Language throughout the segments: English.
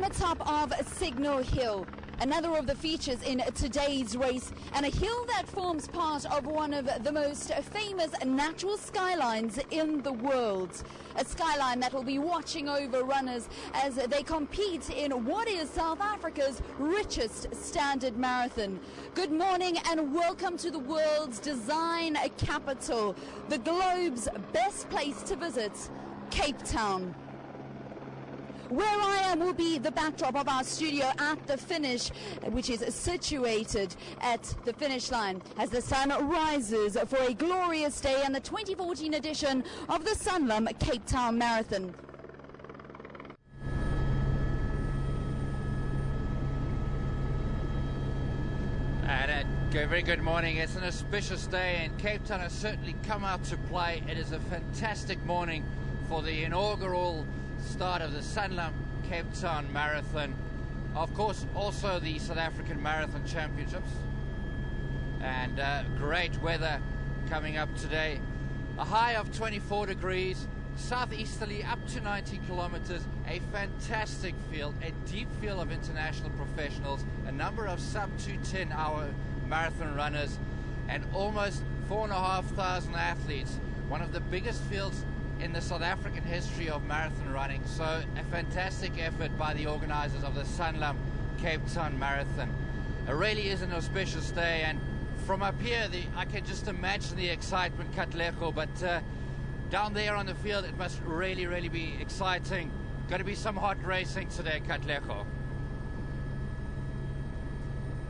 on the top of Signal Hill, another of the features in today's race, and a hill that forms part of one of the most famous natural skylines in the world. A skyline that will be watching over runners as they compete in what is South Africa's richest standard marathon. Good morning and welcome to the world's design capital, the globe's best place to visit, Cape Town. Where I am will be the backdrop of our studio at the finish, which is situated at the finish line as the sun rises for a glorious day and the 2014 edition of the Sanlam Cape Town Marathon. And a very good morning. It's an auspicious day and Cape Town has certainly come out to play. It is a fantastic morning for the inaugural start of the Sanlam Cape Town Marathon. Of course, also the South African Marathon Championships. And great weather coming up today. A high of 24 degrees, southeasterly up to 90 kilometers, a fantastic field, a deep field of international professionals, a number of sub 2:10 hour marathon runners, and almost 4,500 athletes. One of the biggest fields in the South African history of marathon running. So a fantastic effort by the organizers of the Sanlam Cape Town Marathon. It really is an auspicious day, and from up here I can just imagine the excitement, Katlego, but down there on the field it must really be exciting. Going to be some hot racing today, Katlego.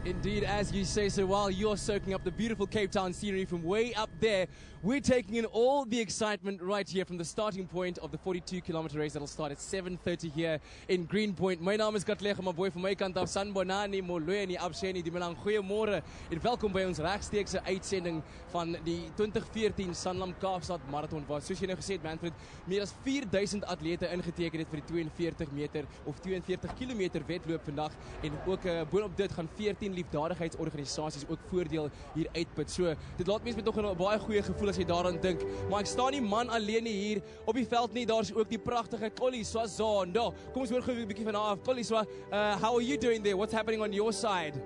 Indeed, as you say, so while you're soaking up the beautiful Cape Town scenery from way up there, we're taking in all the excitement right here from the starting point of the 42-kilometer race that'll start at 7:30 here in Greenpoint. My naam is Katlego, my boy van my kant af, Sanbonani, Molweni, Absheni, die middag. Goeiemôre en welkom by ons regsteekse uitsending van die 2014 Sanlam Kaapstad Marathon, waar soos jy nou gesê het, Manfred, meer as 4000 atlete ingeteken het vir die 42 meter of 42 kilometer wedloop vandag, en ook boonop dit gaan 14 liefdadigheidsorganisasies ook voordeel hier uitput. So dit laat mense met nog 'n baie goeie gevoel as jy daaraan dink. Maar ek staan nie man alleen hier op die veld nie. Daar's ook die pragtige Collie Swazando. Kom ons hoor gou 'n bietjie van haar af. Collie Swa, how are you doing there? What's happening on your side?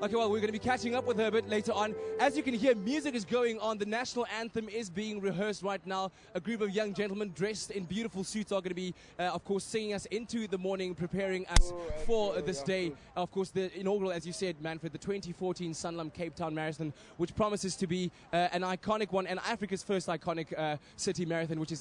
Okay, well, we're going to be catching up with her a bit later on. As you can hear, music is going on. The national anthem is being rehearsed right now. A group of young gentlemen dressed in beautiful suits are going to be, of course, singing us into the morning, preparing us for this day. Of course, the inaugural, as you said, Manfred, the 2014 Sanlam Cape Town Marathon, which promises to be an iconic one, and Africa's first iconic city marathon, which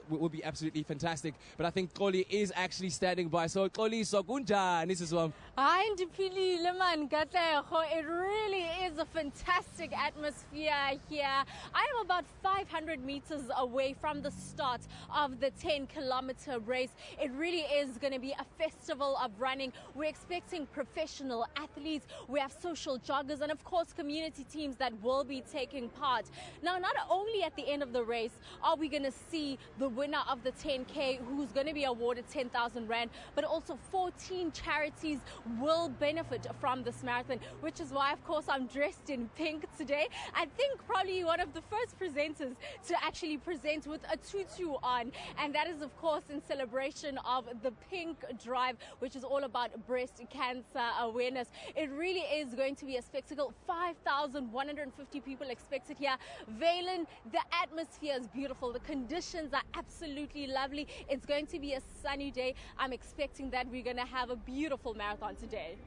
will be absolutely fantastic. But I think Koli is actually standing by. So, Koli Sogunja, and this is one. I'm Dipili Leman Gata. It really is a fantastic atmosphere here. I am about 500 meters away from the start of the 10-kilometer race. It really is going to be a festival of running. We're expecting professional athletes. We have social joggers and, of course, community teams that will be taking part. Now, not only at the end of the race are we going to see the winner of the 10K who's going to be awarded 10,000 Rand, but also 14 charities will benefit from this marathon, which is why, of course, I'm dressed in pink today. I think probably one of the first presenters to actually present with a tutu on, and that is, of course, in celebration of the Pink Drive, which is all about breast cancer awareness. It really is going to be a spectacle. 5,150 people expected here. Valen, the atmosphere is beautiful. The conditions are absolutely lovely. It's going to be a sunny day. I'm expecting that we're going to have a beautiful marathon today.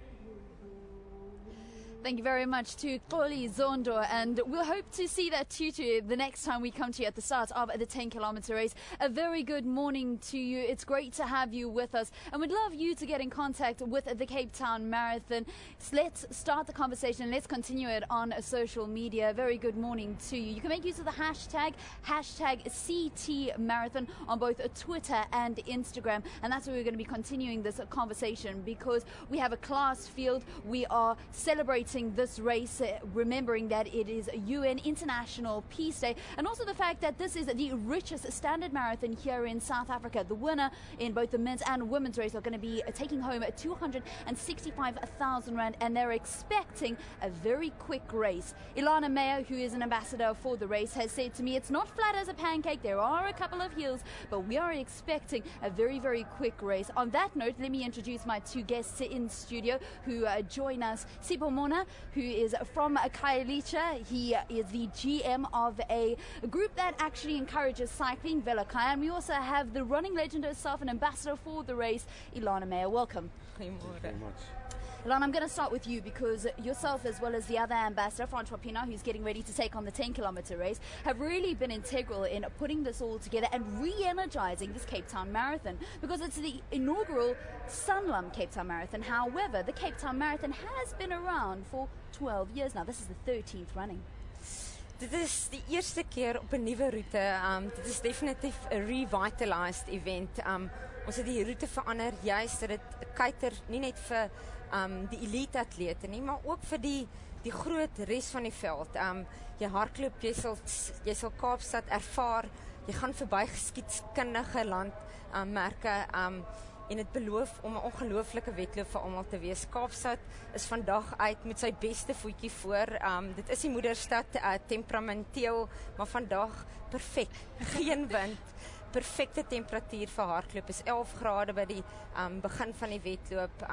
Thank you very much to Koli Zondo, and we'll hope to see that tutu the next time we come to you at the start of the 10-kilometer race. A very good morning to you. It's great to have you with us, and we'd love you to get in contact with the Cape Town Marathon. Let's start the conversation. Let's continue it on social media. Very good morning to you. You can make use of the hashtag CT Marathon on both Twitter and Instagram, and that's where we're going to be continuing this conversation, because we have a class field. We are celebrating celebrating this race, remembering that it is UN International Peace Day, and also the fact that this is the richest standard marathon here in South Africa. The winner in both the men's and women's race are going to be taking home 265,000 rand, and they're expecting a very quick race. Elana, Meyer, who is an ambassador for the race, has said to me it's not flat as a pancake. There are a couple of hills, but we are expecting a very, very quick race. On that note, let me introduce my two guests in studio who join us. Sipho Mona, who is from Khayelitsha. He is the GM of a group that actually encourages cycling, Velokaya. And we also have the running legend herself, an ambassador for the race, Elana Meyer. Welcome. Thank you very much. Elana, I'm going to start with you because yourself, as well as the other ambassador, Francois, who's getting ready to take on the 10-kilometer race, have really been integral in putting this all together and re-energizing this Cape Town Marathon, because it's the inaugural Sanlam Cape Town Marathon. However, the Cape Town Marathon has been around for 12 years now. This is the 13th running. Dit is die eerste keer op 'n nuwe roete. Dit is definitief 'n revitalized event. Ons het die roete verander juist dat dit cater nie net vir die elite atlete nie, maar ook vir die groot res van die veld. Jy hardloop, jy sal Kaapstad ervaar. Jy gaan verby geskiedkundige landmerke. En dit beloof om 'n ongelooflike wedloop vir almal te wees. Kaapstad is vandag uit met sy beste voetjie voor. Dit is die moederstad, temperamenteel, maar vandag perfek. Geen wind, perfekte temperatuur vir hardloop. Is 11 grade by die begin van die wedloop.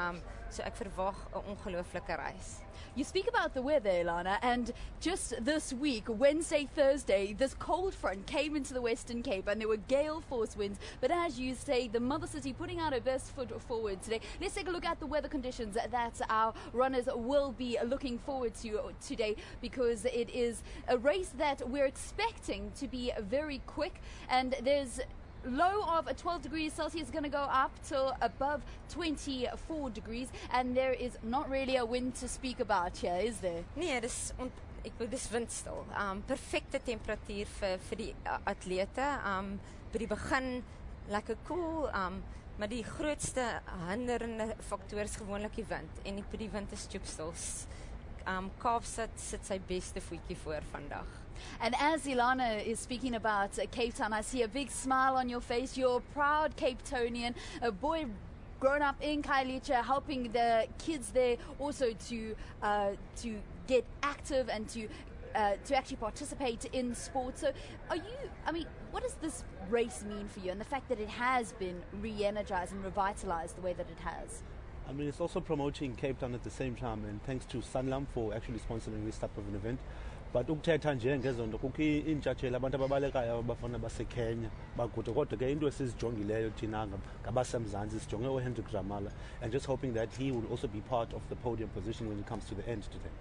So ek verwag 'n ongelooflike reis. You speak about the weather, Elana, and just this week, Wednesday, Thursday, this cold front came into the Western Cape and there were gale force winds. But as you say, the Mother City putting out her best foot forward today. Let's take a look at the weather conditions that our runners will be looking forward to today, because it is a race that we're expecting to be very quick, and there's low of 12 degrees Celsius going to go up till above 24 degrees, and there is not really a wind to speak about here, is there? Nee, dis windstil. Perfekte temperatuur vir die atlete. By die begin lekker cool, maar die grootste hinderende faktor is gewoonlik die wind, en die wind is stoepstil. Kaapstad sit sy beste voetjie voor vandag. And as Elana is speaking about Cape Town, I see a big smile on your face. You're a proud Cape Townian, a boy grown up in Khayelitsha, helping the kids there also to get active and to actually participate in sport. So what does this race mean for you, and the fact that it has been re-energized and revitalized the way that it has? It's also promoting Cape Town at the same time, and thanks to Sanlam for actually sponsoring this type of an event. But ukuthetha nje ngezonto kukho intshatsheli abantu ababalekayo abafana baseKenya bakude, kodwa ke into esizijongileyo thina ngabasemzantsi sijonge uHendrick Ramala, and just hoping that he will also be part of the podium position when it comes to the end today.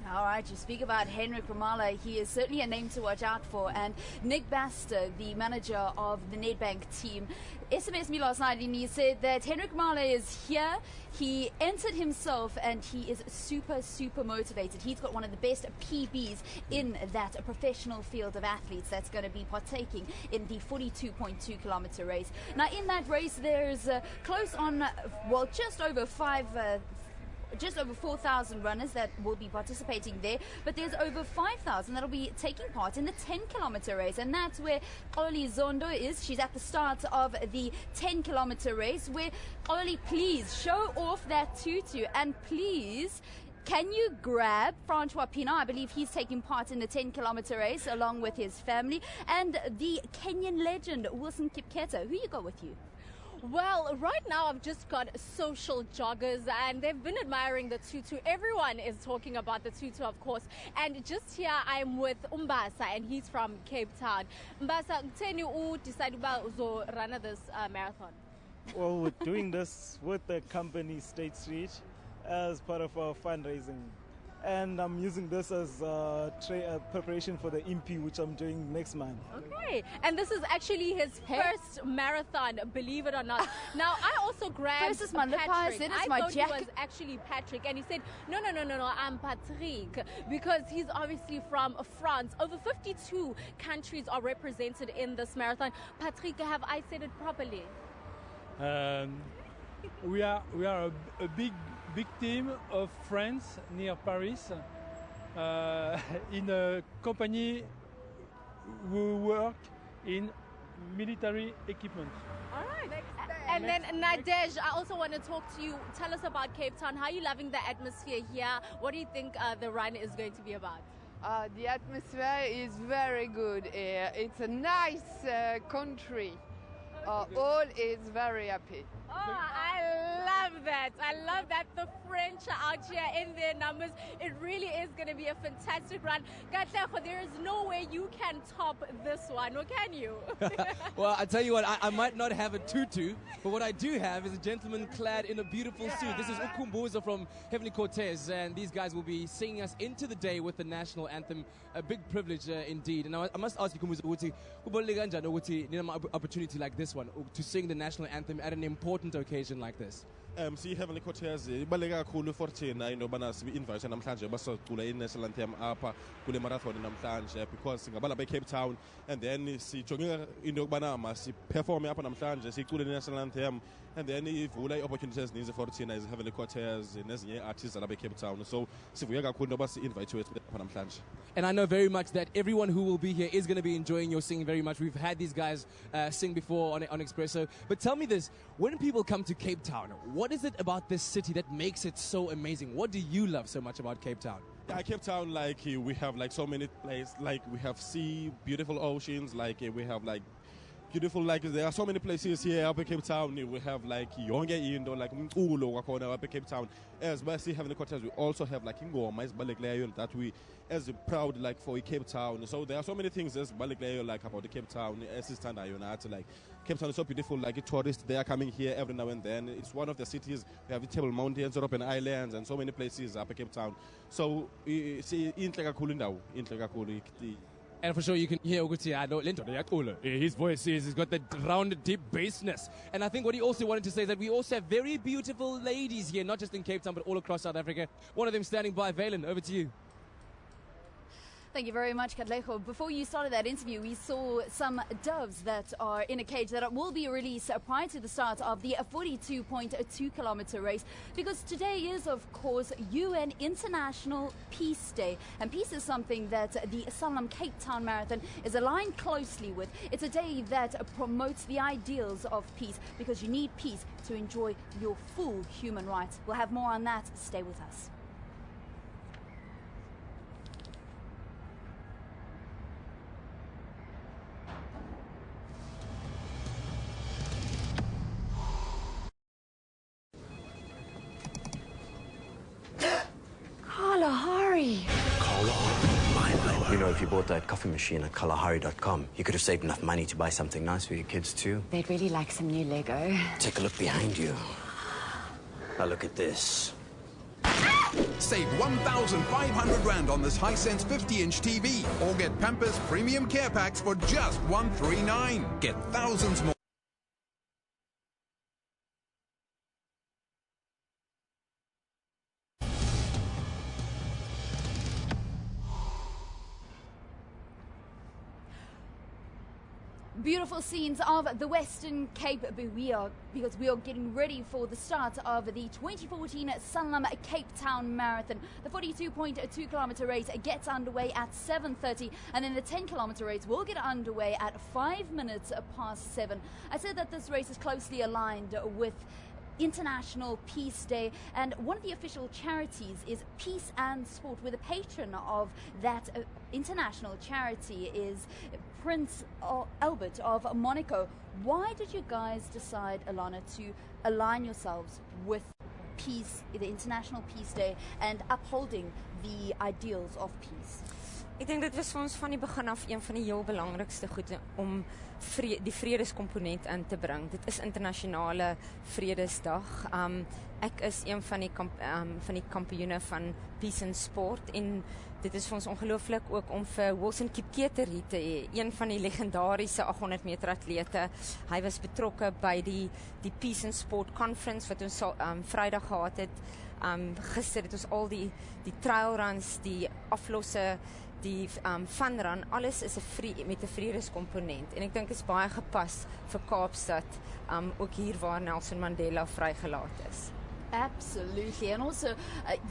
All right, you speak about Henrik Ramala. He is certainly a name to watch out for. And Nick Baster, the manager of the Nedbank team, SMS me last night and he said that Henrik Ramala is here. He entered himself and he is super, super motivated. He's got one of the best PBs in that professional field of athletes that's going to be partaking in the 42.2 kilometer race. Now, in that race, there's close on, just over 4,000 runners that will be participating there, but there's over 5,000 that'll be taking part in the 10-kilometer race, and that's where Oli Zondo is. She's at the start of the 10-kilometer race, where Oli, please show off that tutu, and please, can you grab Francois Pienaar? I believe he's taking part in the 10-kilometer race along with his family, and the Kenyan legend Wilson Kipketer. Who you got with you? Well, right now I've just got social joggers and they've been admiring the tutu. Everyone is talking about the tutu, of course. And just here I'm with Umbasa, and he's from Cape Town. Umbasa, tell you who decided about to run this marathon? Well, we're doing this with the company State Street as part of our fundraising. And I'm using this as preparation for the MP, which I'm doing next month. Okay, and this is actually his first marathon, believe it or not. Now, I also grabbed Patrick. I thought he was actually Patrick, and he said, no, I'm Patrick, because he's obviously from France. Over 52 countries are represented in this marathon. Patrick, have I said it properly? We are a big big team of friends near Paris in a company who work in military equipment. All right. And then Nadej, I also want to talk to you. Tell us about Cape Town. How are you loving the atmosphere here? What do you think the run is going to be about? The atmosphere is very good here. It's a nice country. All is very happy. Oh, I love that. I love that the French are out here in their numbers. It really is going to be a fantastic run. Katlego, there is no way you can top this one, or can you? Well, I tell you what, I might not have a tutu, but what I do have is a gentleman clad in a beautiful suit. This is Ukumbuzo from Heavenly Cortez, and these guys will be singing us into the day with the national anthem. A big privilege indeed. And I must ask you, Kumbuzo, opportunity like this one, to sing the national anthem at an important occasion like this. MC Heavenly Cortez ibaleka kakhulu for thina inobana sibe invite namhlanje basocula i-national anthem apha kule marathon namhlanje because ngabala be Cape Town, and then sijonge into yokubana masiperforme apha namhlanje sicule i-national anthem, and then ivula i-opportunities ezininzi for thina as Heavenly Cortez nezinye artists zalapha Cape Town, so sivuye kakhulu noba si-invite apha namhlanje. And I know very much that everyone who will be here is going to be enjoying your singing very much. We've had these guys sing before on Expresso. But tell me this, when people come to Cape Town, what is it about this city that makes it so amazing? What do you love so much about Cape Town? Yeah, Cape Town, like we have like so many places, like we have sea, beautiful oceans, like we have like beautiful, like there are so many places here up in Cape Town. We have like Yonge Indo, like Mkulo, Wakona up in Cape Town. As well as Heavenly Cortez, we also have like Ingoma, that we as proud like for Cape Town. So there are so many things as Balekleyo like about the Cape Town, as it stand like Cape Town is so beautiful, like tourists they are coming here every now and then. It's one of the cities. We have the Table Mountains, European Islands, and so many places up in Cape Town. So see and for sure you can hear his voice he's got that rounded deep bassness. And I think what he also wanted to say is that we also have very beautiful ladies here, not just in Cape Town but all across South Africa. One of them standing by. Valen, over to you. Thank you very much, Katlego. Before you started that interview, we saw some doves that are in a cage that will be released prior to the start of the 42.2 kilometer race, because today is, of course, UN International Peace Day. And peace is something that the Sanlam Cape Town Marathon is aligned closely with. It's a day that promotes the ideals of peace, because you need peace to enjoy your full human rights. We'll have more on that. Stay with us. You know, if you bought that coffee machine at kalahari.com, you could have saved enough money to buy something nice for your kids too. They'd really like some new Lego. Take a look behind you. Now look at this. Save 1,500 Rand on this Hisense 50-inch TV, or get Pampers Premium Care Packs for just 139. Get thousands more. Beautiful scenes of the Western Cape, because we are getting ready for the start of the 2014 Sanlam Cape Town Marathon. The 42.2 kilometer race gets underway at 7:30, and then the 10 kilometer race will get underway at 5 minutes past 7. I said that this race is closely aligned with International Peace Day, and one of the official charities is Peace and Sport, where the patron of that international charity is Prince Albert of Monaco. Why did you guys decide, Elana, to align yourselves with peace, the International Peace Day, and upholding the ideals of peace? Ek dink dit was vir ons van die begin af een van die heel belangrikste goed om die vredeskomponent in te bring. Dit is internasionale vredesdag. Ek is een van die kampioene van Peace and Sport, en dit is vir ons ongelooflik ook om vir Wilson Kipketer hier te hê, een van die legendariese 800 meter atlete. Hy was betrokke by die Peace and Sport Conference wat ons Vrydag gehad het. Gister het ons al die trail runs, die aflosse, die fun run, alles is met 'n vredeskomponent, en ek dink dit is baie gepas vir Kaapstad, ook hier waar Nelson Mandela vrygelaat is. Absolutely. And also,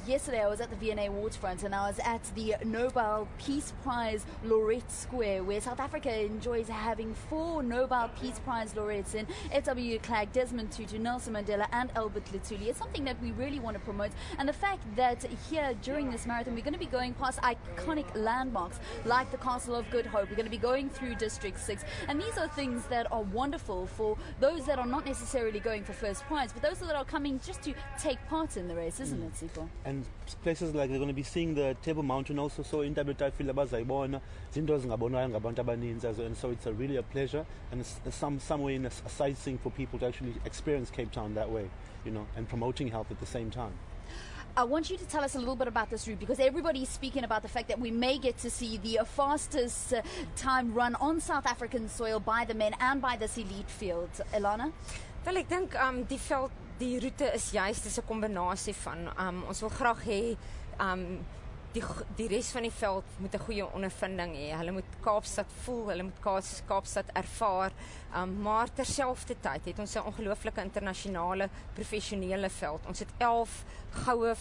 yesterday I was at the V&A Waterfront and I was at the Nobel Peace Prize Laureate Square, where South Africa enjoys having 4 Nobel Peace Prize laureates in F.W. Clark, Desmond Tutu, Nelson Mandela and Albert Lutuli. It's something that we really want to promote. And the fact that here during this marathon we're going to be going past iconic landmarks like the Castle of Good Hope. We're going to be going through District 6. And these are things that are wonderful for those that are not necessarily going for first prize, but those that are coming just to take part in the race, isn't it, Sifo? And places like they're going to be seeing the Table Mountain also, so in Tabitafila bazayibona zinto zingabonwayo ngabantu abaninzi, and so it's really a pleasure, and it's some way in a sightseeing for people to actually experience Cape Town that way, and promoting health at the same time. I want you to tell us a little bit about this route, because everybody's speaking about the fact that we may get to see the fastest time run on South African soil by the men and by this elite field. Elana? Wel, ek dink die route is juist 'n kombinasie van ons wil graag hê die res van die veld moet 'n goeie ondervinding hê. Hulle moet Kaapstad voel, hulle moet Kaapstad ervaar, maar terselfdertyd het ons 'n ongelooflike internasionale professionele veld. Ons het 11 goue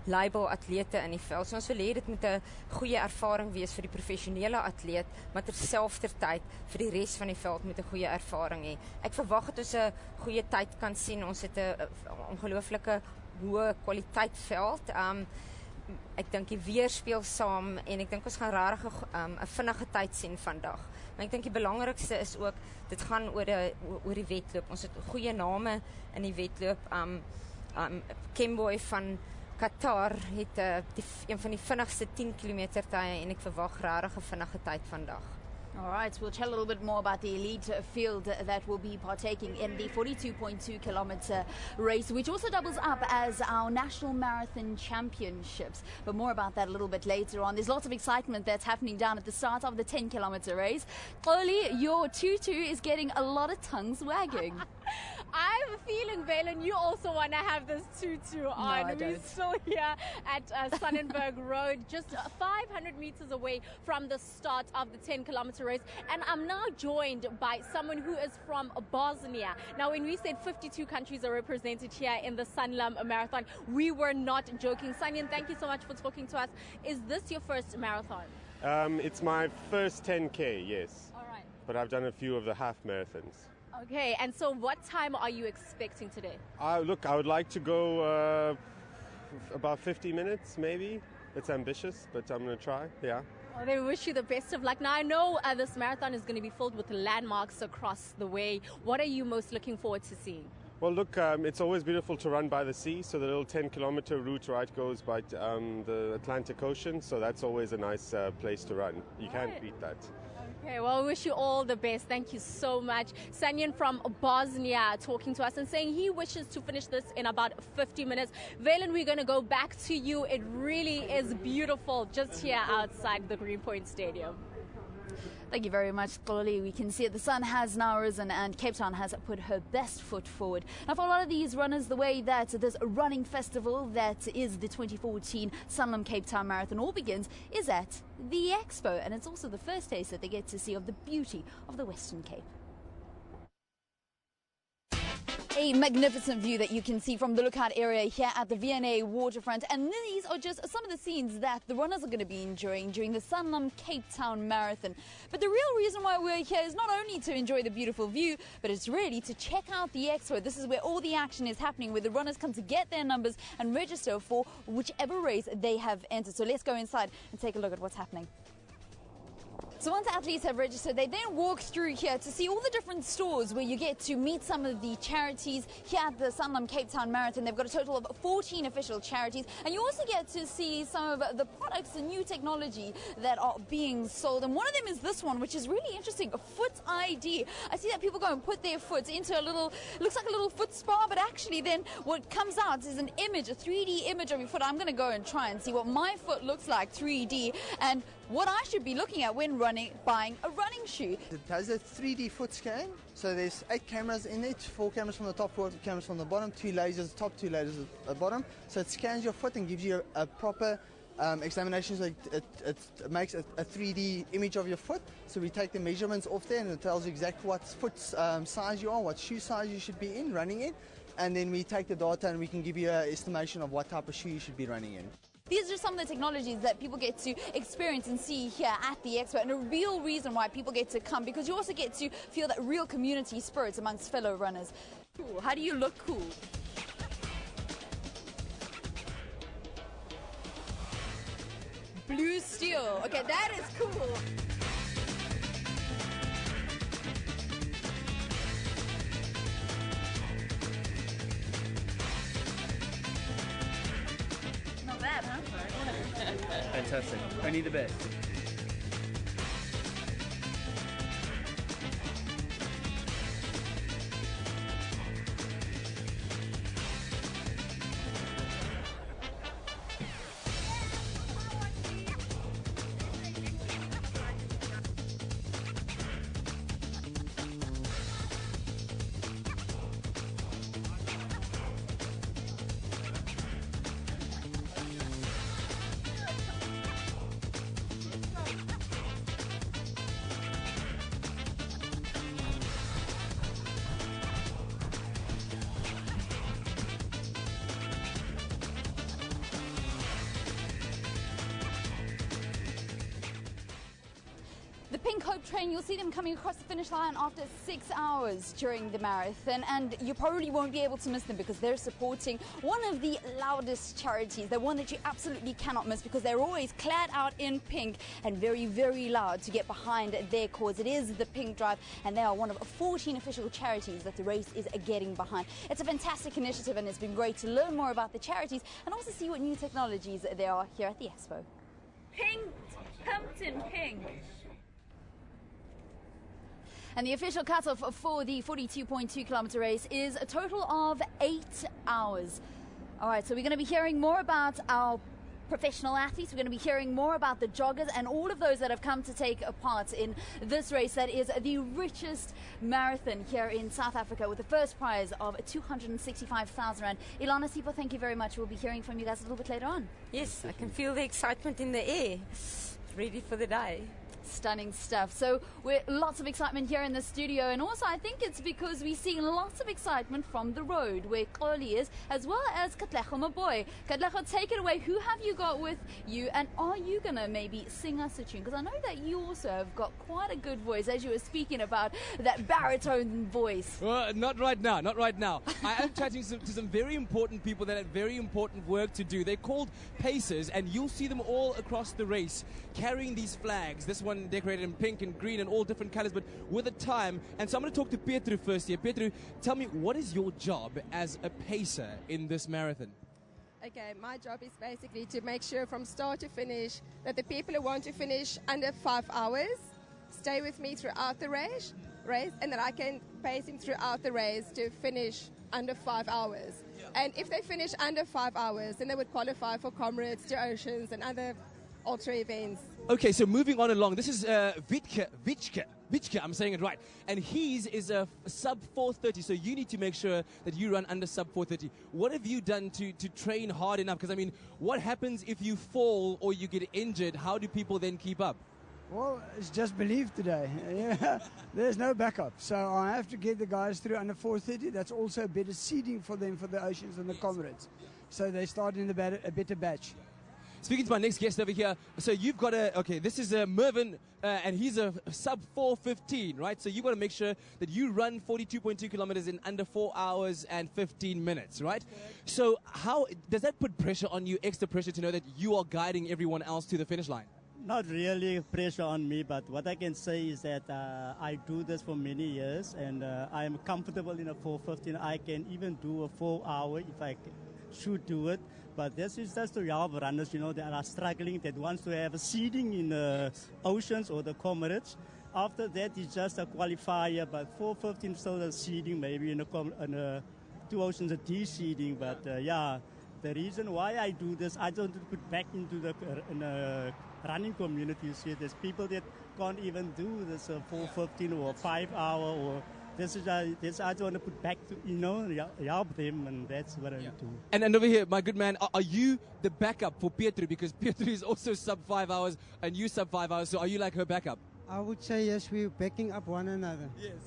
label atlete in die veld. So ons wil hê dit moet 'n goeie ervaring wees vir die professionele atleet, maar terselfdertyd vir die res van die veld moet 'n goeie ervaring hê. Ek verwag dat ons 'n goeie tyd kan sien. Ons het 'n ongelooflike hoë kwaliteit veld. Ek dink die weer speel saam en ek dink ons gaan regtig 'n vinnige tyd sien vandag. Maar ek dink die belangrikste is ook dit gaan oor die wedloop. Ons het goeie name in die wedloop. Kemboy van Qatar het een van die vinnigste 10 km tye en ek verwag regtig 'n vinnige tyd vandag. All right, we'll tell a little bit more about the elite field that will be partaking in the 42.2 kilometer race, which also doubles up as our National Marathon Championships. But more about that a little bit later on. There's lots of excitement that's happening down at the start of the 10 kilometer race. Oli, your tutu is getting a lot of tongues wagging. I'm feeling, Valen, you also want to have this tutu on. No, I We're don't. still here at Sonnenberg Road, just 500 meters away from the start of the 10 kilometer race. And I'm now joined by someone who is from Bosnia. Now, when we said 52 countries are represented here in the Sanlam Marathon, we were not joking. Sanyan, thank you so much for talking to us. Is this your first marathon? It's my first 10K, yes. All right. But I've done a few of the half marathons. Okay, and so what time are you expecting today? Look, I would like to go about 50 minutes, maybe. It's ambitious, but I'm going to try, yeah. Well, they wish you the best of luck. Now, I know this marathon is going to be filled with landmarks across the way. What are you most looking forward to seeing? Well, look, it's always beautiful to run by the sea, so the little 10-kilometer route, right, goes by the Atlantic Ocean, so that's always a nice place to run. You can't beat that. Okay, well, I wish you all the best. Thank you so much. Sanyan from Bosnia talking to us and saying he wishes to finish this in about 50 minutes. Valen, we're going to go back to you. It really is beautiful just here outside the Greenpoint Stadium. Thank you very much, Xoli. We can see it. The sun has now risen and Cape Town has put her best foot forward. Now, for a lot of these runners, the way that this running festival that is the 2014 Sanlam Cape Town Marathon all begins is at the Expo. And it's also the first taste that they get to see of the beauty of the Western Cape. A magnificent view that you can see from the lookout area here at the V&A Waterfront. And these are just some of the scenes that the runners are going to be enjoying during the Sanlam Cape Town Marathon. But the real reason why we're here is not only to enjoy the beautiful view, but it's really to check out the Expo. This is where all the action is happening, where the runners come to get their numbers and register for whichever race they have entered. So let's go inside and take a look at what's happening. So once athletes have registered, they then walk through here to see all the different stores where you get to meet some of the charities here at the Sanlam Cape Town Marathon. They've got a total of 14 official charities, and you also get to see some of the products and new technology that are being sold. And one of them is this one, which is really interesting, a foot ID. I see that people go and put their foot into a little, looks like a little foot spa, but actually then what comes out is an image, a 3D image of your foot. I'm going to go and try and see what my foot looks like 3D and what I should be looking at when buying a running shoe. It has a 3D foot scan, so there's 8 cameras in it, 4 cameras from the top, 4 cameras from the bottom, 2 lasers top, 2 lasers at the bottom. So it scans your foot and gives you a proper examination, so it makes a 3D image of your foot. So we take the measurements off there and it tells you exactly what foot size you are, what shoe size you should be in, running in. and then we take the data and we can give you an estimation of what type of shoe you should be running in. These are some of the technologies that people get to experience and see here at the Expo, and a real reason why people get to come, because you also get to feel that real community spirit amongst fellow runners. Cool. How do you look cool? Blue steel. Okay, that is cool. Not bad, huh? Fantastic. Only the best. The Pink Hope train, you'll see them coming across the finish line after 6 hours during the marathon, and you probably won't be able to miss them because they're supporting one of the loudest charities, the one that you absolutely cannot miss, because they're always clad out in pink and very, very loud to get behind their cause. It is the Pink Drive, and they are one of 14 official charities that the race is getting behind. It's a fantastic initiative, and it's been great to learn more about the charities and also see what new technologies there are here at the Expo. Pink, Pumpkin Pink. And the official cutoff for the 42.2 kilometer race is a total of 8 hours. All right, so we're going to be hearing more about our professional athletes. We're going to be hearing more about the joggers and all of those that have come to take a part in this race that is the richest marathon here in South Africa, with the first prize of 265,000 Rand. Elana, Sipo, thank you very much. We'll be hearing from you guys a little bit later on. Yes, I can feel the excitement in the air. Ready for the day. Stunning stuff. So we're lots of excitement here in the studio, and also I think it's because we're seeing lots of excitement from the road where Xoli is, as well as Katlego, my boy. Katlego, take it away. Who have you got with you, and are you gonna maybe sing us a tune? Because I know that you also have got quite a good voice, as you were speaking about that baritone voice. Well, not right now, not right now. I am chatting to some very important people that have very important work to do. They're called pacers, and you'll see them all across the race carrying these flags. This one decorated in pink and green and all different colors, but with a time. And so I'm going to talk to Pietro first here. Pietro, tell me, what is your job as a pacer in this marathon? Okay, my job is basically to make sure from start to finish that the people who want to finish under 5 hours stay with me throughout the race, and that I can pace them throughout the race to finish under 5 hours. And if they finish under 5 hours, then they would qualify for Comrades to Oceans and other ultra events. Okay, so moving on along, this is Vitke, I'm saying it right. And his is a sub 4:30, so you need to make sure that you run under sub 4:30. What have you done to train hard enough? Because, I mean, what happens if you fall or you get injured? How do people then keep up? Well, it's just belief today. Yeah, there's no backup. So I have to get the guys through under 4:30. That's also better seeding for them for the Oceans and the Comrades. So they start in a better batch. Speaking to my next guest over here, so you've got this is Mervyn, and he's a sub 4:15, right? So you've got to make sure that you run 42.2 kilometers in under 4 hours and 15 minutes, right? Correct. So how does that put pressure on you, extra pressure to know that you are guiding everyone else to the finish line? Not really pressure on me, but what I can say is that I do this for many years, and I am comfortable in a 4:15. I can even do a 4 hour if I should do it. But this is just to help runners, you know, that are struggling, that wants to have a seeding in the Oceans or the Comrades. After that, it's just a qualifier, but 4:15 still a seeding, maybe in the Two Oceans a de-seeding. But yeah, the reason why I do this, I don't put back into the running community. You see, there's people that can't even do this 4:15 or 5 hour or. This I want to put back to, you know, help them, and that's what I do. And over here, my good man, are you the backup for Pietro? Because Pietro is also sub 5 hours and you sub 5 hours, so are you like her backup? I would say yes, we're backing up one another. Yes.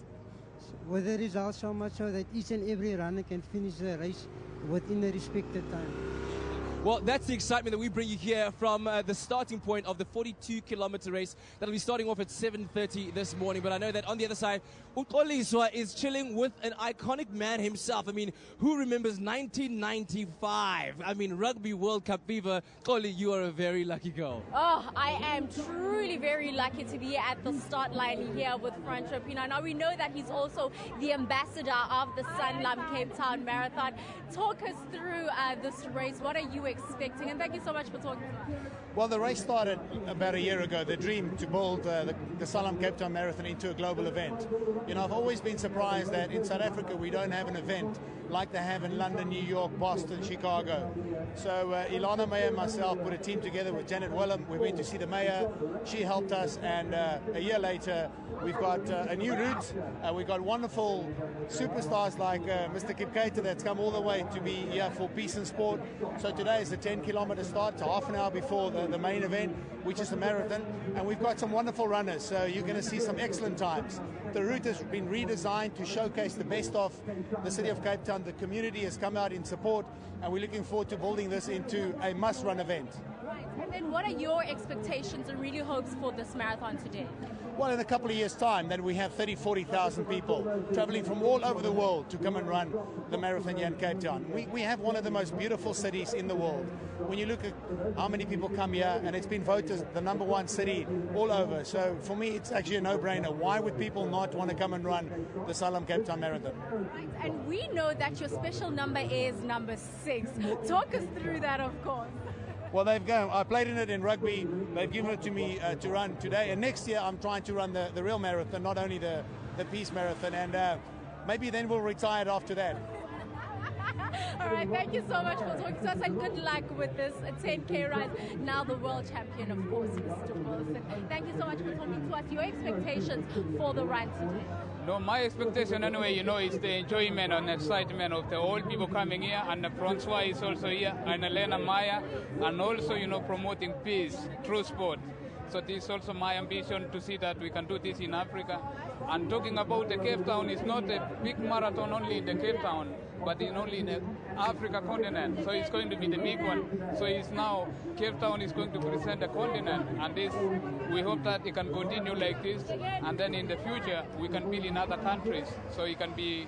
with the results so much so that each and every runner can finish the race within the respected time. Well, that's the excitement that we bring you here from the starting point of the 42-kilometer race that'll be starting off at 7:30 this morning. But I know that on the other side, Uxolizwa is chilling with an iconic man himself. I mean, who remembers 1995? I mean, Rugby World Cup fever. Xoli, you are a very lucky girl. Oh, I am truly very lucky to be at the start line here with Francois Pienaar. Now, we know that he's also the ambassador of the Sanlam Cape Town Marathon. Talk us through this race. What are you expecting? And thank you so much for talking to us. Well, the race started about a year ago, the dream to build the Sanlam Cape Town Marathon into a global event. You know, I've always been surprised that in South Africa we don't have an event like they have in London, New York, Boston, Chicago. So Elana, Meyer and myself put a team together with Janet Willem. We went to see the Meyer. She helped us, and a year later we've got a new route. We've got wonderful superstars like Mr. Kipketer that's come all the way to be here for peace and sport. So today is the 10-kilometer start, half an hour before the main event, which is the marathon. And we've got some wonderful runners, so you're going to see some excellent times. The route has been redesigned to showcase the best of the city of Cape Town. The community has come out in support, and we're looking forward to building this into a must-run event. Right. And then what are your expectations and really hopes for this marathon today? Well, in a couple of years' time, then we have 40,000 people traveling from all over the world to come and run the marathon here in Cape Town. We have one of the most beautiful cities in the world. When you look at how many people come here, and it's been voted the #1 city all over. So for me, it's actually a no-brainer. Why would people not want to come and run the Sanlam Cape Town Marathon? Right. And we know that your special number is number 6. Talk us through that, of course. Well, I played in it in rugby. They've given it to me to run today. And next year, I'm trying to run the real marathon, not only the peace marathon. And maybe then we'll retire it after that. All right, thank you so much for talking to us, and good luck with this 10K ride. Now the world champion, of course, Mr. Wilson. Thank you so much for talking to us. Your expectations for the run today? No, my expectation anyway, you know, is the enjoyment and excitement of the old people coming here, and Francois is also here, and Elana, Meyer, and also, you know, promoting peace through sport. So this is also my ambition to see that we can do this in Africa. And talking about the Cape Town, it's not a big marathon only in the Cape Town, but only in the Africa continent. So it's going to be the big one. So it's now Cape Town is going to present the continent, and this we hope that it can continue like this, and then in the future we can build in other countries. So it can be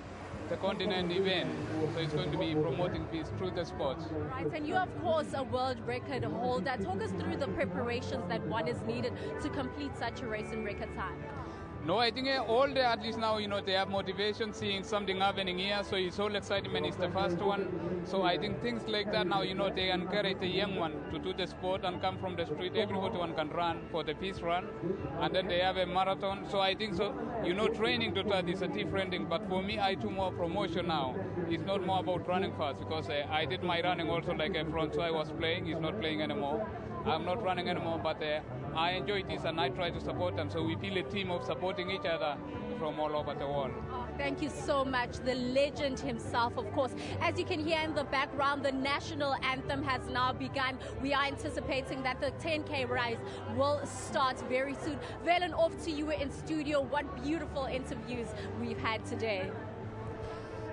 the continent event. So it's going to be promoting peace through the sports. Right, and you, of course, a world record holder. Talk us through the preparations that one is needed to complete such a race in record time. No, I think all the athletes now, you know, they have motivation seeing something happening here, so it's all excitement is the first one. So I think things like that now, you know, they encourage the young one to do the sport and come from the street. Everyone can run for the peace run, and then they have a marathon. So I think so, you know, training to that is a different thing. But for me, I do more promotion now. It's not more about running fast, because I did my running also like a Francois was playing. He's not playing anymore. I'm not running anymore, but I enjoy this and I try to support them. So we feel a team of supporting each other from all over the world. Oh, thank you so much. The legend himself, of course. As you can hear in the background, the national anthem has now begun. We are anticipating that the 10K race will start very soon. Velen, off to you in studio. What beautiful interviews we've had today.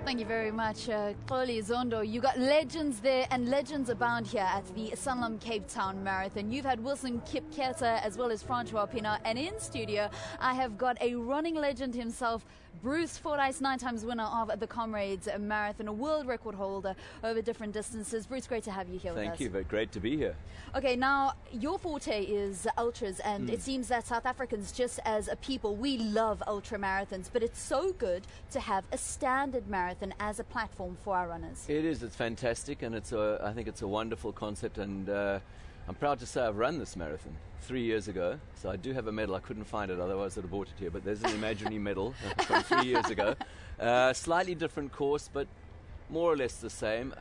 Thank you very much, Xoli Zondo. You got legends there, and legends abound here at the Sanlam Cape Town Marathon. You've had Wilson Kipketer as well as Francois Pienaar, and in studio I have got a running legend himself, Bruce Fordyce, 9 times winner of the Comrades Marathon, a world record holder over different distances. Bruce, great to have you here with us. Thank you, great to be here. Okay, now your forte is ultras, and it seems that South Africans, just as a people, we love ultra marathons, but it's so good to have a standard marathon as a platform for our runners. It is, it's fantastic, and I think it's a wonderful concept, and I'm proud to say I've run this marathon 3 years ago, so I do have a medal. I couldn't find it, otherwise I'd have bought it here, but there's an imaginary medal from 3 years ago. Slightly different course, but more or less the same.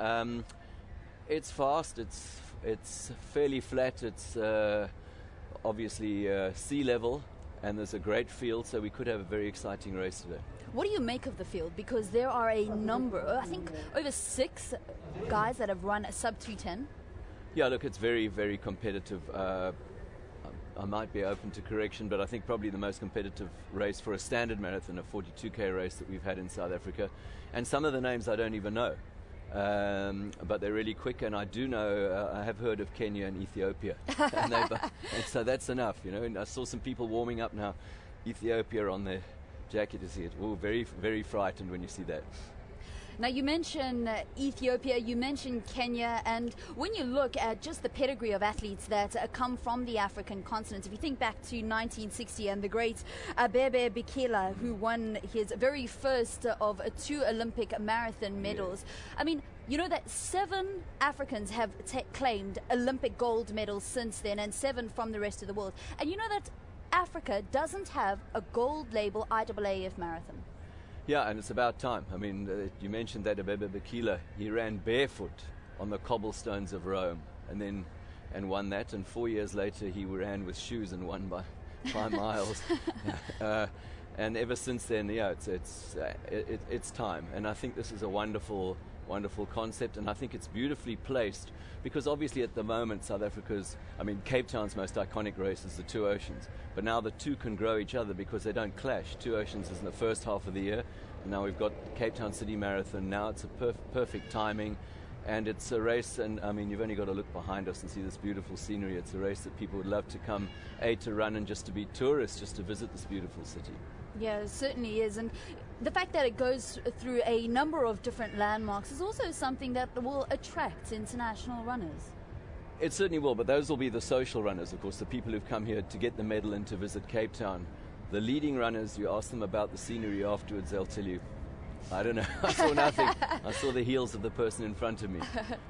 It's fast, it's fairly flat, it's obviously sea level, and there's a great field, so we could have a very exciting race today. What do you make of the field? Because there are a number, I think over 6 guys that have run a sub 210. Yeah, look, it's very, very competitive. I might be open to correction, but I think probably the most competitive race for a standard marathon, a 42k race that we've had in South Africa. And some of the names I don't even know, but they're really quick. And I do know, I have heard of Kenya and Ethiopia, and so that's enough, you know. And I saw some people warming up now, Ethiopia on their jacket. You see it. Oh, very, very frightened when you see that. Now, you mentioned Ethiopia, you mentioned Kenya, and when you look at just the pedigree of athletes that come from the African continent, if you think back to 1960 and the great Abebe Bikila, who won his very first of 2 Olympic marathon medals. I mean, you know that 7 Africans have claimed Olympic gold medals since then, and 7 from the rest of the world. And you know that Africa doesn't have a gold label IAAF marathon. Yeah, and it's about time. I mean, you mentioned that Abebe Bikila, he ran barefoot on the cobblestones of Rome and won that. And 4 years later, he ran with shoes and won by 5 miles. And ever since then, yeah, it's time. And I think this is a wonderful concept, and I think it's beautifully placed because obviously at the moment South Africa's, I mean, Cape Town's most iconic race is the 2 Oceans, but now the 2 can grow each other because they don't clash. 2 Oceans is in the first half of the year, and now we've got Cape Town City Marathon. Now it's a perfect timing, and it's a race, and I mean, you've only got to look behind us and see this beautiful scenery. It's a race that people would love to come, to run and just to be tourists, just to visit this beautiful city. Yeah, it certainly is. And the fact that it goes through a number of different landmarks is also something that will attract international runners. It certainly will, but those will be the social runners, of course, the people who've come here to get the medal and to visit Cape Town. The leading runners, you ask them about the scenery afterwards, they'll tell you, I don't know, I saw nothing. I saw the heels of the person in front of me.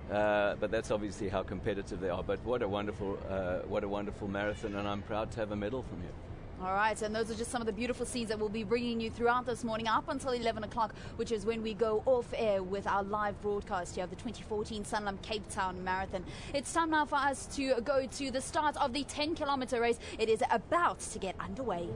But that's obviously how competitive they are. But what a wonderful marathon, and I'm proud to have a medal from here. All right, and those are just some of the beautiful scenes that we'll be bringing you throughout this morning up until 11 o'clock, which is when we go off air with our live broadcast here of the 2014 Sanlam Cape Town Marathon. It's time now for us to go to the start of the 10-kilometer race. It is about to get underway.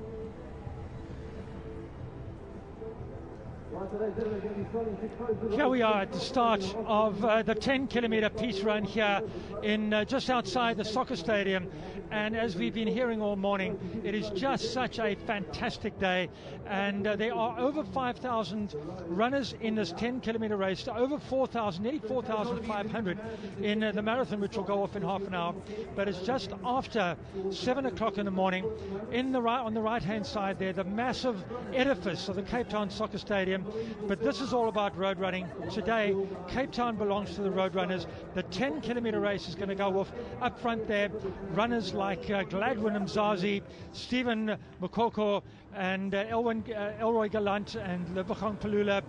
Here we are at the start of the 10-kilometer peace run here in just outside the soccer stadium, and as we've been hearing all morning, it is just such a fantastic day, and there are over 5,000 runners in this 10-kilometer race, over 4,000, nearly 4,500 in the marathon, which will go off in half an hour. But it's just after 7 o'clock in the morning. On the right-hand side there, the massive edifice of the Cape Town Soccer Stadium. But this is all about road running. Today, Cape Town belongs to the road runners. The 10-kilometer race is going to go off up front there. Runners like Gladwin Mzazi, Stephen Mokoko, and Elroy Gallant, and Lebogang Palula,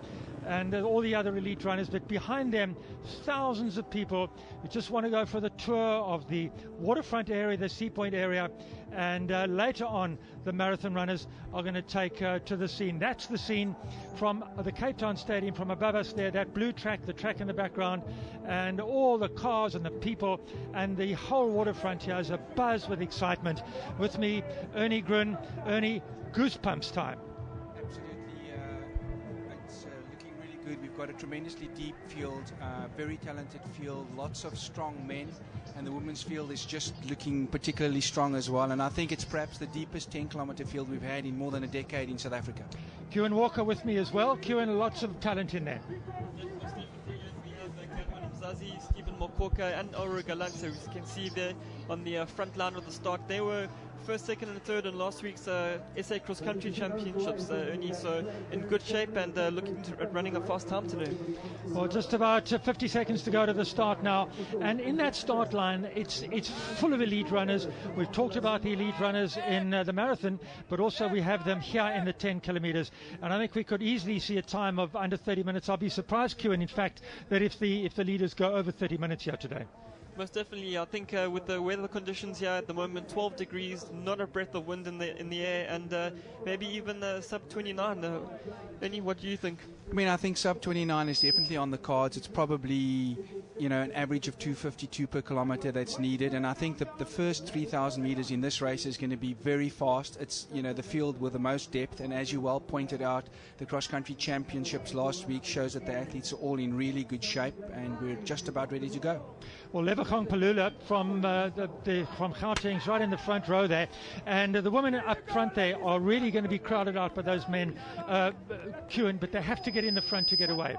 and all the other elite runners. But behind them, thousands of people who just want to go for the tour of the waterfront area, the Sea Point area, and later on the marathon runners are going to take to the scene. That's the scene from the Cape Town Stadium, from above us there, that blue track, the track in the background, and all the cars and the people, and the whole waterfront here is abuzz with excitement. With me, Ernie Grun. Ernie, goosebumps time. Good. We've got a tremendously deep field, very talented field, lots of strong men, and the women's field is just looking particularly strong as well. And I think it's perhaps the deepest 10-kilometer field we've had in more than a decade in South Africa. Kewan Walker with me as well. Kewan, lots of talent in there. Zazi, Stephen Mokoka, and Elroy Gallant, so as you can see there on the front line of the start, they were first, second, and third in last week's SA Cross Country Championships. Ernie, so in good shape and looking at running a fast time today. Well, just about 50 seconds to go to the start now, and in that start line, it's full of elite runners. We've talked about the elite runners in the marathon, but also we have them here in the 10 kilometers, and I think we could easily see a time of under 30 minutes. I'll be surprised, Kewan, in fact, that if the leaders go over 30 minutes here today. Most definitely. I think with the weather conditions here at the moment, 12 degrees, not a breath of wind in the air, and maybe even sub 29. Ernie, what do you think? I mean, I think sub 29 is definitely on the cards. It's probably, an average of 252 per kilometer that's needed, and I think the first 3,000 meters in this race is going to be very fast. It's, the field with the most depth, and as you well pointed out, the cross-country championships last week shows that the athletes are all in really good shape, and we're just about ready to go. Well, Levachong Palula from from Gauteng's right in the front row there, and the women up front there are really going to be crowded out by those men queuing, but they have to get in the front to get away.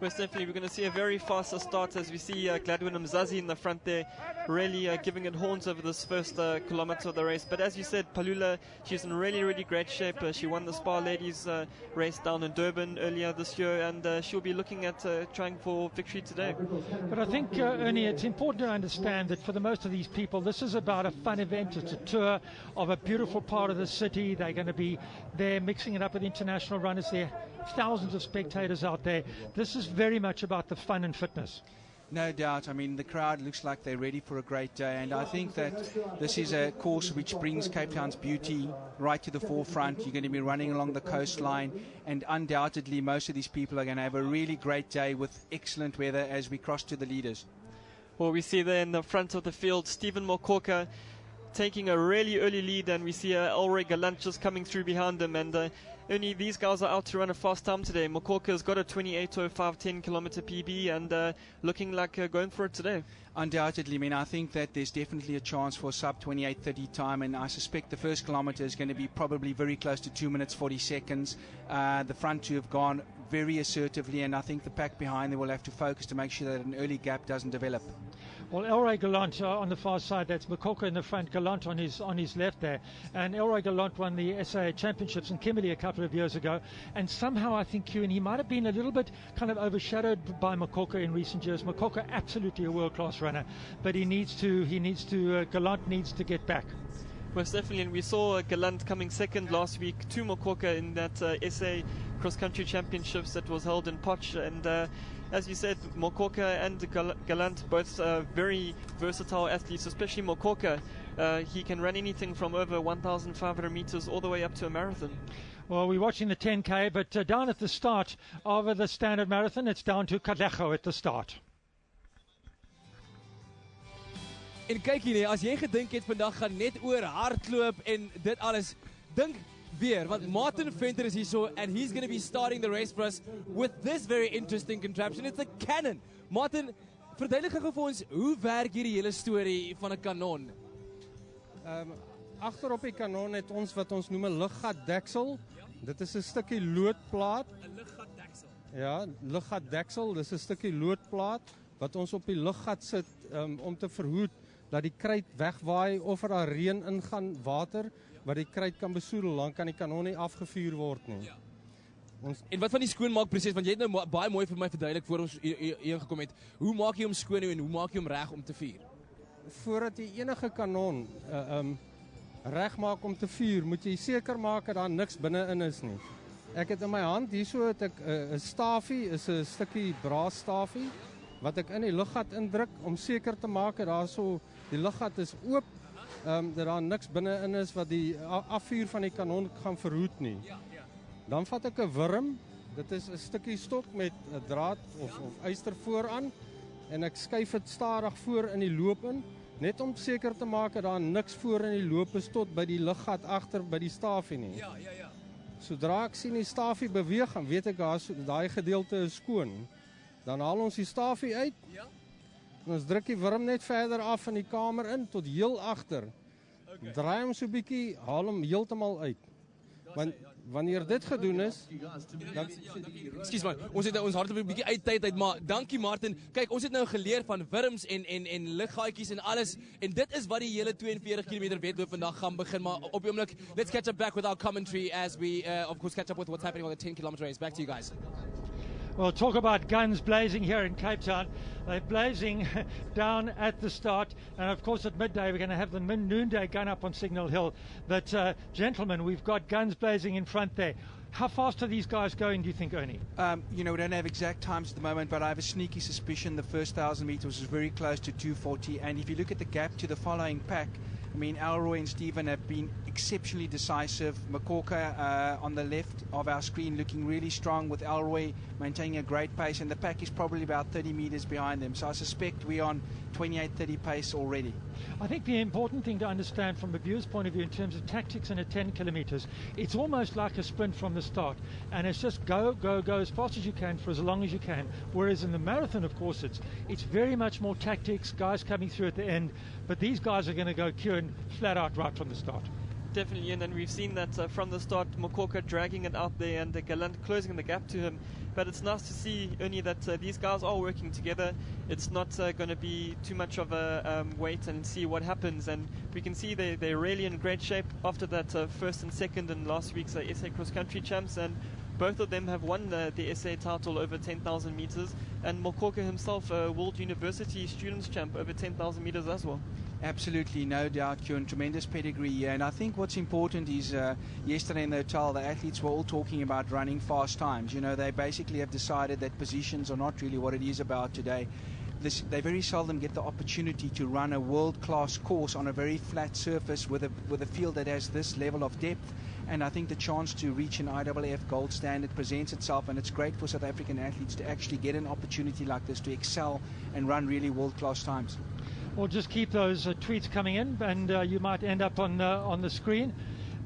Most definitely, we're going to see a very fast start as we see Gladwin Mzazi in the front there, really giving it horns over this first kilometer of the race. But as you said, Palula, she's in really, really great shape. She won the Spa Ladies race down in Durban earlier this year, and she'll be looking at trying for victory today. But I think, Ernie, it's important to understand that for the most of these people, this is about a fun event. It's a tour of a beautiful part of the city. They're going to be there mixing it up with international runners there. Thousands of spectators out there. This is very much about the fun and fitness. No doubt. I mean, the crowd looks like they're ready for a great day, and I think that this is a course which brings Cape Town's beauty right to the forefront. You're going to be running along the coastline, and undoubtedly most of these people are going to have a really great day with excellent weather as we cross to the leaders. Well, we see there in the front of the field Stephen Mokoka taking a really early lead, and we see Elroy Galant just coming through behind him, and only these guys are out to run a fast time today. Mokoka's got a 28:05 10-kilometer PB and looking like going for it today. Undoubtedly, I mean, I think that there's definitely a chance for a sub 28:30 time, and I suspect the first kilometer is going to be probably very close to 2 minutes 40 seconds. The front two have gone very assertively, and I think the pack behind them will have to focus to make sure that an early gap doesn't develop. Well, Elroy Galant on the far side, that's Mokoka in the front, Galant on his left there. And Elroy Galant won the SA Championships in Kimberley a couple of years ago. And somehow I think he might have been a little bit kind of overshadowed by Mokoka in recent years. Mokoka, absolutely a world-class runner, but Galant needs to get back. Most definitely, and we saw Galant coming second last week to Mokoka in that SA cross-country championships that was held in Potch, and as you said, Mokoka and Galant, both very versatile athletes, especially Mokoka. He can run anything from over 1,500 meters all the way up to a marathon. Well, we're watching the 10K, but down at the start of the standard marathon, it's down to Katlego at the start. En kyk hier, as jy gedink het vandag gaan net oor hardloop en dit alles, dink weer, want Martin Venter is hier so, and he's going to be starting the race for us with this very interesting contraption. It's a cannon. Martin, verduidelik gou vir ons, hoe werk hierdie hele storie van 'n kanon? Agter op die kanon het ons wat ons noem 'n luggatdeksel. Dit is 'n stukkie loodplaat. 'n Luggatdeksel. Ja, luggatdeksel, dis 'n stukkie loodplaat wat ons op die luggat sit om te verhoed dat die kruit wegwaai of daar reën ingaan, water wat die kruit kan besoedel, dan kan die kanon nie afgevuur word nie. Ja. En wat van die skoonmaakproses, want jy het nou baie mooi vir my verduidelik voor ons hier gekom het. Hoe maak jy hom skoon en hoe maak jy hom reg om te vuur? Voordat jy enige kanon reg maak om te vuur, moet jy seker maak dat daar niks binne-in is nie. Ek het in my hand, hierso het ek 'n stafie, is 'n stukkie braasstafie, wat ek in die luggat indruk om seker te maak dat daar so die luggat is oop, dat daar niks binne-in is wat die afvuur van die kanon gaan verhoed nie. Dan vat ek 'n wurm, dit is 'n stukkie stok met 'n draad of yster vooraan, en ek skuif dit stadig voor in die loop in, net om seker te maak dat daar niks voor in die loop is tot by die luggat agter by die stafie nie. Ja. Sodra ek sien die stafie beweeg, dan weet ek daai gedeelte is skoon. Dan haal ons die stafie uit, en ons druk die wurm net verder af in die kamer in, tot heel agter. Draai hom so bietjie, haal hom heeltemal uit. Want wanneer dit gedoen is, dan... Ekskuus man, ons het nou ons hardloop 'n bietjie uit tyd uit, maar dankie Martin. Kyk, ons het nou geleer van wurms en luggaatjies en alles, en dit is wat die hele 42 km wedloop vandag gaan begin, maar op die oomblik, let's catch up back with our commentary as we of course catch up with what's happening on the 10 km race. Back to you guys. Well, talk about guns blazing here in Cape Town. They're blazing down at the start. And, of course, at midday, we're going to have the noonday gun up on Signal Hill. But, gentlemen, we've got guns blazing in front there. How fast are these guys going, do you think, Ernie? We don't have exact times at the moment, but I have a sneaky suspicion the first 1,000 meters was very close to 2:40. And if you look at the gap to the following pack, I mean, Elroy and Stephen have been exceptionally decisive. Mokoka on the left of our screen looking really strong, with Elroy maintaining a great pace, and the pack is probably about 30 meters behind them. So I suspect we're on 28:30 pace already. I think the important thing to understand from a viewer's point of view in terms of tactics in a 10 kilometers, it's almost like a sprint from the start, and it's just go as fast as you can for as long as you can. Whereas in the marathon, of course, it's very much more tactics, guys coming through at the end, but these guys are going to go Kieran flat out right from the start. Definitely, and we've seen that from the start, Mokoka dragging it out there and Galant closing the gap to him. But it's nice to see only that these guys are working together. It's not going to be too much of a wait and see what happens. And we can see they're really in great shape after that first and second in last week's SA Cross Country Champs. And both of them have won the SA title over 10,000 meters. And Mokoka himself, World University Students Champ over 10,000 meters as well. Absolutely, no doubt, Kieran. Tremendous pedigree here. And I think what's important is yesterday in the hotel, the athletes were all talking about running fast times. You know, they basically have decided that positions are not really what it is about today. They very seldom get the opportunity to run a world-class course on a very flat surface with a field that has this level of depth. And I think the chance to reach an IAAF gold standard presents itself, and it's great for South African athletes to actually get an opportunity like this to excel and run really world-class times. Well, just keep those tweets coming in, and you might end up on the screen.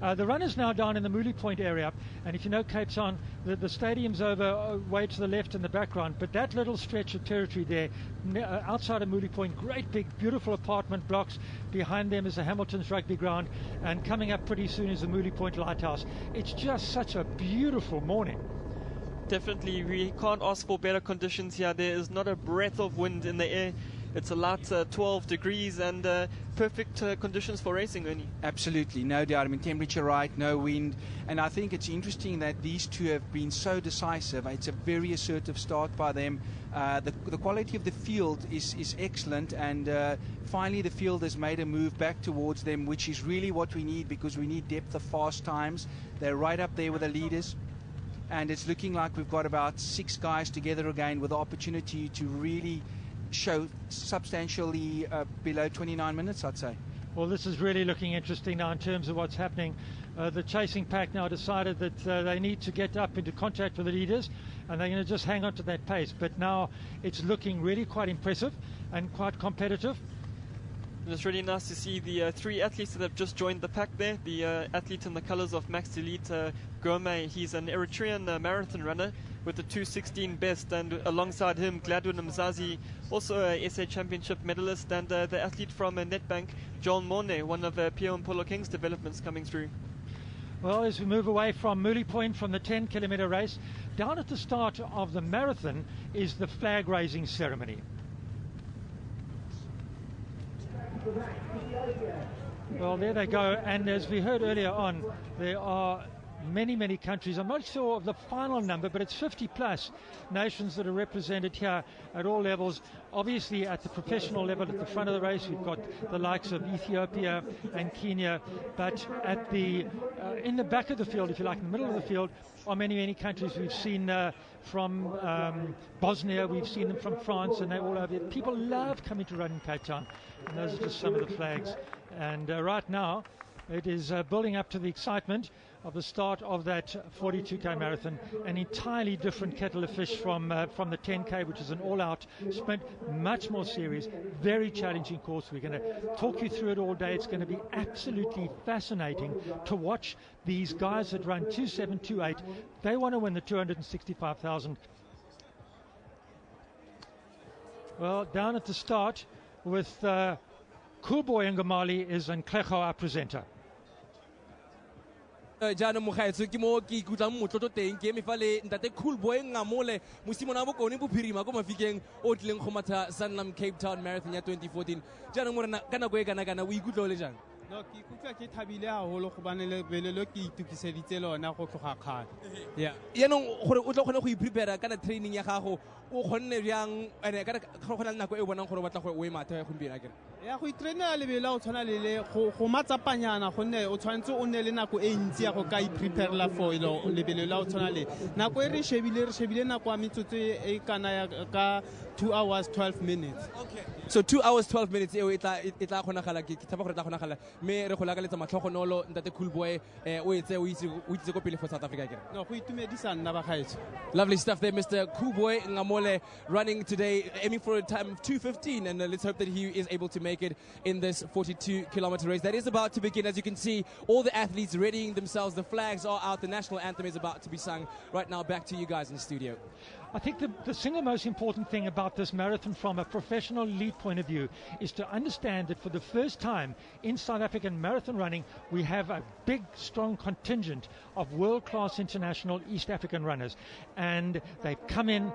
The runners now down in the Mooley Point area, and if you know Cape Town, the stadium's over way to the left in the background, but that little stretch of territory there outside of Mooley Point, great big beautiful apartment blocks. Behind them is the Hamilton's rugby ground, and coming up pretty soon is the Mooley Point Lighthouse. It's just such a beautiful morning. Definitely, we can't ask for better conditions here. There is not a breath of wind in the air. It's a light 12 degrees and perfect conditions for racing, Ernie. Absolutely, no doubt. I mean, temperature right, no wind. And I think it's interesting that these two have been so decisive. It's a very assertive start by them. The quality of the field is excellent, and finally the field has made a move back towards them, which is really what we need, because we need depth of fast times. They're right up there with the leaders. And it's looking like we've got about 6 guys together again with the opportunity to really show substantially below 29 minutes, I'd say. Well, this is really looking interesting now in terms of what's happening. The chasing pack now decided that they need to get up into contact with the leaders, and they're going to just hang on to that pace. But now it's looking really quite impressive and quite competitive. And it's really nice to see the 3 athletes that have just joined the pack there. The athlete in the colors of Max Delete, Gome, he's an Eritrean marathon runner with the 2:16 best, and alongside him Gladwin Mzazi, also a SA Championship medalist, and the athlete from Nedbank, John Morne, one of Pierre Mpolo King's developments coming through. Well, as we move away from Mooley Point from the 10-kilometer race, down at the start of the marathon is the flag raising ceremony. Well, there they go, and as we heard earlier on, there are many countries. I'm not sure of the final number, but it's 50 plus nations that are represented here at all levels. Obviously at the professional level at the front of the race we've got the likes of Ethiopia and Kenya, but at the in the back of the field, if you like, in the middle of the field, are many countries. We've seen from Bosnia, we've seen them from France, and they're all over. People love coming to run in Cape Town, and those are just some of the flags. And right now it is building up to the excitement of the start of that 42k marathon. An entirely different kettle of fish from the 10k, which is an all-out sprint, much more serious, very challenging course. We're going to talk you through it all day. It's going to be absolutely fascinating to watch these guys that run 2728. They want to win the 265,000. Well, down at the start with Coolboy and Ngamali is Nklejo, our presenter. Jana Mogaetso ke mo ke ikutlang motlotlo teng ke mefale ntate Coolboy Ngamole mosimona bo kone bophirima go mafikeng o tlileng go matha Sanlam Cape Town Marathon ya 2014. Jana morena kana go e kana o ikutlo le jang? No, ke ikutla ke thabile haholo go bane le belelo ke itukiseditse lona go tloga kgale. Yeah. Yanong gore o tlo gone go iprepare kana training ya gago o gonne byang ene ka gona nako e bonang gore o batla go o e matha go mbina ke. Ya go itrainela lebela o tshwana le go matsapanyana gonne o tshwantse o ne le nako e ntsi ya go ka iprepare la for lebelo la o tshwana le nako e re shebile nako ya metsotso e kana ya ka 2 hours 12 minutes. Okay. So 2 hours 12 minutes e tla gona gala ke tsaba gore tla gona gala me re go lakaletsa matlhogonolo ntate Coolboy o etse o itse go pele for South Africa ke. No go itumedisa nna ba gaetso. Lovely stuff there, Mr. Coolboy Ngamole. Mole running today, aiming for a time of 2:15, and let's hope that he is able to make it in this 42-kilometer race that is about to begin. As you can see, all the athletes readying themselves. The flags are out. The national anthem is about to be sung. Right now, back to you guys in the studio. I think the single most important thing about this marathon from a professional elite point of view is to understand that for the first time in South African marathon running, we have a big, strong contingent of world-class international East African runners. And they've come in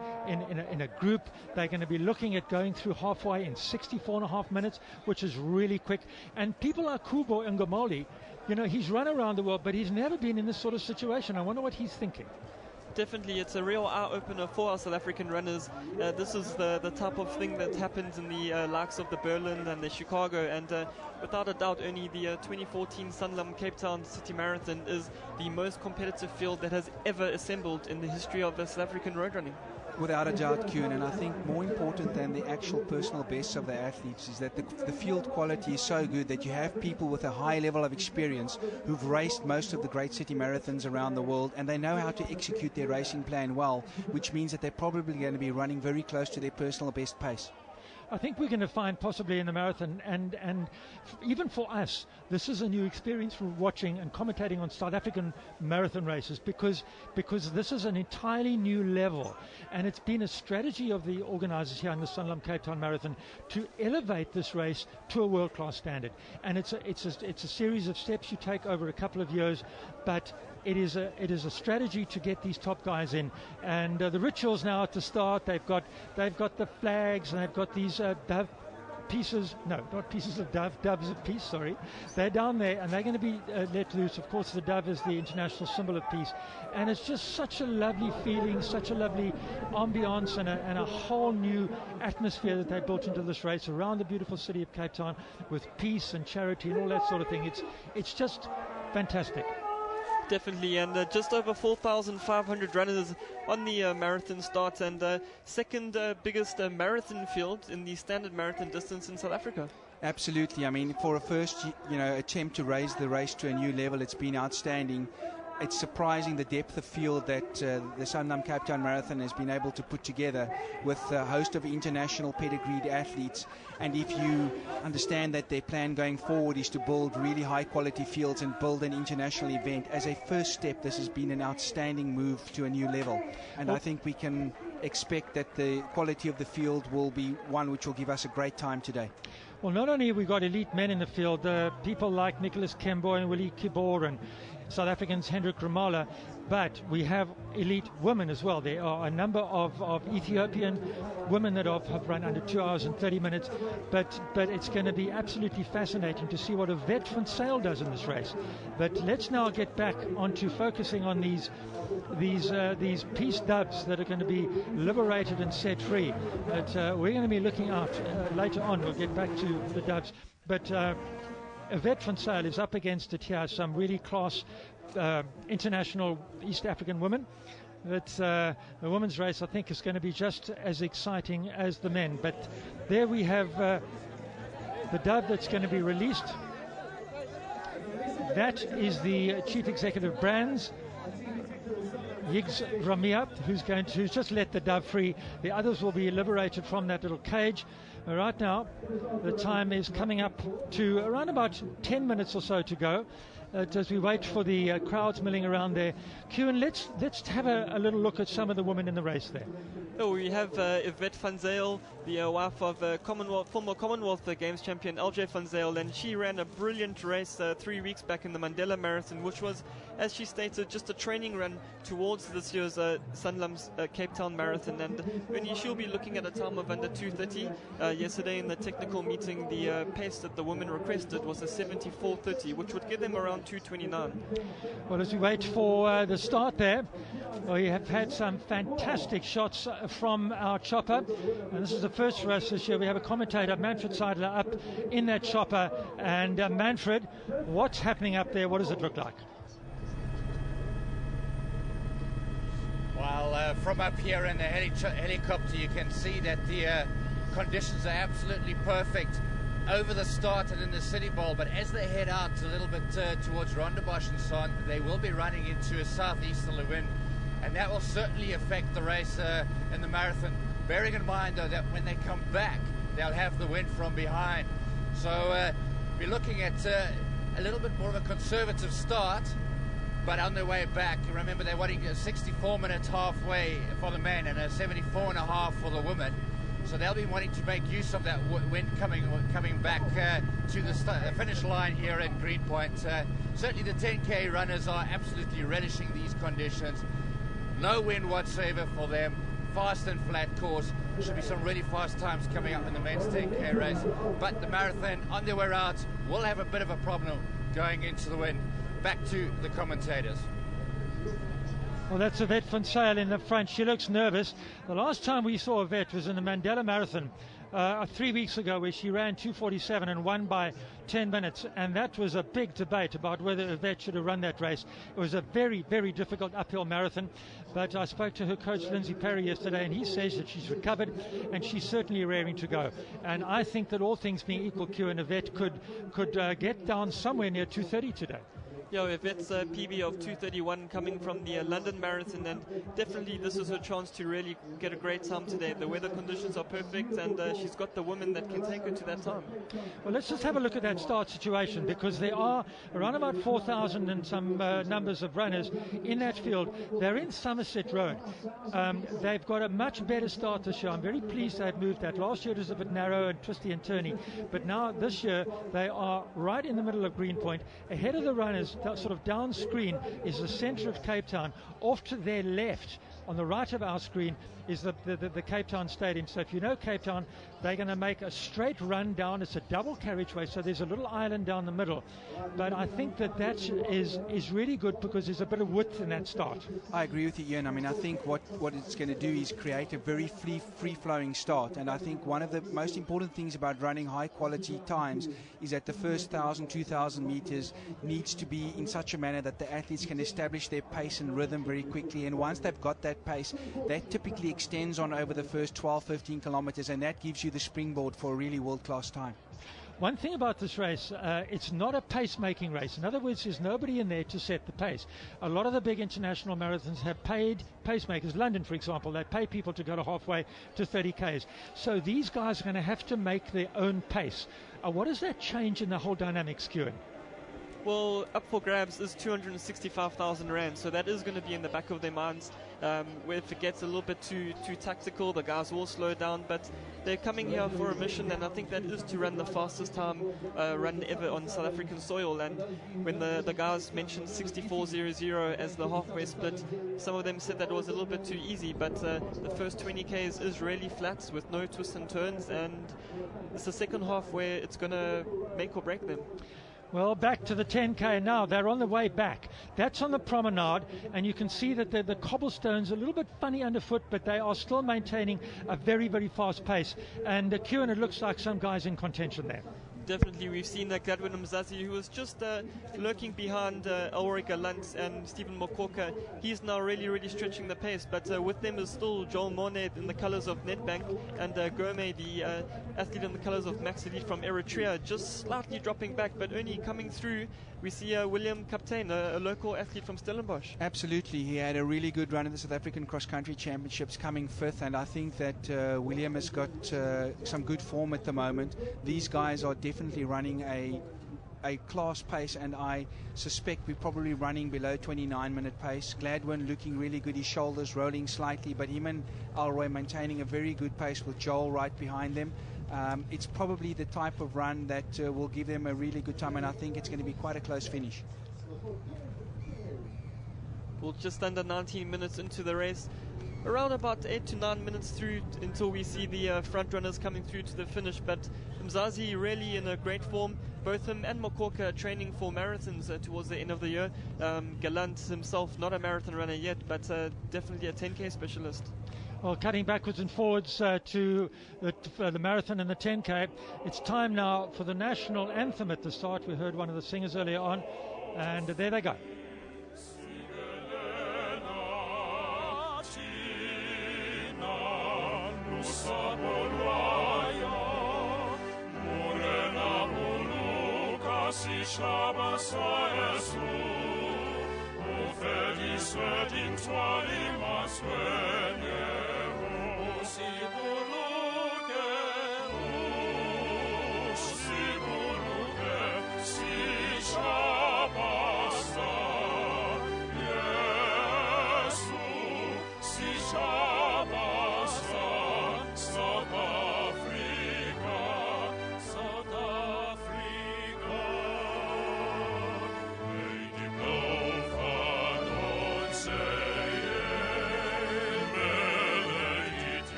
a group. They're going to be looking at going through halfway in 64.5 minutes, which is really quick. And people like Kubo Ngomoli, you know, he's run around the world, but he's never been in this sort of situation. I wonder what he's thinking. Definitely, it's a real eye-opener for our South African runners. This is the type of thing that happens in the likes of the Berlin and the Chicago, and without a doubt, only the 2014 Sanlam Cape Town City Marathon is the most competitive field that has ever assembled in the history of South African road running. Without a doubt, Kuhn, and I think more important than the actual personal bests of the athletes is that the field quality is so good that you have people with a high level of experience who've raced most of the great city marathons around the world, and they know how to execute their racing plan well, which means that they're probably going to be running very close to their personal best pace. I think we're going to find possibly in the marathon, and even for us, this is a new experience for watching and commentating on South African marathon races, because this is an entirely new level, and it's been a strategy of the organisers here in the Sanlam Cape Town Marathon to elevate this race to a world-class standard. And it's a series of steps you take over a couple of years, but it is a strategy to get these top guys in. And the rituals now at the start, they've got the flags, and they've got these dove pieces, no, not pieces of dove, doves of peace, sorry. They're down there, and they're going to be let loose. Of course, the dove is the international symbol of peace. And it's just such a lovely feeling, such a lovely ambiance, and a whole new atmosphere that they built into this race around the beautiful city of Cape Town with peace and charity and all that sort of thing. It's just fantastic. Definitely, and just over 4,500 runners on the marathon start, and second biggest marathon field in the standard marathon distance in South Africa. Absolutely. I mean, for a first attempt to raise the race to a new level, it's been outstanding. It's surprising the depth of field that the Sanlam Cape Town Marathon has been able to put together with a host of international pedigreed athletes. And if you understand that their plan going forward is to build really high quality fields and build an international event, as a first step, this has been an outstanding move to a new level. And I think we can expect that the quality of the field will be one which will give us a great time today. Well, not only have we got elite men in the field, people like Nicholas Kembo and Willie Kibor and South Africans Hendrik Ramala, but we have elite women as well. There are a number of Ethiopian women that have run under 2 hours and 30 minutes, but it's going to be absolutely fascinating to see what a vet van Sail does in this race. But let's now get back onto focusing on these peace doves that are going to be liberated and set free. But we're going to be looking out later on. We'll get back to the doves, but a vet van Sail is up against it here, some really class international East African women. But the women's race, I think, is going to be just as exciting as the men. But there we have the dove that's going to be released. That is the Chief Executive Brands, Yigs Ramia, who's just let the dove free. The others will be liberated from that little cage. Right now, the time is coming up to around about 10 minutes or so to go. As we wait for the crowds milling around there. Kuhn, let's have a little look at some of the women in the race there. Oh, we have Yvette van Zyl, the wife of former Commonwealth Games champion LJ van Zyl, and she ran a brilliant race 3 weeks back in the Mandela Marathon, which was, as she stated, just a training run towards this year's Sanlam's Cape Town Marathon, and only she'll be looking at a time of under 2:30. Yesterday in the technical meeting, the pace that the women requested was a 74:30, which would give them around 2:29. Well, as we wait for the start there, we have had some fantastic shots from our chopper, and this is the first for us this year. We have a commentator, Manfred Seidler, up in that chopper. And Manfred, what's happening up there? What does it look like? Well, from up here in the helicopter, you can see that the conditions are absolutely perfect over the start and in the City Bowl, but as they head out a little bit towards Rondebosch and so on, they will be running into a southeasterly wind, and that will certainly affect the race in the marathon. bearing in mind, though, that when they come back, they'll have the wind from behind. So we're looking at a little bit more of a conservative start, but on their way back, remember they're wanting 64 minutes halfway for the men and a 74.5 for the women. So they'll be wanting to make use of that wind coming back to the finish line here in Greenpoint. Certainly the 10K runners are absolutely relishing these conditions. No wind whatsoever for them. Fast and flat course. Should be some really fast times coming up in the men's 10K race. But the marathon, on their way out, will have a bit of a problem going into the wind. Back to the commentators. Well, that's Yvette van Zyl in the front. She looks nervous. The last time we saw Yvette was in the Mandela Marathon 3 weeks ago, where she ran 2:47 and won by 10 minutes. And that was a big debate about whether Yvette should have run that race. It was a very, very difficult uphill marathon. But I spoke to her coach, Lindsay Perry, yesterday, and he says that she's recovered and she's certainly raring to go. And I think that all things being equal, Q, and Yvette could get down somewhere near 2:30 today. Yeah, Yvette's PB of 2:31 coming from the London Marathon, and definitely this is her chance to really get a great time today. The weather conditions are perfect, and she's got the women that can take her to that time. Well, let's just have a look at that start situation, because there are around about 4,000 and some numbers of runners in that field. They're in Somerset Road. They've got a much better start this year. I'm very pleased they've moved that. Last year it was a bit narrow and twisty and turny, but now this year they are right in the middle of Greenpoint. Ahead of the runners, sort of down screen, is the centre of Cape Town. Off to their left, on the right of our screen, is the Cape Town Stadium. So if you know Cape Town, they're going to make a straight run down. It's a double carriageway, so there's a little island down the middle. But I think that is really good, because there's a bit of width in that start. I agree with you, Ian. I mean, I think what it's going to do is create a very free-flowing start. And I think one of the most important things about running high-quality times is that the first 1,000, 2,000 meters needs to be in such a manner that the athletes can establish their pace and rhythm very quickly. And once they've got that pace, that typically extends on over the first 12, 15 kilometers, and that gives you the springboard for a really world-class time. One thing about this race, it's not a pace-making race. In other words, there's nobody in there to set the pace. A lot of the big international marathons have paid pacemakers. London, for example, they pay people to go to halfway to 30 Ks. So these guys are going to have to make their own pace. What does that change in the whole dynamics, Ewan? Well, up for grabs is 265,000 rand, so that is going to be in the back of their minds. Where if it gets a little bit too tactical, the guys will slow down, but they're coming here for a mission, and I think that is to run the fastest time run ever on South African soil. And when the guys mentioned 64.00 as the halfway split, some of them said that was a little bit too easy, but the first 20 Ks is really flat with no twists and turns, and it's the second half where it's going to make or break them. Well, back to the 10K now. They're on the way back. That's on the promenade, and you can see that the cobblestone's a little bit funny underfoot, but they are still maintaining a very, very fast pace. And Q, and it looks like some guys in contention there. Definitely, we've seen Gladwin Mzazi, who was just lurking behind Ulrich Galant and Stephen Mokoka. He's now really, really stretching the pace, but with them is still Joel Monet in the colours of Nedbank, and Gome, the athlete in the colours of Max Elite from Eritrea, just slightly dropping back, but only coming through. We see William Kaptein, a local athlete from Stellenbosch. Absolutely, he had a really good run in the South African Cross Country Championships, coming fifth, and I think that William has got some good form at the moment. These guys are definitely running a class pace, and I suspect we're probably running below 29-minute pace. Gladwin looking really good, his shoulders rolling slightly, but him and Alroy maintaining a very good pace with Joel right behind them. It's probably the type of run that will give them a really good time, and I think it's going to be quite a close finish. Well, just under 19 minutes into the race, around about 8 to 9 minutes through until we see the front runners coming through to the finish. But Mzazi really in a great form. Both him and Mokoka training for marathons towards the end of the year. Galant himself, not a marathon runner yet, but definitely a 10K specialist. Well, cutting backwards and forwards to the marathon and the 10K. It's time now for the national anthem at the start. We heard one of the singers earlier on, and there they go. Sigur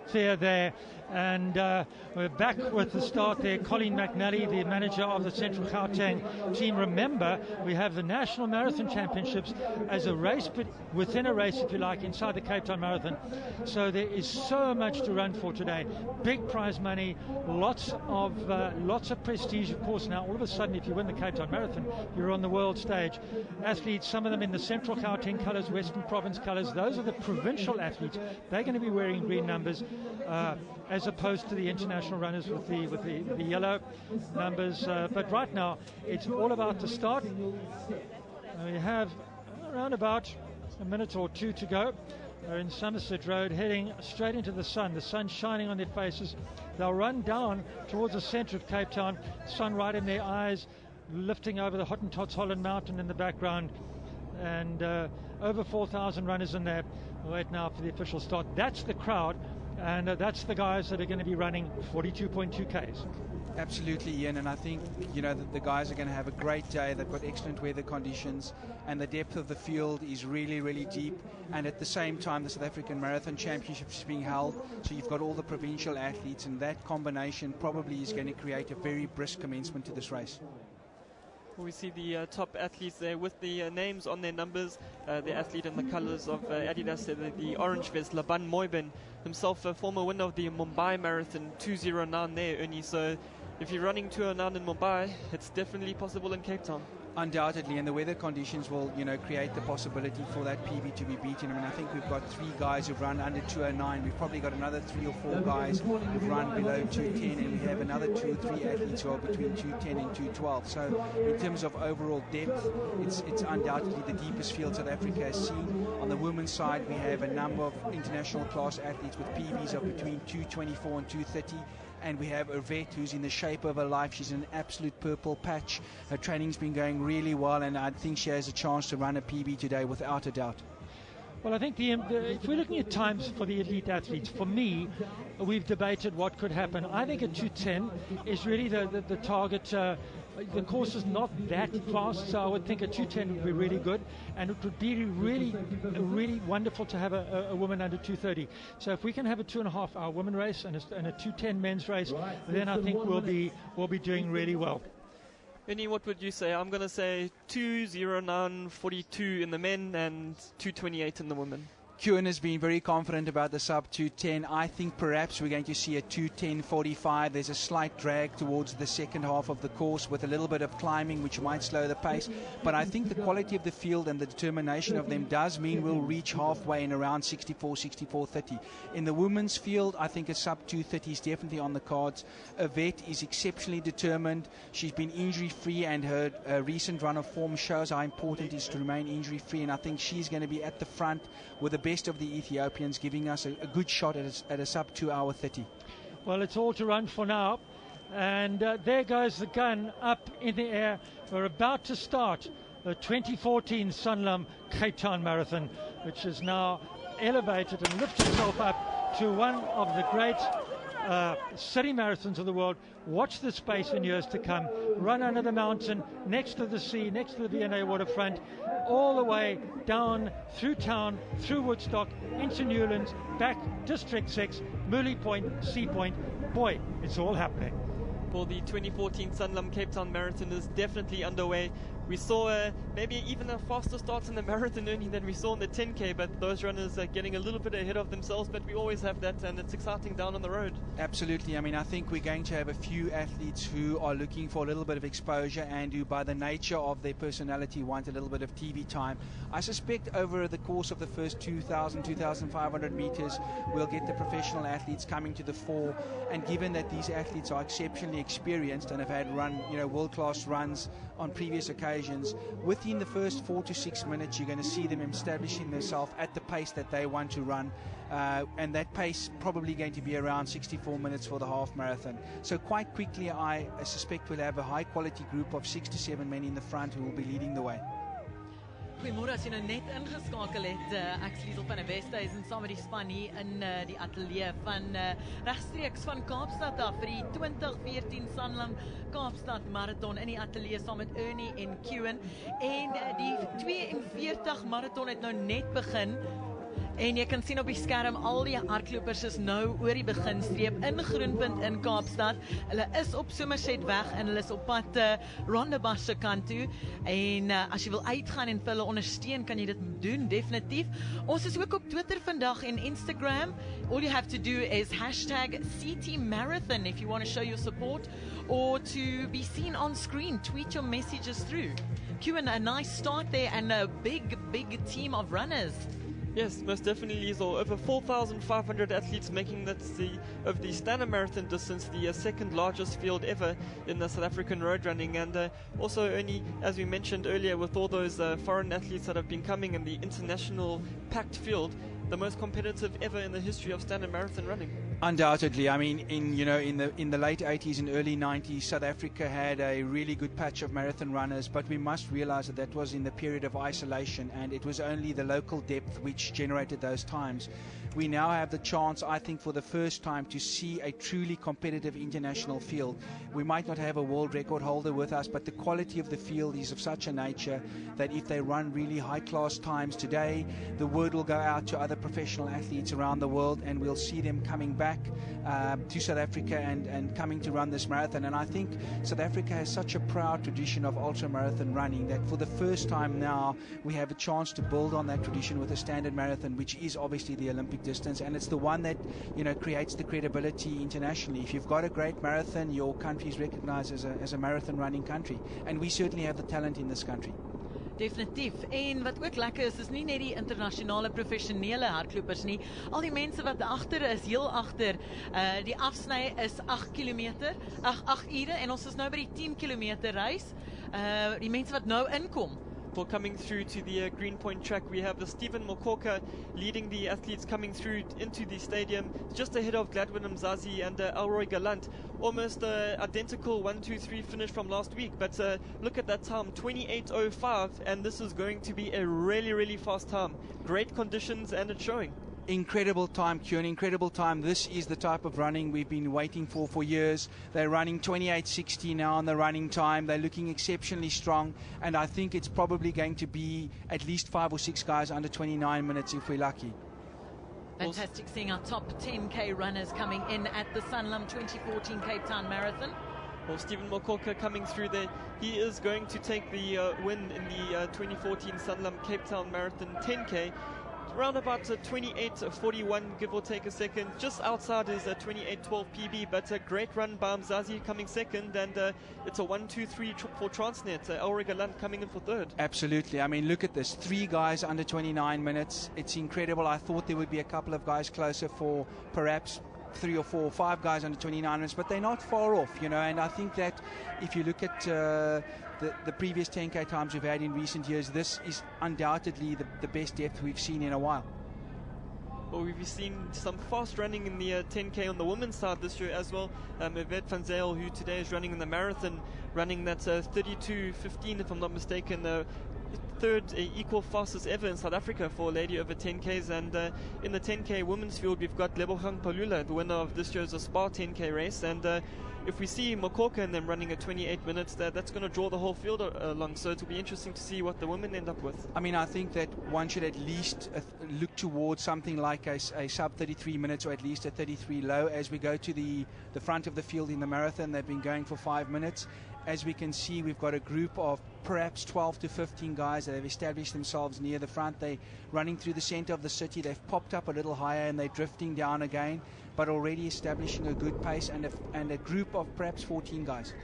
atmosphere there. And we're back with the start there. Colleen McNally, the manager of the Central Gauteng team. Remember, we have the National Marathon Championships as a race, but within a race, if you like, inside the Cape Town Marathon. So there is so much to run for today. Big prize money, lots of prestige, of course. Now, all of a sudden, if you win the Cape Town Marathon, you're on the world stage. Athletes, some of them in the Central Gauteng colours, Western Province colours. Those are the provincial athletes. They're going to be wearing green numbers. As opposed to the international runners with the yellow numbers. But right now, it's all about the start. We have around about a minute or two to go. They're in Somerset Road, heading straight into the sun shining on their faces. They'll run down towards the centre of Cape Town, sun right in their eyes, lifting over the Hottentots Holland Mountain in the background. And over 4,000 runners in there. We'll wait now for the official start. That's the crowd. And that's the guys that are going to be running 42.2 Ks. Absolutely, Ian, and I think, you know, the guys are going to have a great day. They've got excellent weather conditions, and the depth of the field is really, really deep. And at the same time, the South African Marathon Championship is being held, so you've got all the provincial athletes, and that combination probably is going to create a very brisk commencement to this race. We see the top athletes there with the names on their numbers. The athlete in the colours of Adidas, the orange vest, Laban Moiben, himself a former winner of the Mumbai Marathon, 2:09 there, Ernie. So if you're running 2:09 in Mumbai, it's definitely possible in Cape Town. Undoubtedly, and the weather conditions will, you know, create the possibility for that PB to be beaten. I mean, I think we've got 3 guys who've run under 2:09. We've probably got another 3 or 4 guys who've run below 2:10, and we have another 2 or 3 athletes who are between 2:10 and 2:12. So, in terms of overall depth, it's undoubtedly the deepest field South Africa has seen. On the women's side, we have a number of international class athletes with PBs of between 2:24 and 2:30. And we have Irvette, who's in the shape of her life. She's an absolute purple patch. Her training's been going really well, and I think she has a chance to run a PB today without a doubt. Well, I think if we're looking at times for the elite athletes, for me, we've debated what could happen. I think a 2:10 is really the target. The course is not that fast, so I would think a 2:10 would be really good, and it would be really wonderful to have a woman under 2:30. So if we can have a 2.5-hour women race and a 2:10 men's race, then I think we'll be doing really well. Ernie, what would you say? I'm going to say 2:09.42 in the men and 2:28 in the women. Kewen has been very confident about the sub 2:10. I think perhaps we're going to see a 2:10.45. There's a slight drag towards the second half of the course with a little bit of climbing, which might slow the pace. But I think the quality of the field and the determination of them does mean we'll reach halfway in around 64:30. In the women's field, I think a sub 2:30 is definitely on the cards. Irvette is exceptionally determined. She's been injury-free, and her recent run of form shows how important it is to remain injury-free. And I think she's going to be at the front with the best of the Ethiopians, giving us a good shot at a sub 2:30. Well, it's all to run for now, and there goes the gun up in the air. We're about to start the 2014 Sanlam Cape Town Marathon, which is now elevated and lifted itself up to one of the great city marathons of the world. Watch the space in years to come. Run under the mountain, next to the sea, next to the V&A waterfront, all the way down through town, through Woodstock, into Newlands, back District 6, Mooley Point, Sea Point. Boy, it's all happening. For the 2014 Sanlam Cape Town Marathon is definitely underway. We saw maybe even a faster start in the marathon Ernie than we saw in the 10K, but those runners are getting a little bit ahead of themselves, but we always have that, and it's exciting down on the road. Absolutely. I mean, I think we're going to have a few athletes who are looking for a little bit of exposure and who, by the nature of their personality, want a little bit of TV time. I suspect over the course of the first 2,000, 2,500 meters, we'll get the professional athletes coming to the fore, and given that these athletes are exceptionally experienced and have had world-class runs on previous occasions, within the first 4 to 6 minutes you're going to see them establishing themselves at the pace that they want to run, and that pace probably going to be around 64 minutes for the half marathon. So quite quickly I suspect we'll have a high quality group of 6 to 7 men in the front who will be leading the way. Goeiemôre, as jy nou net ingeskakel het, ek Liesel van die Westhuizen saam met die span hier in die ateljee van regstreeks van Kaapstad af vir die 2014 Sanlam Kaapstad Marathon in die ateljee saam met Ernie en Kewen, en die 42 marathon het nou net begin. En jy kan sien op die skerm al die hardlopers is nou oor die beginstreep in Groenpunt in Kaapstad. Hulle is op Somerset weg en hulle is op pad Rondebosch se kant toe. En as jy wil uitgaan en vir hulle ondersteun, kan jy dit doen, definitief. Ons is ook op Twitter vandag en Instagram. All you have to do is #CTMarathon if you want to show your support or to be seen on screen. Tweet your messages through. Q, and a nice start there and a big team of runners. Yes, most definitely. So over 4,500 athletes making that of the Standard Marathon distance, the second largest field ever in the South African road running, and also only, as we mentioned earlier, with all those foreign athletes that have been coming in the international packed field, the most competitive ever in the history of Standard Marathon running. Undoubtedly. I mean, in the late 80s and early 90s, South Africa had a really good patch of marathon runners, but we must realize that was in the period of isolation, and it was only the local depth which generated those times. We now have the chance, I think, for the first time to see a truly competitive international field. We might not have a world record holder with us, but the quality of the field is of such a nature that if they run really high-class times today, the word will go out to other professional athletes around the world, and we'll see them coming back to South Africa and coming to run this marathon. And I think South Africa has such a proud tradition of ultra-marathon running that for the first time now we have a chance to build on that tradition with a standard marathon, which is obviously the Olympic distance, and it's the one that creates the credibility internationally. If you've got a great marathon, your country is recognized as a marathon running country, and we certainly have the talent in this country. Definitief. En wat ook lekker is nie net die internasionale professionele hardlopers nie. Al die mense wat agter is, heel agter. Die afsny is 8 kilometer, 8 ure, en ons is nou by die 10 kilometer reis. Die mense wat nou inkom. For coming through to the Greenpoint track, we have the Stephen Mokoka leading the athletes coming through into the stadium, just ahead of Gladwin Mzazi and Elroy Gallant. Almost identical 1-2-3 finish from last week, but look at that time, 28:05, and this is going to be a really fast time. Great conditions, and it's showing. Incredible time, Q, an incredible time. This is the type of running we've been waiting for years. They're running 28:60 now on the running time. They're looking exceptionally strong, and I think it's probably going to be at least 5 or 6 guys under 29 minutes if we're lucky. Fantastic seeing our top 10K runners coming in at the Sanlam 2014 Cape Town Marathon. Well, Stephen Mokoka coming through there. He is going to take the win in the 2014 Sanlam Cape Town Marathon 10K. Around about 28:41, give or take a second. Just outside is a 28:12 PB, but a great run by Mzazi coming second, and it's a 1-2-3 for Transnet. Elroy Gallant coming in for third. Absolutely. I mean, look at this. 3 guys under 29 minutes. It's incredible. I thought there would be a couple of guys closer, for perhaps 3 or 4 or 5 guys under 29 minutes, but they're not far off, and I think that if you look at the previous 10K times we've had in recent years, this is undoubtedly the best depth we've seen in a while. Well, we've seen some fast running in the 10K on the women's side this year as well. Yvette van Zyl, who today is running in the marathon, running that 32:15 if I'm not mistaken, third equal fastest ever in South Africa for a lady over 10Ks. And in the 10K women's field, we've got Lebogang Palula, the winner of this year's Spa 10K race. And if we see Mokoka and them running at 28 minutes, that's going to draw the whole field along. So it will be interesting to see what the women end up with. I mean, I think that one should at least look towards something like a sub 33 minutes, or at least a 33 low as we go to the front of the field in the marathon. They've been going for 5 minutes. As we can see, we've got a group of perhaps 12 to 15 guys that have established themselves near the front. They're running through the center of the city. They've popped up a little higher and they're drifting down again, but already establishing a good pace, and a group of perhaps 14 guys.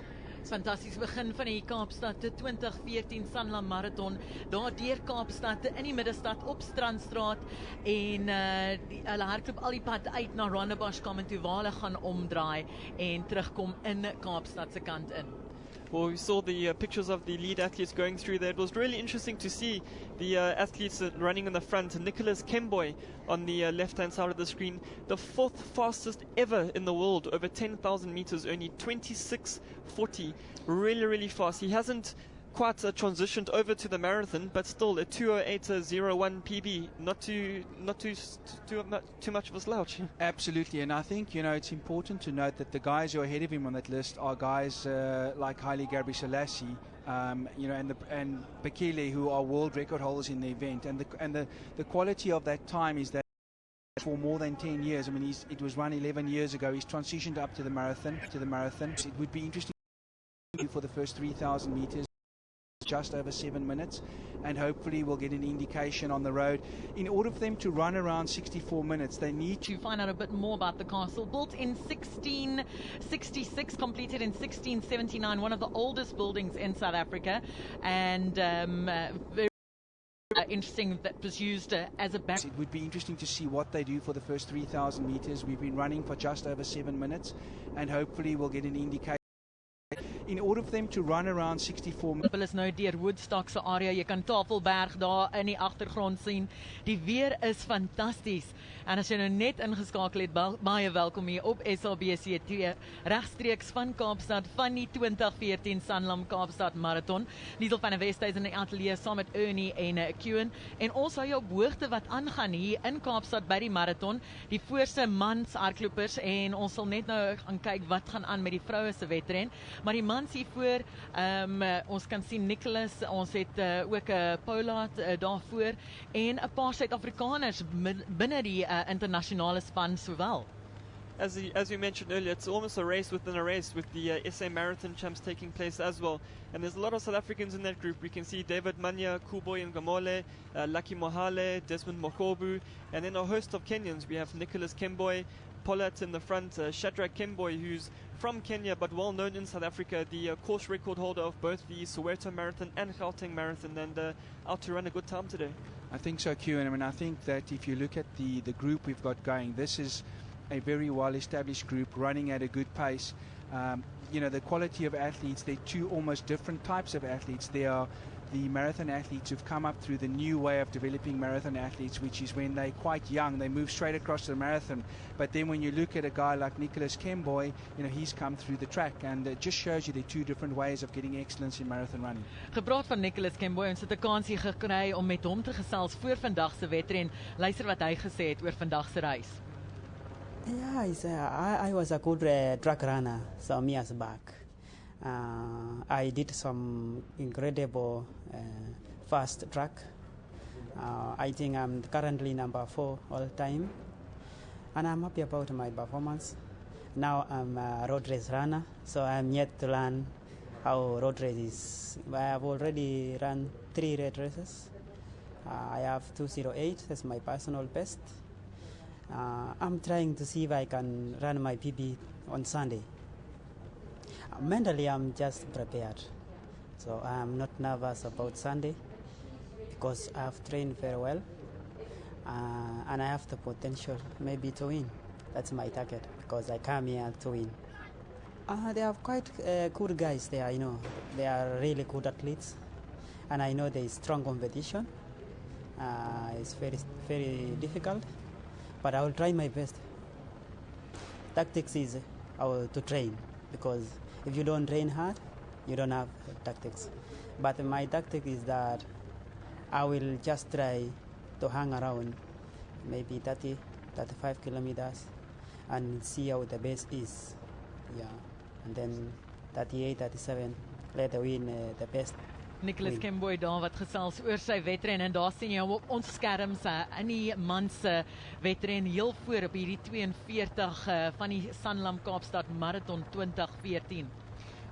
Fantasties begin van die Kaapstad 2014 Sanlam Marathon. Daar deur Kaapstad in die middestad op Strandstraat, en hulle hardloop al die pad uit na Rondebosch toe waar hulle gaan omdraai en terugkom in Kaapstad se kant in. Well, we saw the pictures of the lead athletes going through there. It was really interesting to see the athletes running in the front. Nicholas Kemboy on the left-hand side of the screen, the 4th fastest ever in the world, over 10,000 meters, only 26:40. Really fast. He hasn't quite transitioned over to the marathon, but still a 2:08:01 PB, not too much of a slouch. Absolutely, and I think it's important to note that the guys who are ahead of him on that list are guys like Haile Gebrselassie, and Bekele, who are world record holders in the event, and the quality of that time is that for more than 10 years. I mean, it was run 11 years ago. He's transitioned up to the marathon. It would be interesting for the first 3,000 meters, just over 7 minutes, and hopefully we'll get an indication on the road. In order for them to run around 64 minutes, they need to find out a bit more about the castle. Built in 1666, completed in 1679, one of the oldest buildings in South Africa, and very interesting that was used as a back. It would be interesting to see what they do for the first 3,000 meters. We've been running for just over 7 minutes, and hopefully we'll get an indication. In order for them to run around 64 minutes. Hulle is nou deur Woodstock se area. Jy kan Tafelberg daar in die agtergrond sien. Die weer is fantasties. En as jy nou net ingeskakel het, baie welkom hier op SABC regstreeks van Kaapstad van die 2014 Sanlam Kaapstad Marathon. Liesel van der Westhuizen in die ateljee saam met Ernie en Kewen. En ons hou jou op hoogte wat aangaan hier in Kaapstad by die marathon. Die voorste mans hardlopers, en ons sal net nou gaan kyk wat gaan aan met die vroue se wedren. Maar die mans hiervoor, ons kan sien Nicholas, ons het ook Paula daarvoor, en 'n paar Suid-Afrikaners binne die internasionale span sowel. As you mentioned earlier, it's almost a race within a race, with the SA Marathon Champs taking place as well. And there's a lot of South Africans in that group. We can see David Manya, Kuboy Ngamole, Lucky Mohale, Desmond Mokobu, and then a host of Kenyans. We have Nicholas Kemboy, Polat in the front, Shadrach Kemboy, who's from Kenya but well known in South Africa, the course record holder of both the Soweto Marathon and Gauteng Marathon, and out to run a good time today. I think so, Kewen. I mean, I think that if you look at the group we've got going, this is a very well-established group running at a good pace. You know, the quality of athletes, they're two almost different types of athletes. They are the marathon athletes who've come up through the new way of developing marathon athletes, which is when they're quite young, they move straight across to the marathon. But then when you look at a guy like Nicholas Kemboy, you know, he's come through the track, and it just shows you the two different ways of getting excellence in marathon running. Gepraat van Nicholas Kemboy, ons het 'n kansie gekry om met hom te gesels voor vandag se wedren. Luister wat hy gesê het oor vandag se reis. Yeah, I was a good track runner some years back. I did some incredible fast track. I think I'm currently number 4 all time, and I'm happy about my performance. Now I'm a road race runner, so I'm yet to learn how road race is. I have already run 3 road races. I have 2:08 as my personal best. I'm trying to see if I can run my PB on Sunday. Mentally, I'm just prepared, so I'm not nervous about Sunday because I've trained very well, and I have the potential maybe to win. That's my target because I come here to win. They are quite good guys there, you know. They are really good athletes, and I know there is strong competition. It's very difficult, but I will try my best. Tactics is to train, because if you don't train hard, you don't have tactics. But my tactic is that I will just try to hang around maybe 30, 35 kilometers and see how the base is. Yeah, and then 38, 37, let the win the best. Nicholas Kemboy daar wat gesels oor sy wedren, en daar sien jy hom op ons skerms in die man se wedren heel voor op hierdie 42 van die Sanlam Kaapstad Marathon 2014.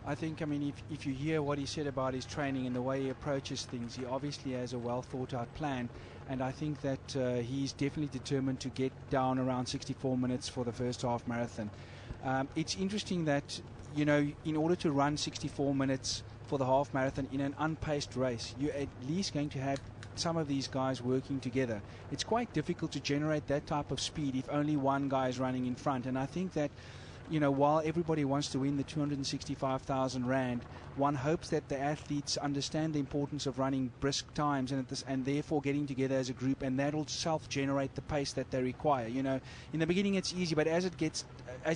I think, I mean, if you hear what he said about his training and the way he approaches things, he obviously has a well thought out plan, and I think that he's definitely determined to get down around 64 minutes for the first half marathon. It's interesting that, you know, in order to run 64 minutes for the half marathon in an unpaced race, you're at least going to have some of these guys working together. It's quite difficult to generate that type of speed if only one guy is running in front, and I think that, you know, while everybody wants to win the 265,000 Rand, one hopes that the athletes understand the importance of running brisk times and therefore getting together as a group, and that'll self-generate the pace that they require. You know, in the beginning it's easy, but as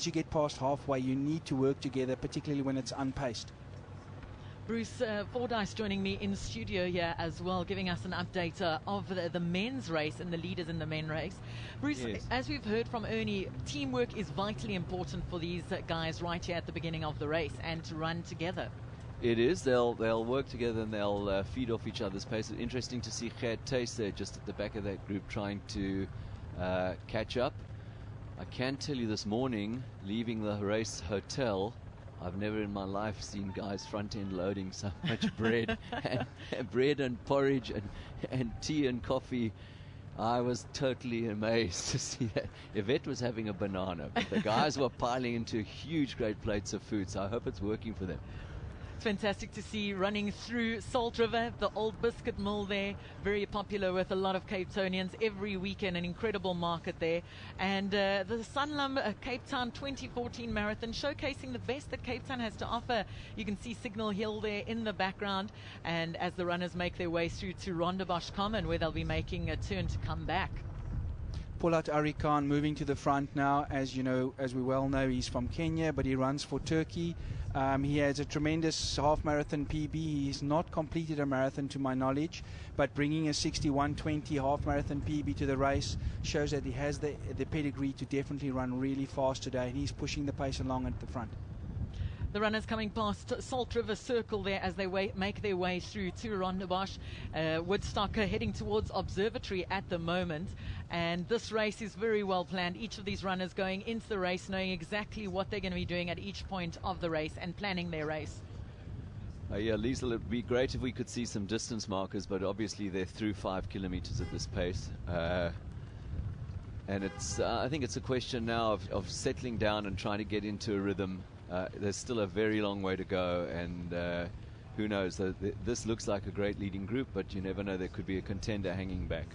you get past halfway, you need to work together, particularly when it's unpaced. Bruce Fordyce joining me in studio here as well, giving us an update of the men's race and the leaders in the men's race. Bruce, yes. As we've heard from Ernie, teamwork is vitally important for these guys right here at the beginning of the race, and to run together. It is. They'll work together, and they'll feed off each other's pace. It's interesting to see Gert Tace there just at the back of that group trying to catch up. I can tell you this morning, leaving the race hotel, I've never in my life seen guys front-end loading so much bread and bread and porridge and tea and coffee. I was totally amazed to see that. Yvette was having a banana, but the guys were piling into huge, great plates of food, so I hope it's working for them. It's fantastic to see running through Salt River, the old biscuit mill there, very popular with a lot of Cape Townians every weekend, an incredible market there. And the Sanlam Cape Town 2014 Marathon, showcasing the best that Cape Town has to offer. You can see Signal Hill there in the background, and as the runners make their way through to Rondebosch Common, where they'll be making a turn to come back. Paulat Arikan moving to the front now. As you know, as we well know, he's from Kenya, but he runs for Turkey. He has a tremendous half marathon PB. He's not completed a marathon to my knowledge, but bringing a 61:20 half marathon PB to the race shows that he has the pedigree to definitely run really fast today, and he's pushing the pace along at the front. The runners coming past Salt River Circle there as they make their way through to Rondebosch. Woodstock heading towards Observatory at the moment. And this race is very well planned. Each of these runners going into the race knowing exactly what they're going to be doing at each point of the race and planning their race. Yeah, Liesl, it would be great if we could see some distance markers, but obviously they're through 5 kilometers at this pace. And it's, I think it's a question now of settling down and trying to get into a rhythm. There's still a very long way to go, and who knows, this looks like a great leading group, but you never know, there could be a contender hanging back.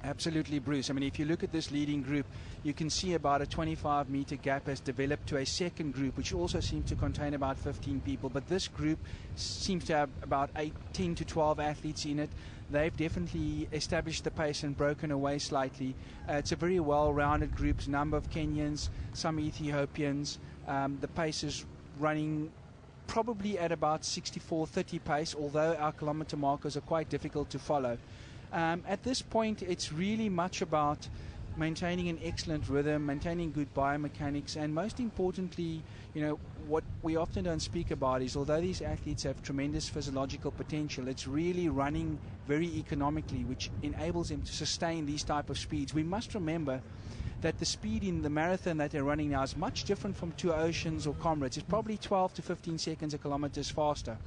Absolutely, Bruce. I mean, if you look at this leading group, you can see about a 25-meter gap has developed to a second group, which also seems to contain about 15 people. But this group seems to have about 10 to 12 athletes in it. They've definitely established the pace and broken away slightly. It's a very well-rounded group, a number of Kenyans, some Ethiopians. The pace is running probably at about 64:30 pace, although our kilometer markers are quite difficult to follow. At this point, it's really much about maintaining an excellent rhythm, maintaining good biomechanics, and most importantly, you know, what we often don't speak about is, although these athletes have tremendous physiological potential, it's really running very economically, which enables them to sustain these type of speeds. We must remember that the speed in the marathon that they're running now is much different from Two Oceans or Comrades. It's probably 12 to 15 seconds a kilometer faster.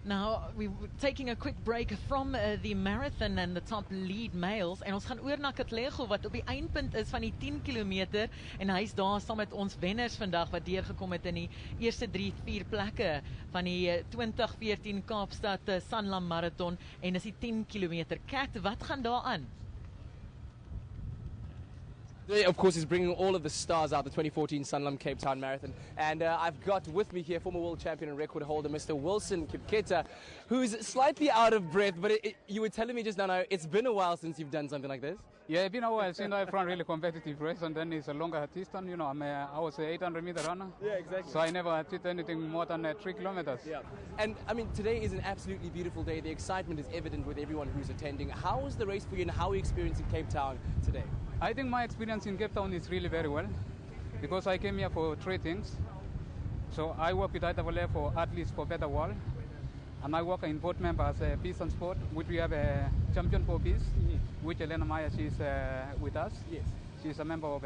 Now, we're taking a quick break from the marathon and the top lead males. En ons gaan oor na Katlego wat op die eindpunt is van die 10 kilometer. En hy is daar saam met ons wenners vandag wat deurgekom het in die eerste 3-4 plekke van die 2014 Kaapstad Sanlam Marathon. En is die 10 kilometer. Kat, wat gaan daar aan? Today, of course, is bringing all of the stars out, the 2014 Sanlam Cape Town Marathon. And I've got with me here former world champion and record holder, Mr. Wilson Kipketa, who's slightly out of breath, but you were telling me just now, it's been a while since you've done something like this. Yeah, it's been a while since I've run really competitive race, and then it's a longer distance. You know, I was an 800-meter runner. Yeah, exactly. So I never achieved anything more than 3 kilometers. Yeah. And, I mean, today is an absolutely beautiful day. The excitement is evident with everyone who's attending. How was the race for you, and how are you experiencing Cape Town today? I think my experience in Cape Town is really very well, because I came here for 3 things. So I work with IAA for Athletes for Better World, and I work in board member as a Peace and Sport, which we have a champion for peace, which Elana Meyer, she's with us. Yes. She's a member of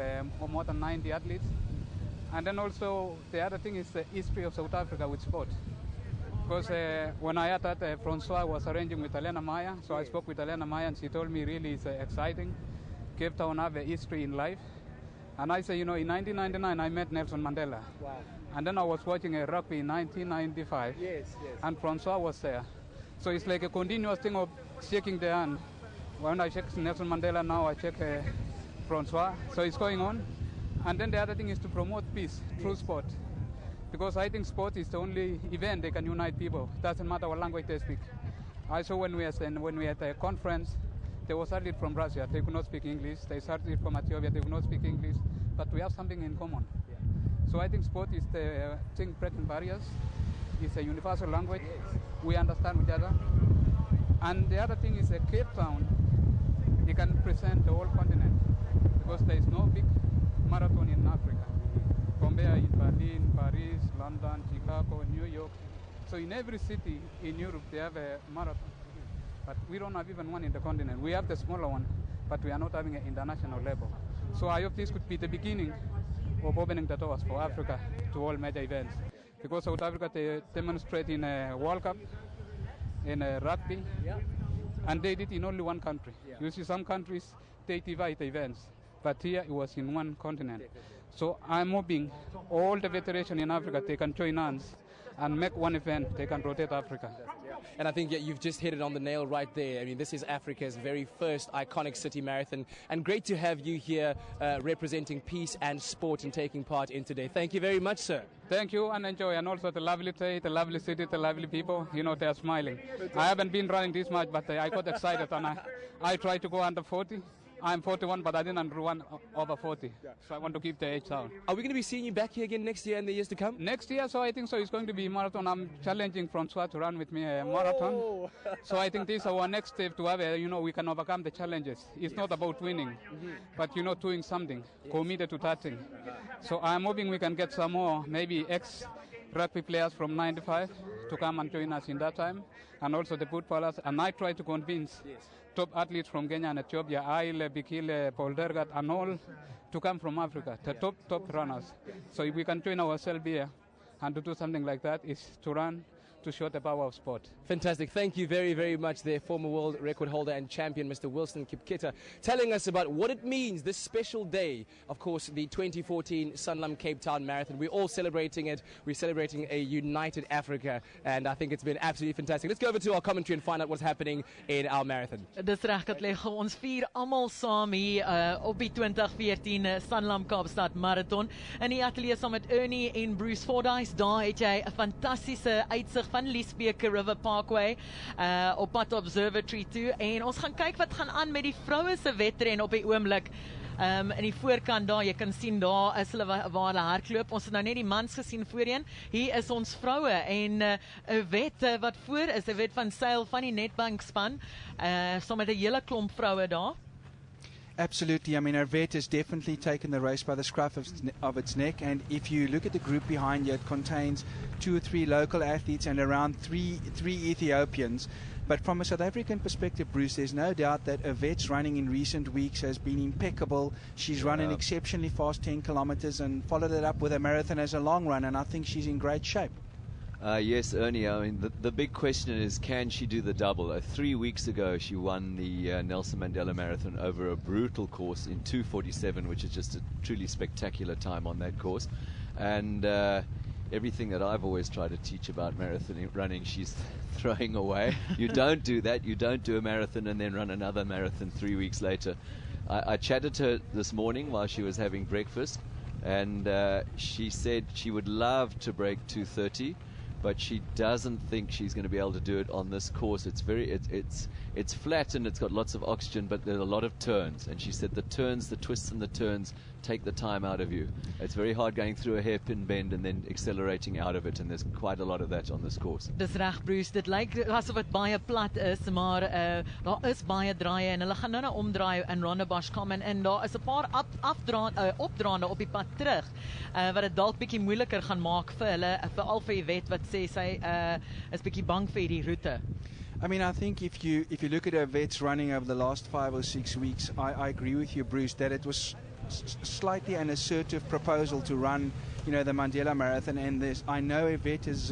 more than 90 athletes. And then also the other thing is the history of South Africa with sport. Because when I heard that Francois was arranging with Elana Meyer, so I spoke with Elana Meyer, and she told me really it's exciting. Cape Town have a history in life. And I say, you know, in 1999 I met Nelson Mandela. Wow. And then I was watching a rugby in 1995. Yes. And Francois was there. So it's like a continuous thing of shaking the hand. When I shake Nelson Mandela, now I shake Francois. So it's going on. And then the other thing is to promote peace through sport. Because I think sport is the only event that can unite people. It doesn't matter what language they speak. I saw when we had a conference, there was athlete from Russia, they could not speak English. There was athlete from Ethiopia, they could not speak English. But we have something in common. Yeah. So I think sport is the thing breaking barriers. It's a universal language. Yes. We understand each other. And the other thing is a Cape Town, you can present the whole continent. Because there is no big marathon in Africa. Compare in Berlin, Paris, London, Chicago, New York. So in every city in Europe, they have a marathon. But we don't have even one in the continent. We have the smaller one, but we are not having an international level. So I hope this could be the beginning of opening the doors for Africa to all major events. Because South Africa, they demonstrate in a World Cup, in a rugby, and they did in only one country. You see, some countries, they divide the events, but here it was in one continent. So I'm hoping all the veterans in Africa, they can join hands and make one event. They can rotate Africa. And I think you've just hit it on the nail right there. I mean, this is Africa's very first iconic city marathon. And great to have you here representing peace and sport and taking part in today. Thank you very much, sir. Thank you and enjoy. And also the lovely day, the lovely city, the lovely people. You know, they are smiling. I haven't been running this much, but I got excited and I tried to go under 40. I'm 41, but I didn't run over 40. So I want to keep the age down. Are we going to be seeing you back here again next year and the years to come? Next year, so I think so. It's going to be a marathon. I'm challenging Francois to run with me a marathon. So I think this is our next step to have, we can overcome the challenges. It's not about winning, but, doing something, committed to that thing. So I'm hoping we can get some more, maybe ex-rugby players from 95 to come and join us in that time, and also the footballers. And I try to convince top athletes from Kenya and Ethiopia, Aile, Bikile, Paul Dergat, and all to come from Africa, the top runners. So if we can join ourselves here and to do something like that, is to run to show the power of sport. Fantastic. Thank you very, very much there, former world record holder and champion, Mr. Wilson Kipkita, telling us about what it means, this special day, of course, the 2014 Sanlam Cape Town Marathon. We're all celebrating it. We're celebrating a united Africa, and I think it's been absolutely fantastic. Let's go over to our commentary and find out what's happening in our marathon. Dis reg, Katlego. Ons vier almal saam hier op die 2014 Sanlam Kaapstad Marathon. In die ateljee saam met Ernie en Bruce Fordyce. Daar het jy 'n fantastiese uitsig van Liesbeek River Parkway op pad Observatory toe, en ons gaan kyk wat gaan aan met die vroue se wedren op die oomblik. In die voorkant daar, jy kan sien daar is hulle waar hulle hardloop. Ons het nou net die mans gesien voorheen. Hier is ons vroue en 'n wet wat voor is, 'n wet van seil van die netbankspan, saam met 'n hele klomp vroue daar. Absolutely. I mean, Arvet has definitely taken the race by the scruff of its neck. And if you look at the group behind you, it contains 2 or 3 local athletes and around three Ethiopians. But from a South African perspective, Bruce, there's no doubt that Arvet's running in recent weeks has been impeccable. She's run an exceptionally fast 10 kilometers and followed it up with a marathon as a long run. And I think she's in great shape. Yes, Ernie, I mean, the big question is, can she do the double? 3 weeks ago, she won the Nelson Mandela Marathon over a brutal course in 2:47, which is just a truly spectacular time on that course. And everything that I've always tried to teach about marathon running, she's throwing away. You don't do that. You don't do a marathon and then run another marathon 3 weeks later. I chatted to her this morning while she was having breakfast, and she said she would love to break 2:30. But she doesn't think she's going to be able to do it on this course. It's flat and it's got lots of oxygen, but there are a lot of turns. And she said the twists and the turns take the time out of you. It's very hard going through a hairpin bend and then accelerating out of it, and there's quite a lot of that on this course. Dis reg, Bruce. Dit lyk asof dit baie plat is, maar daar is baie draaie en hulle gaan nou omdraai in Rondebosch Common, en daar is 'n paar opdraande op die pad terug wat dit dalk bietjie moeiliker gaan maak vir hulle, veral vir Yvette wat sê sy is bietjie bang vir hierdie roete. I mean, I think if you look at Arvet's running over the last 5 or 6 weeks, I agree with you, Bruce, that it was slightly an assertive proposal to run, the Mandela Marathon. And I know Yvette has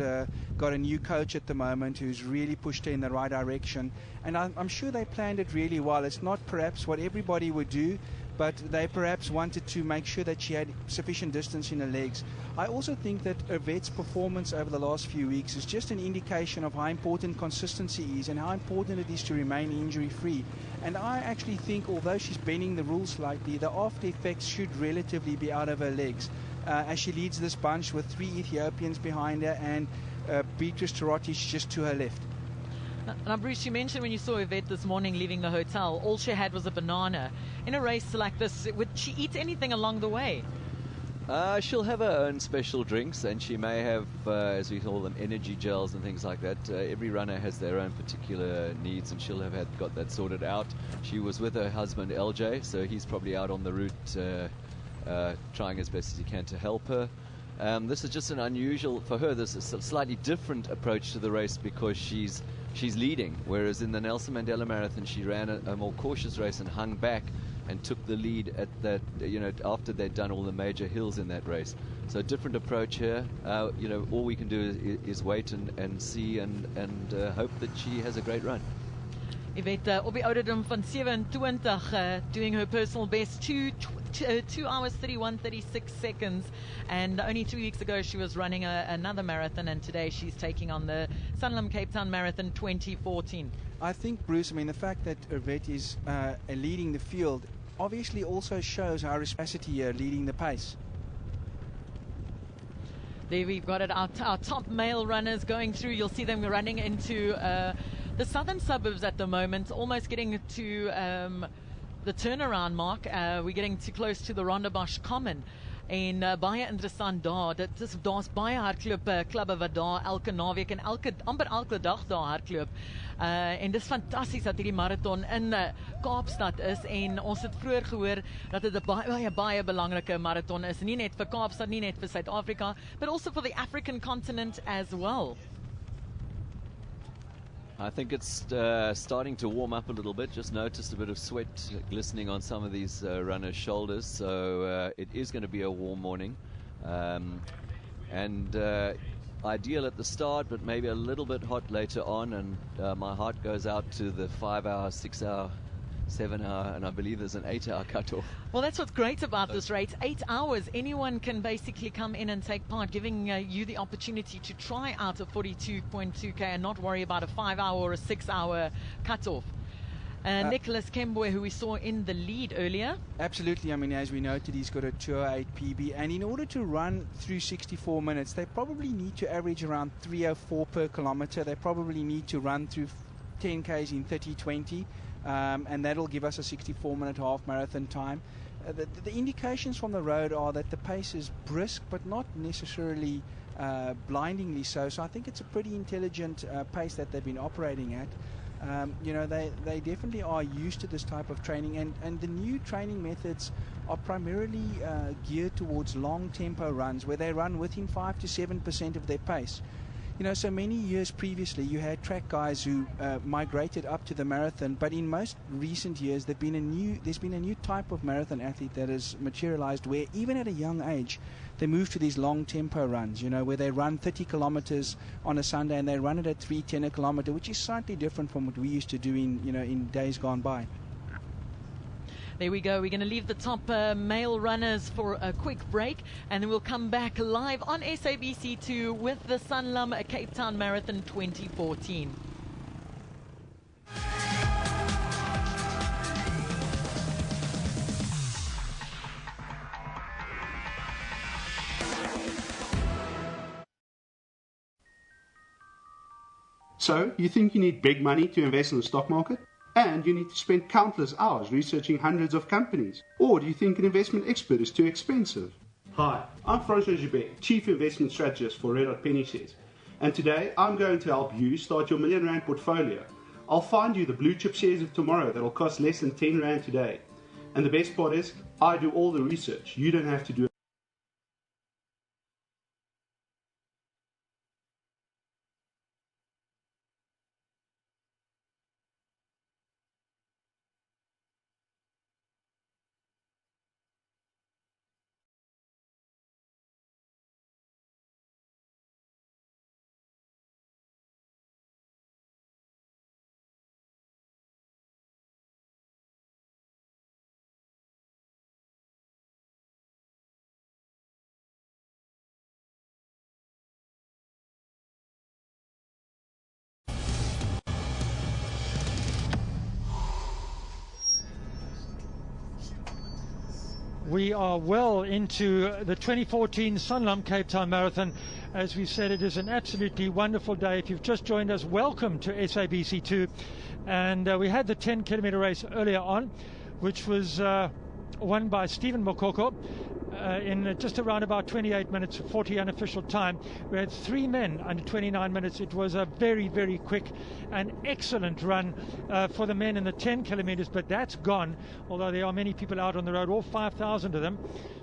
got a new coach at the moment who's really pushed her in the right direction. And I'm sure they planned it really well. It's not perhaps what everybody would do, but they perhaps wanted to make sure that she had sufficient distance in her legs. I also think that Yvette's performance over the last few weeks is just an indication of how important consistency is and how important it is to remain injury-free. And I actually think, although she's bending the rules slightly, the after effects should relatively be out of her legs as she leads this bunch with 3 Ethiopians behind her and Beatrice Tarotic just to her left. Now, Bruce, you mentioned when you saw Yvette this morning leaving the hotel, all she had was a banana. In a race like this, would she eat anything along the way? She'll have her own special drinks, and she may have, as we call them, energy gels and things like that. Every runner has their own particular needs, and she'll have got that sorted out. She was with her husband, LJ, so he's probably out on the route trying as best as he can to help her. This is just an unusual, for her, this is a slightly different approach to the race because she's she's leading. Whereas in the Nelson Mandela Marathon, she ran a more cautious race and hung back and took the lead at that, after they'd done all the major hills in that race. So a different approach here. All we can do is wait and see and hope that she has a great run. Yvette, op die ouderdom van 27, doing her personal best, 2 hours 31:36 seconds, and only 2 weeks ago she was running another marathon, and today she's taking on the Sanlam Cape Town Marathon 2014. I think, Bruce, the fact that Yvette is leading the field obviously also shows our capacity here, leading the pace. There we've got it, our top male runners going through. You'll see them running into the southern suburbs at the moment, almost getting to the turnaround mark. We're getting too close to the Rondebosch Common. En baie interessant daar, daar's baie hardloop klubbe wat daar elke naweek en amper elke dag daar hardloop. En dis fantasties dat hierdie marathon in Kaapstad is, en ons het vroeër gehoor dat dit 'n baie belangrike marathon is, nie net vir Kaapstad, nie net vir Suid-Afrika, but also for the African continent as well. I think it's starting to warm up a little bit. Just noticed a bit of sweat glistening on some of these runners' shoulders. So it is going to be a warm morning. Ideal at the start, but maybe a little bit hot later on. And my heart goes out to the 5 hour, 6 hour, 7 hour, and I believe there's an 8 hour cutoff. Well, that's what's great about this race. 8 hours, anyone can basically come in and take part, giving you the opportunity to try out a 42.2k and not worry about a 5 hour or a 6 hour cutoff. Nicholas Kemboy, who we saw in the lead earlier. Absolutely. As we noted, he's got a 2:08 PB, and in order to run through 64 minutes, they probably need to average around 3:04 per kilometer. They probably need to run through 10Ks in 30:20. And that'll give us a 64-minute half marathon time. The indications from the road are that the pace is brisk, but not necessarily blindingly so. So I think it's a pretty intelligent pace that they've been operating at. They definitely are used to this type of training, and the new training methods are primarily geared towards long tempo runs, where they run within 5 to 7% of their pace. So many years previously, you had track guys who migrated up to the marathon, but in most recent years, there's been a new type of marathon athlete that has materialized, where even at a young age, they move to these long tempo runs, where they run 30 kilometers on a Sunday and they run it at 3:10 a kilometer, which is slightly different from what we used to do in days gone by. There we go. We're going to leave the top male runners for a quick break, and then we'll come back live on SABC2 with the Sanlam Cape Town Marathon 2014. So, you think you need big money to invest in the stock market? And you need to spend countless hours researching hundreds of companies? Or do you think an investment expert is too expensive? Hi, I'm Francois, Chief Investment Strategist for Red Hot Penny Shares. And today I'm going to help you start your R1 million portfolio. I'll find you the blue chip shares of tomorrow that will cost less than R10 today. And the best part is, I do all the research. You don't have to do it. We are well into the 2014 Sanlam Cape Town Marathon. As we said, it is an absolutely wonderful day. If you've just joined us, welcome to SABC2. And we had the 10-kilometer race earlier on, which was won by Stephen Mokoko in just around about 28 minutes, 40 unofficial time. We had 3 men under 29 minutes. It was a very, very quick and excellent run for the men in the 10 kilometers, but that's gone, although there are many people out on the road, all 5,000 of them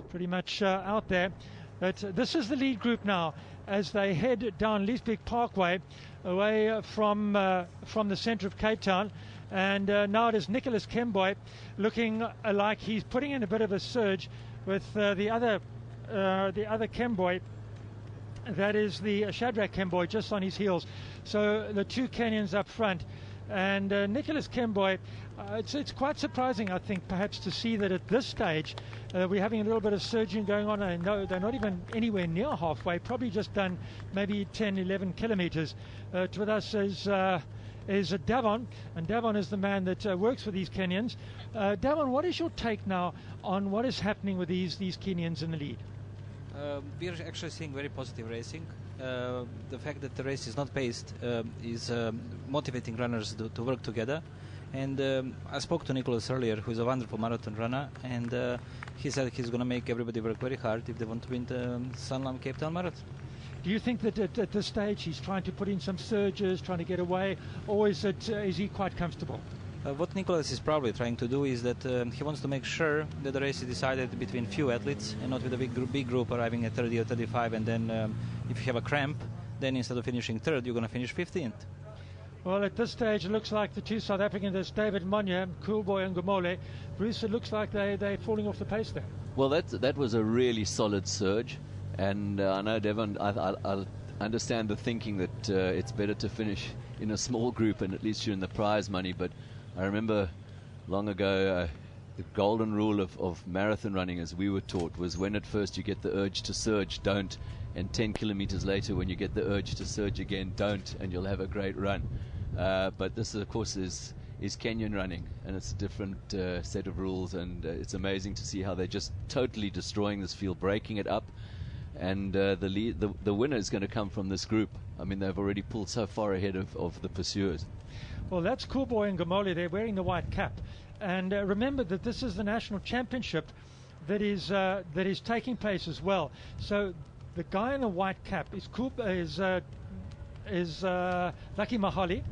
pretty much out there. But this is the lead group now as they head down Leesbeek Parkway away from the centre of Cape Town. And now it is Nicholas Kemboy looking like he's putting in a bit of a surge with the other Kemboy. That is the Shadrach Kemboy just on his heels. So the two Kenyans up front. And Nicholas Kemboy, it's quite surprising, I think, perhaps to see that at this stage we're having a little bit of surging going on. I know they're not even anywhere near halfway, probably just done maybe 10, 11 kilometers. With us is Davon, and Davon is the man that works with these Kenyans. Davon, what is your take now on what is happening with these Kenyans in the lead? We're actually seeing very positive racing. The fact that the race is not paced is motivating runners to work together. And I spoke to Nicholas earlier, who is a wonderful marathon runner, and he said he's going to make everybody work very hard if they want to win the Sanlam Cape Town Marathon. Do you think that at this stage he's trying to put in some surges, trying to get away, or is he quite comfortable? What Nicholas is probably trying to do is that he wants to make sure that the race is decided between few athletes and not with a big group arriving at 30 or 35, and then if you have a cramp, then instead of finishing third, you're going to finish 15th. Well, at this stage, it looks like the two South Africans, there's David Monya, Coolboy and Gomole. Bruce, it looks like they're falling off the pace there. Well, that was a really solid surge, and I know, Devon, I understand the thinking that it's better to finish in a small group and at least you're in the prize money, but I remember long ago the golden rule of marathon running, as we were taught, was when at first you get the urge to surge, don't, and 10 kilometers later when you get the urge to surge again, don't, and you'll have a great run. But this, of course, is Kenyan running, and it's a different set of rules, and it's amazing to see how they're just totally destroying this field, breaking it up, and the winner is going to come from this group. I mean, they've already pulled so far ahead of the pursuers. Well, that's Coolboy and Gomole. They're wearing the white cap. And remember that this is the national championship that is taking place as well. So the guy in the white cap is Lucky Mahali,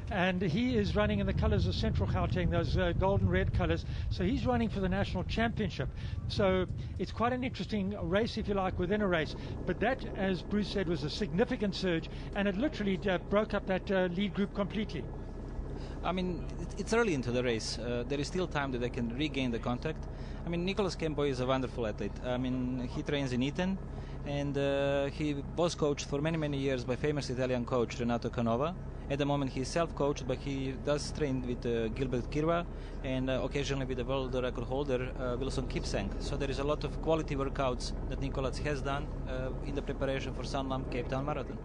and he is running in the colours of Central Gauteng, those golden red colours. So he's running for the national championship. So it's quite an interesting race, if you like, within a race. But that, as Bruce said, was a significant surge, and it literally broke up that lead group completely. I mean, it's early into the race. There is still time that they can regain the contact. I mean, Nicholas Kemboy is a wonderful athlete. I mean, he trains in Eton, and he was coached for many, many years by famous Italian coach Renato Canova. At the moment, he's self-coached, but he does train with Gilbert Kirwa and occasionally with the world record holder Wilson Kipsang. So there is a lot of quality workouts that Nicholas has done in the preparation for Sanlam Cape Town Marathon.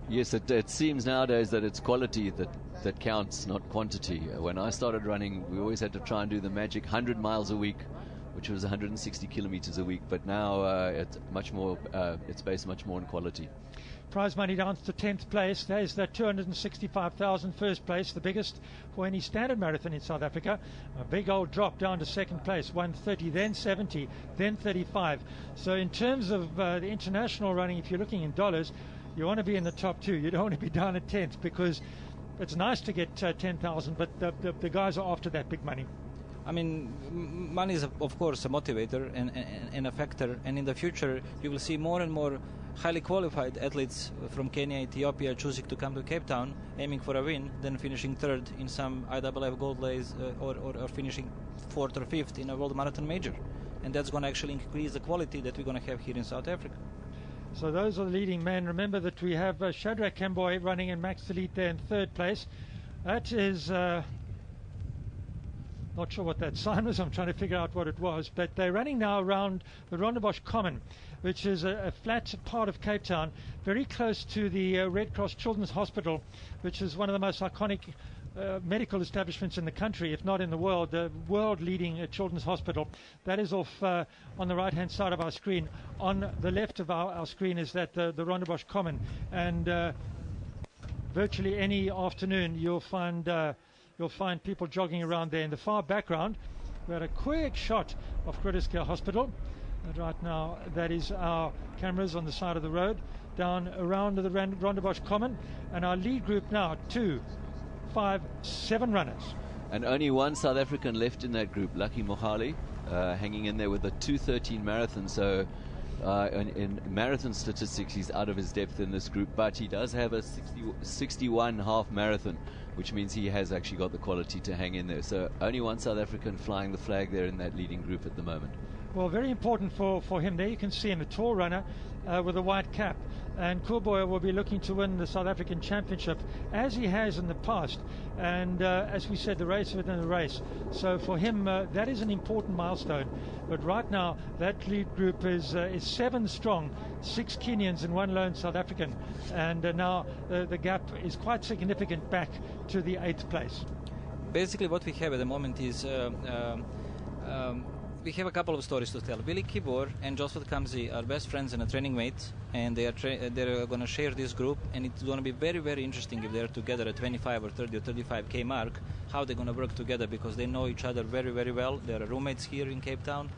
Yes, it seems nowadays that it's quality that counts, not quantity. When I started running, we always had to try and do the magic 100 miles a week, which was 160 kilometers a week. But now it's based much more on quality. Prize money down to 10th place. There's the 265,000 first place, the biggest for any standard marathon in South Africa. A big old drop down to second place, 130, then 70, then 35. So in terms of the international running, if you're looking in dollars, you want to be in the top two. You don't want to be down at 10th, because it's nice to get 10,000, but the guys are after that big money. I mean, money is, of course, a motivator and a factor. And in the future, you will see more and more highly qualified athletes from Kenya, Ethiopia, choosing to come to Cape Town, aiming for a win, then finishing third in some IAAF gold race or finishing fourth or fifth in a world marathon major. And that's going to actually increase the quality that we're going to have here in South Africa. So those are the leading men. Remember that we have Shadrach Kemboy running in Max Elite there in third place. That is, not sure what that sign was. I'm trying to figure out what it was. But they're running now around the Rondebosch Common, which is a flat part of Cape Town, very close to the Red Cross Children's Hospital, which is one of the most iconic medical establishments in the country, if not in the world, the world-leading children's hospital. That is off on the right-hand side of our screen. On the left of our screen is that the Rondebosch Common, and virtually any afternoon you'll find people jogging around there. In the far background, we had a quick shot of Groote Hospital. And right now, that is our cameras on the side of the road, down around the Rondebosch Common, and our lead group now, 2, 5, 7 runners. And only one South African left in that group, Lucky Mohali, hanging in there with a 2:13 marathon. So In marathon statistics, he's out of his depth in this group, but he does have a 61 half marathon, which means he has actually got the quality to hang in there. So only one South African flying the flag there in that leading group at the moment. Well, very important for him. There you can see him, a tall runner with a white cap. And Koolboy will be looking to win the South African Championship, as he has in the past. And as we said, the race within the race. So for him, that is an important milestone. But right now, that lead group is 7 strong, 6 Kenyans and 1 lone South African. And now the gap is quite significant back to the 8th place. Basically, what we have at the moment is we have a couple of stories to tell. Billy Kibor and Joseph Kamzi are best friends and a training mate, and they're going to share this group, and it's going to be very, very interesting if they're together at 25 or 30 or 35k mark, how they're going to work together, because they know each other very, very well. They're roommates here in Cape Town,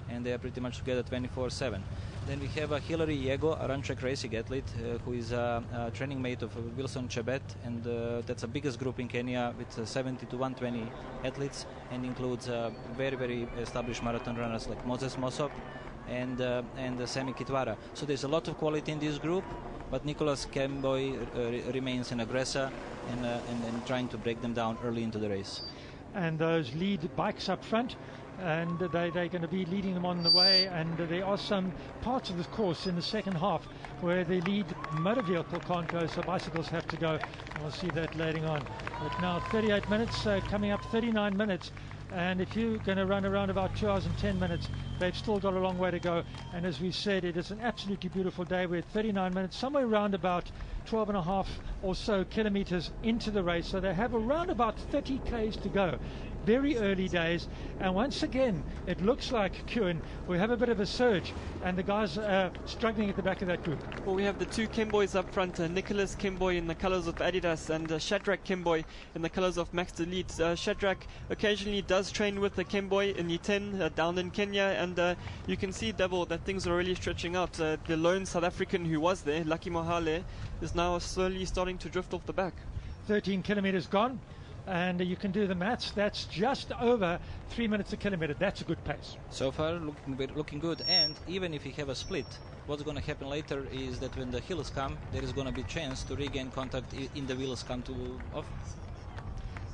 and they are pretty much together 24/7. Then we have Hilary Yego, a run track racing athlete, who is a training mate of Wilson Chebet, and that's the biggest group in Kenya with 70 to 120 athletes, and includes very, very established marathon runners like Moses Mosop and Sami Kitwara. So there's a lot of quality in this group, but Nicholas Kemboy remains an aggressor and trying to break them down early into the race. And those lead bikes up front, and they're going to be leading them on the way, and there are some parts of this course in the second half where the lead motor vehicle can't go, so bicycles have to go, and we'll see that later on. But now 38 minutes, coming up 39 minutes, and if you're going to run around about 2 hours and 10 minutes, they've still got a long way to go. And as we said, it is an absolutely beautiful day. We're at 39 minutes, somewhere around about 12 and a half or so kilometers into the race, so they have around about 30 k's to go. Very early days, and once again it looks like, Kewan, we have a bit of a surge, and the guys are struggling at the back of that group. Well, we have the 2 Kemboys up front, Nicholas Kemboy in the colours of Adidas and Shadrach Kemboy in the colours of Max Delete. Shadrach occasionally does train with the Kemboy in Iten down in Kenya, and you can see, Devil, that things are really stretching out. The lone South African who was there, Lucky Mohale, is now slowly starting to drift off the back. 13 kilometers gone, and you can do the maths. That's just over 3 minutes a kilometer. That's a good pace. So far, looking good. And even if you have a split, what's going to happen later is that when the hills come, there is going to be a chance to regain contact in the wheels come to off.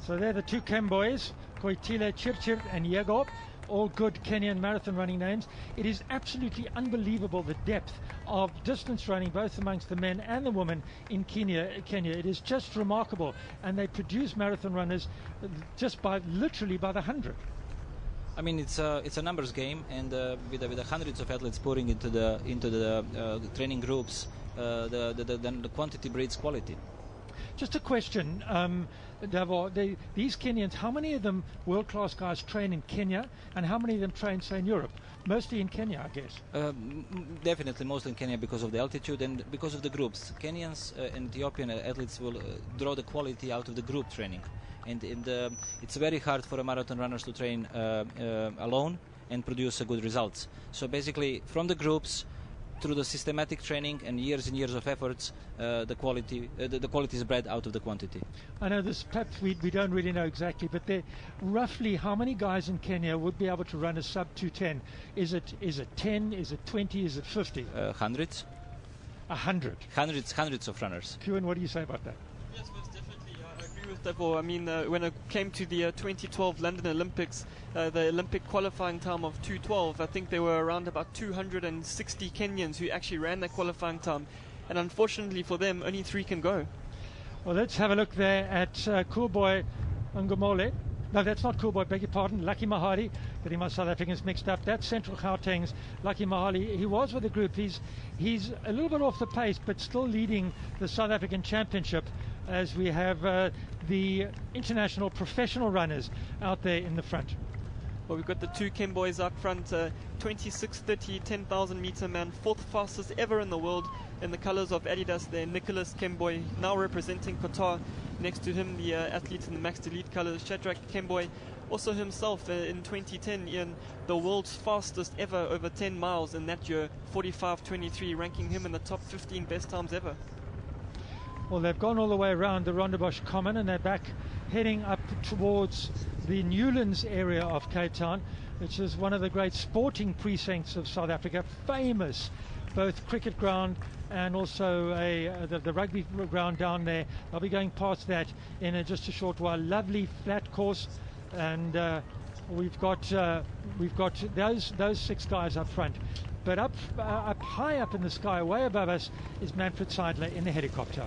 So they're the 2 Kemboys, Koitile Chirchir and Yego, all good Kenyan marathon running names. It is absolutely unbelievable, the depth of distance running, both amongst the men and the women in Kenya. It is just remarkable, and they produce marathon runners just literally by the 100. I mean, it's a numbers game, and with the hundreds of athletes pouring into the training groups, the quantity breeds quality. Just a question, Davo, these Kenyans, how many of them world-class guys train in Kenya, and how many of them train, say, in Europe? Mostly in Kenya, I guess. Definitely mostly in Kenya because of the altitude and because of the groups. Kenyans and Ethiopian athletes will draw the quality out of the group training. And it's very hard for a marathon runners to train alone and produce good results. So basically, from the groups, through the systematic training and years of efforts, the quality is bred out of the quantity. I know this, perhaps we don't really know exactly, but roughly how many guys in Kenya would be able to run a sub 210? Is it 10? Is it 20? Is it 50? Hundreds. 100. Hundreds of runners. Kewan, what do you say about that? Yes, most definitely. I agree with that. Well, I mean, when it came to the 2012 London Olympics, the Olympic qualifying time of 2:12, I think there were around about 260 Kenyans who actually ran that qualifying time, and unfortunately for them, only 3 can go. Well, let's have a look there at Koolboy Ngomole. No, that's not Koolboy, beg your pardon. Lucky Mahali, getting my South Africans mixed up. That's Central Gauteng's Lucky Mahali. He was with the group. He's a little bit off the pace, but still leading the South African Championship, as we have the international professional runners out there in the front. Well, we've got the 2 Kemboys up front, 26:30 10,000 meter man, 4th fastest ever in the world in the colors of Adidas there, Nicholas Kemboy, now representing Qatar. Next to him, the athlete in the Max Delete colors, Shadrach Kemboy, also himself in 2010, in the world's fastest ever over 10 miles in that year, 45:23, ranking him in the top 15 best times ever. Well, they've gone all the way around the Rondebosch Common, and they're back heading up towards the Newlands area of Cape Town, which is one of the great sporting precincts of South Africa, famous both cricket ground and also the rugby ground down there. I'll be going past that in just a short while. Lovely flat course, and we've got those 6 guys up front. But up high up in the sky, way above us, is Manfred Seidler in the helicopter.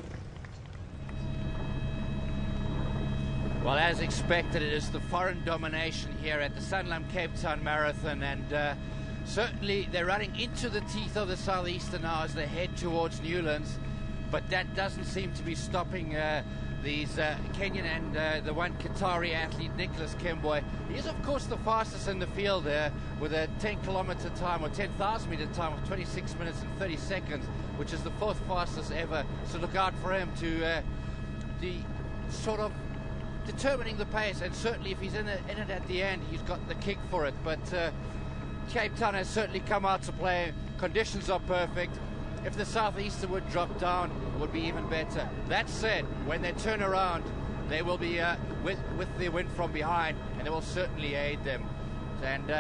Well, as expected, it is the foreign domination here at the Sanlam Cape Town Marathon, and certainly they're running into the teeth of the southeaster now as they head towards Newlands, but that doesn't seem to be stopping these Kenyan and the one Qatari athlete, Nicholas Kemboi. He is, of course, the fastest in the field there with a 10-kilometer time or 10,000 meter time of 26 minutes and 30 seconds, which is the 4th fastest ever. So look out for him to the sort of determining the pace, and certainly if he's in it at the end, he's got the kick for it. But Cape Town has certainly come out to play. Conditions are perfect. If the southeaster would drop down, it would be even better. That said, when they turn around, they will be with the wind from behind, and it will certainly aid them. And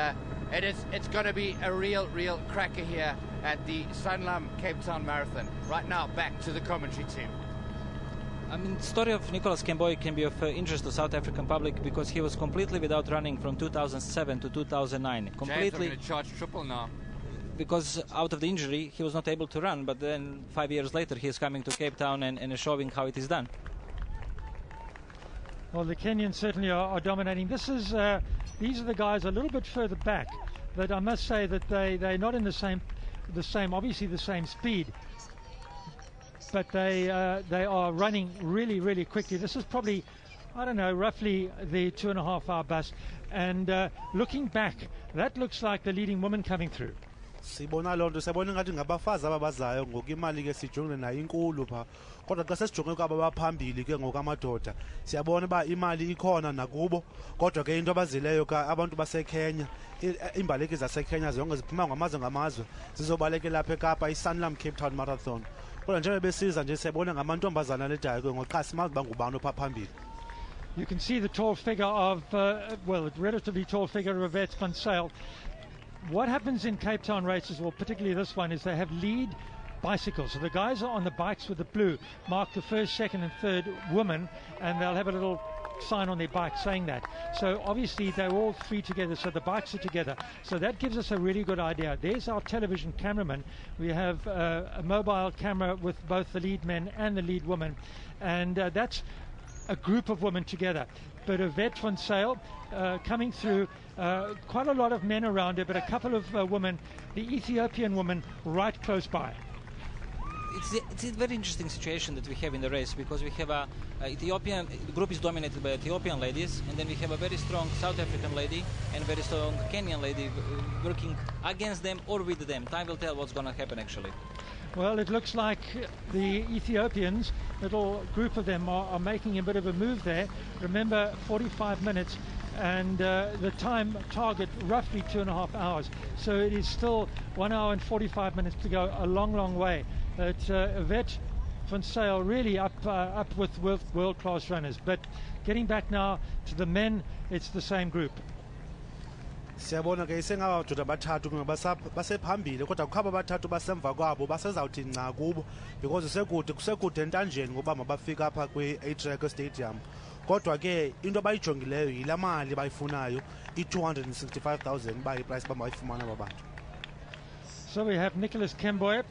it's going to be a real cracker here at the Sanlam Cape Town Marathon. Right now, back to the commentary team. I mean, the story of Nicholas Kemboi can be of interest to South African public because he was completely without running from 2007 to 2009. Completely. James, I'm going to charge triple now. Because out of the injury, he was not able to run. But then 5 years later, he is coming to Cape Town and showing how it is done. Well, the Kenyans certainly are dominating. These are the guys a little bit further back, but I must say that they're not in the same obviously the same speed. But they are running really quickly. This is probably, I don't know, roughly the 2.5-hour bus. And looking back, that looks like the leading woman coming through. Sibona loo nto siyabona ngathi ngabafazi ababazayo ngoku imali ke sijongile nayo inkulu pha kodwa xa sesijonge kwabo abaphambili ke ngoku amadoda siyabona uba imali ikhona nakubo kodwa ke into abazileyo ka abantu baseKenya iimbaleki zaseKenya zonke ziphuma ngamazwe zizobalekela apha eKapa iSanlam Cape Town Marathon kodwa njengoba besiza nje siyabona ngamantombazana ledayo ke ngoqa simazi uba ngubani opha phambili. You can see the tall figure of a relatively tall figure of Yvette van Sail. What happens in Cape Town races, well, particularly this one, is they have lead bicycles. So the guys are on the bikes with the blue, mark the first, second and third woman, and they'll have a little sign on their bike saying that. So obviously they're all 3 together, so the bikes are together. So that gives us a really good idea. There's our television cameraman. We have a mobile camera with both the lead men and the lead woman, and that's a group of women together. But Yvette van Sail coming through, quite a lot of men around her, but a couple of women, the Ethiopian woman right close by. It's a very interesting situation that we have in the race because we have the group is dominated by Ethiopian ladies, and then we have a very strong South African lady and very strong Kenyan lady working against them or with them. Time will tell what's going to happen actually. Well, it looks like the Ethiopians, little group of them, are making a bit of a move there. Remember, 45 minutes and the time target roughly 2.5 hours. So it is still 1 hour and 45 minutes to go, a long way. But Yvette van Sail really up with world-class runners. But getting back now to the men, it's the same group. Siyabona ke isengabadoda bathathu basephambili kodwa kukhaba bathathu basemva kwabo basezawuthi nca kubo because kusekude entanjeni ngoba mabafika apha kwi-A-Track Stadium kodwa ke into abayijongileyo yilaa mali bayifunayo i-265,000 uba iprice bayifumana babantu. So we have Nicholas Kemboi,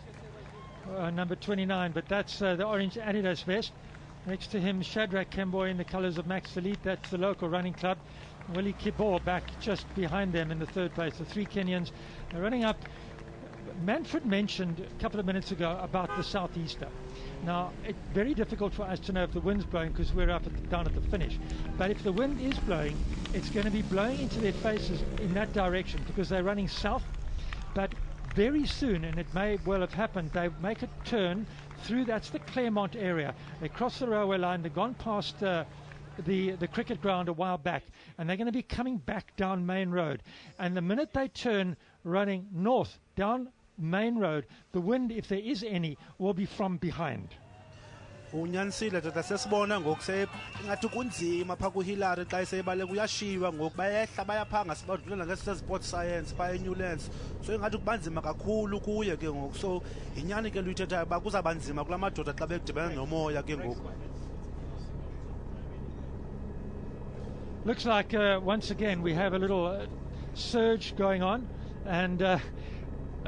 number 29, but that's the orange Adidas vest. Next to him, Shadrach Kemboi in the colours of Max Elite, that's the local running club. Willie Kibor back just behind them in the 3rd place. The 3 Kenyans are running up. Manfred mentioned a couple of minutes ago about the southeaster. Now, it's very difficult for us to know if the wind's blowing because we're down at the finish. But if the wind is blowing, it's going to be blowing into their faces in that direction because they're running south. But very soon, and it may well have happened, they make a turn through, that's the Claremont area. They cross the railway line, they've gone past the cricket ground a while back, and they're going to be coming back down Main Road. And the minute they turn running north down Main Road, the wind, if there is any, will be from behind. unyanisile tata sesibona ngoku ngathi kunzima pha kuHillary xa seyibaleka uyashiwa ngoku bayehla bayaphanga sibadlulela ngese-sport science pha eNewlands so ingathi kubanzima kakhulu kuye ke ngoku so inyani ke luyithethayo uba kuzawuba nzima kula madoda xa bekudibana nomoya ke ngoku. Looks like once again we have a little surge going on, and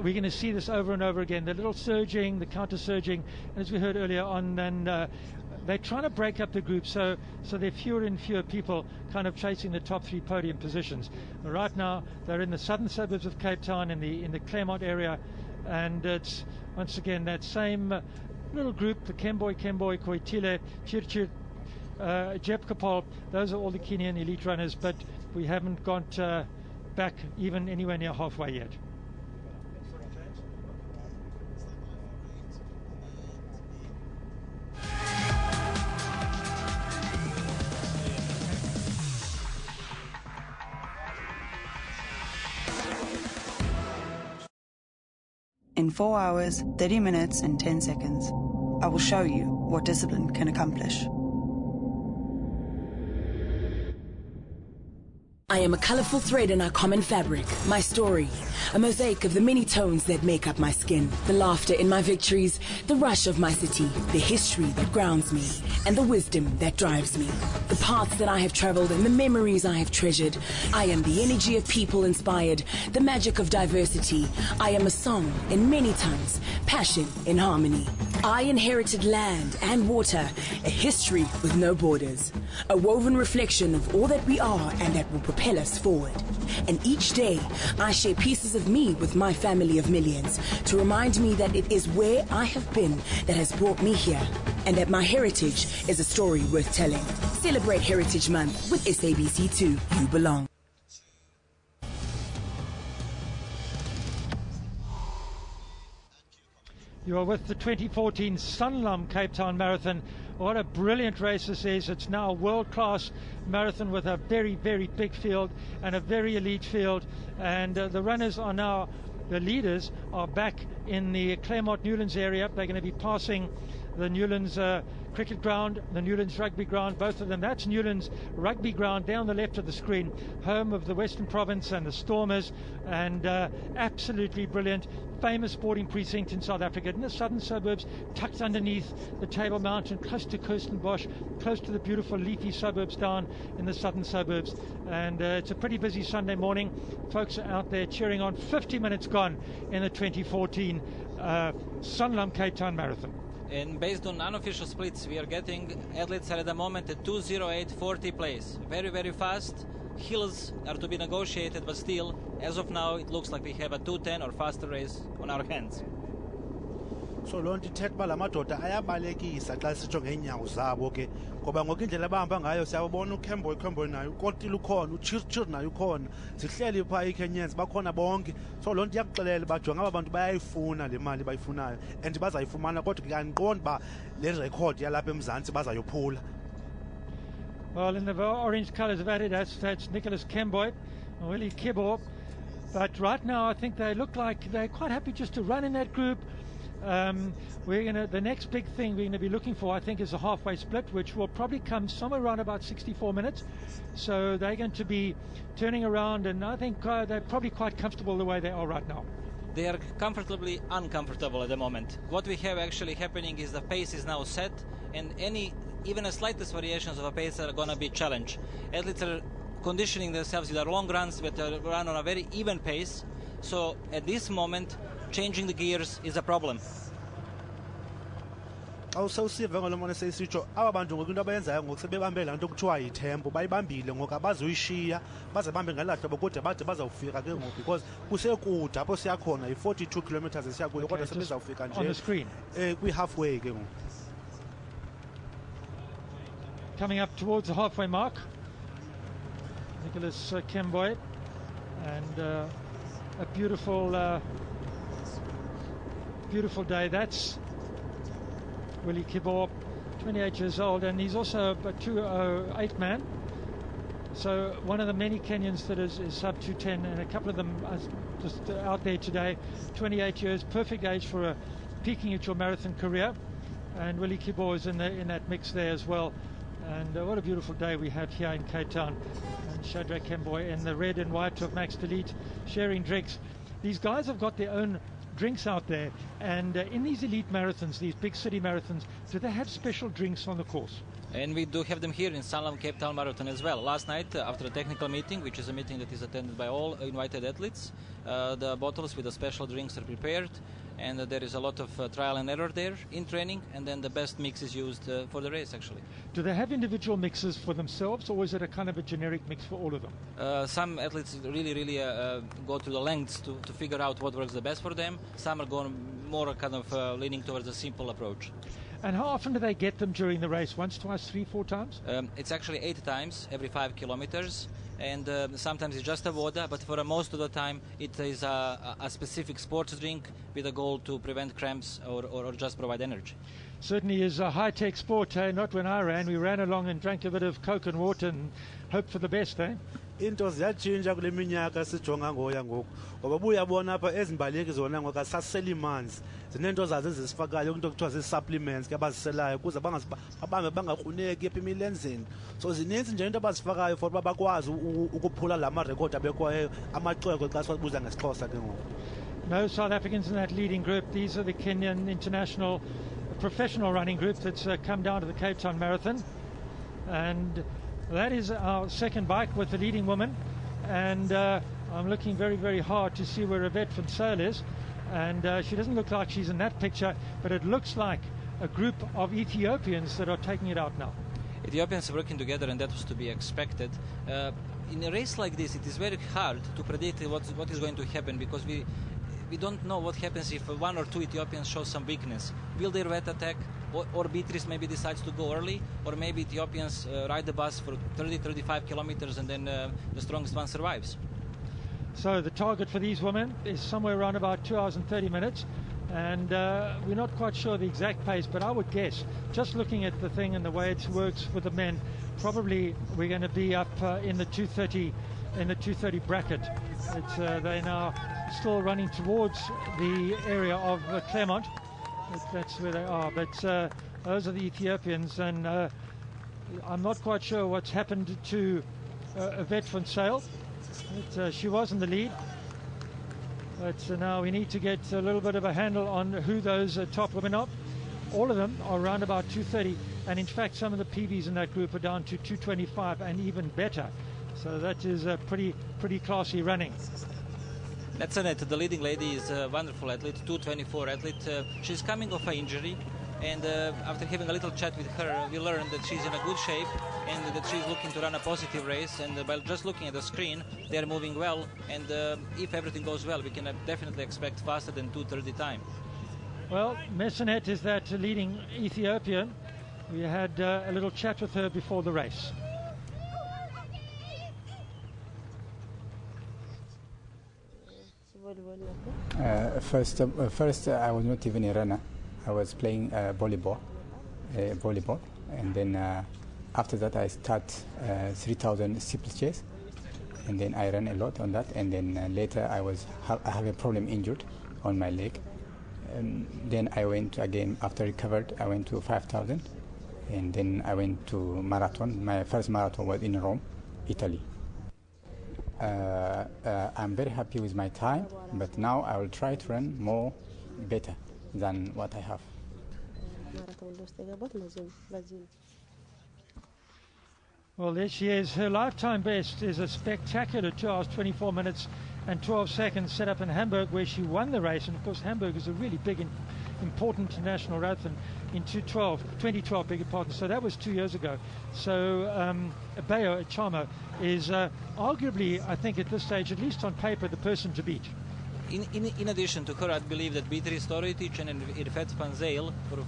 we're going to see this over and over again. The little surging, the counter surging, as we heard earlier on, and they're trying to break up the group so there are fewer and fewer people kind of chasing the top 3 podium positions. Right now they're in the southern suburbs of Cape Town in the Claremont area, and it's once again that same little group, the Kemboy, Koitile, Chirchir, Jeb Kapol. Those are all the Kenyan elite runners, but we haven't got back even anywhere near halfway yet. In 4 hours, 30 minutes and 10 seconds, I will show you what discipline can accomplish. I am a colorful thread in our common fabric, my story, a mosaic of the many tones that make up my skin, the laughter in my victories, the rush of my city, the history that grounds me, and the wisdom that drives me, the paths that I have traveled and the memories I have treasured. I am the energy of people inspired, the magic of diversity. I am a song in many tongues, passion in harmony. I inherited land and water, a history with no borders, a woven reflection of all that we are and that will propel us forward. And each day, I share pieces of me with my family of millions to remind me that it is where I have been that has brought me here, and that my heritage is a story worth telling. Celebrate Heritage Month with SABC2. You belong. You are with the 2014 Sanlam Cape Town Marathon. What a brilliant race this is. It's now a world-class marathon with a very, very big field and a very elite field. And the runners are now, the leaders are back in the Claremont Newlands area. They're going to be passing the Newlands cricket ground, the Newlands rugby ground, both of them. That's Newlands rugby ground down the left of the screen, home of the Western Province and the Stormers, and absolutely brilliant. Famous sporting precinct in South Africa, in the southern suburbs, tucked underneath the Table Mountain, close to Kirstenbosch, close to the beautiful leafy suburbs down in the southern suburbs. And it's a pretty busy Sunday morning. Folks are out there cheering on. 50 minutes gone in the 2014 Sanlam Cape Town Marathon. And based on unofficial splits, we are getting athletes at the moment at 2:08:40 place. Very, very fast. Hills are to be negotiated, but still, as of now, it looks like we have a 2:10 or faster race on our hands. So loo nto ithetha uba la madoda ayabalekisa xa sitsho ngeenyawo zabo ke ngoba ngoku indlela abahamba ngayo siyabona uKemboy nayo uKotile ukhona uChirchir nayo ukhona zihleli phaa iKenyans bakhona bonke so loo nto iyakuxelela bajonga aba bantu bayayifuna le mali bayifunayo and bazayifumana kodwa ke andiqondi uba le rekhodi yalapha eMzantsi bazayophula. Well, in the orange colours of Adidas, that's Nicholas Kemboy and Willie Kibor. But right now, I think they look like they're quite happy just to run in that group. The next big thing we're going to be looking for, I think, is a halfway split, which will probably come somewhere around about 64 minutes. So they're going to be turning around, and I think they're probably quite comfortable the way they are right now. They are comfortably uncomfortable at the moment. What we have actually happening is the pace is now set, and even the slightest variations of a pace are going to be challenged. Athletes are conditioning themselves with their long runs, but they run on a very even pace. So at this moment, changing the gears is a problem. Xa usewusiva ngalo mona seyisitsho aba bantu ngoku into abayenzayo ngoku sebebambe laa nto kuthiwa yitempo bayibambile ngoku abazuyishiya baze bambe ngalaa hlobo kodwa bade bazawufika ke ngoku because kusekude apho siyakhona yi-42 kilometers esiya kuyo kodwa sebezawufika nje kwi-halfway ke ngoku. Coming up towards the halfway mark, Nicholas Kemboy, and a beautiful beautiful day. That's Willie Kibor, 28 years old, and he's also a 2:08 man. So one of the many Kenyans that is sub 2:10, and a couple of them are just out there today. 28 years, perfect age for peaking at your marathon career. and Willie Kibor is in that mix there as well. And what a beautiful day we had here in Cape Town. And Shadrach Kemboy in the red and white of Max Delete sharing drinks. These guys have got their own drinks out there, and in these elite marathons, these big city marathons, do they have special drinks on the course? And we do have them here in Sanlam Cape Town Marathon as well. Last night, after a technical meeting, which is a meeting that is attended by all invited athletes, the bottles with the special drinks are prepared, and there is a lot of trial and error there in training, and then the best mix is used for the race, actually. Do they have individual mixes for themselves, or is it a kind of a generic mix for all of them? Some athletes really go to the lengths to figure out what works the best for them. Some are going more kind of leaning towards a simple approach. And how often do they get them during the race? Once, twice, 3, 4 times? It's actually 8 times every 5 kilometers, and sometimes it's just a water, but for most of the time it is a specific sports drink with a goal to prevent cramps or just provide energy. Certainly is a high-tech sport, not when I ran. We ran along and drank a bit of Coke and water and hoped for the best, eh? Into ziyatshintsha kule minyaka sijonga ngoya ngoku ngoba buyabona apha ezimbaleki zona ngoku asaseli manzi zinento zazo ezisifakayo into kuthiwa zii-supplements ke abaziselayo ukuze abambe bangakruneki apha emilenzeni. So zininzi nje into abazifakayo for uba bakwazi ukuphula la marekhodi abekwayo amaxwego xa siwabuza ngesixhosa ke ngoku. No South Africans in that leading group. These are the Kenyan international professional running group that's come down to the Cape Town Marathon, and that is our second bike with the leading woman, and I'm looking very hard to see where Yvette van Sail is, and she doesn't look like she's in that picture, but it looks like a group of Ethiopians that are taking it out now. Ethiopians are working together, and that was to be expected. In a race like this, it is very hard to predict what is going to happen, because we don't know what happens if 1 or 2 Ethiopians show some weakness. Will they red attack, or Beatrice maybe decides to go early, or maybe Ethiopians ride the bus for 30-35 kilometers and then the strongest one survives. So the target for these women is somewhere around about 2 hours and 30 minutes, and we're not quite sure the exact pace, but I would guess, just looking at the thing and the way it works for the men, probably we're going to be up in the 230 bracket. They're now still running towards the area of Claremont. That's where they are, but those are the Ethiopians, and I'm not quite sure what's happened to Yvette van Sail. She was in the lead, but now we need to get a little bit of a handle on who those top women are. All of them are around about 230, and in fact some of the PBs in that group are down to 225 and even better. So that is pretty classy running. That's Annette, the leading lady, is a wonderful athlete, 224 athlete. She's coming off an injury, and after having a little chat with her, we learned that she's in a good shape and that she's looking to run a positive race. And by just looking at the screen, they're moving well, and if everything goes well, we can definitely expect faster than 2:30 time. Well, Messenet is that leading Ethiopian. We had a little chat with her before the race. First, I was not even a runner. I was playing volleyball, and then after that I start 3,000 steeplechase, and then I ran a lot on that, and then later I have a problem injured on my leg, and then I went again after recovered. I went to 5,000, and then I went to marathon. My first marathon was in Rome, Italy. I'm very happy with my time, but now I will try to run more better than what I have. Well, there she is. Her lifetime best is a spectacular 2 hours, 24 minutes and 12 seconds set up in Hamburg, where she won the race. And of course, Hamburg is a really big and important international marathon in 2012, beg your pardon. So that was 2 years ago. So Bayo Chamo is arguably, I think at this stage, at least on paper, the person to beat. In addition to her, I believe that Beatrice Storytich and Yvette van Sail, for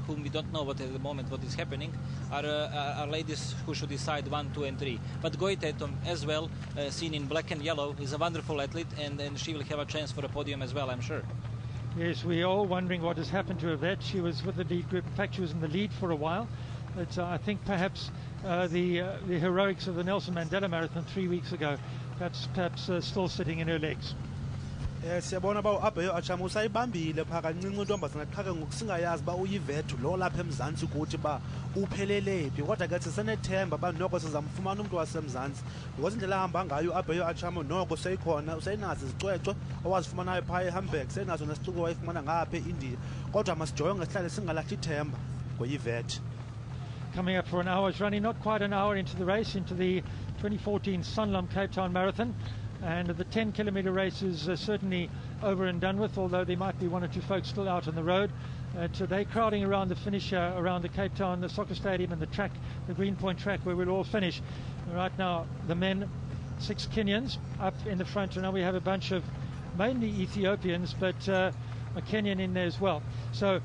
whom we don't know what at the moment what is happening, are ladies who should decide 1, 2 and 3. But Goitetom as well, seen in black and yellow, is a wonderful athlete, and she will have a chance for a podium as well, I'm sure. Yes, we're all wondering what has happened to Yvette. She was with the lead group. In fact, she was in the lead for a while. But I think perhaps the heroics of the Nelson Mandela Marathon 3 weeks ago, perhaps still sitting in her legs. Siyabona ba uAbeyo Achamo usayibambile pha kancinci intombazana qhaka ngokusingayazi ba uyivethu lo lapha eMzantsi ukuthi ba uphelelepi kodwa ke sisenethemba ba noko sizamfumana umuntu waseMzantsi because indlela ahamba ngayo uAbeyo Achamo noko seyikhona usenazi izicwecwe owazifumanayo pha eHamburg senazo nesixuku wayifumana ngapha eIndia kodwa masijonge sihlale singalahli ithemba ngoyivethu. Coming up for an hour's running, not quite an hour into the race, into the 2014 Sanlam Cape Town Marathon. And the 10-kilometre race is certainly over and done with, although there might be one or two folks still out on the road. Today crowding around the finish, around the Cape Town, the soccer stadium and the track, the Greenpoint track where we'll all finish. Right now, the men, 6 Kenyans up in the front, and now we have a bunch of mainly Ethiopians, but a Kenyan in there as well. So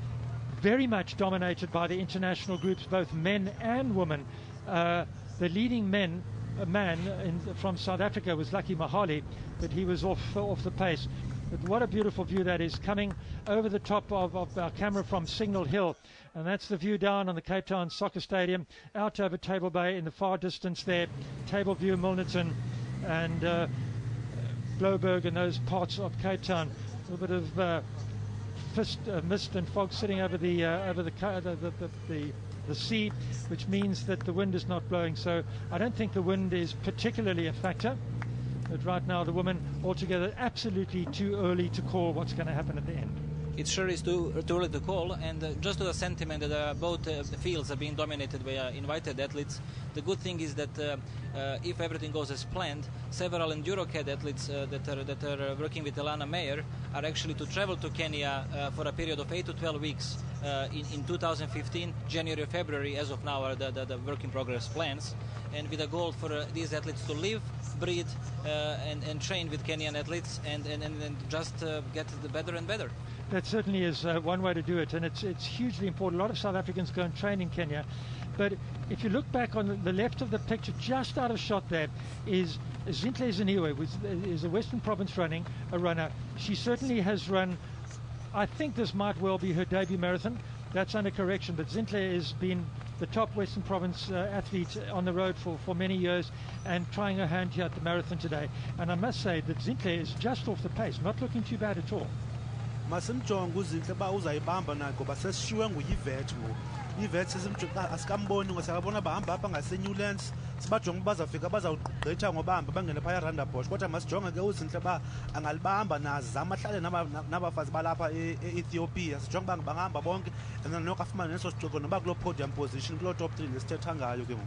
very much dominated by the international groups, both men and women. The leading man from South Africa was Lucky Mahali, but he was off the pace. But what a beautiful view that is, coming over the top of our camera from Signal Hill. And that's the view down on the Cape Town Soccer Stadium, out over Table Bay in the far distance there, Table View, Milnerton and Bloberg and those parts of Cape Town. A little bit of mist and fog sitting over the sea, which means that the wind is not blowing. So I don't think the wind is particularly a factor. But right now the women altogether absolutely too early to call what's going to happen at the end. It sure is too early to call, and just to the sentiment that both the fields are being dominated by invited athletes. The good thing is that if everything goes as planned, several EnduroCAD athletes that are working with Elana Meyer are actually to travel to Kenya for a period of 8 to 12 weeks in 2015, January, February. As of now, are the work in progress plans, and with a goal for these athletes to live, breed, and train with Kenyan athletes, and just get better and better. That certainly is one way to do it, and it's hugely important. A lot of South Africans go and train in Kenya, but if you look back on the left of the picture, just out of shot there, is Zintle Zaniwe, who is a Western Province a runner. She certainly has run, I think this might well be her debut marathon. That's under correction, but Zintle has been the top Western Province athlete on the road for many years and trying her hand here at the marathon today. And I must say that Zintle is just off the pace, not looking too bad at all. Masimjonge uZinhle ba uzayibamba naye ngoba sesishiywe nguyivethu ngoku. Ivethu asikamboni ngoba siyabona bahamba apha ngaseNewlands, sibajonge bazafika bazawugqitha ngobamba bangene phaya eRandabosch, kodwa masijonge ke uZinhle ba angalibamba nazi amahlale nabafazi balapha eEthiopia. Sijonge bangahamba bonke and noko afumane neso sicoko noba kulo podium position kulo top 3 nesithetha ngayo ke ngoku.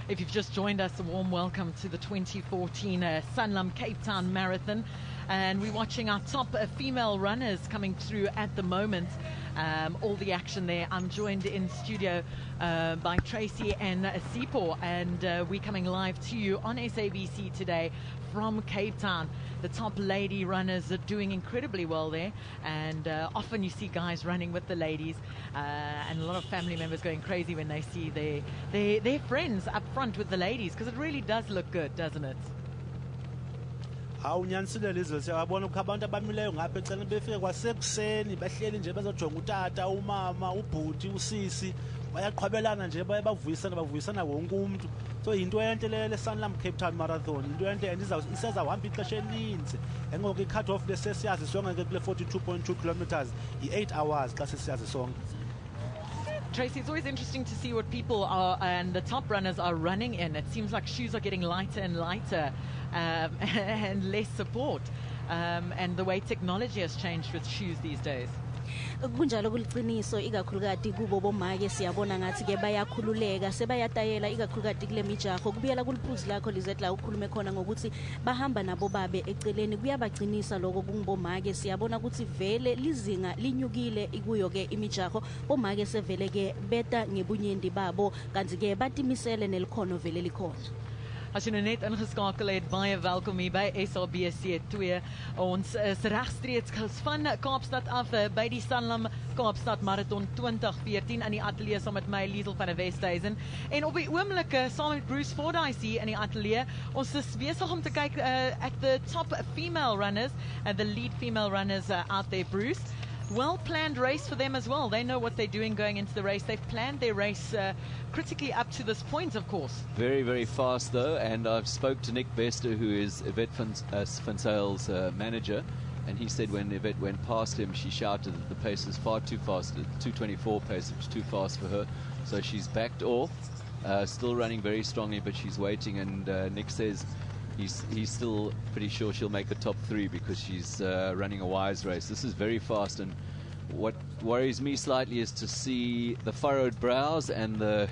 If you've just joined us, a warm welcome to the 2014 Sanlam Cape Town Marathon. And we're watching our top female runners coming through at the moment. All the action there. I'm joined in studio by Tracy and Sipo, and we're coming live to you on SABC today from Cape Town. The top lady runners are doing incredibly well there, and often you see guys running with the ladies, and a lot of family members going crazy when they see their friends up front with the ladies, because it really does look good, doesn't it? Awunyanisile izwe siyabona ukho abantu abamileyo ngapha eceleni befike kwasekuseni behleli nje bezojonga utata, umama, ubhuti, usisi, bayaqhwabelana nje bavuyisana wonke umuntu. So into enhle le Sanlam Cape Town Marathon, into enhle and isezawuhamba ixesha elininzi. Engoko i-cut off lesesiyazi sonke ke kule 42.2 kilometers i-8 hours xa sesiyazi sonke. Tracy, it's always interesting to see what people are and the top runners are running in. It seems like shoes are getting lighter and lighter and less support. And the way technology has changed with shoes these days. Kunjalo kuliqiniso ikakhulukati kubo bomake siyabona ngathi ke bayakhululeka sebayatayela ikakhulukati kule mijaho kubuyela kuliphuzu lakho lizetla ukukhulume khona ngokuthi bahamba nabo babe eceleni kuyabagcinisa lokho kungibomake siyabona ukuthi vele lizinga linyukile ikuyo ke imijaho bomake sevele ke beta ngebunyendi babo kanti ke batimisele nelikhono vele likhona. As jy nou net ingeskakel het, baie welkom hier by SABC 2. Ons is regstreeks van Kaapstad af by die Sanlam Kaapstad Marathon 2014 in die ateljee saam met my Liesel van der Westhuizen. En op die oomblik saam met Bruce Fordyce hier in die ateljee. Ons is besig om te kyk at the top female runners and the lead female runners out there, Bruce. well-planned race for them as well. They know what they're doing going into the race. They've planned their race critically up to this point, of course. Very, very fast, though. And I've spoke to Nick Bester, who is Yvette Van Zyle's manager. And he said when Yvette went past him, she shouted that the pace is far too fast. The 2:24 pace was too fast for her. So she's backed off, still running very strongly, but she's waiting. And Nick says he's still pretty sure she'll make the top 3 because she's running a wise race. This is very fast. And what worries me slightly is to see the furrowed brows and the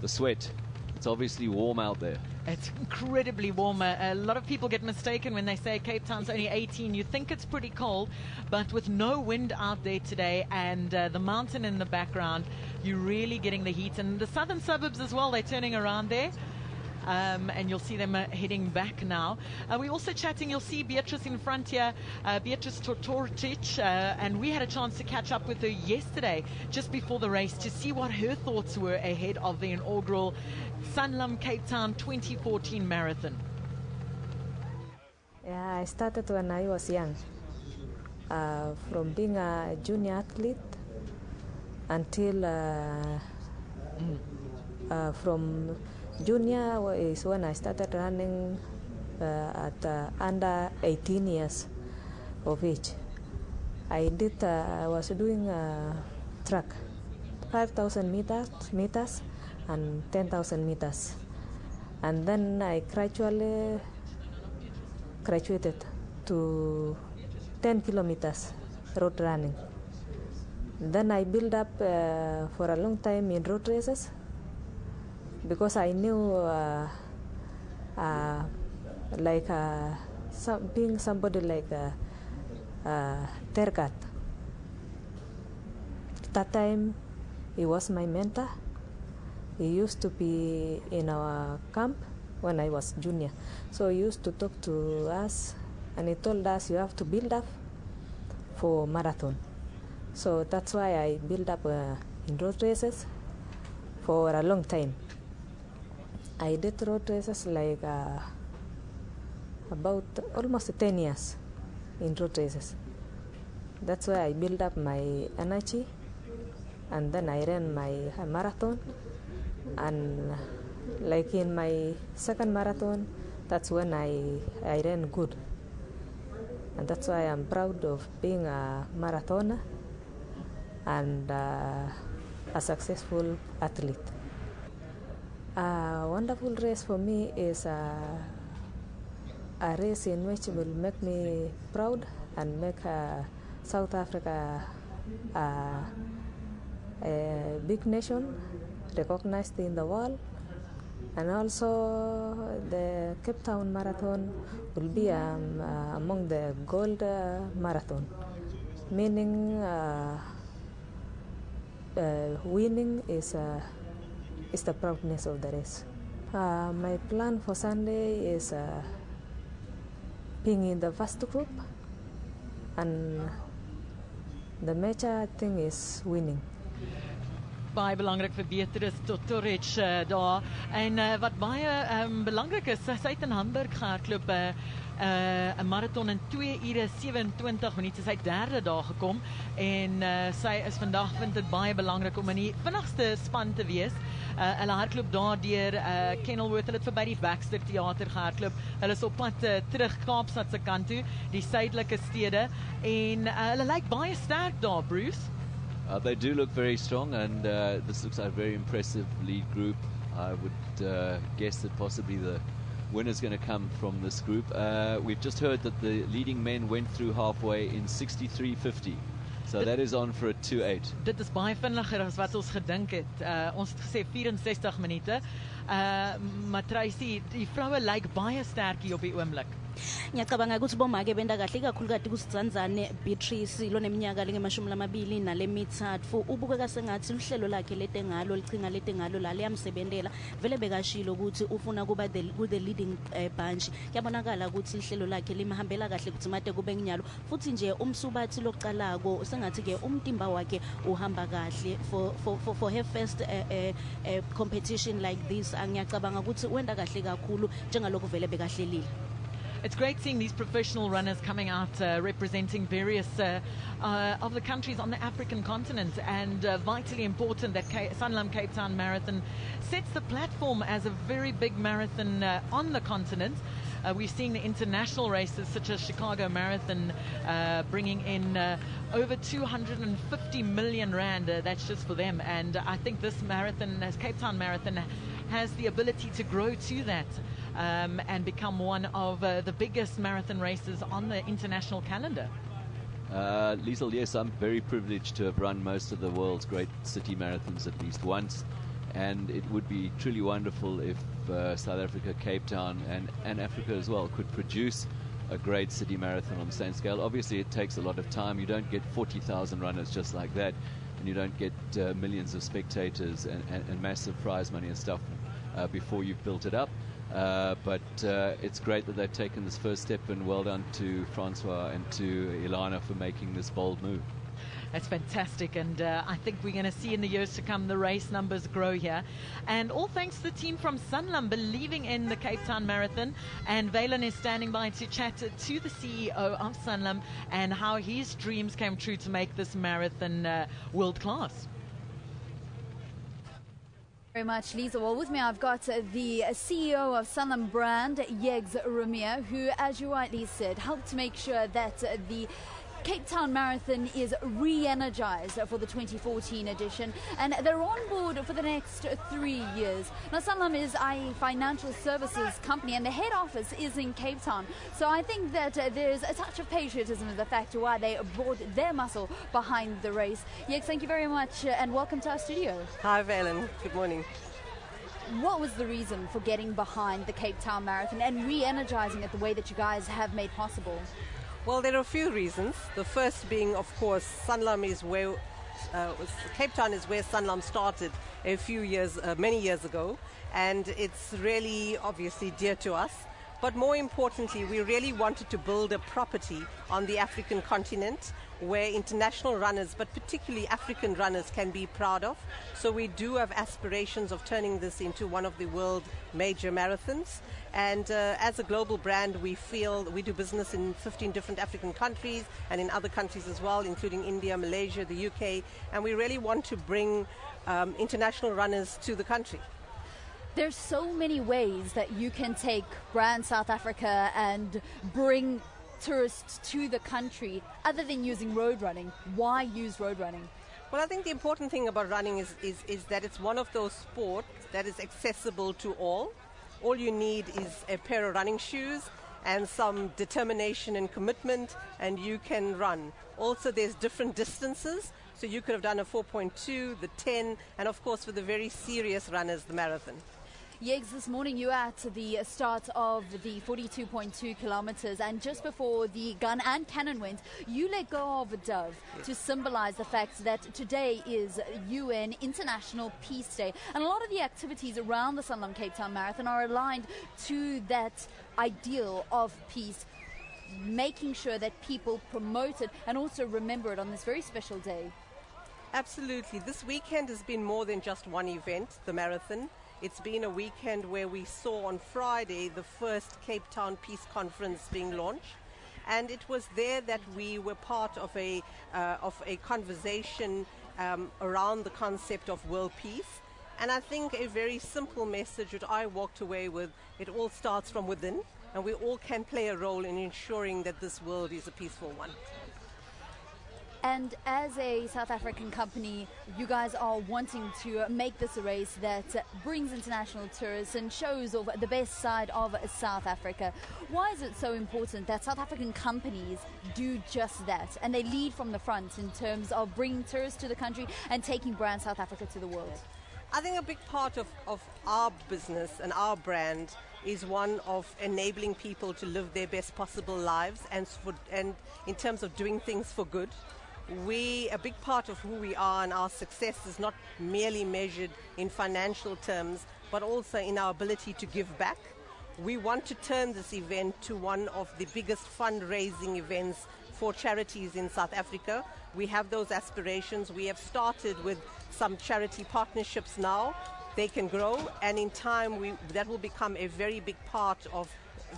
sweat. It's obviously warm out there. It's incredibly warm. A lot of people get mistaken when they say Cape Town's only 18. You think it's pretty cold, but with no wind out there today and the mountain in the background, you're really getting the heat. And the southern suburbs as well, they're turning around there. And you'll see them heading back now. We're also chatting, you'll see Beatrice in front here, Beatrice Tortortic, and we had a chance to catch up with her yesterday, just before the race, to see what her thoughts were ahead of the inaugural Sanlam Cape Town 2014 Marathon. Yeah, I started when I was young, from being a junior athlete until from junior is when I started running at under 18 years of age. I was doing track, 5,000 meters and 10,000 meters. And then I gradually graduated to 10 kilometers road running. Then I built up for a long time in road races, because I knew being somebody like Tergat. That time he was my mentor. He used to be in our camp when I was junior. So he used to talk to us and he told us you have to build up for marathon. So that's why I built up in road races for a long time. I did road races like about almost 10 years in road races. That's why I built up my energy, and then I ran my marathon. And like in my second marathon, that's when I ran good. And that's why I'm proud of being a marathoner and a successful athlete. A wonderful race for me is a race in which will make me proud and make South Africa a big nation recognized in the world. And also the Cape Town Marathon will be among the gold marathon, meaning winning is the proudness of the race. My plan for Sunday is being in the first group, and the major thing is winning. Baie belangrik vir Beatrice Tortorich daar. En wat baie belangrik is, sy het in Hamburg gehardloop 'n marathon in 2 ure 27 minute. Sy het derde daar gekom en sy is vandag vind dit baie belangrik om in die vinnigste span te wees. Hulle hardloop daar deur Kenilworth, hulle het verby die Baxter Theater gehardloop. Hulle is op pad terug Kaapstad se kant toe, die suidelike stede, en hulle lyk baie sterk daar, Bruce. They do look very strong, and this looks like a very impressive lead group. I would guess that possibly the winner's going to come from this group. We've just heard that the leading men went through halfway in 63.50. So that is on for a 2:08. Dit is baie vinniger as wat ons gedink het. Ons het gesê 64 minute. Maar Tracy, die vroue lyk baie sterk hier op die oomblik. Ngiyacabanga ukuthi bomake benda kahle kakhulukazi kuSizanzane Beatrice lo neminyaka lengemashumi lamabili nale mithathu ubukeka sengathi uhlelo lakhe lete ngalo licinga lete ngalo la liyamsebentela vele bekashilo ukuthi ufuna kuba the leading bunch. Kuyabonakala ukuthi ihlelo lakhe limahambela kahle ukuthi made kube nginyalo futhi nje umsubathi loqalako sengathi ke umtimba wakhe uhamba kahle for her first competition like this. Ngiyacabanga ukuthi wenda kahle kakhulu njengalokho vele bekahlelile. It's great seeing these professional runners coming out representing various of the countries on the African continent, and vitally important that Sanlam Cape Town Marathon sets the platform as a very big marathon on the continent. We're seeing the international races such as Chicago Marathon bringing in over 250 million rand. That's just for them, and I think this marathon, as Cape Town Marathon, has the ability to grow to that and become one of the biggest marathon races on the international calendar. Liesl, yes, I'm very privileged to have run most of the world's great city marathons at least once, and it would be truly wonderful if South Africa, Cape Town, and Africa as well could produce a great city marathon on the same scale. Obviously, it takes a lot of time. You don't get 40,000 runners just like that, and you don't get millions of spectators and massive prize money and stuff before you've built it up. But it's great that they've taken this first step, and well done to Francois and to Elana for making this bold move. That's fantastic, and I think we're going to see in the years to come the race numbers grow here. And all thanks to the team from Sanlam believing in the Cape Town Marathon. And Valen is standing by to chat to the CEO of Sanlam and how his dreams came true to make this marathon world class. Very much, Lisa. Well, with me I've got the CEO of Sanlam brand, Yegs Ramir, who, as you rightly said, helped to make sure that the Cape Town Marathon is re-energized for the 2014 edition, and they're on board for the next 3 years. Now, Sanlam is a financial services company, and the head office is in Cape Town. So I think that there's a touch of patriotism in the fact why they brought their muscle behind the race. Yegs, thank you very much, and welcome to our studio. Hi, Valen. Good morning. What was the reason for getting behind the Cape Town Marathon and re-energizing it the way that you guys have made possible? Well, there are a few reasons. The first being, of course, Sanlam is where Cape Town is where Sanlam started many years ago, and it's really obviously dear to us. But more importantly, we really wanted to build a property on the African continent where international runners, but particularly African runners, can be proud of. So we do have aspirations of turning this into one of the world major marathons. And as a global brand, we feel we do business in 15 different African countries and in other countries as well, including India, Malaysia, the UK. And we really want to bring international runners to the country. There's so many ways that you can take brand South Africa and bring tourists to the country other than using road running. Why use road running? Well, I think the important thing about running is that it's one of those sports that is accessible to all. All you need is a pair of running shoes and some determination and commitment, and you can run. Also, there's different distances. So you could have done a 4.2, the 10, and of course for the very serious runners, the marathon. Yegs, this morning you were at the start of the 42.2 kilometers, and just before the gun and cannon went, you let go of a dove to symbolize the fact that today is UN International Peace Day. And a lot of the activities around the Sanlam Cape Town Marathon are aligned to that ideal of peace, making sure that people promote it and also remember it on this very special day. Absolutely. This weekend has been more than just one event, the marathon. It's been a weekend where we saw on Friday the first Cape Town Peace Conference being launched. And it was there that we were part of a conversation around the concept of world peace. And I think a very simple message that I walked away with, it all starts from within, and we all can play a role in ensuring that this world is a peaceful one. And as a South African company, you guys are wanting to make this a race that brings international tourists and shows off the best side of South Africa. Why is it so important that South African companies do just that and they lead from the front in terms of bringing tourists to the country and taking brand South Africa to the world? I think a big part of our business and our brand is one of enabling people to live their best possible lives, and in terms of doing things for good. A big part of who we are and our success is not merely measured in financial terms, but also in our ability to give back. We want to turn this event to one of the biggest fundraising events for charities in South Africa. We have those aspirations. We have started with some charity partnerships now. They can grow, and in time that will become a very big part of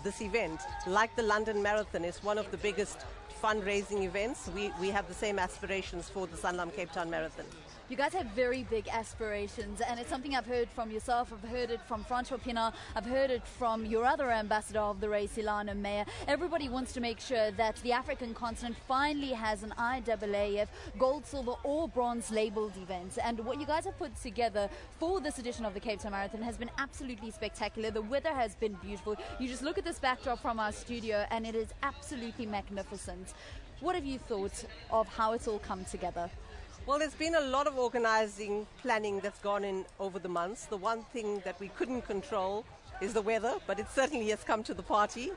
this event, like the London Marathon, is one of the biggest fundraising events. We have the same aspirations for the Sanlam Cape Town Marathon. You guys have very big aspirations, and it's something I've heard from yourself, I've heard it from Francois, Pienaar, I've heard it from your other ambassador of the race, Elana, Meyer. Everybody wants to make sure that the African continent finally has an IAAF gold, silver or bronze labeled event. And what you guys have put together for this edition of the Cape Town Marathon has been absolutely spectacular. The weather has been beautiful. You just look at this backdrop from our studio and it is absolutely magnificent. What have you thought of how it's all come together? Well, there's been a lot of organizing, planning that's gone in over the months. The one thing that we couldn't control is the weather, but it certainly has come to the party.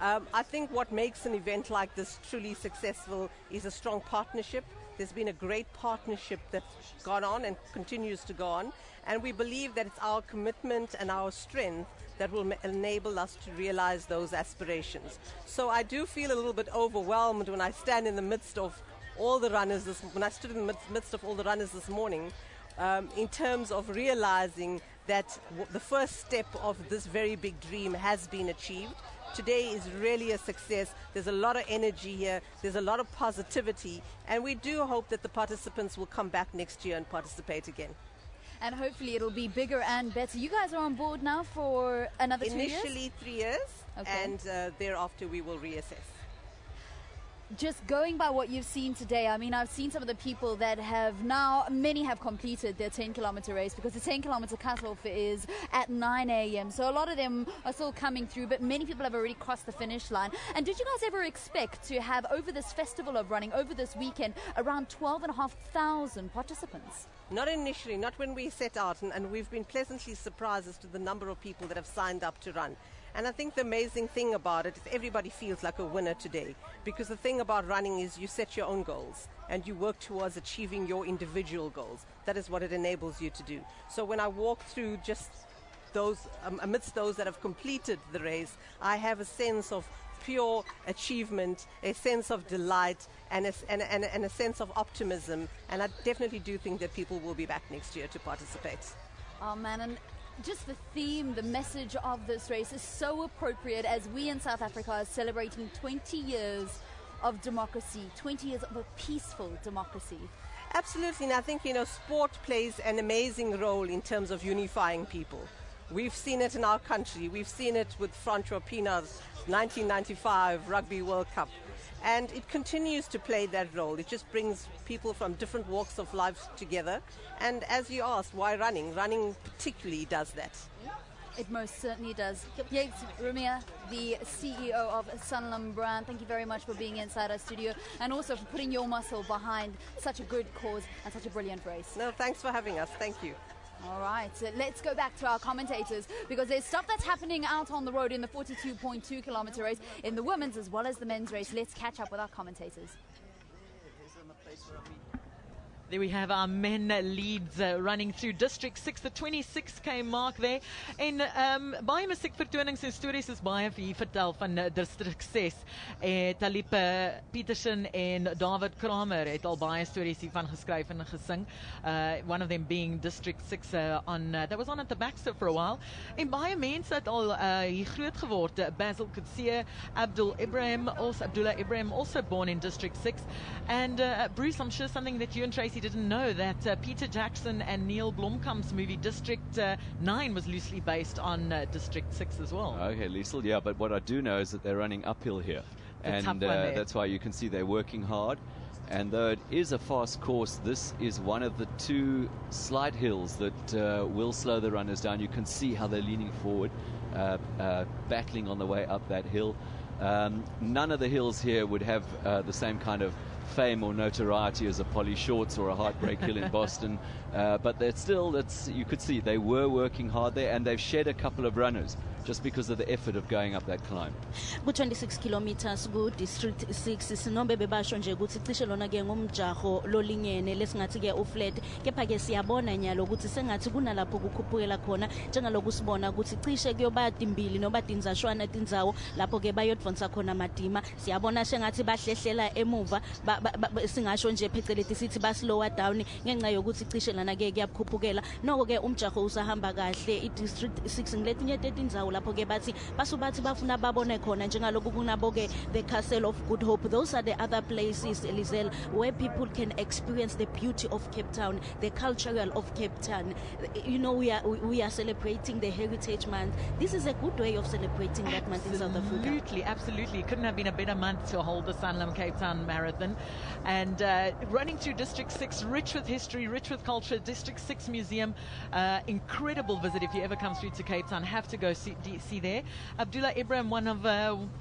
I think what makes an event like this truly successful is a strong partnership. There's been a great partnership that's gone on and continues to go on, and we believe that it's our commitment and our strength that will enable us to realize those aspirations. So I do feel a little bit overwhelmed when I stand in the midst of all the runners when I stood in the midst of all the runners this morning, in terms of realizing that the first step of this very big dream has been achieved. Today is really a success. There's a lot of energy here. There's a lot of positivity, and we do hope that the participants will come back next year and participate again. And hopefully it'll be bigger and better. You guys are on board now for another 2 years? Initially 3 years, okay. And thereafter we will reassess. Just going by what you've seen today, I mean, I've seen some of the people that have now, many have completed their 10-kilometer race because the 10-kilometer cutoff is at 9 a.m. So a lot of them are still coming through, but many people have already crossed the finish line. And did you guys ever expect to have, over this festival of running, over this weekend, around 12,500 participants? Not initially, not when we set out, and we've been pleasantly surprised as to the number of people that have signed up to run. And I think the amazing thing about it is everybody feels like a winner today, because the thing about running is you set your own goals and you work towards achieving your individual goals. That is what it enables you to do. So when I walk through just those, amidst those that have completed the race, I have a sense of pure achievement, a sense of delight, and a sense of optimism. And I definitely do think that people will be back next year to participate. Oh man, and just the theme, the message of this race is so appropriate as we in South Africa are celebrating 20 years of democracy, 20 years of a peaceful democracy. Absolutely, and I think, sport plays an amazing role in terms of unifying people. We've seen it in our country. We've seen it with Francois Pienaar's 1995 Rugby World Cup. And it continues to play that role. It just brings people from different walks of life together. And as you asked, why running? Running particularly does that. It most certainly does. Yes, Rumia, the CEO of Sanlam Brand, thank you very much for being inside our studio and also for putting your muscle behind such a good cause and such a brilliant race. No, thanks for having us. Thank you. All right, so let's go back to our commentators because there's stuff that's happening out on the road in the 42.2 kilometer race, in the women's as well as the men's race. Let's catch up with our commentators. There we have our men leads running through District 6, the 26k mark there. En baie musiek vertonings en stories is baie vir vertel van District 6. Talib Peterson en David Kramer het al baie stories hiervan geskryf en gesing. One of them being District 6 that was on at the Baxter for a while. En baie mense het al hier groot geword. Basil Kutsie, Abdullah Ibrahim also born in District 6. And Bruce, I'm sure something that you and Tracy didn't know, that Peter Jackson and Neil Blomkamp's movie District 9 was loosely based on District 6 as well. Okay, Liesl, yeah, but what I do know is that they're running uphill here. And that's why you can see they're working hard. And though it is a fast course, this is one of the two slight hills that will slow the runners down. You can see how they're leaning forward, battling on the way up that hill. None of the hills here would have the same kind of fame or notoriety as a Polly Shorts or a Heartbreak Hill in Boston, but they're still, you could see they were working hard there, and they've shed a couple of runners just because of the effort of going up that climb. Ku 26 kilometers ku District 6 sinombe bebasho nje ukuthi cishe lona ke ngomjaho lolingene lesingathi ke uflat, kepha ke siyabona nyalo ukuthi sengathi kunalapho kukhuphukela khona njengaloku sibona ukuthi cishe kuyoba timbili noba tinzashwana tindzawo lapho ke bayodvonsa khona madima. Siyabona sengathi bahlehlela emuva singasho nje phecelezi sithi baslower down ngenxa yokuthi cishe lana ke kuyakhuphukela noko ke umjaho usahamba kahle i-district 6 ngiletinye 13 indzawo lapho ke bathi basubathi bafuna babone khona njengaloku kunabo ke the Castle of Good Hope. Those are the other places, Elisel, where people can experience the beauty of Cape Town, the cultural of Cape Town. You know, we are celebrating the Heritage Month. This is a good way of celebrating that month in South Africa. Absolutely. Couldn't have been a better month to hold the Sanlam Cape Town Marathon. And running through District 6, rich with history, rich with culture, District 6 Museum, incredible visit if you ever come through to Cape Town. Have to go see there. Abdullah Ibrahim, one of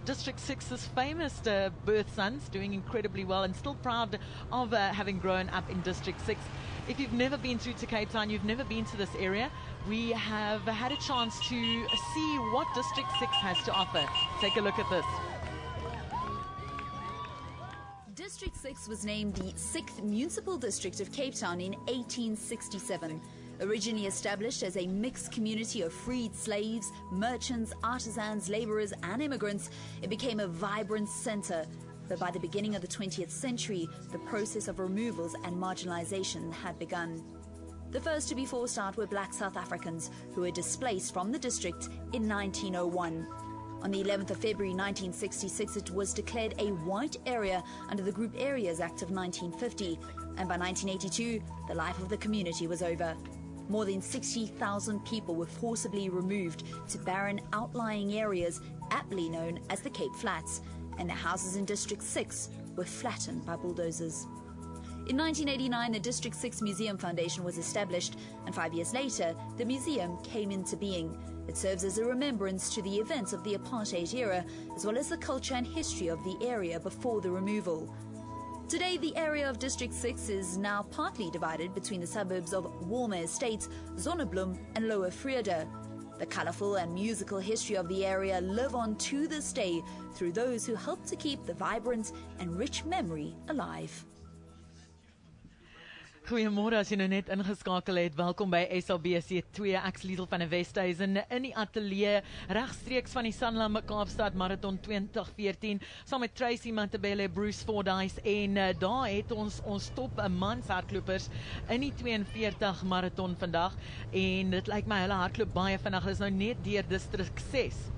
District 6's famous birth sons, doing incredibly well and still proud of having grown up in District 6. If you've never been through to Cape Town, you've never been to this area, we have had a chance to see what District 6 has to offer. Take a look at this. District 6 was named the 6th Municipal District of Cape Town in 1867. Originally established as a mixed community of freed slaves, merchants, artisans, laborers and immigrants, it became a vibrant center. But by the beginning of the 20th century, the process of removals and marginalization had begun. The first to be forced out were black South Africans who were displaced from the district in 1901. On the 11th of February 1966, it was declared a white area under the Group Areas Act of 1950, and by 1982, the life of the community was over. More than 60,000 people were forcibly removed to barren outlying areas aptly known as the Cape Flats, and the houses in District 6 were flattened by bulldozers. In 1989, the District 6 Museum Foundation was established, and 5 years later, the museum came into being. It serves as a remembrance to the events of the apartheid era, as well as the culture and history of the area before the removal. Today, the area of District 6 is now partly divided between the suburbs of Walmer Estates, Zonneblom and Lower Vrede. The colourful and musical history of the area live on to this day through those who help to keep the vibrant and rich memory alive. Goeiemôre as jy nou net ingeskakel het. Welkom by SABC 2. Ek's Liesel van die Westhuizen in die ateljee regstreeks van die Sanlam Cape Marathon 2014 saam met Tracy Matabele, Bruce Fordyce en daar het ons top mans hardlopers in die 42 marathon vandag en dit lyk my hulle hardloop baie vinnig. Hulle is nou net deur District 6.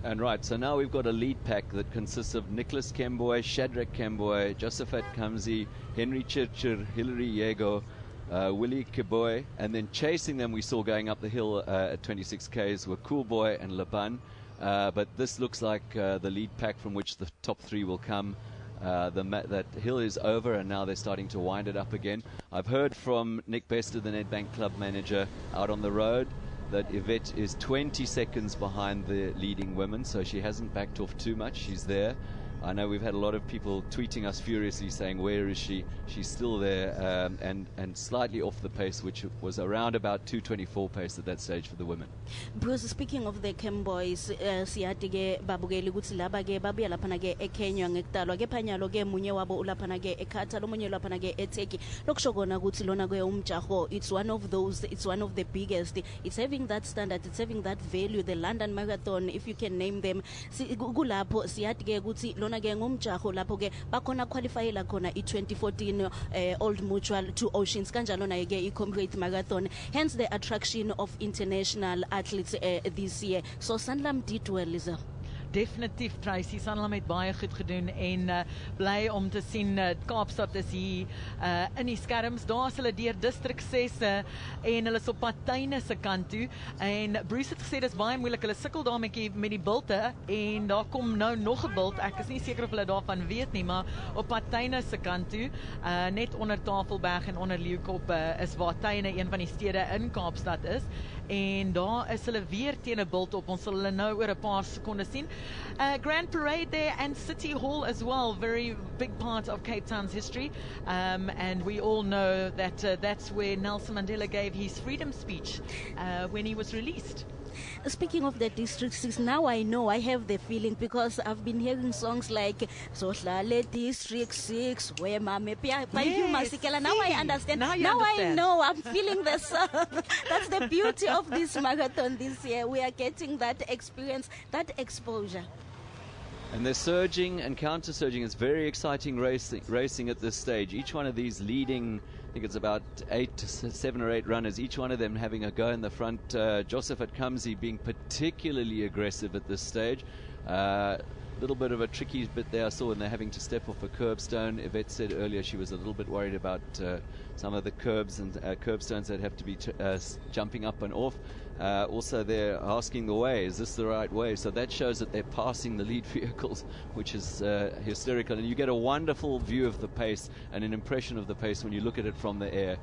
And right, so now we've got a lead pack that consists of Nicholas Kemboy, Shadrach Kemboy, Josephat Kamzi, Henry Chirchir, Hilary Yego, Willie Keboy, and then chasing them we saw going up the hill at 26 Ks were Cool Boy and Laban. But this looks like the lead pack from which the top three will come. That hill is over and now they're starting to wind it up again. I've heard from Nick Bester, the Nedbank club manager, out on the road, that Yvette is 20 seconds behind the leading women, so she hasn't backed off too much. She's there. I know we've had a lot of people tweeting us furiously saying, where is she? She's still there and slightly off the pace, which was around about 2:24 pace at that stage for the women. Bruce, speaking of the Kemboys, siyati ke babukeli ukuthi laba ke babuya lapha ke eKenya ngekudalwa ke phanyalo ke munye wabo ulapha ke eKhatar omunye lapha ke eTurkey. Lokusho kona ukuthi lona ke umjaho, it's one of the biggest. It's having that standard, it's having that value. The London Marathon, if you can name them, kulapho siyati ke ukuthi lona ke ngumjaho lapho ke bakhona qualifyela khona i2014 Old Mutual 2 Oceans kanjalo naye ke i-Comrade Marathon, hence the attraction of international athletes this year. So Sanlam did well, Lisa. Definitief, Tracy. Sanlam het baie goed gedoen en bly om te sien Kaapstad is hier in die skerms. Daar is hulle deur District 6 en hulle is op Patyne se kant toe en Bruce het gesê dis baie moeilik. Hulle sukkel daar met die bulte en daar kom nou nog 'n bult. Ek is nie seker of hulle daarvan weet nie, maar op Patyne se kant toe, net onder Tafelberg en onder Leeukop is waar Tyne een van die stede in Kaapstad is. En daar is hulle weer teen 'n bult op. Ons sal hulle nou oor 'n paar sekondes sien. Grand Parade there and City Hall as well, very big part of Cape Town's history. And we all know that that's where Nelson Mandela gave his freedom speech when he was released. Speaking of the District 6, now I know, I have the feeling, because I've been hearing songs like Sohlale District 6, where Mame Pia by Hugh Masikela. Now I understand. Now I know. I'm feeling the song. That's the beauty of this marathon this year. We are getting that experience, that exposure. And they're surging and counter-surging. It's very exciting racing at this stage. Each one of these leading, I think it's about 7 or 8 runners, each one of them having a go in the front. Josephat Kamsi being particularly aggressive at this stage. Little bit of a tricky bit there I saw when they're having to step off a curbstone. Yvette said earlier she was a little bit worried about some of the curbs and curbstones that have to be jumping up and off. Also they're asking the way, is this the right way? So that shows that they're passing the lead vehicles, which is hysterical. And you get a wonderful view of the pace and an impression of the pace when you look at it from the air.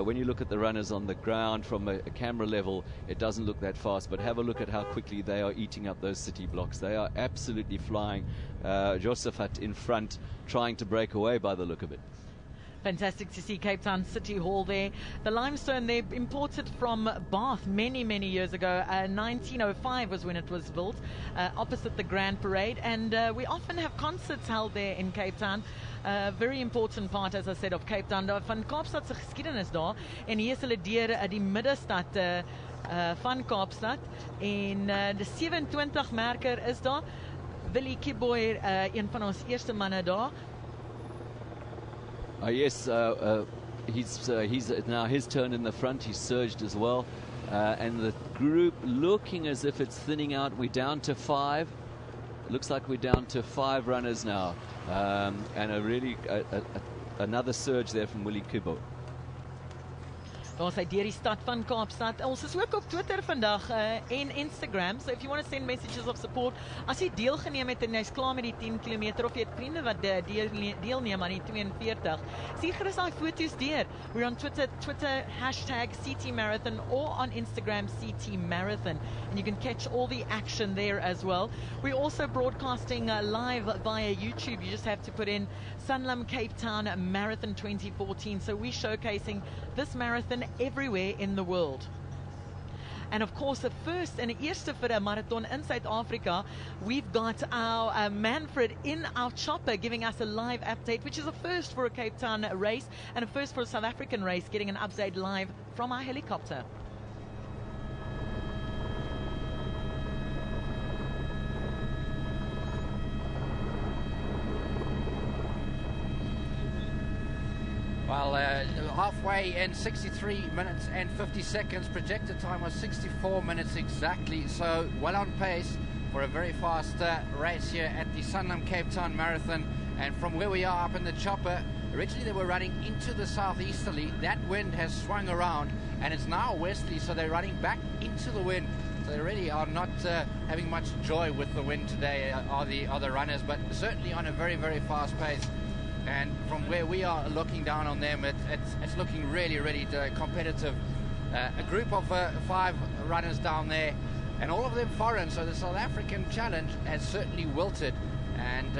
When you look at the runners on the ground from a camera level, it doesn't look that fast, but have a look at how quickly they are eating up those city blocks. They are absolutely flying. Josephat in front, trying to break away by the look of it. Fantastic to see Cape Town City Hall there. The limestone they imported from Bath many years ago. 1905 was when it was built, opposite the Grand Parade, and we often have concerts held there in Cape Town. Very important part, as I said, of Cape Town. Van Kaapstad se geskiedenis daar, en hier is hulle deur die middestad van Kaapstad, en die 27 merker is daar. Willie Kiboy, een van ons eerste manne daar. Yes, he's now his turn in the front. He's surged as well, and the group looking as if it's thinning out. We're down to 5. It looks like we're down to 5 runners now, and a really another surge there from Willie Kubo. Ons uit deur die stad van Kaapstad. Ons is ook op Twitter vandag en Instagram. So if you want to send messages of support, as jy deelgeneem het en jy's klaar met die 10 km of jy het vriende wat deelneem aan die 42, sien gerus daai foto's deur. We're on Twitter hashtag CT Marathon, or on Instagram CT Marathon, and you can catch all the action there as well. We're also broadcasting live via YouTube. You just have to put in Sanlam Cape Town Marathon 2014. So we're showcasing this marathon everywhere in the world. And of course, the first and eerste vir 'n marathon in South Africa, we've got our Manfred in our chopper giving us a live update, which is a first for a Cape Town race and a first for a South African race, getting an update live from our helicopter. Well, halfway in 63 minutes and 50 seconds. Projected time was 64 minutes exactly. So well on pace for a very fast race here at the Sanlam Cape Town Marathon. And from where we are up in the chopper, originally they were running into the southeasterly. That wind has swung around and it's now westerly, so they're running back into the wind. So they really are not having much joy with the wind today, are the runners, but certainly on a very fast pace. And from where we are looking down on them, it's looking really competitive. A group of 5 runners down there, and all of them foreign, so the South African challenge has certainly wilted, and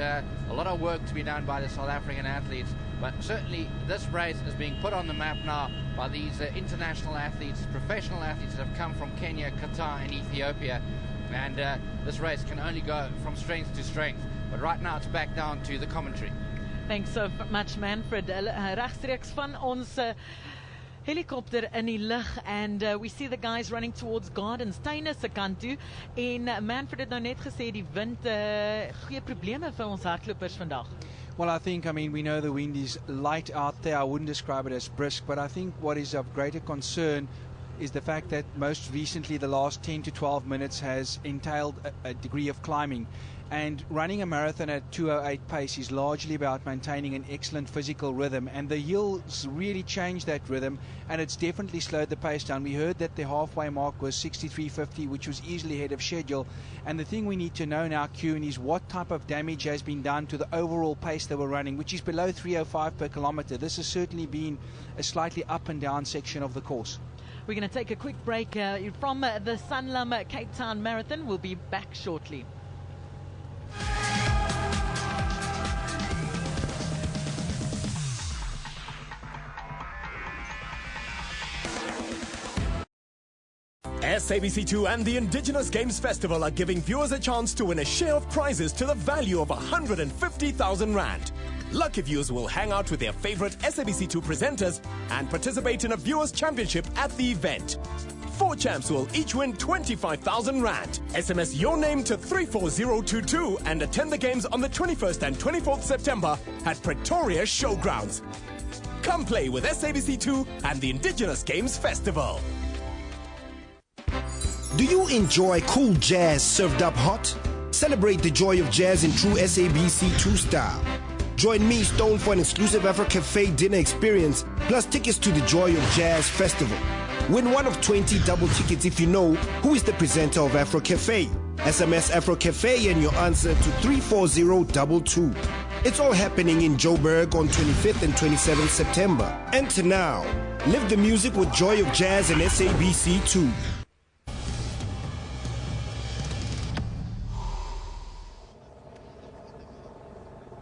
a lot of work to be done by the South African athletes. But certainly this race is being put on the map now by these international athletes, professional athletes that have come from Kenya, Qatar and Ethiopia, and this race can only go from strength to strength. But right now it's back down to the commentary. Thanks so much, Manfred. Rechtstreeks van ons helikopter in die lug, and we see the guys running towards Gardens, tuine se kant toe. En Manfred het nou net gesê die wind gee probleme vir ons hardlopers vandag. Well, I mean, we know the wind is light out there. I wouldn't describe it as brisk, but I think what is of greater concern is the fact that most recently the last 10 to 12 minutes has entailed a degree of climbing. And running a marathon at 2:08 pace is largely about maintaining an excellent physical rhythm, and the hills really changed that rhythm, and it's definitely slowed the pace down. We heard that the halfway mark was 63.50, which was easily ahead of schedule, and the thing we need to know now, Kuhn, is what type of damage has been done to the overall pace they were running, which is below 3:05 per kilometer. This has certainly been a slightly up and down section of the course. We're going to take a quick break from the Sanlam Cape Town Marathon. We'll be back shortly. SABC2 and the Indigenous Games Festival are giving viewers a chance to win a share of prizes to the value of 150,000 Rand. Lucky viewers will hang out with their favorite SABC2 presenters and participate in a viewers' championship at the event. 4 champs will each win 25,000 rand. SMS your name to 34022 and attend the games on the 21st and 24th September at Pretoria Showgrounds. Come play with SABC2 and the Indigenous Games Festival. Do you enjoy cool jazz served up hot? Celebrate the joy of jazz in true SABC2 style. Join me, Stone, for an exclusive Afro Cafe dinner experience, plus tickets to the Joy of Jazz Festival. Win one of 20 double tickets if you know who is the presenter of Afro Cafe. SMS Afro Cafe and your answer to 34022. It's all happening in Joburg on 25th and 27th September. Enter now. Live the music with Joy of Jazz and SABC2.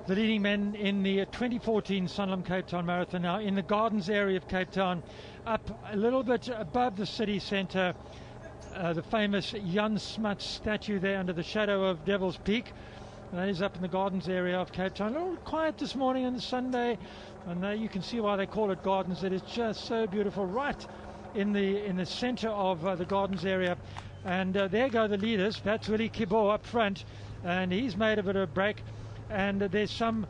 The leading men in the 2014 Sanlam Cape Town Marathon now in the gardens area of Cape Town, up a little bit above the city centre, the famous Jan Smuts statue there under the shadow of Devil's Peak. That is up in the gardens area of Cape Town. A little quiet this morning on the Sunday, and you can see why they call it gardens. It is just so beautiful, right in the centre of the gardens area. And there go the leaders. That's Willie Kibo up front, and he's made a bit of a break. And there's some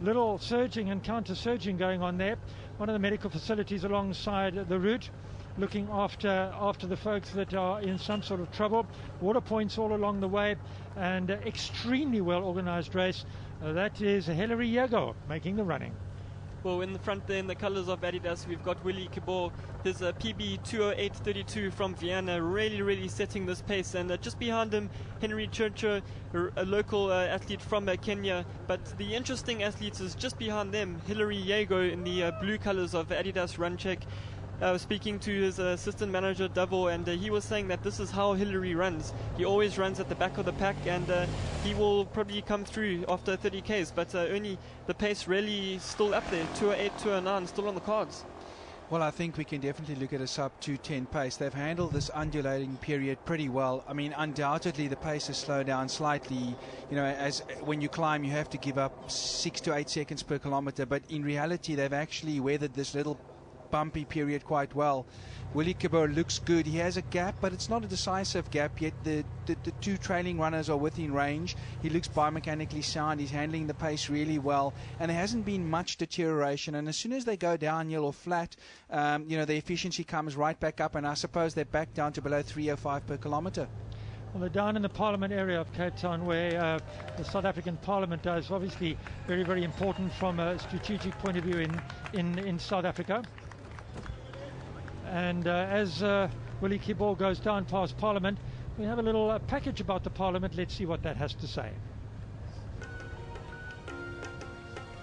little surging and counter-surging going on there. One of the medical facilities alongside the route, looking after the folks that are in some sort of trouble. Water points all along the way, and extremely well organised race. That is Hilary Yego making the running. Well, in the front there, in the colours of Adidas, we've got Willie Kibor, his PB 208.32 from Vienna, really setting this pace. And just behind him, Henry Churcher, a local athlete from Kenya. But the interesting athlete is just behind them, Hilary Yego in the blue colours of Adidas Run Check. Speaking to his assistant manager Davo, and he was saying that this is how Hillary runs. He always runs at the back of the pack, and he will probably come through after 30 Ks, but only the pace really still up there, 208, 209, still on the cards. Well, I think we can definitely look at a sub 210 pace. They've handled this undulating period pretty well. I mean, undoubtedly the pace has slowed down slightly. You know, as when you climb, you have to give up 6 to 8 seconds per kilometer, but in reality, they've actually weathered this little bumpy period quite well. Willie Kibor looks good. He has a gap, but it's not a decisive gap yet. The two trailing runners are within range. He looks biomechanically sound. He's handling the pace really well, and there hasn't been much deterioration. And as soon as they go downhill or flat, you know, the efficiency comes right back up, and I suppose they're back down to below 305 per kilometre. Well, they're down in the Parliament area of Cape Town, where the South African Parliament is obviously very important from a strategic point of view in South Africa. And as Willie Kibor goes down past Parliament, we have a little package about the Parliament. Let's see what that has to say.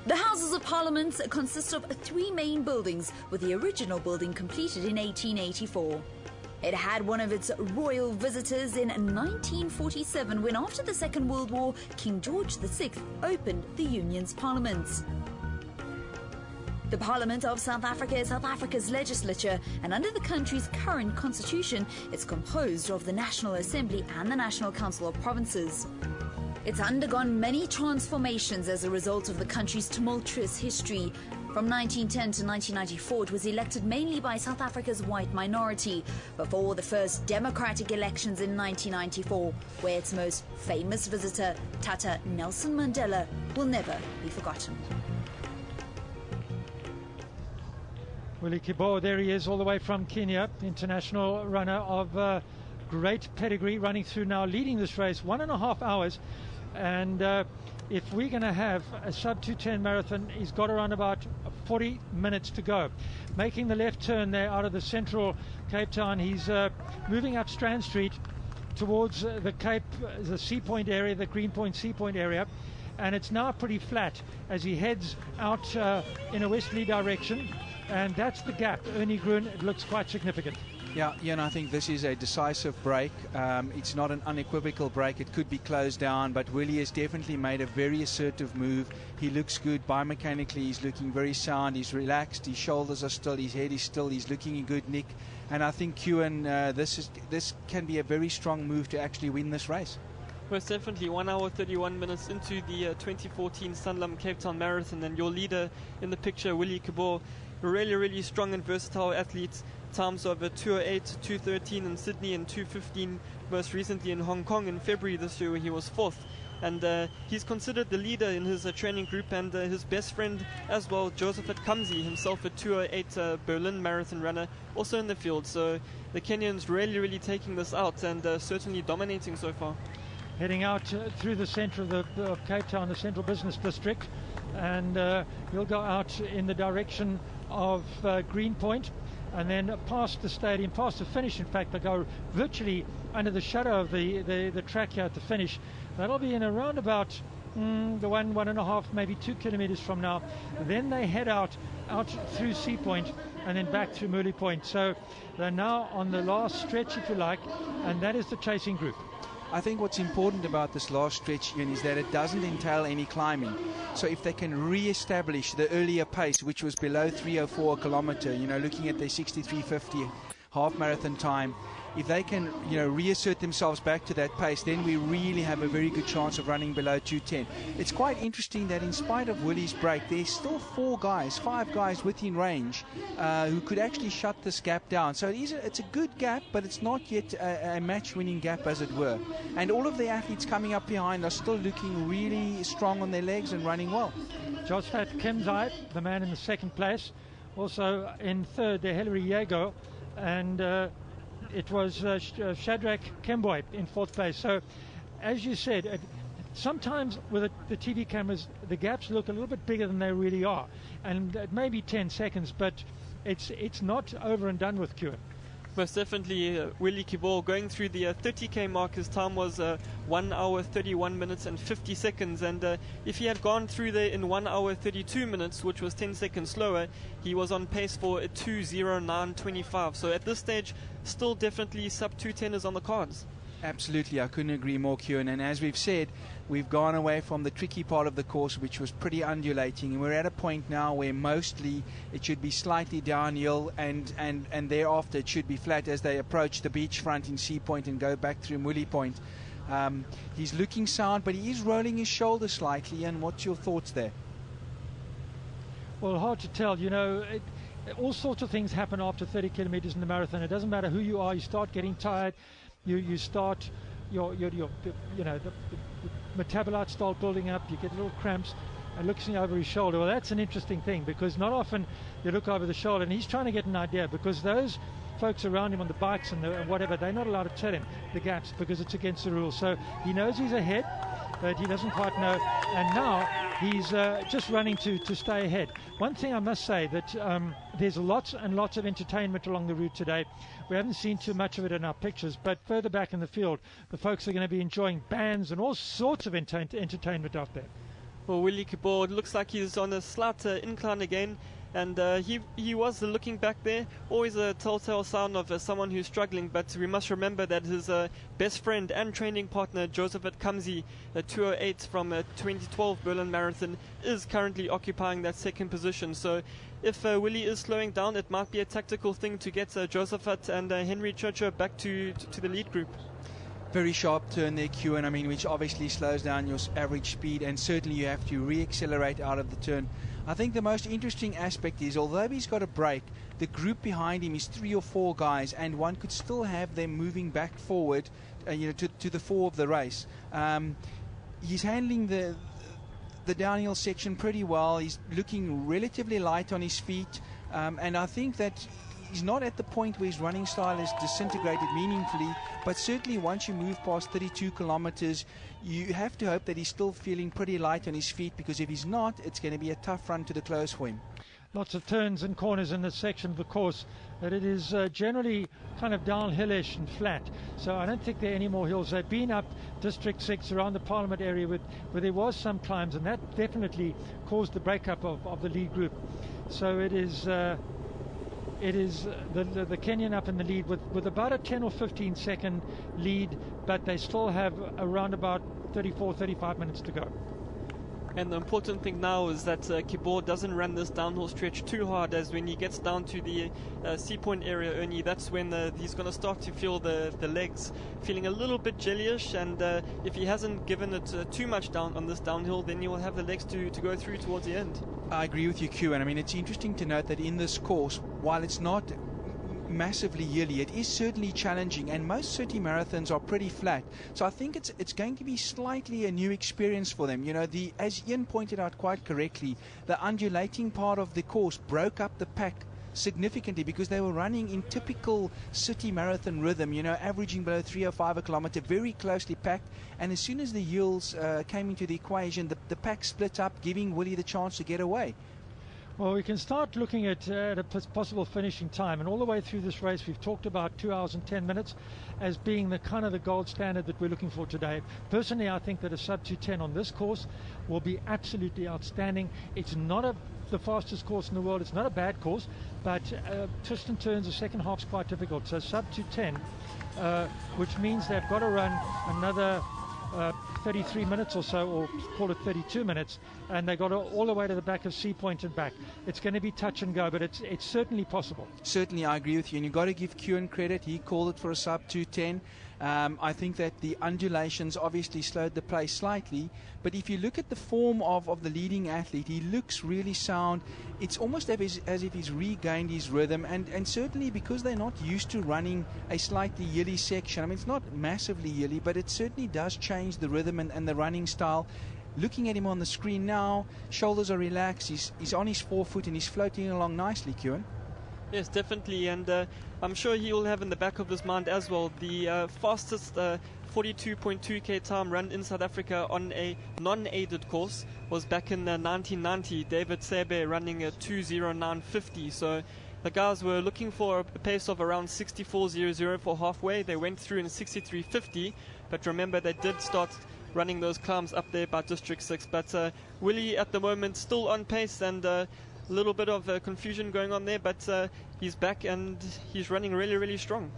The Houses of Parliament consist of 3 main buildings, with the original building completed in 1884. It had one of its royal visitors in 1947, when after the Second World War, King George VI opened the Union's Parliament. The Parliament of South Africa is South Africa's legislature, and under the country's current constitution, it's composed of the National Assembly and the National Council of Provinces. It's undergone many transformations as a result of the country's tumultuous history. From 1910 to 1994, it was elected mainly by South Africa's white minority, before the first democratic elections in 1994, where its most famous visitor, Tata Nelson Mandela, will never be forgotten. Willie Kibor, there he is, all the way from Kenya, international runner of great pedigree, running through now, leading this race 1.5 hours. And if we're going to have a sub 210 marathon, he's got around about 40 minutes to go. Making the left turn there out of the central Cape Town, he's moving up Strand Street towards the Sea Point area, the Greenpoint Sea Point area. And it's now pretty flat as he heads out in a westerly direction. And that's the gap. Ernie Groen, it looks quite significant. Yeah, and I think this is a decisive break. It's not an unequivocal break. It could be closed down, but Willie has definitely made a very assertive move. He looks good biomechanically. He's looking very sound. He's relaxed. His shoulders are still. His head is still. He's looking in good nick. And I think, Ewan, this can be a very strong move to actually win this race. Most definitely. 1 hour 31 minutes into the 2014 Sanlam Cape Town Marathon, and your leader in the picture, Willie Kibor, really strong and versatile athlete. times of 2:08, 2:13 in Sydney and 2:15 most recently in Hong Kong in February this year, where he was 4th. And he's considered the leader in his training group, and his best friend as well, Joseph Kamzi, himself a 2:08 Berlin marathon runner, also in the field. So the Kenyans really taking this out, and certainly dominating so far. Heading out through the centre of Cape Town, the central business district, and he'll go out in the direction of Greenpoint, and then past the stadium, past the finish. In fact, they go virtually under the shadow of the track here at the finish. That'll be in around about the 1.5, maybe 2 kilometers from now. Then they head out through Sea Point and then back through Murley Point. So they're now on the last stretch, if you like, and that is the chasing group. I think what's important about this last stretch, Ian, is that it doesn't entail any climbing. So if they can re-establish the earlier pace, which was below 3:04 a kilometre, looking at their 63:50 half marathon time, if they can, reassert themselves back to that pace, then we really have a very good chance of running below 2:10. It's quite interesting that in spite of Willie's break, there's still 5 guys within range who could actually shut this gap down. So it's a good gap, but it's not yet a match-winning gap, as it were. And all of the athletes coming up behind are still looking really strong on their legs and running well. Josephat Kemzai, the man in the second place. Also in third, the Hilary Yago, and it was Shadrach Kemboy in fourth place. So, as you said, sometimes with the TV cameras, the gaps look a little bit bigger than they really are. And it may be 10 seconds, but it's not over and done with, Kieran. Most definitely, Willie Kibor going through the 30k mark. His time was 1 hour 31 minutes and 50 seconds, and if he had gone through there in 1 hour 32 minutes, which was 10 seconds slower, he was on pace for a 2:09.25. So at this stage, still definitely sub 2:10 is on the cards. Absolutely, I couldn't agree more, Kieran. And as we've said, we've gone away from the tricky part of the course, which was pretty undulating, and we're at a point now where mostly it should be slightly downhill, and thereafter it should be flat as they approach the beachfront in Sea Point and go back through Murley Point. He's looking sound, but he is rolling his shoulder slightly. And what's your thoughts there? Well, hard to tell. All sorts of things happen after 30 kilometers in the marathon. It doesn't matter who you are. You start getting tired. You start the metabolites start building up. You get little cramps, and looking over his shoulder. Well, that's an interesting thing, because not often you look over the shoulder, and he's trying to get an idea, because those folks around him on the bikes and whatever, they're not allowed to tell him the gaps because it's against the rules. So he knows he's ahead, but he doesn't quite know, and now he's just running to stay ahead. One thing I must say, that there's lots and lots of entertainment along the route today. We haven't seen too much of it in our pictures, but further back in the field, the folks are going to be enjoying bands and all sorts of entertainment out there. Well, Willie Kibor looks like he's on a slight incline again, and he was looking back there. Always a telltale sign of someone who's struggling, but we must remember that his best friend and training partner, Joseph Kamzi, a 2:08 from a 2012 Berlin Marathon, is currently occupying that second position. So if Willie is slowing down, it might be a tactical thing to get Josephat and Henry Churcher back to the lead group. Very sharp turn there, Kieran, which obviously slows down your average speed, and certainly you have to re-accelerate out of the turn. I think the most interesting aspect is, although he's got a break, the group behind him is 3 or 4 guys, and one could still have them moving back forward to the fore of the race. He's handling the downhill section pretty well. He's looking relatively light on his feet, and I think that he's not at the point where his running style is disintegrated meaningfully, but certainly once you move past 32 kilometers, you have to hope that he's still feeling pretty light on his feet, because if he's not, it's going to be a tough run to the close for him. Lots of turns and corners in this section of the course, but it is generally kind of downhillish and flat. So I don't think there are any more hills. They've been up District 6 around the Parliament area where there was some climbs, and that definitely caused the breakup of the lead group. So it is the Kenyan up in the lead with about a 10 or 15 second lead, but they still have around about 35 minutes to go. And the important thing now is that Kibor doesn't run this downhill stretch too hard, as when he gets down to the Sea Point area, Ernie, that's when he's going to start to feel the legs feeling a little bit jellyish, and if he hasn't given it too much down on this downhill, then he will have the legs to go through towards the end. I agree with you, Q, and it's interesting to note that in this course, while it's not massively hilly. It is certainly challenging, and most city marathons are pretty flat. So I think it's going to be slightly a new experience for them. You know, as Ian pointed out quite correctly, the undulating part of the course broke up the pack significantly because they were running in typical city marathon rhythm, you know, averaging below 3 or 5 a kilometer, very closely packed. And as soon as the hills came into the equation, the pack split up, giving Willie the chance to get away. Well, we can start looking at a possible finishing time, and all the way through this race we've talked about 2 hours and 10 minutes as being the kind of the gold standard that we're looking for today. Personally, I think that a sub 2:10 on this course will be absolutely outstanding. It's not the fastest course in the world, it's not a bad course, but twists and turns, the second half's quite difficult. So sub 2:10, which means they've got to run another 33 minutes or so, or call it 32 minutes, and they got all the way to the back of Sea Point and back. It's going to be touch and go, but it's certainly possible. Certainly, I agree with you, and you've got to give Kewan credit. He called it for a sub 2:10. I think that the undulations obviously slowed the pace slightly, but if you look at the form of the leading athlete, he looks really sound. It's almost as if he's regained his rhythm, and certainly because they're not used to running a slightly hilly section. I mean, it's not massively hilly, but it certainly does change the rhythm and the running style. Looking at him on the screen now, shoulders are relaxed, he's on his forefoot and he's floating along nicely, Kewan. Yes, definitely, and I'm sure he will have in the back of his mind as well the fastest 42.2k time run in South Africa on a non-aided course was back in 1990. David Sebe running a 2:09.50. So the guys were looking for a pace of around 64.00 for halfway. They went through in 63.50, but remember they did start running those climbs up there by District 6. But Willie at the moment still on pace, and a little bit of confusion going on there, but he's back and he's running really, really strong.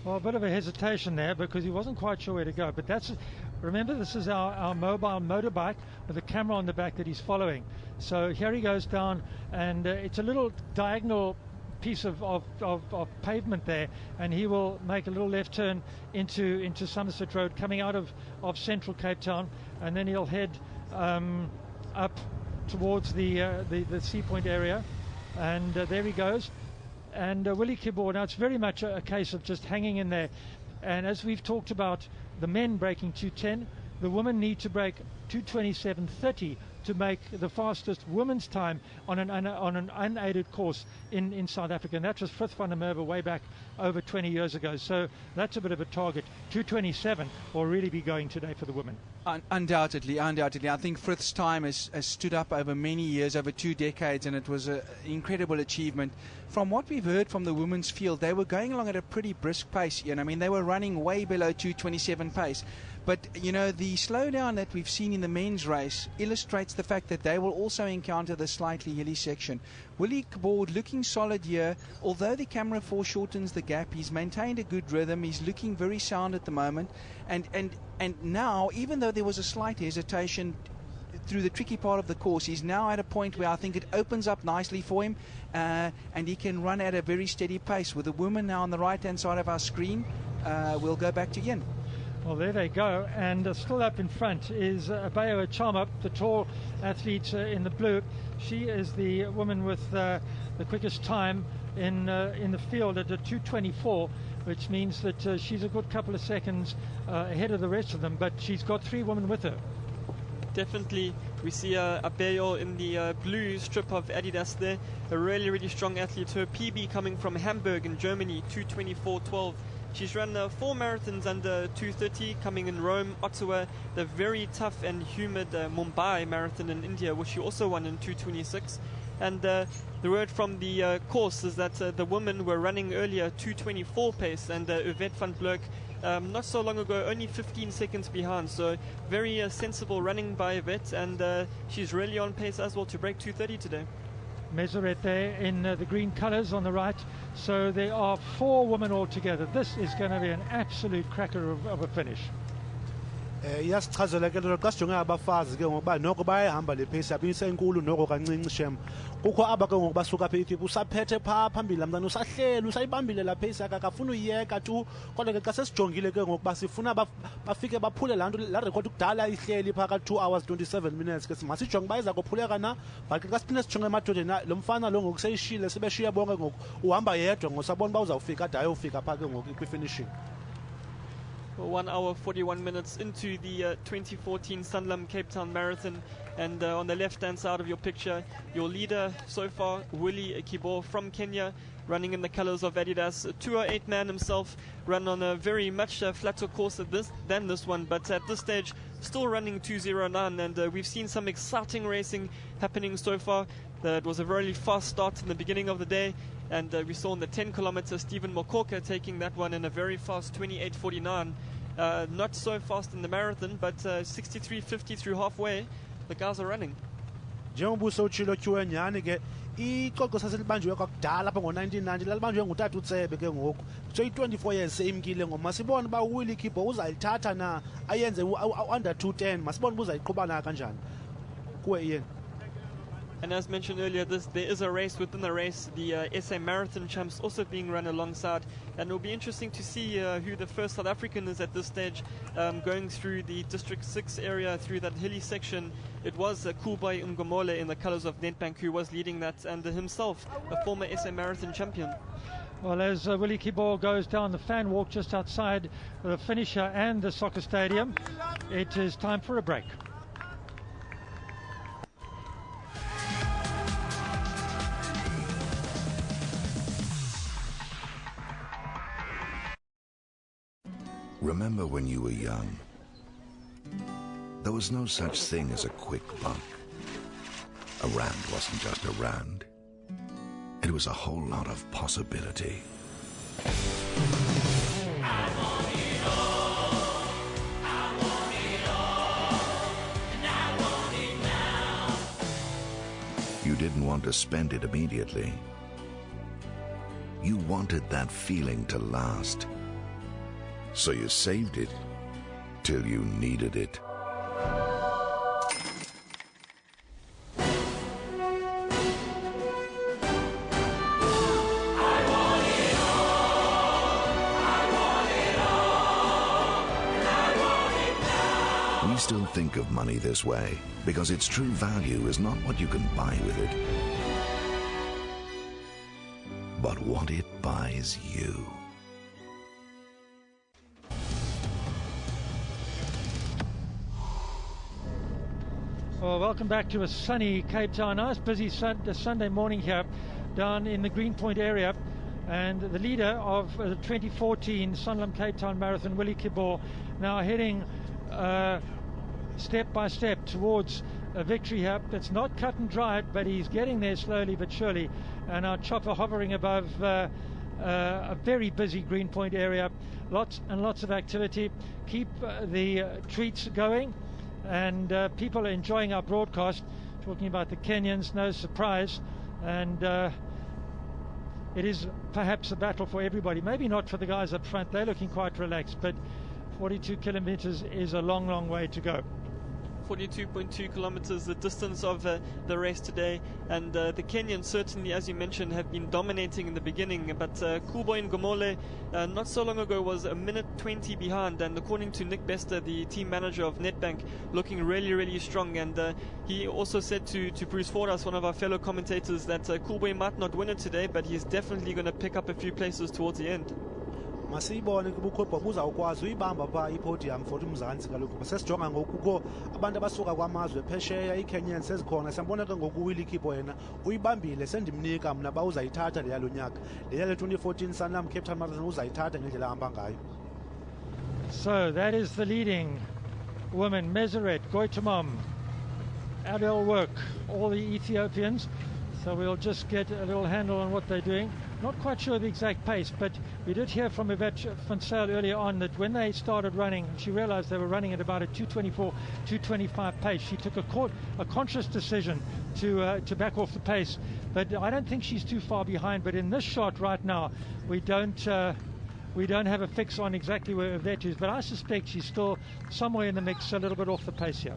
Well, a bit of a hesitation there because he wasn't quite sure where to go. But remember, this is our mobile motorbike with a camera on the back that he's following. So here he goes down, and it's a little diagonal piece of pavement there, and he will make a little left turn into Somerset Road coming out of central Cape Town, and then he'll head up towards the Sea Point area, and there he goes. And Willie Kibor, now it's very much a case of just hanging in there, and as we've talked about the men breaking 2:10, the women need to break 2:27.30 to make the fastest women's time on an unaided course in South Africa, and that was Frith van der Merwe way back over 20 years ago. So that's a bit of a target. 2:27 will really be going today for the women. Undoubtedly. I think Frith's time has stood up over many years, over 2 decades, and it was an incredible achievement. From what we've heard from the women's field, they were going along at a pretty brisk pace. I mean, they were running way below 2:27 pace. But, you know, the slowdown that we've seen in the men's race illustrates the fact that they will also encounter the slightly hilly section. Willie Kibor looking solid here. Although the camera foreshortens the gap, he's maintained a good rhythm. He's looking very sound at the moment. And now, even though there was a slight hesitation through the tricky part of the course, he's now at a point where I think it opens up nicely for him, and he can run at a very steady pace. With the women now on the right-hand side of our screen, we'll go back to Ian. Well, there they go, and still up in front is Abayo Achama, the tall athlete in the blue. She is the woman with the quickest time in the field at a 2:24, which means that she's a good couple of seconds ahead of the rest of them, but she's got 3 women with her. Definitely, we see Abayo in the blue strip of Adidas there, a really, really strong athlete. Her PB coming from Hamburg in Germany, 2:24.12. She's run 4 marathons under 2:30, coming in Rome, Ottawa, the very tough and humid Mumbai marathon in India, which she also won in 2:26. And the word from the course is that the women were running earlier 2:24 pace, and Yvette van Blerk not so long ago only 15 seconds behind. So very sensible running by Yvette, and she's really on pace as well to break 2:30 today. Meseret there in the green colours on the right. So there are 4 women altogether. This is going to be an absolute cracker of a finish. iyasichazela ke lento xa sijonge abafazi ke ngokuba noko bayahamba le pace yabo isenkulu noko kancinci shem kukho aba ke ngoku basuka apha eEthiopia usaphethe phaa phambili mntana usahleli usayibambile la pace yakhe akafuna uyiyeka tu kodwa ke xa sesijongile ke ngoku basifuna bafike baphule laa nto laa rekhodi kudala ihleli phaa ka-2 hours 27 minutes ke masijonge uba iza kophuleka na but ke xa siphinde sijonge emadodeni lo mfana lo ngoku seyishile sebeshiya bonke ngoku uhamba yedwa ngosabona uba uzawufika ade ayofika phaa ke ngoku kwi-finishing. 1 hour 41 minutes into the 2014 Sanlam Cape Town Marathon, and on the left-hand side of your picture, your leader so far, Willie Kibor from Kenya, running in the colors of Adidas. A 208 man himself, run on a very much flatter course than this one, but at this stage, still running 209, and we've seen some exciting racing happening so far. It was a very fast start in the beginning of the day, and we saw in the 10 kilometer Stephen Mokoka taking that one in a very fast 28:49. Not so fast in the marathon, but 63:50 through halfway, the guys are running. Njengobuso utshilo tyuwe nyhani ke icoko saselibanjiwe kwakudala apha ngo-1990 lalibanjiwe ngutata utsebe ke ngoku so i-24 years seyimkile ngoku masibone uba uWillie Kibor uzayithatha na ayenze under 210 masibone uba uzayiqhuba na kanjani kuwe Ian. And as mentioned earlier, there is a race within the race, the SA Marathon Champs also being run alongside, and it'll be interesting to see who the first South African is at this stage, going through the District 6 area, through that hilly section. It was Kubai Ngomole in the colours of Nedbank who was leading that, and himself a former SA Marathon champion. Well, as Willie Kibor goes down the fan walk just outside the finisher and the soccer stadium, it is time for a break. Remember when you were young? There was no such thing as a quick buck. A rand wasn't just a rand. It was a whole lot of possibility. You didn't want to spend it immediately. You wanted that feeling to last. So you saved it till you needed it. We still think of money this way because its true value is not what you can buy with it, but what it buys you. Well, welcome back to a sunny Cape Town. Nice busy Sunday morning here down in the Greenpoint area, and the leader of the 2014 Sanlam Cape Town Marathon, Willie Kibor, now heading step by step towards a victory here. It's not cut and dried, but he's getting there slowly but surely, and our chopper hovering above a very busy Greenpoint area. Lots and lots of activity. Keep the treats going, and people are enjoying our broadcast. Talking about the Kenyans, no surprise, and it is perhaps a battle for everybody. Maybe not for the guys up front, they're looking quite relaxed, but 42 kilometers is a long, long way to go. 42.2 kilometers, the distance of the race today, and the Kenyans certainly, as you mentioned, have been dominating in the beginning, but Kubai Ngomole not so long ago was a minute 20 behind, and according to Nick Bester, the team manager of Nedbank, looking really, really strong, and he also said to Bruce Fordas, one of our fellow commentators, that Kubai might not win it today, but he's definitely going to pick up a few places towards the end. Masiyibone ke ubukhopha buzawukwazi uyibamba phaa ipodium for uMzantsi kaloku sesijonga ngoku kukho abantu abasuka kwamazwe phesheya iKenyans sezikhona siyambona ke ngoku uWillie Kibor yena uyibambile sendimnika mna ba uzayithatha le yalo nyaka le yale 2014 Sanlam Cape Town Marathon uzayithatha ngendlela ahamba ngayo. So that is the leading woman, Meseret, Goitamam, Adel Work, all the Ethiopians. So we'll just get a little handle on what they're doing. Not quite sure the exact pace, but we did hear from Yvette van Zyl earlier on that when they started running, she realized they were running at about a 2:24, 2:25 pace. She took a conscious decision to back off the pace, but I don't think she's too far behind. But in this shot right now, we don't We don't have a fix on exactly where that is, but I suspect she's still somewhere in the mix, a little bit off the pace here.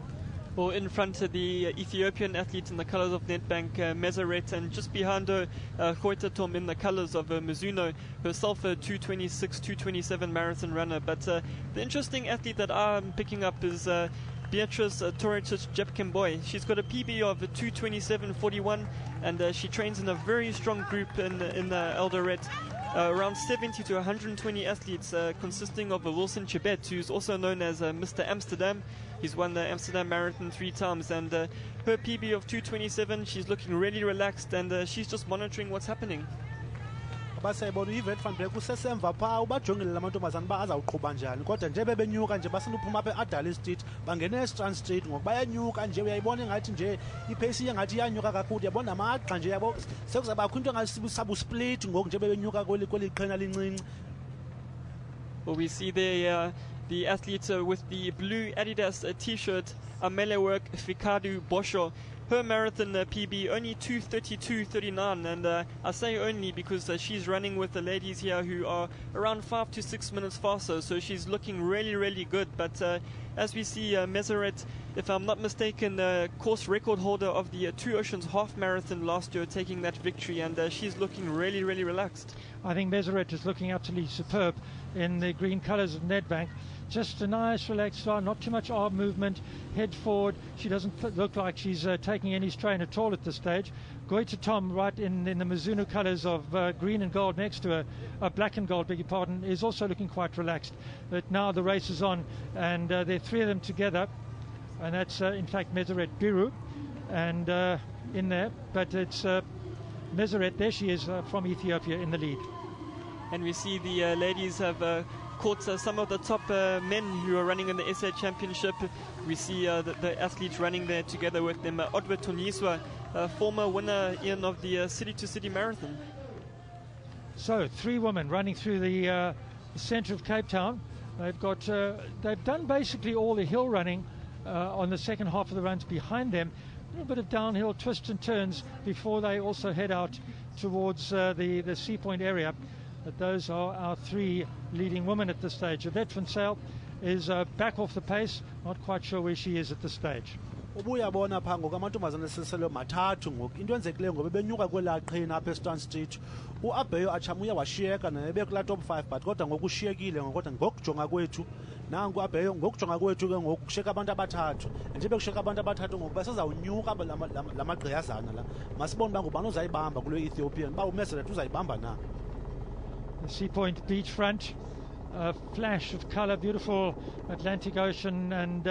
Well, in front of the Ethiopian athlete in the colours of Nedbank, Meseret, and just behind her, Khoitatom in the colours of Mizuno, herself a 2:26, 2:27 marathon runner. But the interesting athlete that I'm picking up is Beatrice Toretich Jepkemboy. She's got a PB of 2:27.41, and she trains in a very strong group in Eldoret. Around 70 to 120 athletes, consisting of Wilson Chibet, who's also known as Mr. Amsterdam. He's won the Amsterdam Marathon 3 times, and her PB of 2:27, she's looking really relaxed, and she's just monitoring what's happening. Basayibona uYvette van Beek usesemva phaa ubajongile lamantombazana uba azawuqhuba njani, kodwa nje bebenyuka nje basanda uphuma apha eAdderley Street bangene eStrand Street, ngoku bayanyuka nje uyayibona ingathi nje ipace ingathi iyanyuka kakhulu, yabona namagxa nje yabo sekuzabakho into engasabusplit ngoku nje bebenyuka kweli qhena lincinci. Well, we see there the athlete with the blue Adidas t-shirt, Amelewerk Fikadu Bosho. Her marathon PB only 2:32.39, and I say only because she's running with the ladies here who are around 5 to 6 minutes faster, so she's looking really, really good. But as we see, Meseret, if I'm not mistaken, course record holder of the Two Oceans half marathon last year, taking that victory, and she's looking really, really relaxed. I think Meseret is looking utterly superb in the green colours of Nedbank. Just a nice relaxed start, not too much arm movement, head forward. She doesn't look like she's taking any strain at all at this stage. Khoitatom, right in the Mizuno colours of green and gold next to her, black and gold, beg your pardon, is also looking quite relaxed. But now the race is on, and there are three of them together, and that's in fact Meseret Biru, and in there, but it's Meseret, there she is from Ethiopia in the lead. And we see the ladies have caught some of the top men who are running in the SA Championship. We see the athletes running there together with them. Odwe Tonyiswa, former winner of the City to City Marathon. So 3 women running through the centre of Cape Town. They've done basically all the hill running on the second half of the runs behind them. A little bit of downhill twists and turns before they also head out towards the Sea Point area. But those are our 3 leading women at this stage. Yvette van Sail is back off the pace, not quite sure where she is at this stage. Ubuyabona phaa ngoku amantombazana sesele mathathu ngoku into enzekileyo ngoba benyuka kwelaa qhina apha eStrand Street. uAbeyo Acham uye washiyeka naye bekulaa top 5, but kodwa ngoku ushiyekile kodwa ngokujonga kwethu nangu uAbeyo ngokujonga kwethu ke ngoku kushiyeka abantu abathathu, nje bekushiyeka abantu abathathu ngoku basezawunyuka la magqiyazana la, masibone uba ngubani uzayibamba kule Ethiopian, uba uMeseret uzayibamba na. The Sea Point beachfront, a flash of colour, beautiful Atlantic Ocean, and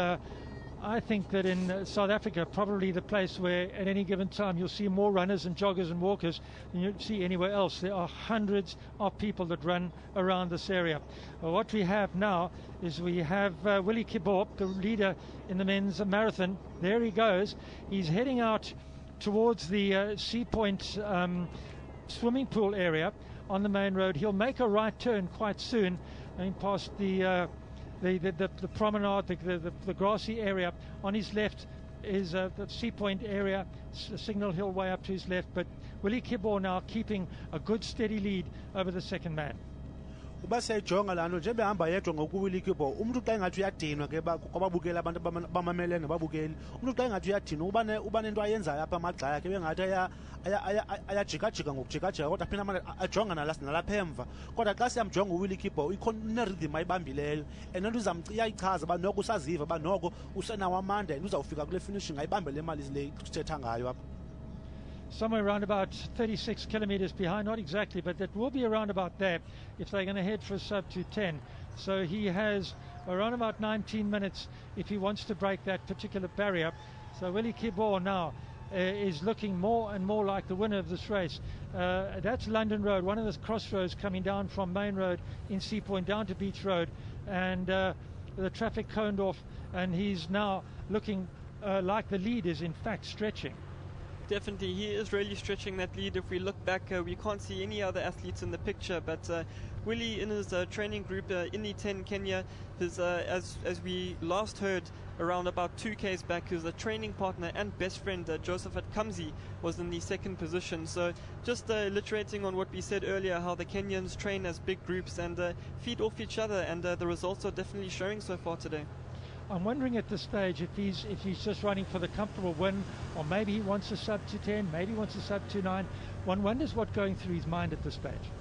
I think that in South Africa, probably the place where at any given time you'll see more runners and joggers and walkers than you'll see anywhere else. There are hundreds of people that run around this area. What we have now is we have Willie Kibor, the leader in the men's marathon. There he goes. He's heading out towards the Sea Point swimming pool area on the main road. He'll make a right turn quite soon, going past the promenade, the grassy area. On his left is the Sea Point area, Signal Hill way up to his left. But Willie Kibor now keeping a good steady lead over the second man. Uba siyayijonga laa nto nje behamba yedwa ngokuWillie Kibor, umntu xa ingathi uyadinwa ke kwababukeli abantu bamamele nababukeli, umntu xa ingathi uyadinwa uba nento ayenzayo apha amagxa yakhe bengathi ayajikajika ngokujikajika, kodwa phinde ajonga nalapha emva. Kodwa xa siyamjonga uWillie Kibor une-rhythm ayibambileyo, and loo nto iyayichaza uba noko usaziva uba noko usenawo amanda and uzawufika kule finishing ayibambe le mali le sithetha ngayo apha. Somewhere around about 36 kilometres behind, not exactly, but that will be around about there if they're going to head for a sub 2:10. So he has around about 19 minutes if he wants to break that particular barrier. So Willie Kibor now is looking more and more like the winner of this race. That's London Road, one of the crossroads coming down from Main Road in Sea Point down to Beach Road, and the traffic coned off, and he's now looking like the lead is in fact stretching. Definitely, he is really stretching that lead. If we look back, we can't see any other athletes in the picture, but Willie in his training group, Indy 10 Kenya, has, as we last heard, around about 2Ks back, who's a training partner and best friend, Joseph Kamzi, was in the second position. So just alliterating on what we said earlier, how the Kenyans train as big groups and feed off each other, and the results are definitely showing so far today. I'm wondering at this stage if he's just running for the comfortable win, or maybe he wants a sub 2:10, maybe he wants a sub 2:9. One wonders what's going through his mind at this stage.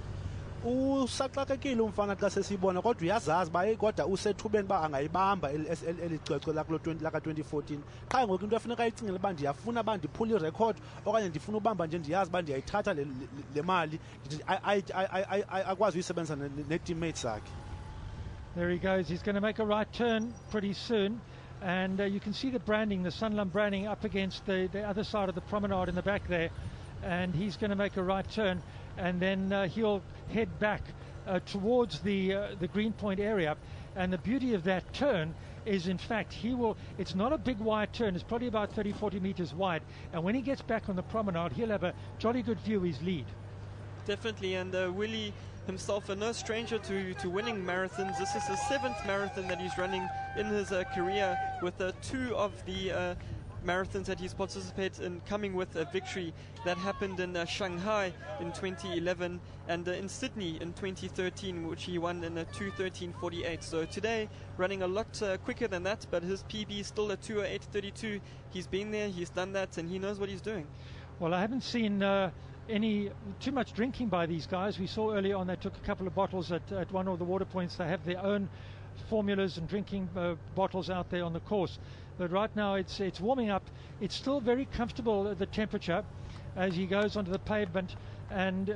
Usaxakekile umfana xa sesibona kodwa uyazazi uba kodwa usethubeni uba angayibamba eli cwecwe laka 2014. Qha ngoku into efuneka ayicingele uba ndiyafuna uba ndiphule irekhodi okanye ndifuna ubamba nje ndiyazi uba ndiyayithatha le mali akwazi uyisebenzisa nee-teammates zakhe. There he goes. He's going to make a right turn pretty soon. And you can see the branding, the Sanlam branding up against the other side of the promenade in the back there. And he's going to make a right turn. And then he'll head back towards the Greenpoint area. And the beauty of that turn is, in fact, it's not a big wide turn. It's probably about 30, 40 meters wide. And when he gets back on the promenade, he'll have a jolly good view of his lead. Definitely. And Willie himself, no stranger to winning marathons. This is his 7th marathon that he's running in his career, with 2 of the marathons that he's participated in coming with a victory. That happened in Shanghai in 2011 and in Sydney in 2013, which he won in 2:13:48. So today running a lot quicker than that, but his PB is still at 2:08:32. He's been there, he's done that, and he knows what he's doing. Well, I haven't seen too much drinking by these guys. We saw earlier on they took a couple of bottles at one of the water points. They have their own formulas and drinking bottles out there on the course. But right now it's warming up. It's still very comfortable, the temperature, as he goes onto the pavement. And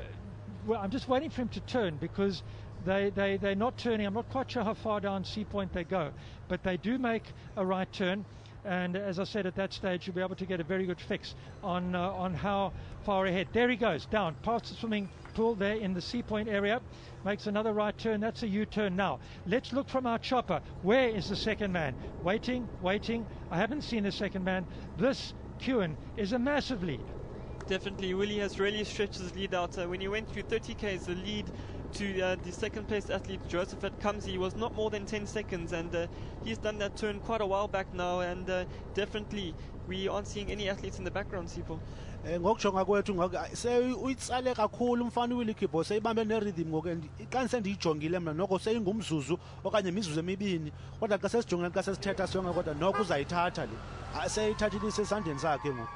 well, I'm just waiting for him to turn, because they're not turning. I'm not quite sure how far down Sea Point they go, but they do make a right turn. And as I said, at that stage, you'll be able to get a very good fix on how far ahead. There he goes, down past the swimming pool there in the Sea Point area. Makes another right turn. That's a U-turn now. Let's look from our chopper. Where is the second man? Waiting. I haven't seen the second man. This Kewen is a massive lead. Definitely, Willie has really stretched his lead out. When he went through 30Ks, the lead to the second place athlete Joseph Kamzi was not more than 10 seconds, and he's done that turn quite a while back now, and definitely we aren't seeing any athletes in the background, Sipho. Ngokujonga kwethu uyitsale kakhulu umfana uWillie Kibbo, seyibambe nerhythm ngoku, and xa sendiyijongile mna noko seyingumzuzu okanye imizuzu emibini, kodwa xa sesijongile xa sesithetha sonke kodwa noko uzayithatha le, seyithathile isesandleni sakhe ngoku.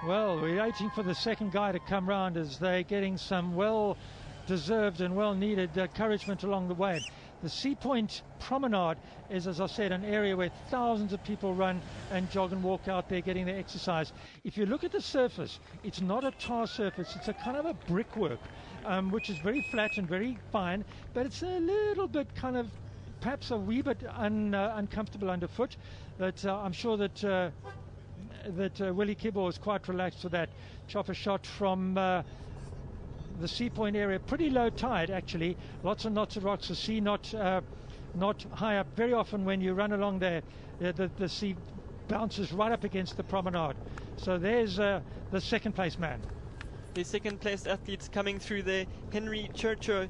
Well, we're waiting for the second guy to come round as they're getting some well-deserved and well-needed encouragement along the way. The Sea Point Promenade is, as I said, an area where thousands of people run and jog and walk out there getting their exercise. If you look at the surface, it's not a tar surface. It's a kind of a brickwork, which is very flat and very fine, but it's a little bit kind of, perhaps a wee bit uncomfortable underfoot. But I'm sure that Willie Kibbo is quite relaxed for that. Chopper shot from the Sea Point area, pretty low tide actually, lots and lots of rocks. The sea not high up. Very often when you run along there, the sea bounces right up against the promenade. So there's the second place man. The second place athletes coming through there, Henry Churcho,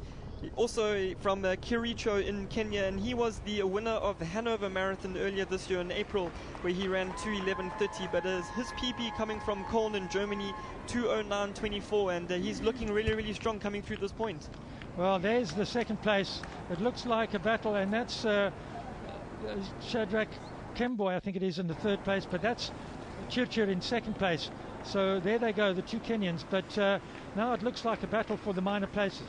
also from Kericho in Kenya, and he was the winner of the Hanover Marathon earlier this year in April, where he ran 2:11:30, but his PB coming from Köln in Germany, 2:09:24, and he's looking really, really strong coming through this point. Well, there's the second place. It looks like a battle, and that's Shadrach Kemboy, I think it is, in the third place, but that's Chirchir in second place. So there they go, the two Kenyans, but now it looks like a battle for the minor places.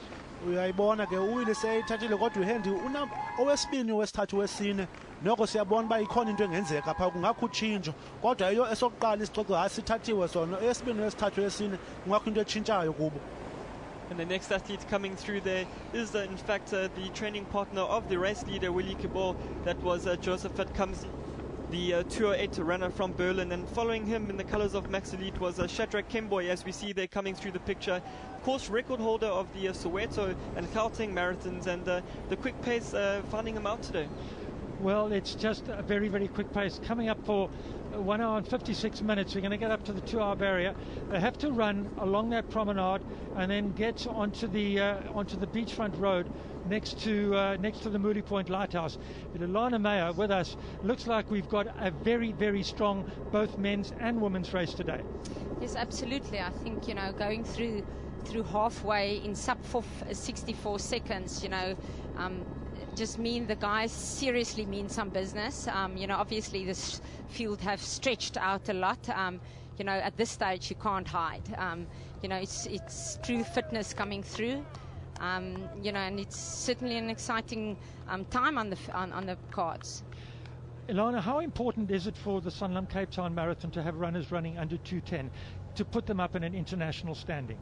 Uyayibona ke uWillie seyithathile kodwa uHandy owesibini owesithathu wesine noko siyabona uba ikhona into engenzeka phaa, kungakho utshintsho, kodwa iyo esokuqala isicoco sithathiwe sona, eyesibini wesithathu wesine kungakho into etshintshayo kubo. And the next athlete coming through there is in fact the training partner of the race leader Willie Kibbo. That was Joseph Kamzi, the 208 runner from Berlin, and following him in the colors of Max Elite was Shadrach Kemboy, as we see there coming through the picture, course record holder of the Soweto and Gauteng marathons, and the quick pace finding him out today. Well, it's just a very, very quick pace. Coming up for 1 hour and 56 minutes. We're going to get up to the 2 hour barrier. They have to run along that promenade and then get onto the beachfront road next to the Moody Point Lighthouse. But Elana Meyer with us. Looks like we've got a very, very strong both men's and women's race today. Yes, absolutely. I think, going through halfway in sub 64 seconds, just mean the guys seriously mean some business. Obviously this field have stretched out a lot. At this stage you can't hide. It's true fitness coming through. And it's certainly an exciting time on the cards. Elana, how important is it for the Sanlam Cape Town Marathon to have runners running under 2:10 to put them up in an international standing?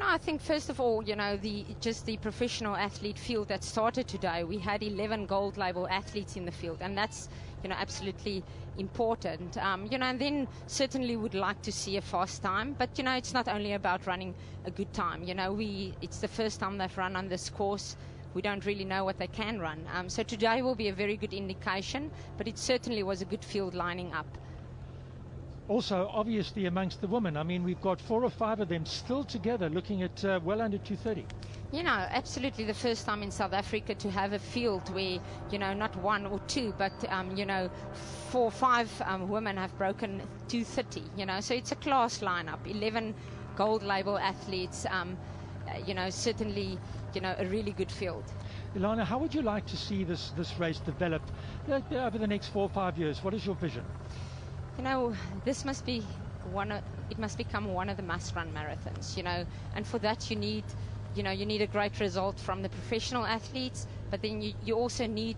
I think first of all, the professional athlete field that started today, we had 11 gold label athletes in the field, and that's, absolutely important. And then certainly would like to see a fast time, but, it's not only about running a good time. It's the first time they've run on this course. We don't really know what they can run. So today will be a very good indication, but it certainly was a good field lining up. Also, obviously, amongst the women, I mean, we've got 4 or 5 of them still together looking at well under 2:30. Absolutely the first time in South Africa to have a field where, not 1 or 2, but, 4 or 5 women have broken 2:30, so it's a class lineup, 11 gold label athletes, certainly, a really good field. Elana, how would you like to see this race develop over the next 4 or 5 years? What is your vision? This must be it must become one of the must-run marathons, and for that you need a great result from the professional athletes, but then you also need,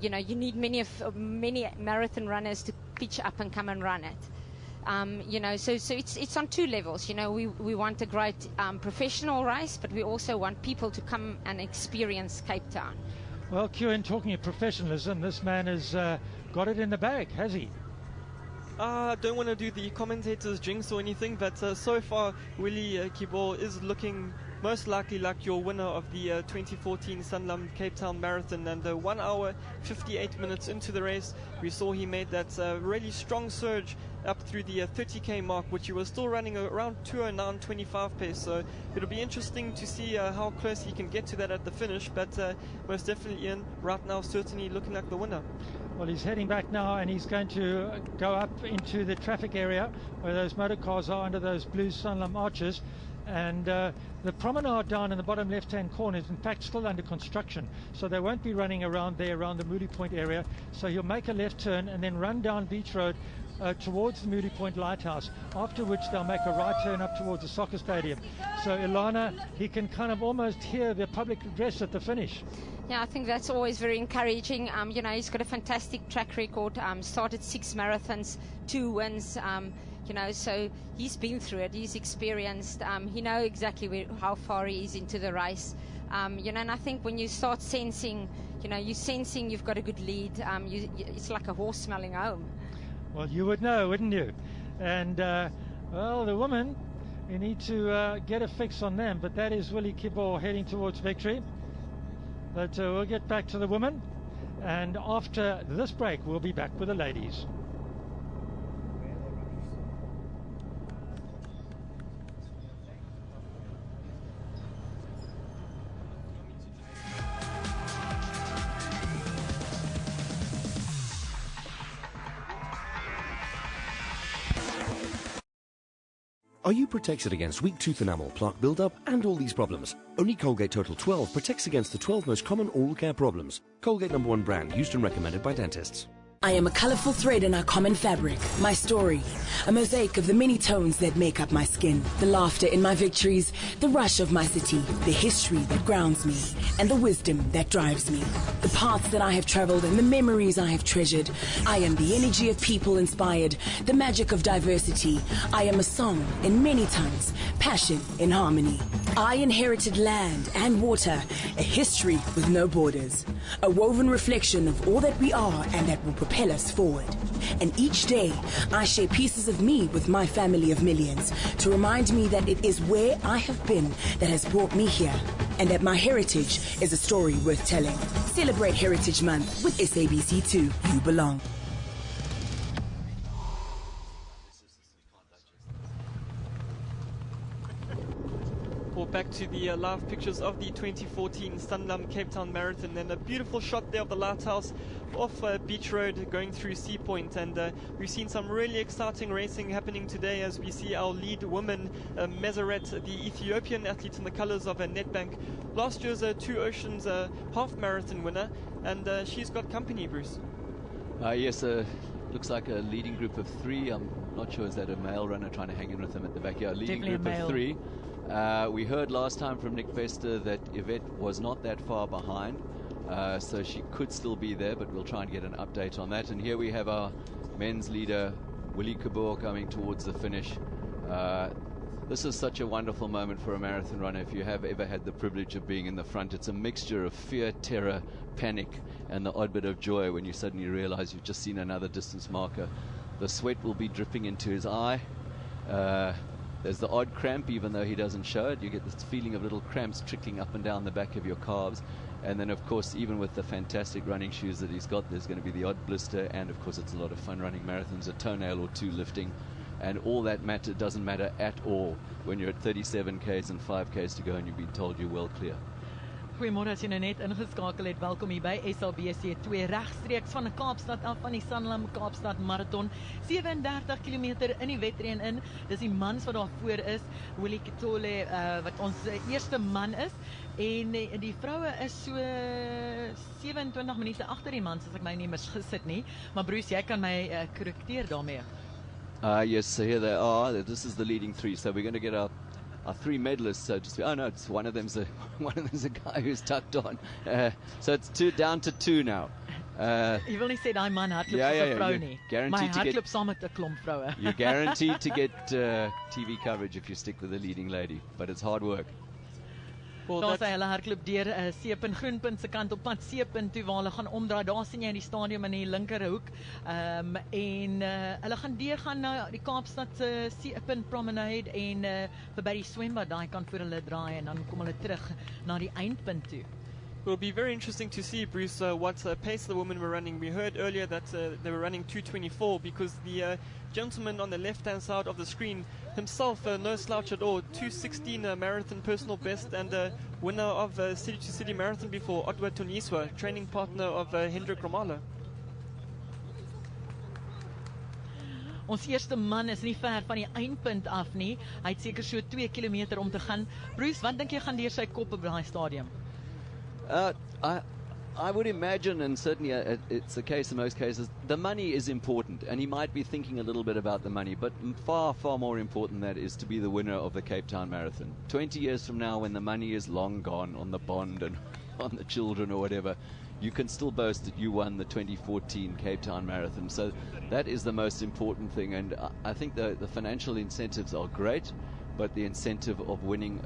you need many marathon runners to pitch up and come and run it. So it's on 2 levels. We want a great professional race, but we also want people to come and experience Cape Town. Well, Kieran, talking of professionalism, this man has got it in the bag, has he? I don't want to do the commentator's jinx or anything, but so far Willie Kibor is looking most likely like your winner of the 2014 Sanlam Cape Town Marathon, and 1 hour 58 minutes into the race we saw he made that really strong surge up through the 30k mark, which he was still running around 2:09.25 pace, so it'll be interesting to see how close he can get to that at the finish, but most definitely Ian, right now certainly looking like the winner. Well, he's heading back now, and he's going to go up into the traffic area where those motor cars are under those blue Sanlam arches. And the promenade down in the bottom left-hand corner is in fact still under construction, so they won't be running around there, around the Moody Point area. So he'll make a left turn and then run down Beach Road towards the Moody Point Lighthouse, after which they'll make a right turn up towards the soccer stadium. So Elana, he can kind of almost hear the public address at the finish. Yeah, I think that's always very encouraging. He's got a fantastic track record, started 6 marathons, 2 wins, so he's been through it, he's experienced, he knows exactly how far he is into the race, and I think when you start sensing, you've got a good lead, it's like a horse smelling home. Well, you would know, wouldn't you? And, well, the women, you need to get a fix on them, but that is Willie Kibor heading towards victory. But we'll get back to the women, and after this break we'll be back with the ladies. Are you protected against weak tooth enamel, plaque buildup, and all these problems? Only Colgate Total 12 protects against the 12 most common oral care problems. Colgate #1 brand, used and recommended by dentists. I am a colorful thread in our common fabric, my story, a mosaic of the many tones that make up my skin, the laughter in my victories, the rush of my city, the history that grounds me, and the wisdom that drives me, the paths that I have traveled and the memories I have treasured. I am the energy of people inspired, the magic of diversity. I am a song in many tongues, passion in harmony. I inherited land and water, a history with no borders, a woven reflection of all that we are and that will propel us forward. And each day, I share pieces of me with my family of millions to remind me that it is where I have been that has brought me here, and that my heritage is a story worth telling. Celebrate Heritage Month with SABC2. You belong. For back to the live pictures of the 2014 Sanlam Cape Town Marathon, and a beautiful shot there of the lighthouse off Beach Road going through Sea Point. And we've seen some really exciting racing happening today as we see our lead woman, Meseret, the Ethiopian athlete in the colors of Nedbank, last year's Two Oceans half marathon winner, and she's got company, Bruce. Yes, looks like a leading group of three. I'm not sure, is that a male runner trying to hang in with him at the back? Yeah, leading Definitely group of three. We heard last time from Nick Vester that Yvette was not that far behind, so she could still be there, but we'll try and get an update on that. And here we have our men's leader, Willie Kabor, coming towards the finish. This is such a wonderful moment for a marathon runner. If you have ever had the privilege of being in the front, it's a mixture of fear, terror, panic, and the odd bit of joy when you suddenly realize you've just seen another distance marker. The sweat will be dripping into his eye. There's the odd cramp, even though he doesn't show it. You get this feeling of little cramps trickling up and down the back of your calves. And then, of course, even with the fantastic running shoes that he's got, there's going to be the odd blister. And, of course, it's a lot of fun running marathons, a toenail or two lifting. And all that doesn't matter at all when you're at 37 Ks and 5 Ks to go and you've been told you're well clear. Goeiemôre as jy nou net ingeskakel het. Welkom hier by SABC 2 regstreeks van Kaapstad af van die Sanlam Kaapstad Marathon. 37 km in die wedren in. Dis die mans wat daar voor is. Willie Kitole wat ons eerste man is, en die vroue is so 27 minute agter die mans as ek my nie misgesit nie. Maar Bruce, jy kan my korrekteer daarmee. Yes, so here they are. This is the leading three. So we're going to get our three medalists, so to speak. Oh no, it's one of them's a guy who's tucked on. So it's down to two now. Jy wil nie sê daai man hardloop soos 'n vrou nie. My hardloop saam met 'n klomp vroue. You're guaranteed to get TV coverage if you stick with the leading lady, but it's hard work. Daar sy hulle hardloop deur Seepunt Groenpunt se kant op pad Seepunt toe waar hulle gaan omdraai. Daar sien jy in die stadion in die linkerhoek. En hulle gaan deurgaan na die Kaapstad se Seepunt Promenade en verby die swembad daai kant voor hulle draai en dan kom hulle terug na die eindpunt toe. It will be very interesting to see, Bruce, what pace the women were running. We heard earlier that they were running 2:24 because the gentleman on the left-hand side of the screen himself, no slouch at all, 2:16 marathon personal best and winner of city-to-city marathon before, Otwa Tuniswa, training partner of Hendrik Romala. Ons eerste man is nie ver van die eindpunt af nie. Hy het seker so 2 km om te gaan. Bruce, wat dink jy gaan deur sy kop op daai stadium? I would imagine, and certainly it's the case in most cases, the money is important, and he might be thinking a little bit about the money, but far, far more important than that is to be the winner of the Cape Town Marathon. 20 years from now, when the money is long gone on the bond and on the children or whatever, you can still boast that you won the 2014 Cape Town Marathon. So that is the most important thing, and I think the financial incentives are great, but the incentive of winning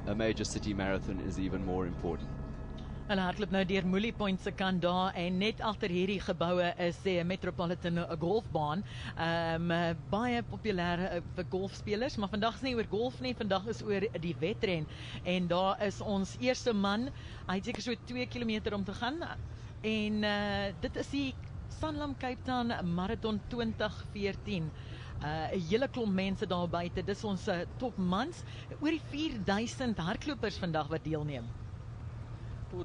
a major city marathon is even more important. Hulle hardloop nou deur Moolie Point se kant daar en net agter hierdie geboue is die Metropolitan golfbaan. Baie populêr vir golfspelers, maar vandag is nie oor golf nie, vandag is oor die wedren. En daar is ons eerste man. Hy het seker so 2 km om te gaan. En dit is die Sanlam Cape Town Marathon 2014. 'n hele klomp mense daar buite. Dis ons top mans. Oor die 4000 hardlopers vandag wat deelneem.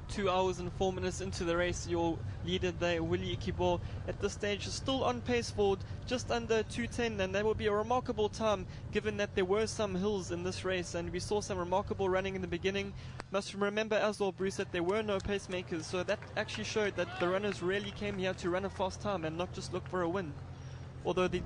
2 hours and 4 minutes into the race, your leader there, Willie Kibor, at this stage is still on pace for just under 2:10, and that would be a remarkable time given that there were some hills in this race and we saw some remarkable running in the beginning. Must remember as well, Bruce, that there were no pacemakers, so that actually showed that the runners really came here to run a fast time and not just look for a win. Although the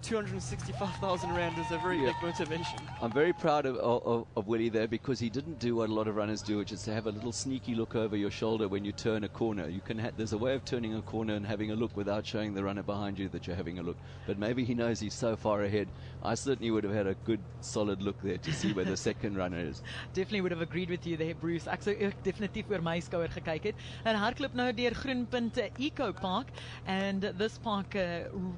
265,000 Rand is a very big motivation. I'm very proud of Willie there because he didn't do what a lot of runners do, which is to have a little sneaky look over your shoulder when you turn a corner. You can there's a way of turning a corner and having a look without showing the runner behind you that you're having a look. But maybe he knows he's so far ahead. I certainly would have had a good, solid look there to see where the second runner is. Definitely would have agreed with you there, Bruce. Ek sou definitief oor my skouer gekyk het. En hardloop nou deur Groenpunt Eco Park, and this park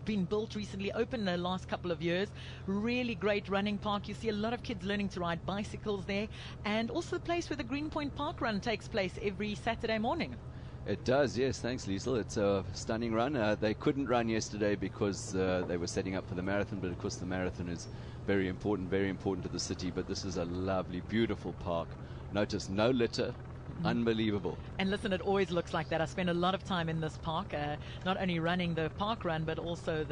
been built recently, opened in the last couple of years. Really great running park. You see a lot of kids learning to ride bicycles there, and also the place where the Greenpoint Park Run takes place every Saturday morning. It does, yes. Thanks, Liesl. It's a stunning run. They couldn't run yesterday because they were setting up for the marathon, but of course the marathon is very important to the city. But this is a lovely, beautiful park. Notice no litter. Unbelievable. And listen, it always looks like that. I spend a lot of time in this park, not only running the park run, but also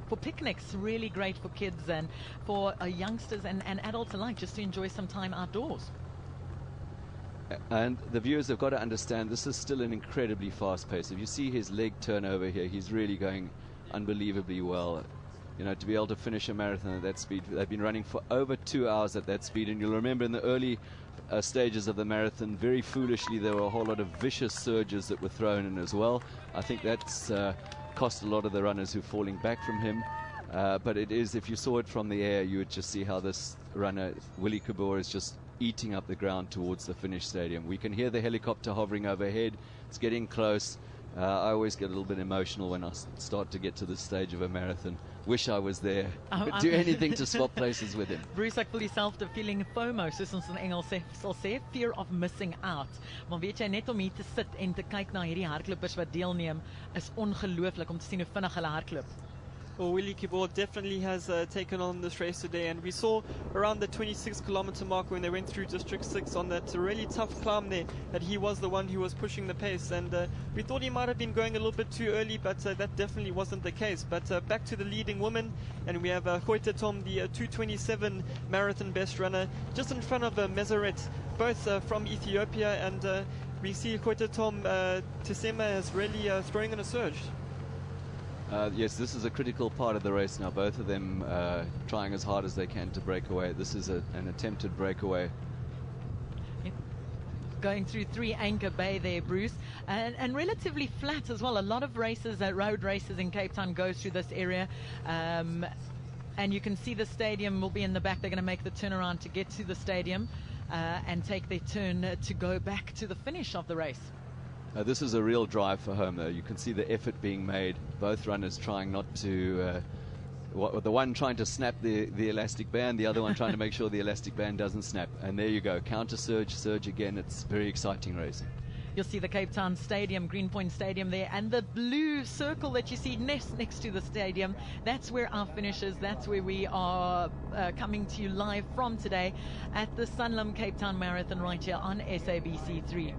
for picnics. Really great for kids and for youngsters and adults alike, just to enjoy some time outdoors. And the viewers have got to understand this is still an incredibly fast pace. If you see his leg turnover here, he's really going unbelievably well. You know, to be able to finish a marathon at that speed. They've been running for over 2 hours at that speed, and you'll remember in the early stages of the marathon, very foolishly, there were a whole lot of vicious surges that were thrown in as well. I think that's cost a lot of the runners who are falling back from him. But it is, if you saw it from the air, you would just see how this runner, Willie Cabor, is just eating up the ground towards the finish stadium. We can hear the helicopter hovering overhead. It's getting close. I always get a little bit emotional when I start to get to this stage of a marathon. Wish I was there. Do anything to swap places with him. Bruce, ek voel dieselfde feeling FOMO, soos ons in Engels sal sê, fear of missing out. Maar weet jy, net om hier te sit en te kyk na hierdie hardlopers wat deelneem, is ongelooflik om te sien hoe vinnig hulle hardloop. Well, Willie Cabor definitely has taken on this race today, and we saw around the 26-kilometer mark when they went through District 6 on that really tough climb there that he was the one who was pushing the pace, and we thought he might have been going a little bit too early, but that definitely wasn't the case. But back to the leading women, and we have Goita Tom, the 2:27 marathon best runner, just in front of Meseret, both from Ethiopia, and we see Goita Tom Tesema is really throwing in a surge. Yes, this is a critical part of the race now. Both of them trying as hard as they can to break away. This is an attempted breakaway. Going through 3 Anchor Bay there, Bruce, and relatively flat as well. A lot of races, road races in Cape Town go through this area. And you can see the stadium will be in the back. They're going to make the turnaround to get to the stadium and take their turn to go back to the finish of the race. This is a real drive for home, though. You can see the effort being made. Both runners trying not to, the one trying to snap the elastic band, the other one trying to make sure the elastic band doesn't snap. And there you go, counter surge, surge again. It's very exciting racing. You'll see the Cape Town Stadium, Greenpoint Stadium there, and the blue circle that you see next to the stadium. That's where our finish is. That's where we are coming to you live from today at the Sanlam Cape Town Marathon right here on SABC 3.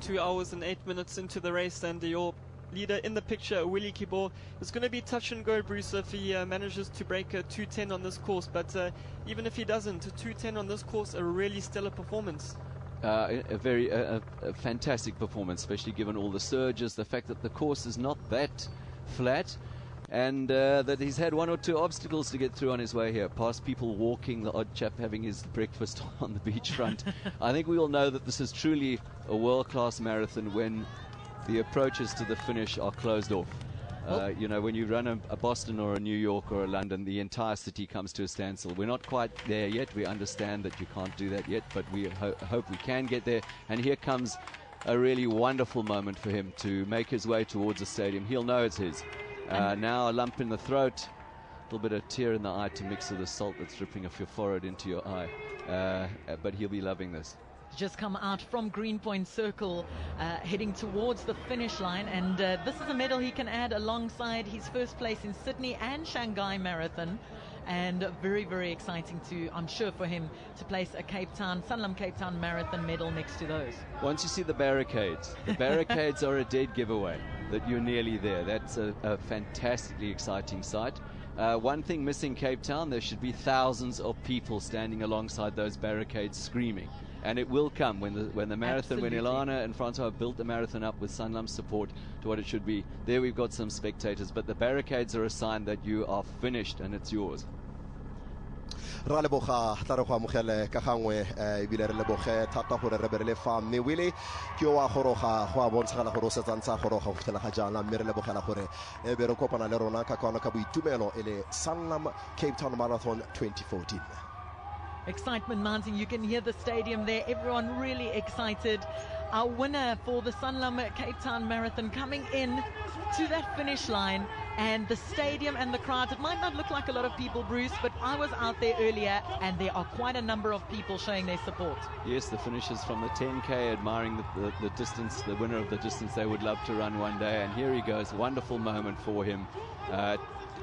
2 hours and 8 minutes into the race, and your leader in the picture, Willie Cabor, is going to be touch and go, Bruce, if he manages to break a 2:10 on this course. But even if he doesn't, a 2:10 on this course, a really stellar performance. A fantastic performance, especially given all the surges, the fact that the course is not that flat, and that he's had 1 or 2 obstacles to get through on his way here, past people walking, the odd chap having his breakfast on the beachfront. I think we all know that this is truly a world-class marathon when the approaches to the finish are closed off. You know, when you run a Boston or a New York or a London, the entire city comes to a standstill. We're not quite there yet. We understand that you can't do that yet, but we hope we can get there. And here comes a really wonderful moment for him to make his way towards the stadium. He'll know it's his. Now a lump in the throat, a little bit of tear in the eye to mix with the salt that's dripping off your forehead into your eye. But he'll be loving this. Just come out from Greenpoint Circle, heading towards the finish line, and this is a medal he can add alongside his first place in Sydney and Shanghai Marathon, and very, very exciting I'm sure for him to place a Sanlam Cape Town Marathon medal next to those. Once you see the barricades are a dead giveaway that you're nearly there. That's a fantastically exciting sight. One thing missing Cape Town, there should be thousands of people standing alongside those barricades screaming. And it will come when the marathon, Absolutely. when Elana and Francois have built the marathon up with Sanlam's support to what it should be. There we've got some spectators, but the barricades are a sign that you are finished and it's yours. Ra leboga tla re go amogele ka gangwe ebile re leboge thata gore re berele fa mme Willie ke wa goroga go a bontshagala gore o se tsantsa goroga go fitela ga jana mme re lebogela gore e be re kopana le rona ka kwana ka boitumelo ele Sanlam Cape Town Marathon 2014. Excitement mounting. You can hear the stadium there. Everyone really excited. Our winner for the Sanlam Cape Town Marathon coming in to that finish line. and the stadium and the crowds. It might not look like a lot of people, Bruce, but I was out there earlier and there are quite a number of people showing their support. Yes, the finishers from the 10K admiring the distance, the winner of the distance they would love to run one day. And here he goes, wonderful moment for him.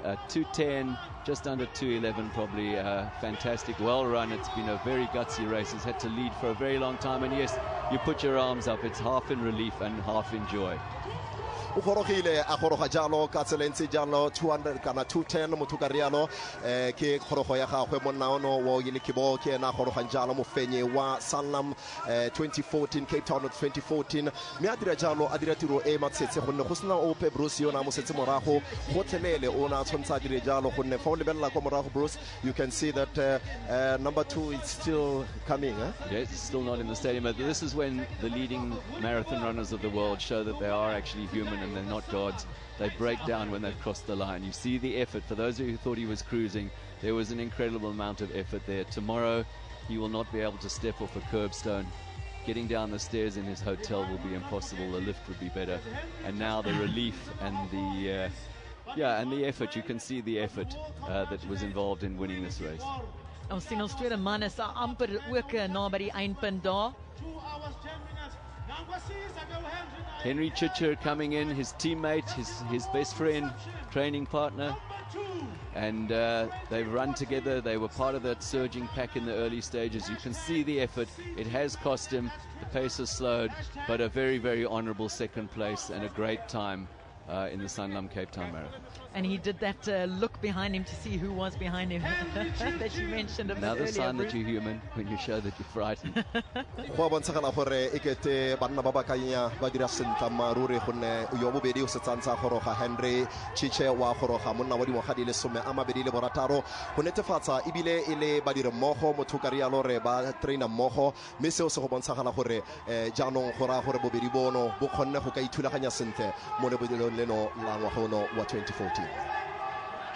2:10, just under 2:11 probably. Fantastic, well run. It's been a very gutsy race. He's had to lead for a very long time. And yes, you put your arms up. It's half in relief and half in joy. o gorogile a goroga jalo ka tselentse jalo 200 kana 210 motho ka rialo ke gorogo ya gagwe monna ono wo ile kibo ke na goroga jalo mofenye wa Sanlam 2014 Cape Town 2014 me a dira jalo a dira tiro e matsetse gonne go sena ope Bruce yona mo setse morago go tlelele o na tshwantsa dire jalo gonne fa o lebella ko morago Bruce, you can see that number 2 is still coming. Yes, it's still not in the stadium. But this is when the leading marathon runners of the world show that they are actually human and they're not gods. They break down when they've crossed the line. You see the effort. For those of you who thought he was cruising, there was an incredible amount of effort there. Tomorrow, he will not be able to step off a curbstone. Getting down the stairs in his hotel will be impossible. The lift would be better. And now the relief and the effort. You can see the effort that was involved in winning this race. Ons sien ons tweede man is amper ook na by die eindpunt daar. Henry Chicher coming in, his teammate, his best friend, training partner. And they've run together. They were part of that surging pack in the early stages. You can see the effort. It has cost him. The pace has slowed, but a very, very honourable second place and a great time in the Sanlam Cape Town Marathon. And he did that look behind him to see who was behind him that you mentioned a bit Another earlier. sign that you're human, when you show that you're frightened. Go bontshagala gore ekete banna ba bakanya ba dira sentla maruri gonne yo bobedi o setsantsha goroga Henry Chiche wa goroga monna wa dingwaga di le 26 go netefatsa ebile ile ba dire mmogo motho ka rialo re ba trainer mmogo mme seo se go bontshagala gore jaanong gora gore bobedi bono bo kgonne go ka ithulaganya sentle mo lebodilong leno la ngwaga ono wa 2014.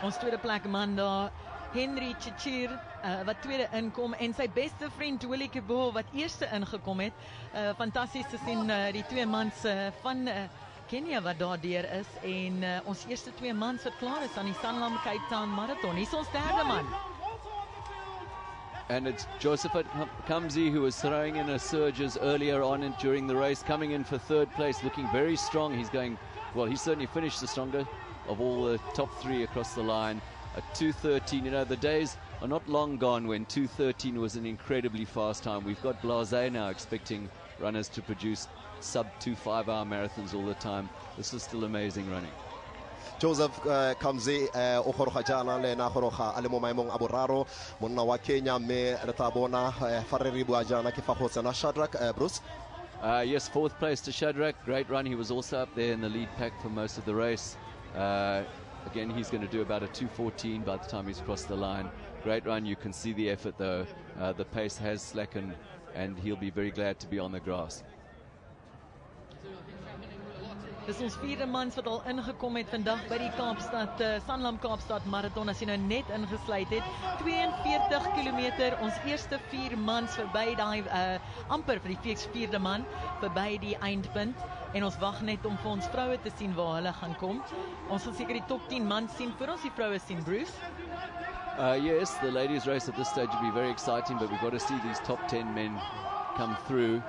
Ons tweede plek man daar, Henry Chichir, wat tweede inkom en sy beste vriend Willie Kebo wat eerste ingekom het. Fantasties te sien die twee mans van Kenia wat daar deur is en ons eerste twee mans wat klaar is aan die Sanlam Cape Town Marathon. Hier is ons derde man. And it's Josephat Kamzi who was throwing in a surges earlier on during the race, coming in for third place, looking very strong. He's going, well, he certainly finished the stronger of all the top three across the line at 2:13. You know, the days are not long gone when 2:13 was an incredibly fast time. We've got Blase now expecting runners to produce sub 2 5-hour marathons all the time. This is still amazing running. Joseph Kamzi o goroga jana le na goroga a le mo maemong a boraro monna wa Kenya me re tla bona fa re re bua jana ke fa go tsena Shadrack Bruce. Yes, fourth place to Shadrack. Great run. He was also up there in the lead pack for most of the race. Again, he's going to do about a 2:14 by the time he's crossed the line. Great run. You can see the effort though. The pace has slackened and he'll be very glad to be on the grass. Dis ons vierde mans wat al ingekom het vandag by die Kaapstad Sanlam Kaapstad Marathon as jy nou net ingesluit het. 42 km, ons eerste vier mans verby daai amper vir die vierde man verby die eindpunt en ons wag net om vir ons vroue te sien waar hulle gaan kom. Ons sal seker die top 10 mans sien voor ons die vroue sien, Bruce. Yes, the ladies race at this stage will be very exciting, but we've got to see these top 10 men come through.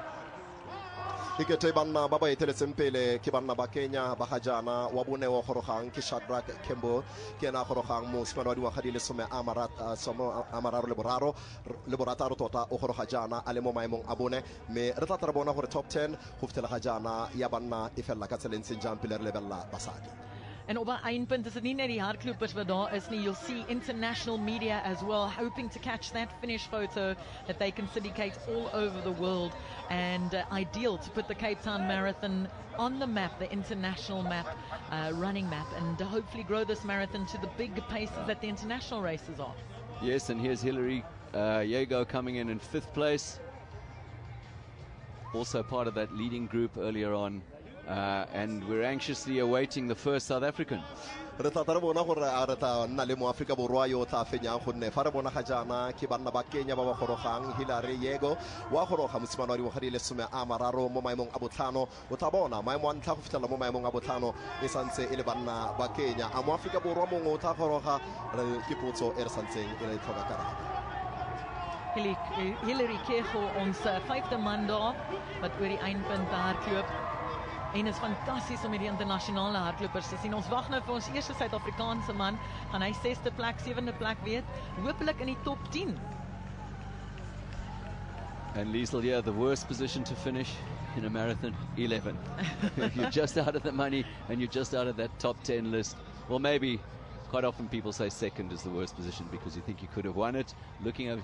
Ikete banna baba eteletseng pele ke banna ba Kenya ba gajana wa bone wa gorogang ke Shadrack Kembo ke na gorogang mo sepano wa dingwaga di le 13 le borataro tota o goroga jana a le mo maemong a bone me re tla tla bona gore top 10 go fitela ga jana ya banna e fella ka tselentseng jang pele re lebella basadi. En op 'n eindpunt is dit nie net die hardloopers wat daar is nie. You'll see international media as well, hoping to catch that finish photo that they can syndicate all over the world. And ideal to put the Cape Town Marathon on the map, the international map, running map, and hopefully grow this marathon to the big paces that the international races are. Yes, and here's Hilary Yego coming in 5th place. Also part of that leading group earlier on. and we're anxiously awaiting the first South African. re tla bona gore a re tla nna le mo Afrika Borwa yo tla fenyang gonne fa re bona ga jana ke banna ba Kenya ba ba gorogang Hillary Yego wa goroga mosimane wa dingwaga di le 13 mo maemong a botlhano o tla bona maemo a ntlha go fitela mo maemong a botlhano e santse e le banna ba Kenya a mo Afrika Borwa mongwe o tla goroga re ke potso e re santseng e le tlhoka karabo. Hillary Kegel, ons 5de man daar wat oor die eindpunt hardloop. En is fantasties om met die internasionale hardlopers te sien. Ons wag nou vir ons eerste Suid-Afrikaanse man. Gaan hy 6de plek, 7de plek weet. Hoopelik in die top 10. And Liesl, yeah, the worst position to finish in a marathon, 11. You're just out of the money and you're just out of that top 10 list. Well, maybe quite often people say second is the worst position because you think you could have won it. Looking at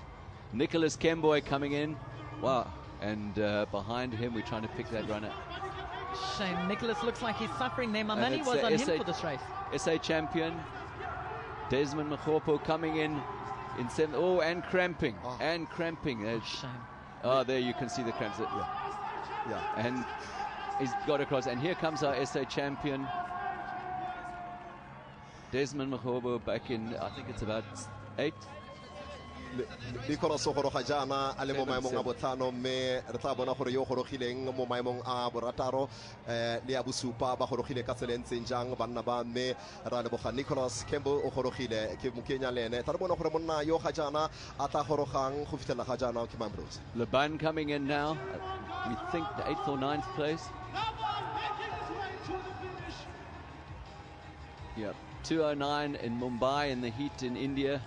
Nicholas Kemboy coming in. Wow. And behind him, we're trying to pick that runner. Shame. Nicholas looks like he's suffering there. My money was on him for this race. SA champion Desmond Makgopo coming in 7th. Oh, and cramping. And cramping. Shame. Oh, there you can see the cramps. Yeah. And he's got across. And here comes our SA champion Desmond Makgopo back in, I think it's about 8. Nicholas goroga jana a le mo maemong a botlhano mme re tla bona gore yo gorogileng mo maemong a borataro le a bosupa ba gorogile ka tselentseng jang banna ba mme ra leboga Nicholas Campbell o gorogile ke Mokenya le ene tla bona gore monna yo ga jana a tla gorogang go fitela ga jana ke Mambrose. Laban coming in now, we think the 8th or 9th place. Yep, 2:09 in Mumbai in the heat in India.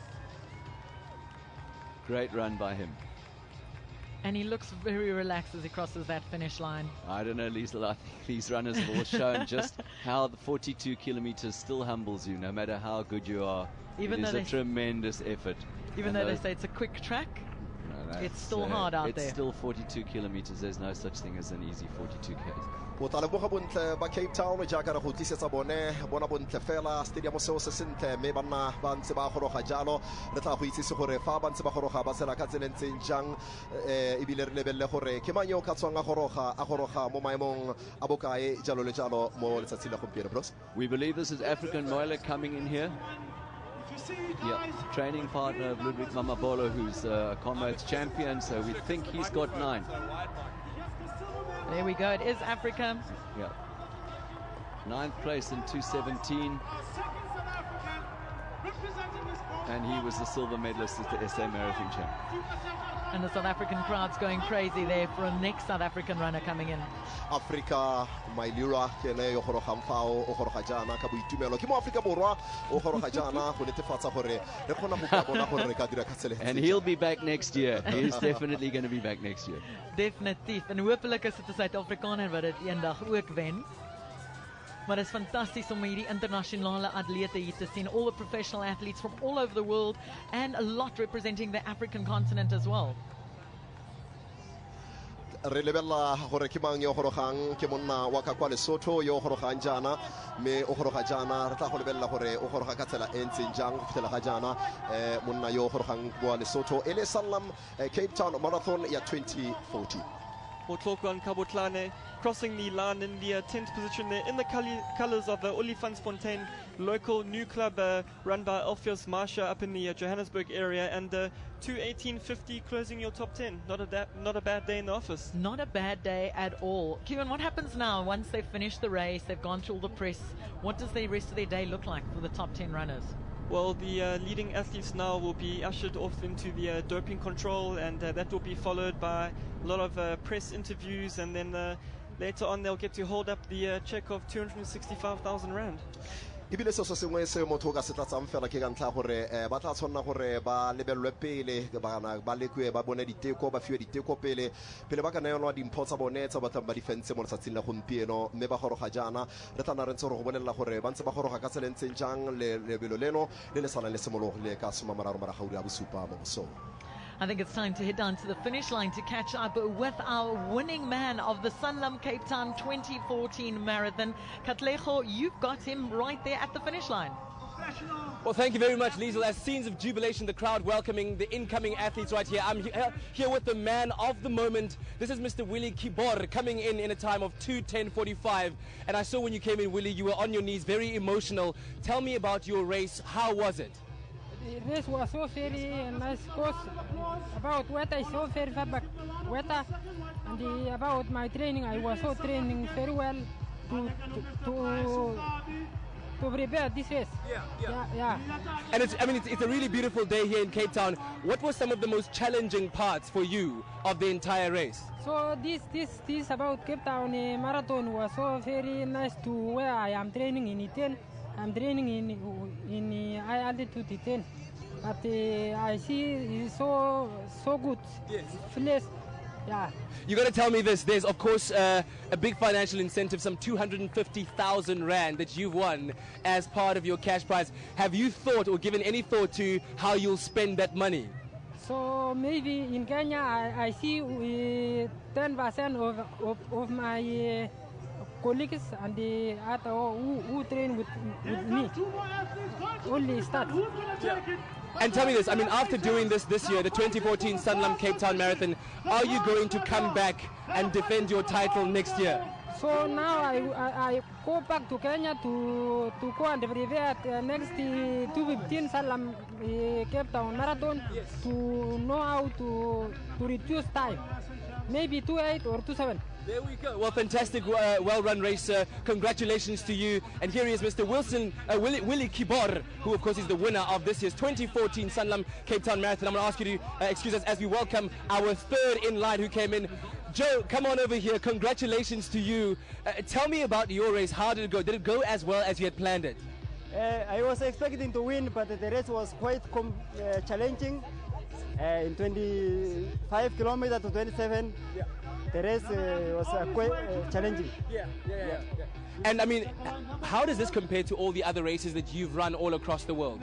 Great run by him. And he looks very relaxed as he crosses that finish line. I don't know, Liesl, I think these runners have all shown just how the 42 kilometers still humbles you, no matter how good you are. It is a tremendous effort. Even though they say it's a quick track, it's still hard out there. It's still 42 kilometers. There's no such thing as an easy 42 km. O tla leboga bontle ba Cape Town jaaka re go tlisetsa bone bona bontle fela stadium seo se sentle mme banna ba ntse ba goroga jalo re tla go itsise gore fa ba ntse ba goroga ba tsela ka tselentseng jang ebile re lebelle gore ke mang yo ka tswang a goroga mo maemong a bokae jalo le jalo mo letsatsing la gompieno bros. We believe this is African Meyer coming in here. Yeah, training partner of Ludwig Mamabolo, who's a Comrades champion, so we think he's got 9. There we go, it is Africa. Yeah. 9th place in 2:17. And he was the silver medalist at the SA Marathon Champ. And the South African crowd's going crazy there for a next South African runner coming in. Africa, Mailira, kene yo goroga mfao o goroga jana ka boitumelo ke mo Afrika Borwa o goroga jana go netefatsa gore re kgona go ka bona gore re ka dira ka tsela. And he'll be back next year. He's definitely going to be back next year. Definitief. En hopelik is dit 'n Suid-Afrikaner wat dit eendag ook wen. Maar het is fantastisch om hierdie internasionale atlete hier te sien. All the professional athletes from all over the world and a lot representing the African continent as well. Re lebella gore ke mang yo gorogang ke monna wa ka kwa Lesotho yo gorogang jana me o goroga jana re tla go lebella gore o goroga ka tsela e ntseng jang go fitela ga jana monna yo gorogang kwa Lesotho ele Sanlam Cape Town Marathon ya 2014. Motlokwan Kabotlane crossing the line in the 10th position there in the colours of the Olifantsfontein local new club run by Alpheus Marsha up in the Johannesburg area, and 2:18:50 closing your top 10. Not a bad day in the office. Not a bad day at all. Kevin, what happens now once they've finished the race, they've gone through all the press? What does the rest of their day look like for the top 10 runners? Well, the leading athletes now will be ushered off into the doping control, and that will be followed by a lot of press interviews, and then later on they'll get to hold up the check of 265,000 rand. Ibile se sengwe se motho ka se tlatsang fela ke ka ntla gore ba tla tshwana gore ba lebellwe pele ba lekwe ba bone diteko ba fiwe diteko pele ba ka nayolwa dimpho tsa bone tsa batlang ba difense mo letsatsing la gompieno mme ba goroga jana re tla re ntse re go bolela gore ba ntse ba goroga ka tselentseng jang le lebelo leno le salang le semologile ka soma mararo maraga ya bosupa mo so. I think it's time to head down to the finish line to catch up with our winning man of the Sanlam Cape Town 2014 Marathon. Katlego, you've got him right there at the finish line. Well, thank you very much, Liesl. As scenes of jubilation, the crowd welcoming the incoming athletes right here. I'm here with the man of the moment. This is Mr. Willie Kibor, coming in a time of 2:10:45. And I saw when you came in, Willie, you were on your knees, very emotional. Tell me about your race. How was it? The race was so very nice course. About weather, I saw very bad weather. And about my training, I was so training very well to prepare this race. Yeah. And it's a really beautiful day here in Cape Town. What were some of the most challenging parts for you of the entire race? So this about Cape Town Marathon was so very nice to where I am training in Iten. I'm training in high altitude Iten. But I see it's so good. Yes. Place. Yeah. You got to tell me this. There's, of course, a big financial incentive, some 250,000 Rand that you've won as part of your cash prize. Have you thought or given any thought to how you'll spend that money? So maybe in Kenya, I see 10% of my colleagues and the other who train with me only start. And tell me this, I mean, after doing this year, the 2014 Sanlam Cape Town Marathon, are you going to come back and defend your title next year? So now I go back to Kenya to go and prepare next 2015 Sanlam Cape Town Marathon to know how to reduce time, maybe 2:8 or 2:7. There we go. Well, fantastic, well-run race. Congratulations to you. And here he is, Mr. Willie Kibor, who, of course, is the winner of this year's 2014 Sanlam Cape Town Marathon. I'm going to ask you to excuse us as we welcome our third in line who came in. Joe, come on over here. Congratulations to you. Tell me about your race. How did it go? Did it go as well as you had planned it? I was expecting to win, but the race was quite challenging. In 25 kilometers to 27. Yeah. The race was quite challenging. Yeah. And I mean, how does this compare to all the other races that you've run all across the world?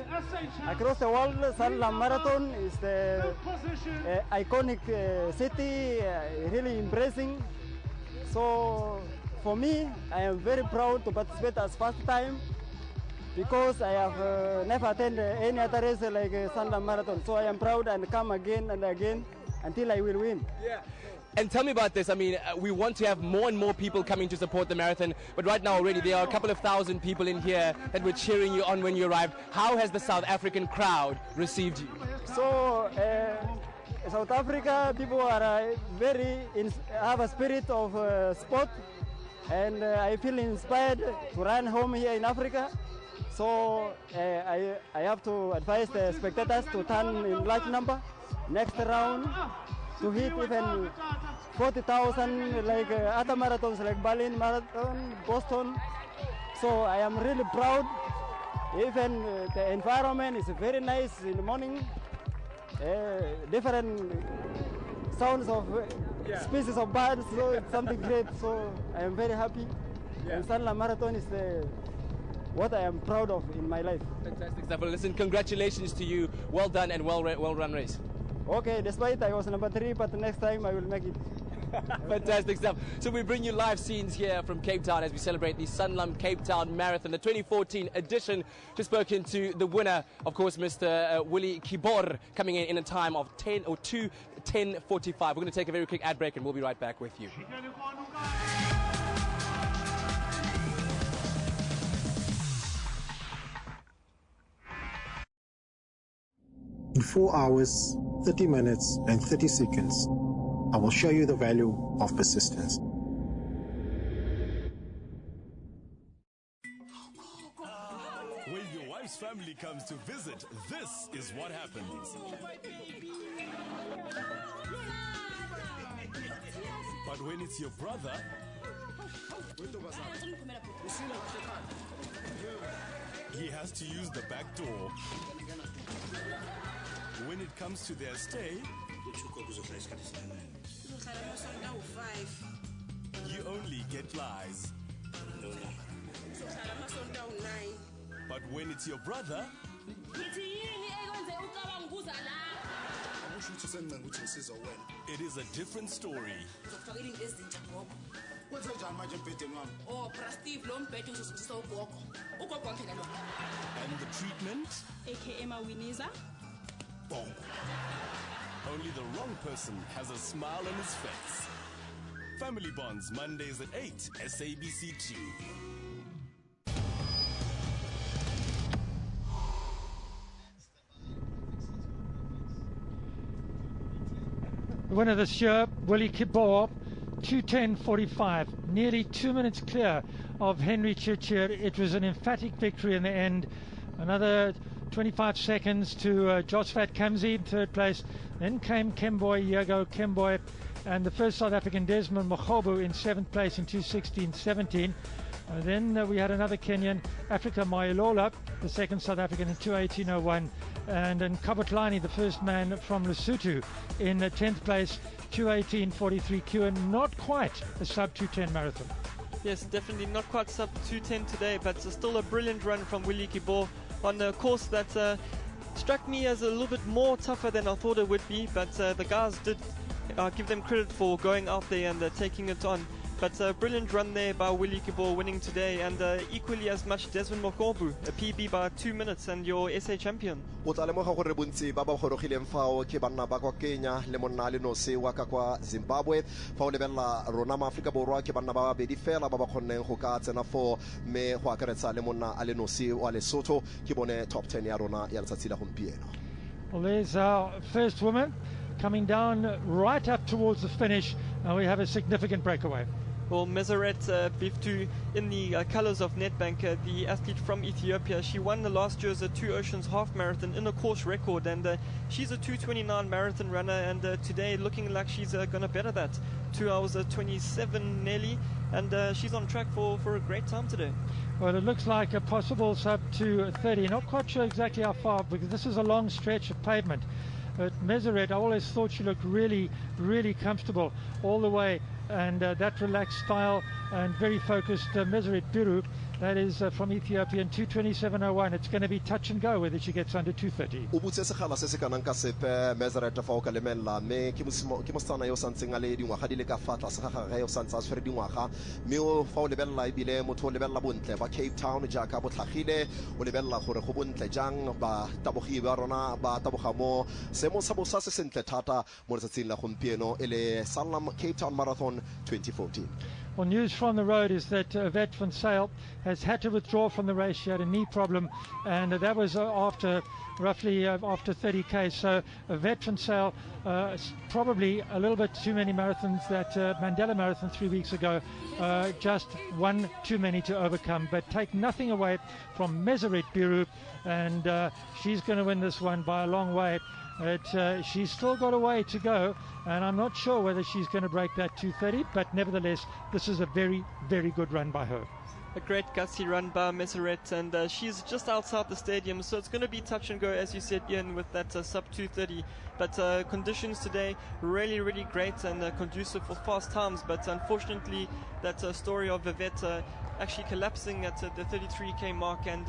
Across the world, Sanlam Marathon is the iconic city, really impressive. So for me, I am very proud to participate as first time because I have never attended any other race like Sanlam Marathon. So I am proud and come again and again until I will win. Yeah. And tell me about this. I mean, we want to have more and more people coming to support the marathon, but right now already there are a couple of thousand people in here that were cheering you on when you arrived. How has the South African crowd received you? So, South Africa people are have a spirit of sport, and I feel inspired to run home here in Africa. So I have to advise the spectators to turn in large number next round, to hit even 40,000 like other marathons like Berlin Marathon, Boston. So I am really proud. Even the environment is very nice in the morning. Different sounds of species of birds, so it's something great. So I am very happy. And Sanlam Marathon is what I am proud of in my life. Fantastic stuff. Well, listen, congratulations to you. Well done and well-run race. Okay, despite I was number 3, but next time I will make it. Fantastic stuff. So we bring you live scenes here from Cape Town as we celebrate the Sanlam Cape Town Marathon, the 2014 edition. Just spoken to the winner, of course, Mr. Willie Kibor, coming in a time of 2:10:45. We're going to take a very quick ad break and we'll be right back with you. In 4 hours, 30 minutes, and 30 seconds, I will show you the value of persistence. When your wife's family comes to visit, this is what happens. But when it's your brother, he has to use the back door. When it comes to their stay, you only get lies. But when it's your brother, it is a different story. Oh, Steve Lombet is so walk. And the treatment? AKA Mawiniza. Bonk. Only the wrong person has a smile on his face. Family Bonds, Mondays at 8, SABC 2. The winner this year, Willie Kibor, 2:10.45, nearly 2 minutes clear of Henry Chichir. It was an emphatic victory in the end. Another 25 seconds to Josfat Kamzi in third place. Then came Kemboy, Yago Kemboy, and the first South African, Desmond Mogobu, in seventh place in 2:16.17. Then we had another Kenyan, Africa Mayilola, the second South African in 2:18.01. And in Kabutlani, the first man from Lesotho, in 10th place, 2:18.43 and not quite a sub-2:10 marathon. Yes, definitely not quite sub 2:10 today, but still a brilliant run from Willie Kibor on a course that struck me as a little bit more tougher than I thought it would be, but the guys did give them credit for going out there and taking it on. But a brilliant run there by Willie Kibor winning today, and equally as much Desmond Mogobu, a PB by 2 minutes and your SA champion. O tla lemoga gore bontsi ba ba gorogileng fao ke banna ba kwa Kenya le monna le nosi wa ka kwa Zimbabwe. Fa o lebella rona maAfrika Borwa ke banna ba babedi fela ba ba kgonneng go ka tsena for me go akaretsa le monna a le nosi wa Lesotho ke bone top 10 ya rona ya letsatsi la gompieno. Well, there's our first woman coming down right up towards the finish, and we have a significant breakaway. Well, Meseret Biftu in the colours of Nedbank, the athlete from Ethiopia. She won the last year's Two Oceans half marathon in a course record, and she's a 2:29 marathon runner, and today looking like she's going to better that. 2 hours 27 nearly, and she's on track for a great time today. Well, it looks like a possible sub 2:30. Not quite sure exactly how far, because this is a long stretch of pavement. But Meseret, I always thought she looked really, really comfortable all the way, and that relaxed style and very focused Meseret Biru, that is from Ethiopia, in 2:27.01. It's going to be touch and go whether she gets under 2:30. O butse segala se se kanang ka sepe Meseret fa o ka lemella me ke mosana yo santseng a le dingwaga di le ka fa tlase ga gagwe yo santsa a tshwere dingwaga me o fa o lebella ibile motho o lebella bontle ba Cape Town jaaka botlhagile o lebella gore go bontle jang ba tabogi ba rona ba taboga mo semo sa bosa se sentle thata mo letsatsing la gompieno ele Sanlam Cape Town Marathon 2014. Well, news from the road is that Vet van Sail has had to withdraw from the race. She had a knee problem, and that was after roughly after 30k. So Vet van Sail, probably a little bit too many marathons. That Mandela Marathon 3 weeks ago, just one too many to overcome. But take nothing away from Meseret Biru, and she's going to win this one by a long way. She's still got a way to go, and I'm not sure whether she's going to break that 2:30, but nevertheless, this is a very, very good run by her. A great gutsy run by Meseret, and she's just outside the stadium, so it's going to be touch and go, as you said, Ian, with that sub 2:30. But conditions today really, really great and conducive for fast times. But unfortunately, that story of Vivette actually collapsing at the 33k mark, and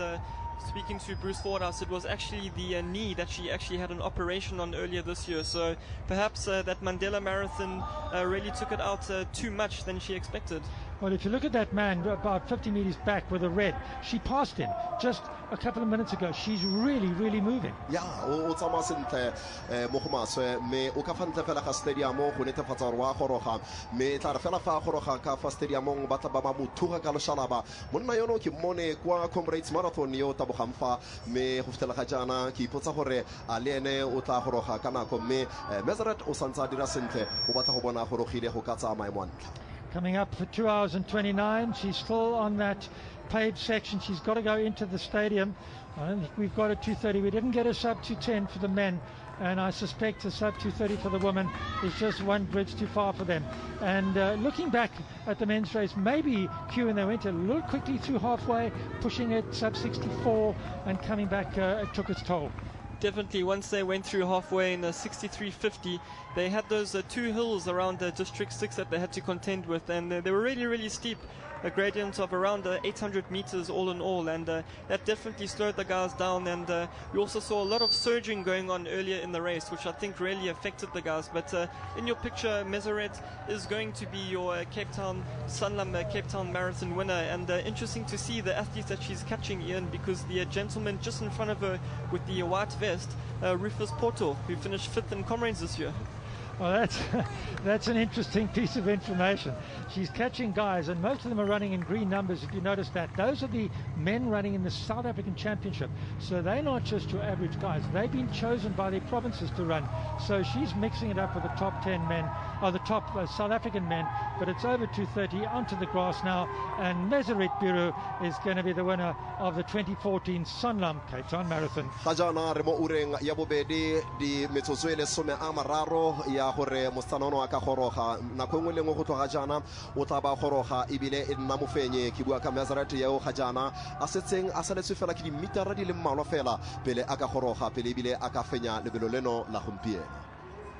speaking to Bruce Fordhouse, it was actually the knee that she actually had an operation on earlier this year. So perhaps that Mandela Marathon really took it out too much than she expected. Well, if you look at that man about 50 meters back with a red, she passed him just a couple of minutes ago. She's really, really moving. Yeah, o tsama sentle mo go maswe me o ka fantle fela ga stadium go netefatsa gore wa goroga me tla re fela fa goroga ka fa stadium ba tla ba mothuga ka lo shalaba monna yono ke mmone kwa Comrades Marathon yo tabogamfa me go fitela ga jana ke ipotsa gore a le ene o tla goroga kana ko me Meseret o santsa dira sentle o batla go bona gorogile go ka tsaya maemo antla. Coming up for 2 hours and 29. She's still on that paved section. She's got to go into the stadium. I don't think we've got a 2:30. We didn't get a sub 2:10 for the men, and I suspect a sub 2:30 for the women is just one bridge too far for them. And looking back at the men's race, maybe Q and they went a little quickly through halfway, pushing it sub 64 and coming back, it took its toll. Definitely, once they went through halfway in 63.50, they had those 2 hills around District 6 that they had to contend with, and they were really, really steep. A gradient of around 800 meters all in all, and that definitely slowed the guys down. And we also saw a lot of surging going on earlier in the race, which I think really affected the guys. But in your picture, Meseret is going to be your Cape Town Sanlam Cape Town Marathon winner, and interesting to see the athletes that she's catching, Ian, because the gentleman just in front of her with the white vest, Rufus Porto, who finished 5th in Comrades this year. Well, that's an interesting piece of information. She's catching guys, and most of them are running in green numbers, if you notice that. Those are the men running in the South African Championship. So they're not just your average guys. They've been chosen by their provinces to run. So she's mixing it up with the top 10 men, or the top South African men, but it's over 2:30, onto the grass now, and Meseret Biru is going to be the winner of the 2014 Sanlam Cape Town Marathon. Khajana re mo ureng ya bobedi di metsotso ile 13 ya gore mostanono a ka goroga nako engwe lengwe go tloga jana o tla ba goroga ebile e nna mofenye ke bua ka Meseret yeo ga jana a setseng a saletswe fela ke dimitara di le mmalwa fela pele a ka goroga pele ebile a ka fenya lebelo leno la gompieno.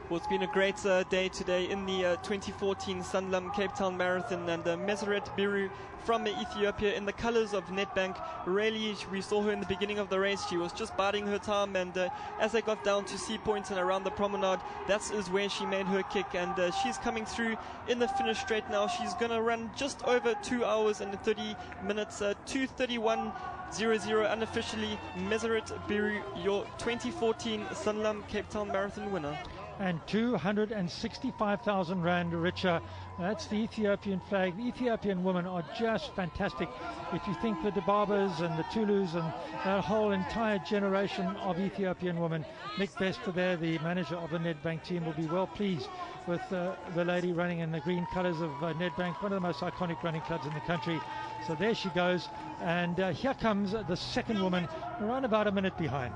Well, it's been a great day today in the 2014 Sanlam Cape Town Marathon, and Meseret Biru from Ethiopia in the colors of Nedbank. Really, we saw her in the beginning of the race. She was just biding her time, and as they got down to Sea Point and around the promenade, that is where she made her kick, and she's coming through in the finish straight now. She's going to run just over 2 hours and 30 minutes, 2:31.00 unofficially. Meseret Biru, your 2014 Sanlam Cape Town Marathon winner. And 265,000 rand richer. That's the Ethiopian flag. The Ethiopian women are just fantastic. If you think the Dibabas and the Tulus and that whole entire generation of Ethiopian women, Nick Bester there, the manager of the Nedbank team, will be well pleased with the lady running in the green colours of Nedbank, one of the most iconic running clubs in the country. So there she goes, and here comes the second woman, around about a minute behind.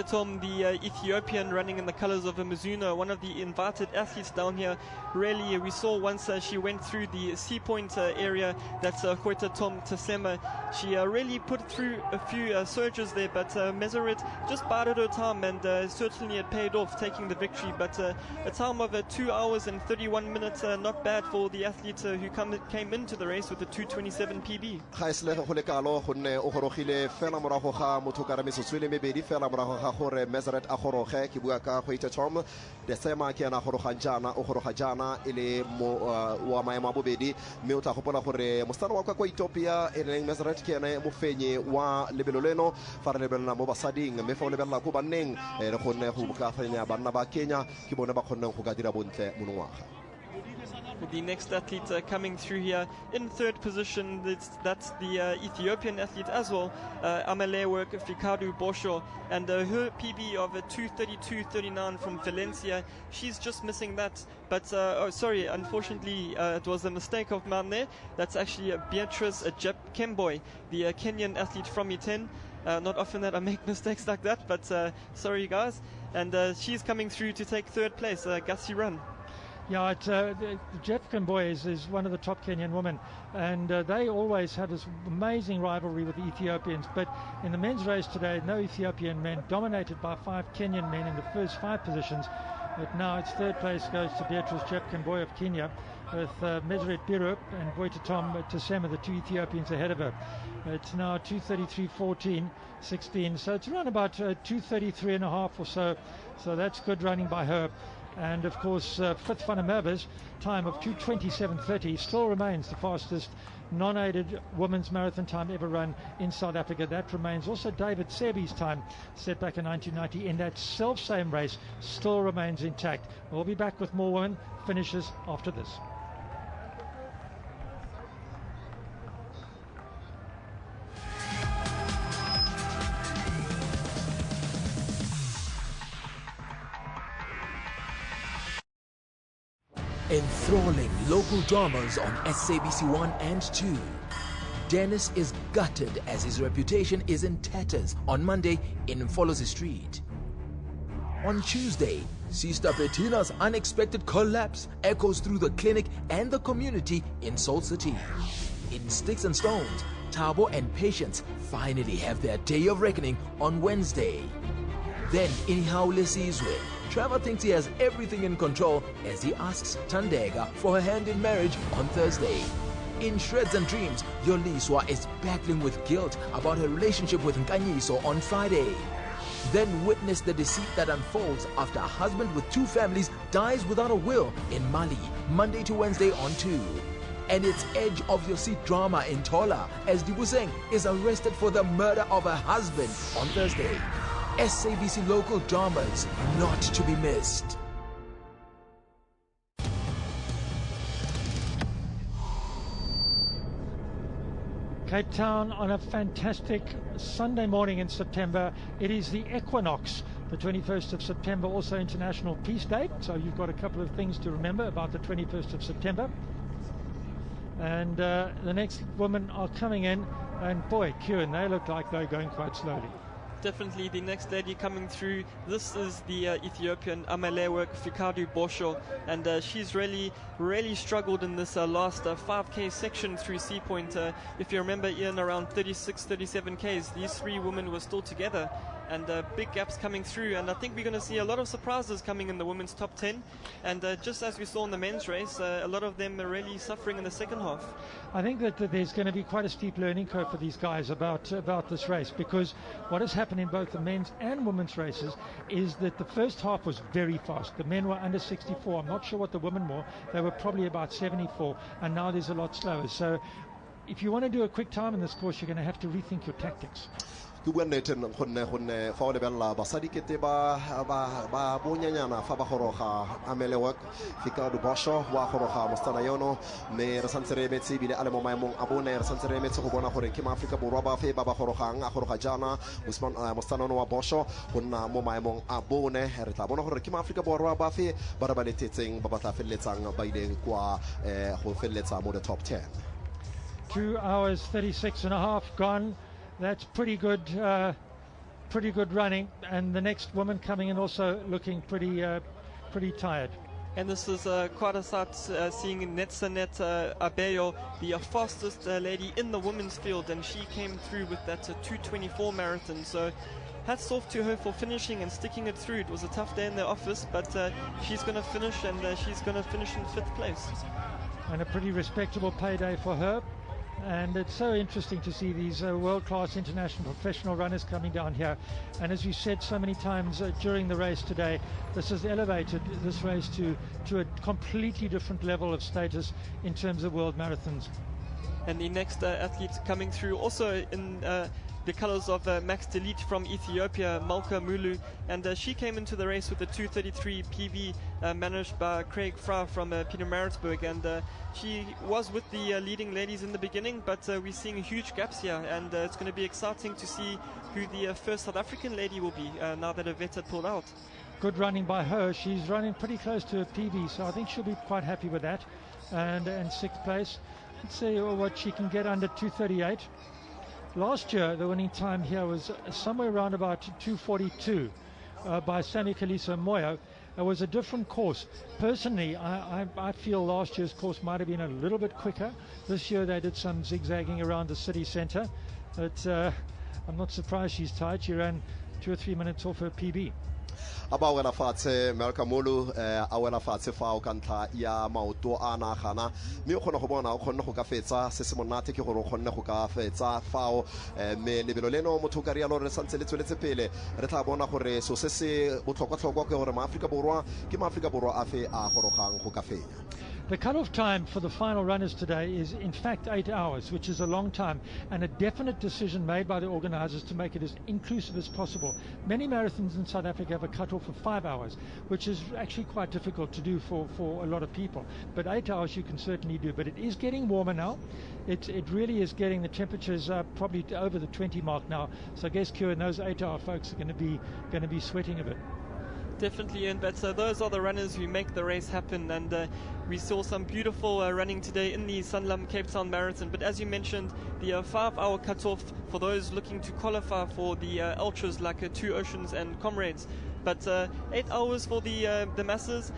Tom, the Ethiopian, running in the colors of Mizuno, one of the invited athletes down here. Really, we saw once she went through the Sea Point area, that's Tom Tasema. She really put through a few surges there, but Meseret just bided her time, and certainly it paid off, taking the victory. But a time of 2 hours and 31 minutes, not bad for the athlete who came into the race with the 2:27 PB. ga gore Meseret a goroge ke bua ka Goite Tom de sema ke ana goroga jana o goroga jana ile mo wa maemo a bobedi mme o tla gopola gore mostano wa kwa Ethiopia e leng Meseret ke ene mofenye wa lebelo leno fa re lebella mo basading mme fa o lebella go banneng re gone go ka fenya banna ba Kenya ke bone ba kgonneng go ka dira bontle monongwaga. The next athlete coming through here in third position, that's the Ethiopian athlete as well, Amale Work Fikadu Bosho, and her PB of 2:32.39 from Valencia. She's just missing that, but unfortunately it was a mistake of mine there. That's actually Beatrice Jep Kemboy, the Kenyan athlete from Iten. Not often that I make mistakes like that, but sorry guys. And she's coming through to take third place, Gussie Run. Yeah, Jeff Kemboy is one of the top Kenyan women, and they always have this amazing rivalry with the Ethiopians. But in the men's race today, no Ethiopian men, dominated by 5 Kenyan men in the first 5 positions. But now its third place goes to Beatrice Jeff Kemboy of Kenya, with Meseret Biru and Boitatom Tasema, the 2 Ethiopians ahead of her. It's now 2:33.14.16, so it's around about 2:33.5 or so. So that's good running by her. And of course, Fifth Van der Merwe's time of 2:27.30 still remains the fastest non-aided women's marathon time ever run in South Africa. That remains. Also David Sebi's time, set back in 1990 in that self-same race, still remains intact. We'll be back with more women finishes after this. Enthralling local dramas on SABC 1 and 2. Dennis is gutted as his reputation is in tatters on Monday in Mfolozi Street. On Tuesday, Sister Bettina's unexpected collapse echoes through the clinic and the community in Salt City. In Sticks and Stones, Thabo and Patience finally have their day of reckoning on Wednesday. Then Inihaule Sizwe. Trevor thinks he has everything in control as he asks Tandega for her hand in marriage on Thursday. In Shreds and Dreams, Yoliswa is battling with guilt about her relationship with Nkanyiso on Friday. Then witness the deceit that unfolds after a husband with 2 families dies without a will in Mali, Monday to Wednesday on 2. And it's edge of your seat drama in Tola as Dibuseng is arrested for the murder of her husband on Thursday. SABC local dramas not to be missed. Cape Town on a fantastic Sunday morning in September. It is the equinox, the 21st of September, also International Peace Day. So you've got a couple of things to remember about the 21st of September. And the next women are coming in, and boy, Kieran, they look like they're going quite slowly. Definitely the next lady coming through. This is the Ethiopian Amalewa Fikadu Bosho, and she's really struggled in this last 5k section through Sea Point. If you remember, Ian, around 37 Ks, these 3 women were still together, and big gaps coming through, and I think we're going to see a lot of surprises coming in the women's top 10, and just as we saw in the men's race, a lot of them are really suffering in the second half. I think that there's going to be quite a steep learning curve for these guys about this race, because what has happened in both the men's and women's races is that the first half was very fast. The men were under 64. I'm not sure what the women were. They were probably about 74, and now there's a lot slower. So if you want to do a quick time in this course, you're going to have to rethink your tactics. ke bua nnete gonne fa o lebelela basadi kete ba bonyanyana fa ba goroga Amalewa Fikadu Bosho wa goroga mostana yono me re santse re emetse bile a le mo maemong a bone re santse re emetse go bona gore ke maAfrika Borwa ba fe ba ba gorogang a goroga jana mostana wa Bosho go nna mo maemong a bone re tla bona gore ke maAfrika Borwa ba fe ba re ba letetseng ba ba tla feleletsang ba ile kwa go feletsa mo the top 10. 2 hours 36 and a half gone. That's pretty good running, and the next woman coming in also looking pretty tired. And this is quite a sight seeing Netsanet Abeyo, the fastest lady in the women's field, and she came through with that 2:24 marathon. So hats off to her for finishing and sticking it through. It was a tough day in the office, but she's going to finish, and she's going to finish in 5th place. And a pretty respectable payday for her. And it's so interesting to see these world-class international professional runners coming down here. And as we said so many times during the race today, this has elevated this race to a completely different level of status in terms of world marathons. And the next athlete coming through also in the colors of Max Delete from Ethiopia, Malka Mulu, and she came into the race with a 2:33 PB managed by Craig Fra from Pienaar, and she was with the leading ladies in the beginning, but we're seeing huge gaps here, and it's going to be exciting to see who the first South African lady will be now that a vet had pulled out. Good running by her. She's running pretty close to a PB, so I think she'll be quite happy with that. And 6th place. Let's see what she can get under 2:38. Last year, the winning time here was somewhere around about 2:42 by Sammy Kaliso Moyo. It was a different course. Personally, I feel last year's course might have been a little bit quicker. This year they did some zigzagging around the city centre. But I'm not surprised she's tired. She ran 2 or 3 minutes off her PB. aba wela fatshe Malka Mulu a wela fatshe fa o kantla ya maoto a nagana mme o gone go bona o gone go ka fetsa se se monate ke gore o gone go ka fetsa fao me lebelo leno motho ka rialo re santse le tsweletse pele re tla bona gore so se se botlhokwa ke gore maAfrika Borwa ke maAfrika Borwa a fe a gorogang go ka fenya. The cut-off time for the final runners today is in fact 8 hours, which is a long time, and a definite decision made by the organisers to make it as inclusive as possible. Many marathons in South Africa have a cut-off of 5 hours, which is actually quite difficult to do for a lot of people. But 8 hours you can certainly do. But it is getting warmer now. It really is getting the temperatures probably over the 20 mark now. So I guess Kieran, those 8-hour folks are going to be sweating a bit. Definitely, and but those are the runners who make the race happen, and we saw some beautiful running today in the Sanlam Cape Town Marathon. But as you mentioned, the 5-hour cutoff for those looking to qualify for the ultras like Two Oceans and Comrades. But 8 hours for the masses.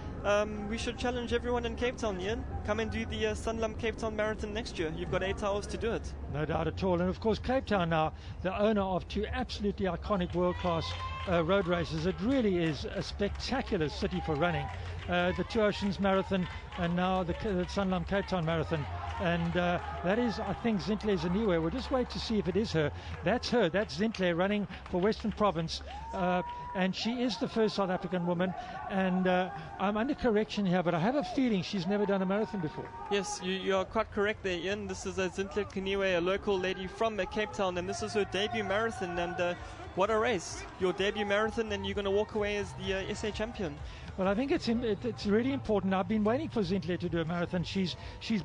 We should challenge everyone in Cape Town, Ian. Come and do the Sanlam Cape Town Marathon next year. You've got 8 hours to do it. No doubt at all. And of course, Cape Town now, the owner of 2 absolutely iconic world-class road races. It really is a spectacular city for running. The Two Oceans Marathon and now the Sanlam Cape Town Marathon. And that is, I think, Zintle Zaniwe. We'll just wait to see if it is her. That's her. That's Zintle running for Western Province. And she is the first South African woman. And I'm under correction here, but I have a feeling she's never done a marathon before. Yes, you are quite correct there, Ian. This is Zintle Kaniwe, a local lady from Cape Town, and this is her debut marathon. And what a race. Your debut marathon, and you're going to walk away as the SA champion. Well, I think it's really important. I've been waiting for Zintle to do a marathon. She's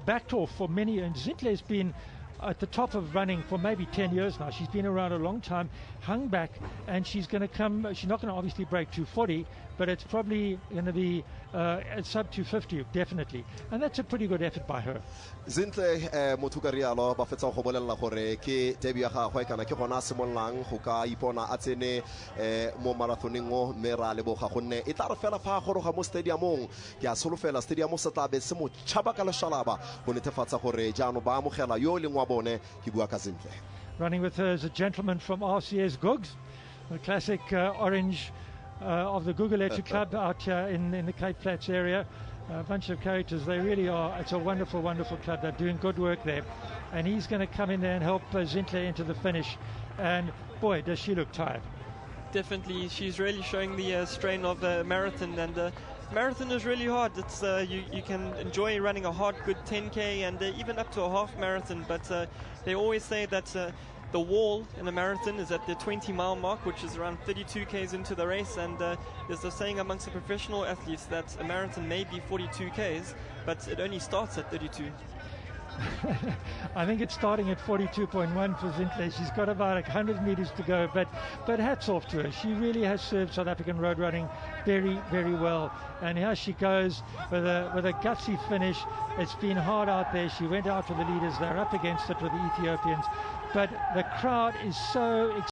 backed off for many years. Zintle's been at the top of running for maybe 10 years now. She's been around a long time, hung back, and she's going to come. She's not going to obviously break 240, but it's probably going to be sub 250, definitely. And that's a pretty good effort by her. Zintle motho ka rialo ba fetsa go bolella gore ke debut ya gagwe kana ke gona simollang go ka ipona a tsene mo marathoning mo mera leboga gonne e tla re fela fa goroga mo stadiumong ke a solofela stadium se tla be se mo tšhaba ka leshalaba go netefatsa gore jaano ba amogela yo leng wa bone ke bua ka Zintle. Running with her is a gentleman from RCS Googs, the classic orange of the Gugulethu Club out here in the Cape Flats area. A bunch of characters, they really are. It's a wonderful, wonderful club. They're doing good work there. And he's going to come in there and help Zintle into the finish. And boy, does she look tired. Definitely, she's really showing the strain of the marathon. And marathon is really hard. It's you can enjoy running a hard, good 10K and even up to a half marathon. But they always say that the wall in a marathon is at the 20-mile mark, which is around 32 Ks into the race. And there's a saying amongst the professional athletes that a marathon may be 42 Ks, but it only starts at 32. I think it's starting at 42.1 for Zintle. She's got about 100 meters to go, but hats off to her. She really has served South African road running very, very well. And here she goes with a gutsy finish. It's been hard out there. She went out with the leaders. They're up against it with the Ethiopians. But the crowd is so excited.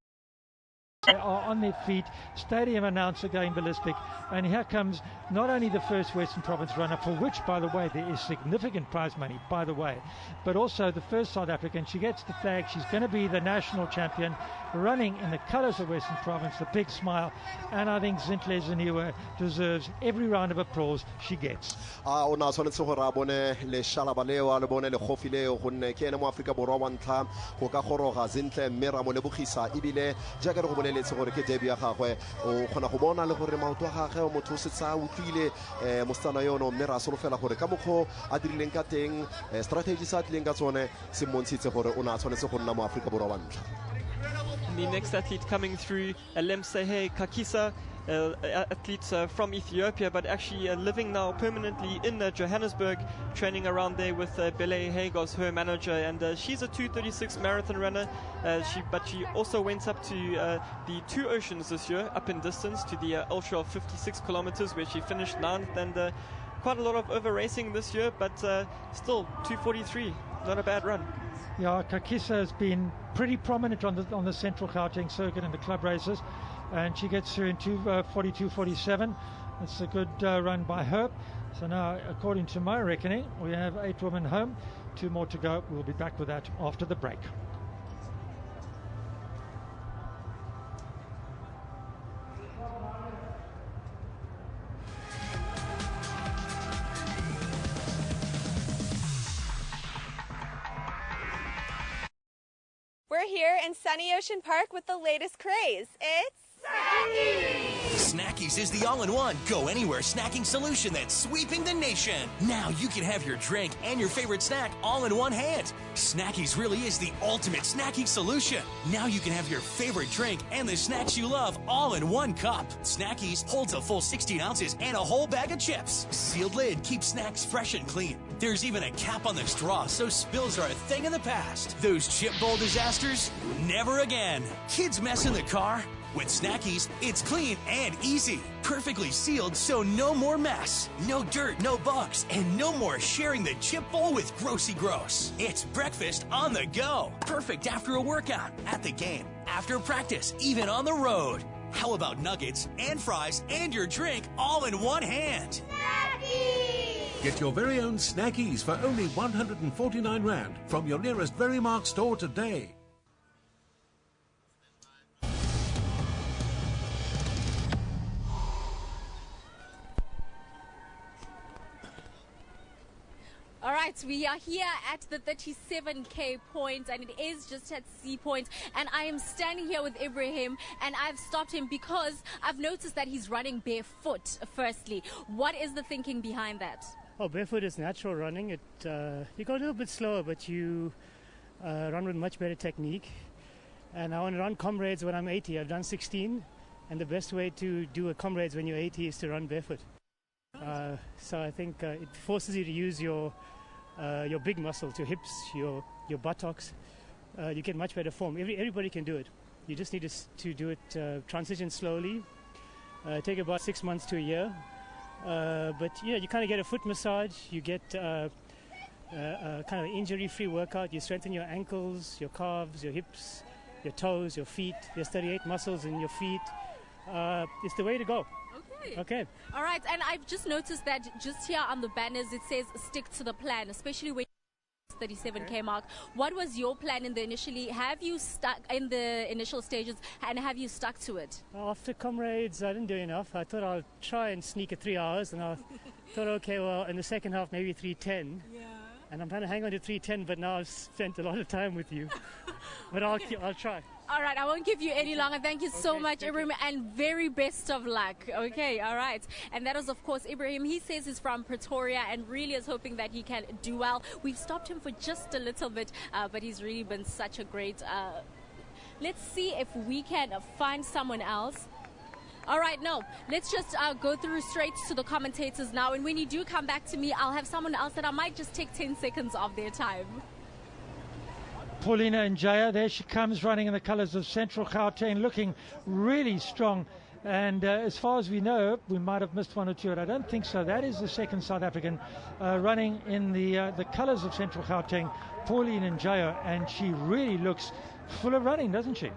They are on their feet. Stadium announcer going ballistic. And here comes not only the first Western Province runner, for which, by the way, there is significant prize money, by the way, but also the first South African. She gets the flag. She's going to be the national champion, running in the colours of Western Province, the big smile. And I think Zintle Zaniwe deserves every round of applause she gets. O na tshwanetse gore a bone le shalaba leo a le bone le khofi leo gonne ke ene mo Afrika Borwa wa ntlha go ka goroga Zintle mme ra mo lebogisa ebile jaaka re go boleletse gore ke debut ya gagwe o kgona go bona le gore maoto a gagwe motho se tsa utlwile mo stana yono mme ra solofela gore ka mokgo a dirileng ka teng strategy sa tleng ka tsone se montshitse gore o na tshwanetse go nna mo Afrika Borwa wa ntlha. The next athlete coming through, Lemsehe Kakisa, athlete from Ethiopia, but actually living now permanently in Johannesburg, training around there with Bele Hagos, her manager, and she's a 2:36 marathon runner. But she also went up to the Two Oceans this year, up in distance to the ultra of 56 kilometers, where she finished 9th, and quite a lot of over racing this year, but still 2:43, not a bad run. Yeah, Kakisa has been pretty prominent on the Central Gauteng circuit in the club races, and she gets through in 2:42.47. That's a good run by her. So now, according to my reckoning, we have 8 women home, 2 more to go. We'll be back with that after the break. We're here in Sunny Ocean Park with the latest craze. It's Snackies! Snackies is the all-in-one, go-anywhere snacking solution that's sweeping the nation. Now you can have your drink and your favorite snack all in one hand. Snackies really is the ultimate snacking solution. Now you can have your favorite drink and the snacks you love all in one cup. Snackies holds a full 16 ounces and a whole bag of chips. Sealed lid keeps snacks fresh and clean. There's even a cap on the straw, so spills are a thing of the past. Those chip bowl disasters? Never again. Kids mess in the car? With Snackies, it's clean and easy. Perfectly sealed, so no more mess. No dirt, no bugs, and no more sharing the chip bowl with Grossy Gross. It's breakfast on the go. Perfect after a workout, at the game, after practice, even on the road. How about nuggets and fries and your drink all in one hand? Snackies! Get your very own Snackies for only 149 Rand from your nearest Verimark store today. right, we are here at the 37K point, and it is just at C point, and I am standing here with Ibrahim, and I've stopped him because I've noticed that he's running barefoot. Firstly, what is the thinking behind that? Oh, barefoot is natural running. You go a little bit slower, but you run with much better technique. And I want to run Comrades when I'm 80. I've done 16, and the best way to do a Comrades when you're 80 is to run barefoot. So I think it forces you to use your big muscles, your hips, your buttocks. You get much better form. Everybody can do it. You just need to do it, transition slowly. Take about 6 months to a year. But yeah, you kind of get a foot massage. You get kind of injury-free workout. You strengthen your ankles, your calves, your hips, your toes, your feet. There's 38 muscles in your feet. It's the way to go. Okay. All right, and I've just noticed that just here on the banners it says stick to the plan, especially when 37K mark. What was your plan in the initially? Have you stuck in the initial stages, and have you stuck to it? After Comrades, I didn't do enough. I thought I'll try and sneak at 3 hours, and I thought, okay, well, in the second half maybe 3:10. Yeah. And I'm trying to hang on to 3:10, but now I've spent a lot of time with you. But I'll try. All right, I won't give you any longer. Thank you so much, Ibrahim, and very best of luck. Okay, all right. And that is, of course, Ibrahim. He says he's from Pretoria and really is hoping that he can do well. We've stopped him for just a little bit, but he's really been such a great... let's see if we can find someone else. All right, no, let's just go through straight to the commentators now. And when you do come back to me, I'll have someone else that I might just take 10 seconds of their time. Paulina Njaya, there she comes, running in the colours of Central Gauteng, looking really strong. And as far as we know, we might have missed one or two, but I don't think so. That is the second South African running in the colours of Central Gauteng, Paulina Njaya, and she really looks full of running, doesn't she?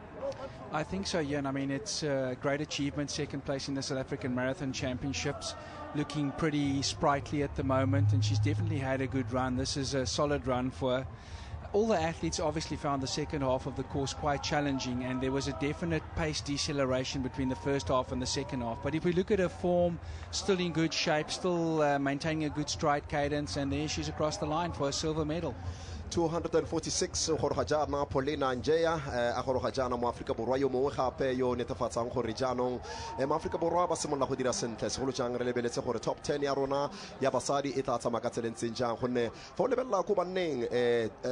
I think so, Ian. I mean, it's a great achievement, second place in the South African Marathon Championships, looking pretty sprightly at the moment, and she's definitely had a good run. This is a solid run for her. All the athletes obviously found the second half of the course quite challenging, and there was a definite pace deceleration between the first half and the second half. But if we look at her form, still in good shape, still maintaining a good stride cadence, and there she's across the line for a silver medal. 246 goroga jaana Paulina Njaya a goroga jaana mo Afrika Borwa yo mongwe gape yo netefatsang gore jaanong mo Afrika Borwa ba simolola go dira sentle segolo jang re lebeletse gore top 10 ya rona ya basadi e tla tsama ka tselentseng jang gonne fa o lebella ko banneng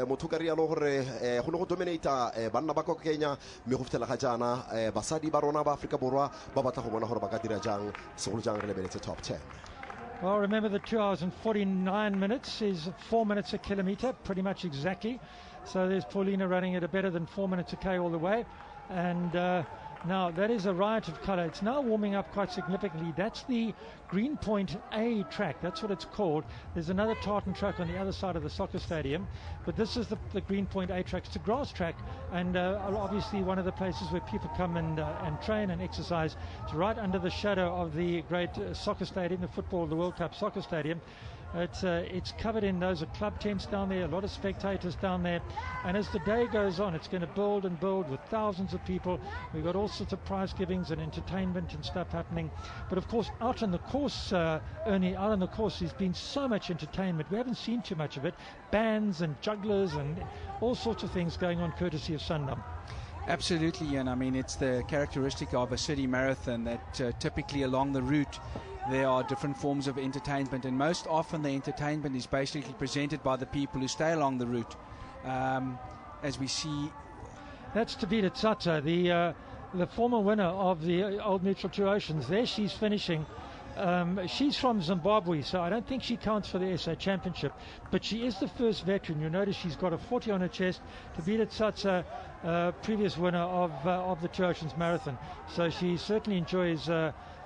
motho ka rialo gore go ne go dominata banna ba ko Kenya mme go fitela ga jaana basadi ba rona ba Afrika Borwa ba batla go bona gore ba ka dira jang segolo jang re lebeletse top 10. Well, remember the 2 hours and 49 minutes is 4 minutes a kilometre, pretty much exactly. So there's Paulina running at a better than 4 minutes a K all the way. And now that is a riot of colour. It's now warming up quite significantly. That's the Greenpoint A track. That's what it's called. There's another tartan track on the other side of the soccer stadium. But this is the Greenpoint A track. It's a grass track. And obviously one of the places where people come and train and exercise. It's right under the shadow of the great soccer stadium, the football, the World Cup soccer stadium. It's covered in those club tents down there, a lot of spectators down there, and as the day goes on it's going to build and build with thousands of people. We've got all sorts of prize givings and entertainment and stuff happening, but of course out on the course, Ernie, out on the course there's been so much entertainment. We haven't seen too much of it, bands and jugglers and all sorts of things going on courtesy of Sanlam. Absolutely, and I mean it's the characteristic of a city marathon that typically along the route there are different forms of entertainment, and most often the entertainment is basically presented by the people who stay along the route. As we see, that's Tabita Tsatsa, the former winner of the Old Mutual Two Oceans. There she's finishing. She's from Zimbabwe, so I don't think she counts for the SA Championship, but she is the first veteran. You'll notice she's got a 40 on her chest. Tabita Tsatsa, previous winner of the Two Oceans Marathon, so she certainly enjoys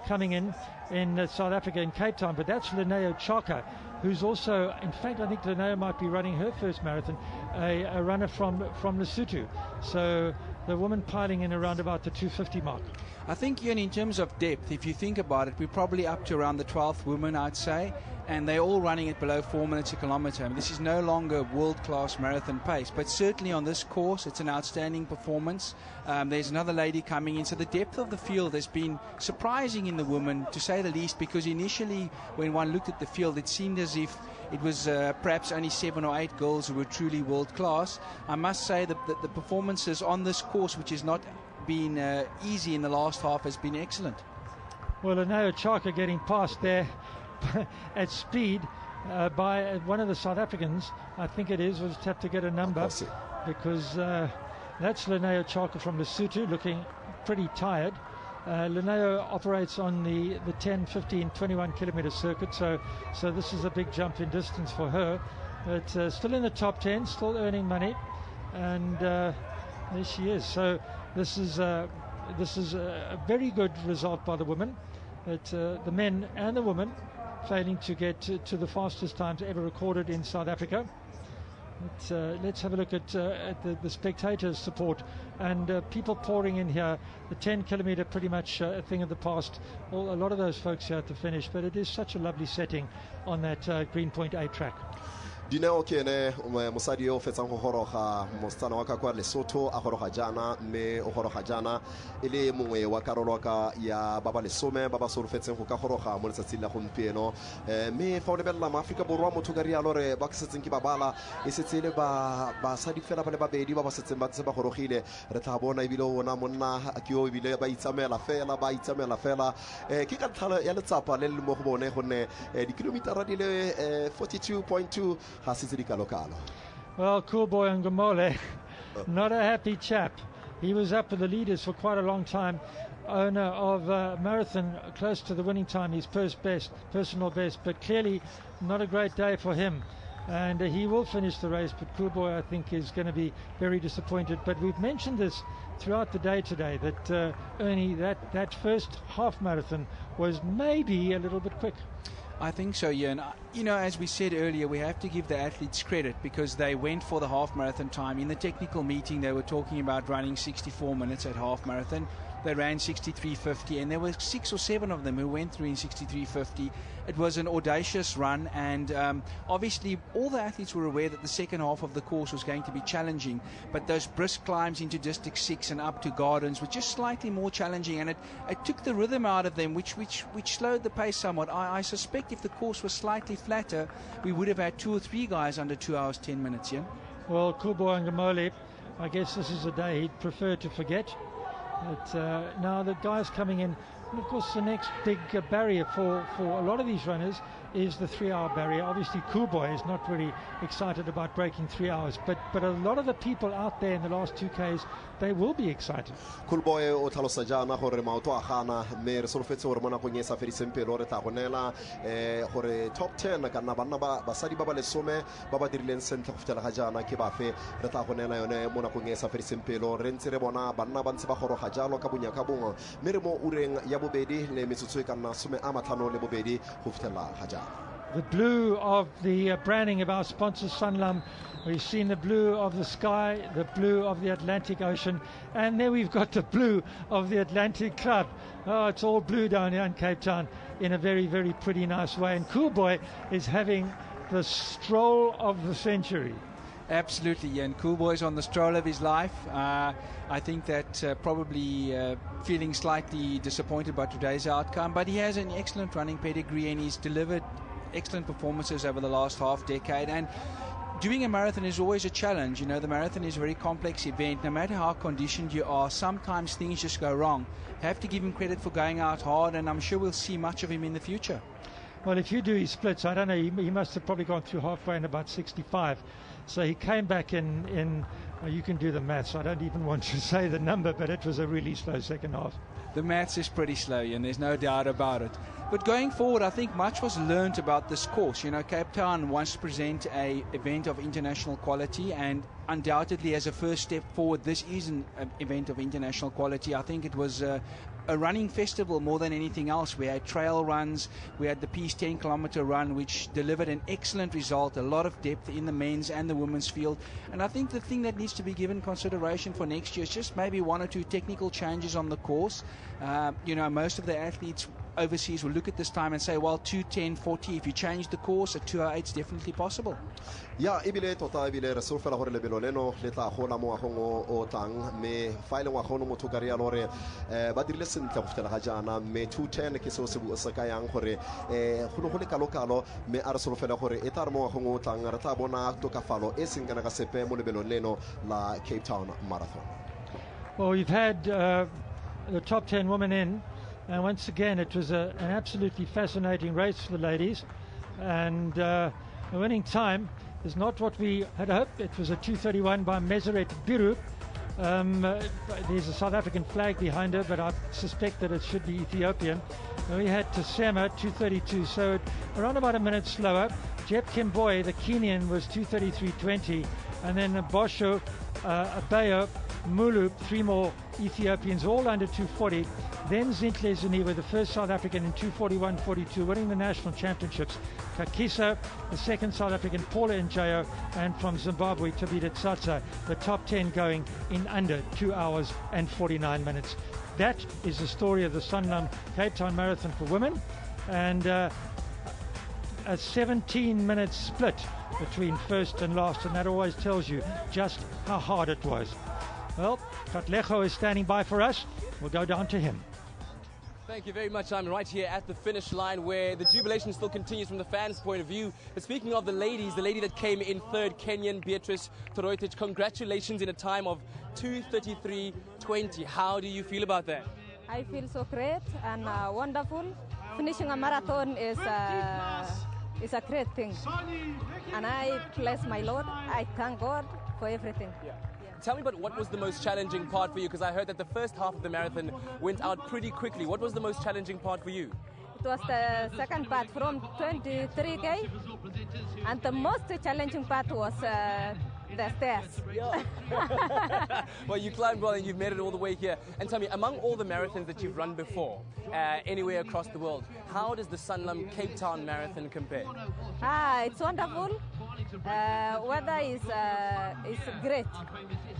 coming in South Africa in Cape Town. But that's Linneo Chaka, who's also, in fact, I think Linneo might be running her first marathon, a runner from Lesotho. So the woman piling in around about the 250 mark. I think, Ian, in terms of depth, if you think about it, we're probably up to around the 12th woman, I'd say. and they're all running at below 4 minutes a kilometre. I mean, this is no longer world-class marathon pace, but certainly on this course, it's an outstanding performance. There's another lady coming in, so the depth of the field has been surprising in the women, to say the least, because initially, when one looked at the field, it seemed as if it was perhaps only 7 or 8 girls who were truly world-class. I must say that the performances on this course, which has not been easy in the last half, has been excellent. Well, Lenayo Chaka getting past there at speed by one of the South Africans, I think it is. We'll just have to get a number, because that's Lenayo Chaka from Lesotho, looking pretty tired. Lenayo operates on the 10, 15, 21 kilometer circuit, so this is a big jump in distance for her, but still in the top 10, still earning money, and there she is. So this is a very good result by the women, but the men and the women failing to get to the fastest times ever recorded in South Africa. But, let's have a look at the spectators' support and people pouring in here. The 10 kilometer pretty much a thing of the past. A lot of those folks here at the finish, but it is such a lovely setting on that Greenpoint A track. Dineo kene mosadi yo fetsang go goroga mosetsana wa ka kwa Lesotho a goroga jana mme o goroga jana ele mongwe wa karolo ka ya baba lesome ba ba solofetseng go ka goroga mo letsatsing la gompieno mme fa o lebella maAfrika borwa motho ka rialo re ba setseng ke babala e setse le ba sadi fela ba le babedi ba setseng ba tse ba gorogile re tla bona e bile ona monna ke yo e bile ba itsamela fela ke ka tlhala ya letsapa le le mo go bone gonne di kilometera di le 42.2. Well, Coolboy and Ngomole, not a happy chap. He was up with the leaders for quite a long time. Owner of a marathon close to the winning time, his personal best, but clearly not a great day for him. And he will finish the race, but Coolboy, I think, is going to be very disappointed. But we've mentioned this throughout the day today, that Ernie, that first half marathon was maybe a little bit quick. I think so, yeah. And, you know, as we said earlier, we have to give the athletes credit because they went for the half marathon time. In the technical meeting, they were talking about running 64 minutes at half marathon. They ran 63.50, and there were 6 or 7 of them who went through in 63.50. It was an audacious run, and obviously all the athletes were aware that the second half of the course was going to be challenging, but those brisk climbs into District 6 and up to Gardens were just slightly more challenging, and it took the rhythm out of them, which slowed the pace somewhat. I suspect if the course was slightly flatter, we would have had 2 or 3 guys under 2 hours 10 minutes, yeah? Well, Coolboy and Ngomole, I guess this is a day he'd prefer to forget. But now the guys coming in, and of course the next big barrier for a lot of these runners is the 3-hour barrier. Obviously Coolboy is not really excited about breaking 3 hours, but a lot of the people out there in the last 2Ks, they will be excited. Coolboy o tlhalosa jana gore maoto a gana mme re solofetse gore mo nakong e sa fediseng pelo re tla go nela gore top 10 ka nna banna ba basadi ba ba lesome ba ba dirileng sentle go fetela ga jana ke bafe re tla go nela yone mo nakong e sa fediseng pelo re ntse re bona banna ba ntse ba goroga jalo ka bonya ka bongwe mme re mo ureng ya bobedi le metsotso e ka nna 50 le bobedi go fetela ga jana. The blue of the branding of our sponsor Sanlam. We've seen the blue of the sky, the blue of the Atlantic Ocean, and then we've got the blue of the Atlantic Club. Oh, it's all blue down here in Cape Town in a very, very pretty nice way. And Coolboy is having the stroll of the century. Absolutely, yeah. And Coolboy's on the stroll of his life. I think that probably feeling slightly disappointed by today's outcome, but he has an excellent running pedigree and he's delivered excellent performances over the last half decade. And doing a marathon is always a challenge. You know, the marathon is a very complex event. No matter how conditioned you are, sometimes things just go wrong. Have to give him credit for going out hard, and I'm sure we'll see much of him in the future. Well, if you do his splits, I don't know, he must have probably gone through halfway in about 65. So he came back in you can do the maths. I don't even want to say the number, but it was a really slow second half. The maths is pretty slow, and there's no doubt about it. But going forward, I think much was learnt about this course. You know, Cape Town wants to present an event of international quality, and undoubtedly as a first step forward, this is an event of international quality. I think it was a running festival more than anything else. We had trail runs, we had the Peace 10-kilometer run, which delivered an excellent result, a lot of depth in the men's and the women's field. And I think the thing that needs to be given consideration for next year is just maybe 1 or 2 technical changes on the course. You know, most of the athletes overseas will look at this time and say, well, 2:10:40. If you change the course, a 2:08 is definitely possible. Ya ebile tota ebile re solofela gore lebelo leno le tla gola mo ngwagong o tlang me fa ile ngwaga ono motho ka rialo gore ba dirile sentle go fetela ga jana me 2:10 ke seo se ka yang gore go le kalo me a re solofela gore e tla re mo ngwagong o tlang re tla bona tokafalo e seng kana ka sepe mo lebelong leno la Cape Town Marathon. Well, we've had the top 10 women in, and once again it was an absolutely fascinating race for the ladies, and the winning time is not what we had hoped. It was a 2:31 by Meseret Biru. There's a South African flag behind her, but I suspect that it should be Ethiopian. And we had Tsema 2:32, so around about a minute slower. Jeb Kimboy, the Kenyan, was 2:33.20, and then Bosho, Abayo, Mulu, 3 more Ethiopians, all under 2:40. Then Zintle Zuniwa, the first South African in 2:41.42, winning the national championships. Kakiso, the second South African, Paula Njayo, and from Zimbabwe, Tabita Tsatsa, the top 10 going in under 2 hours and 49 minutes. That is the story of the Sanlam Cape Town Marathon for women, and a 17-minute split between first and last, and that always tells you just how hard it was. Well, Katlejo is standing by for us. We'll go down to him. Thank you very much. I'm right here at the finish line where the jubilation still continues from the fans' point of view. But speaking of the ladies, the lady that came in third, Kenyan Beatrice Toroitich, congratulations in a time of 2:33.20. How do you feel about that? I feel so great and wonderful. Finishing a marathon is a great thing. And I bless my Lord. I thank God for everything. Yeah. Tell me about what was the most challenging part for you, because I heard that the first half of the marathon went out pretty quickly. What was the most challenging part for you? It was the second part from 23K, and the most challenging part was the stairs. Yeah. Well, you climbed well and you've made it all the way here. And tell me, among all the marathons that you've run before, anywhere across the world, how does the Sanlam Cape Town Marathon compare? It's wonderful. Weather is great.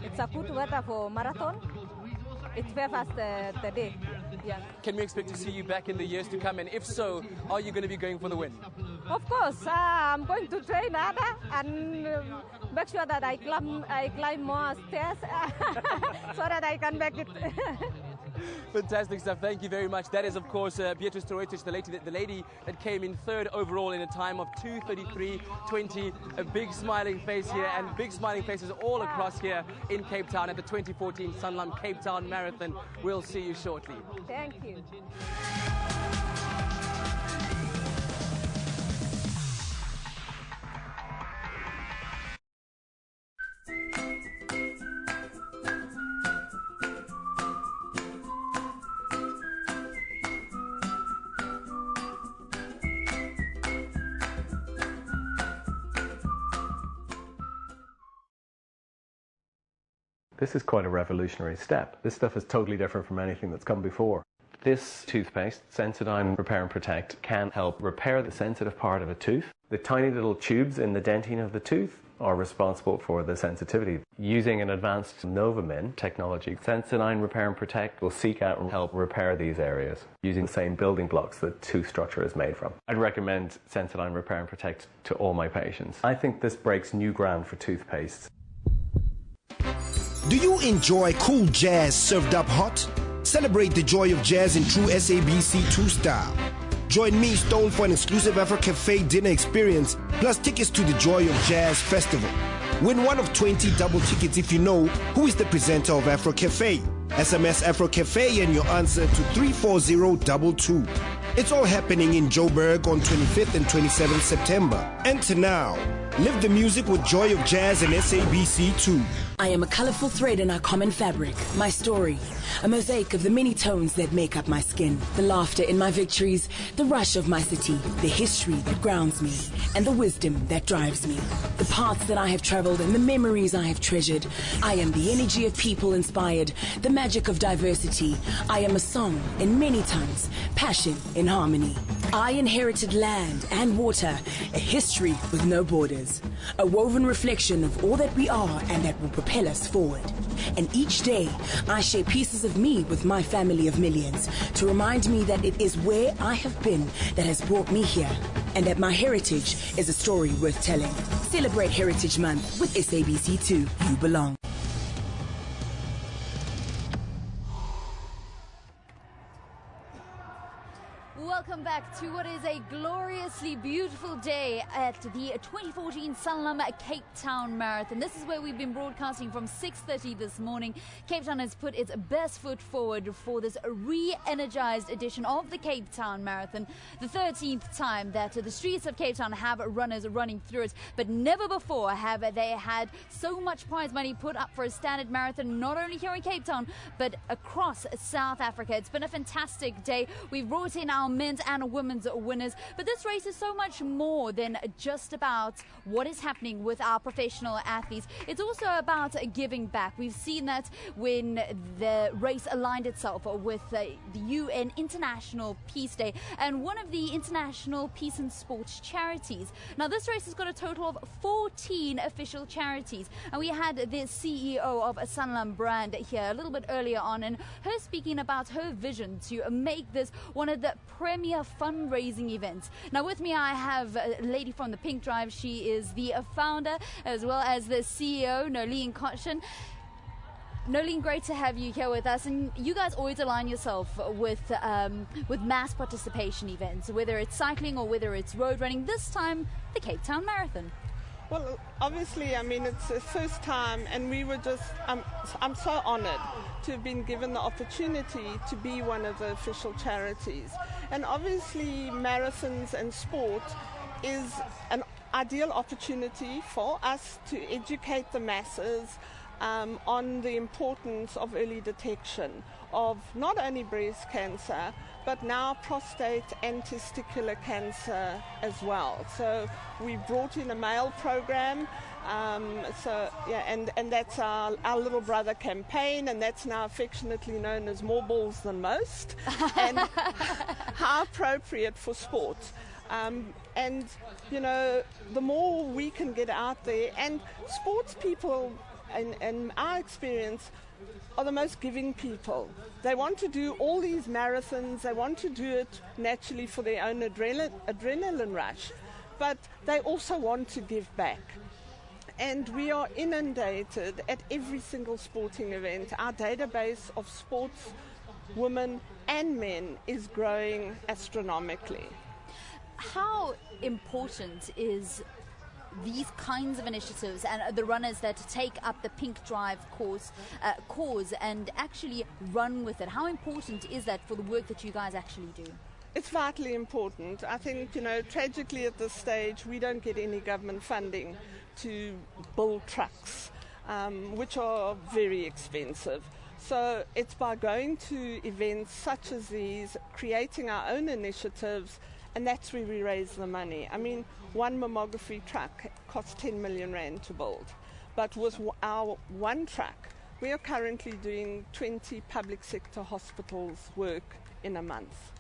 It's a good weather for marathon. It favors the day. Yeah. Can we expect to see you back in the years to come? And if so, are you going to be going for the win? Of course. I'm going to train harder and make sure that I climb more stairs so that I can make it. Fantastic stuff. Thank you very much. That is, of course, Beatrice Toroitich, the lady that came in third overall in a time of 2:33.20. A big smiling face here, and big smiling faces all across here in Cape Town at the 2014 Sanlam Cape Town Marathon. We'll see you shortly. Thank you. This is quite a revolutionary step. This stuff is totally different from anything that's come before. This toothpaste, Sensodyne Repair and Protect, can help repair the sensitive part of a tooth. The tiny little tubes in the dentine of the tooth are responsible for the sensitivity. Using an advanced Novamin technology, Sensodyne Repair and Protect will seek out and help repair these areas using the same building blocks that tooth structure is made from. I'd recommend Sensodyne Repair and Protect to all my patients. I think this breaks new ground for toothpastes. Do you enjoy cool jazz served up hot? Celebrate the joy of jazz in true SABC 2 style. Join me, Stone, for an exclusive Afro Cafe dinner experience, plus tickets to the Joy of Jazz Festival. Win one of 20 double tickets if you know who is the presenter of Afro Cafe. SMS Afro Cafe and your answer to 34022. It's all happening in Joburg on 25th and 27th September. Enter now. Live the music with Joy of Jazz and SABC 2. I am a colorful thread in our common fabric. My story, a mosaic of the many tones that make up my skin. The laughter in my victories, the rush of my city, the history that grounds me, and the wisdom that drives me. The paths that I have traveled and the memories I have treasured. I am the energy of people inspired, the magic of diversity. I am a song in many tongues, passion in harmony. I inherited land and water, a history with no borders, a woven reflection of all that we are and that will propel us forward. And each day, I share pieces of me with my family of millions to remind me that it is where I have been that has brought me here, and that my heritage is a story worth telling. Celebrate Heritage Month with SABC2. You belong. Welcome back to what is a gloriously beautiful day at the 2014 Sanlam Cape Town Marathon. This is where we've been broadcasting from 6:30 this morning. Cape Town has put its best foot forward for this re-energized edition of the Cape Town Marathon. The 13th time that the streets of Cape Town have runners running through it, but never before have they had so much prize money put up for a standard marathon, not only here in Cape Town, but across South Africa. It's been a fantastic day. We've brought in our men's and women's winners, but this race is so much more than just about what is happening with our professional athletes. It's also about giving back. We've seen that when the race aligned itself with the UN International Peace Day and one of the international peace and sports charities. Now this race has got a total of 14 official charities, and we had the CEO of Sanlam brand here a little bit earlier on, and her speaking about her vision to make this one of the premier fundraising events. Now with me I have a lady from the Pink Drive. She is the founder as well as the CEO, Nolene Cotchin. Nolene, great to have you here with us, and you guys always align yourself with mass participation events, whether it's cycling or whether it's road running. This time, the Cape Town Marathon. Well, obviously, I mean, it's the first time, and we were just, I'm so honored to have been given the opportunity to be one of the official charities. And obviously, marathons and sport is an ideal opportunity for us to educate the masses on the importance of early detection of not only breast cancer, but now prostate and testicular cancer as well. So we brought in a male program, and that's our little brother campaign, and that's now affectionately known as More Balls Than Most, and how appropriate for sport. And, you know, the more we can get out there, and sports people, in our experience, are the most giving people. They want to do all these marathons, they want to do it naturally for their own adrenaline rush, but they also want to give back. And we are inundated at every single sporting event. Our database of sports women and men is growing astronomically. How important is these kinds of initiatives and the runners that take up the Pink Drive cause and actually run with it? How important is that for the work that you guys actually do? It's vitally important. I think, you know, tragically at this stage, we don't get any government funding to build trucks, which are very expensive. So it's by going to events such as these, creating our own initiatives, and that's where we raise the money. I mean, one mammography truck costs 10 million rand to build. But with our one truck, we are currently doing 20 public sector hospitals' work in a month.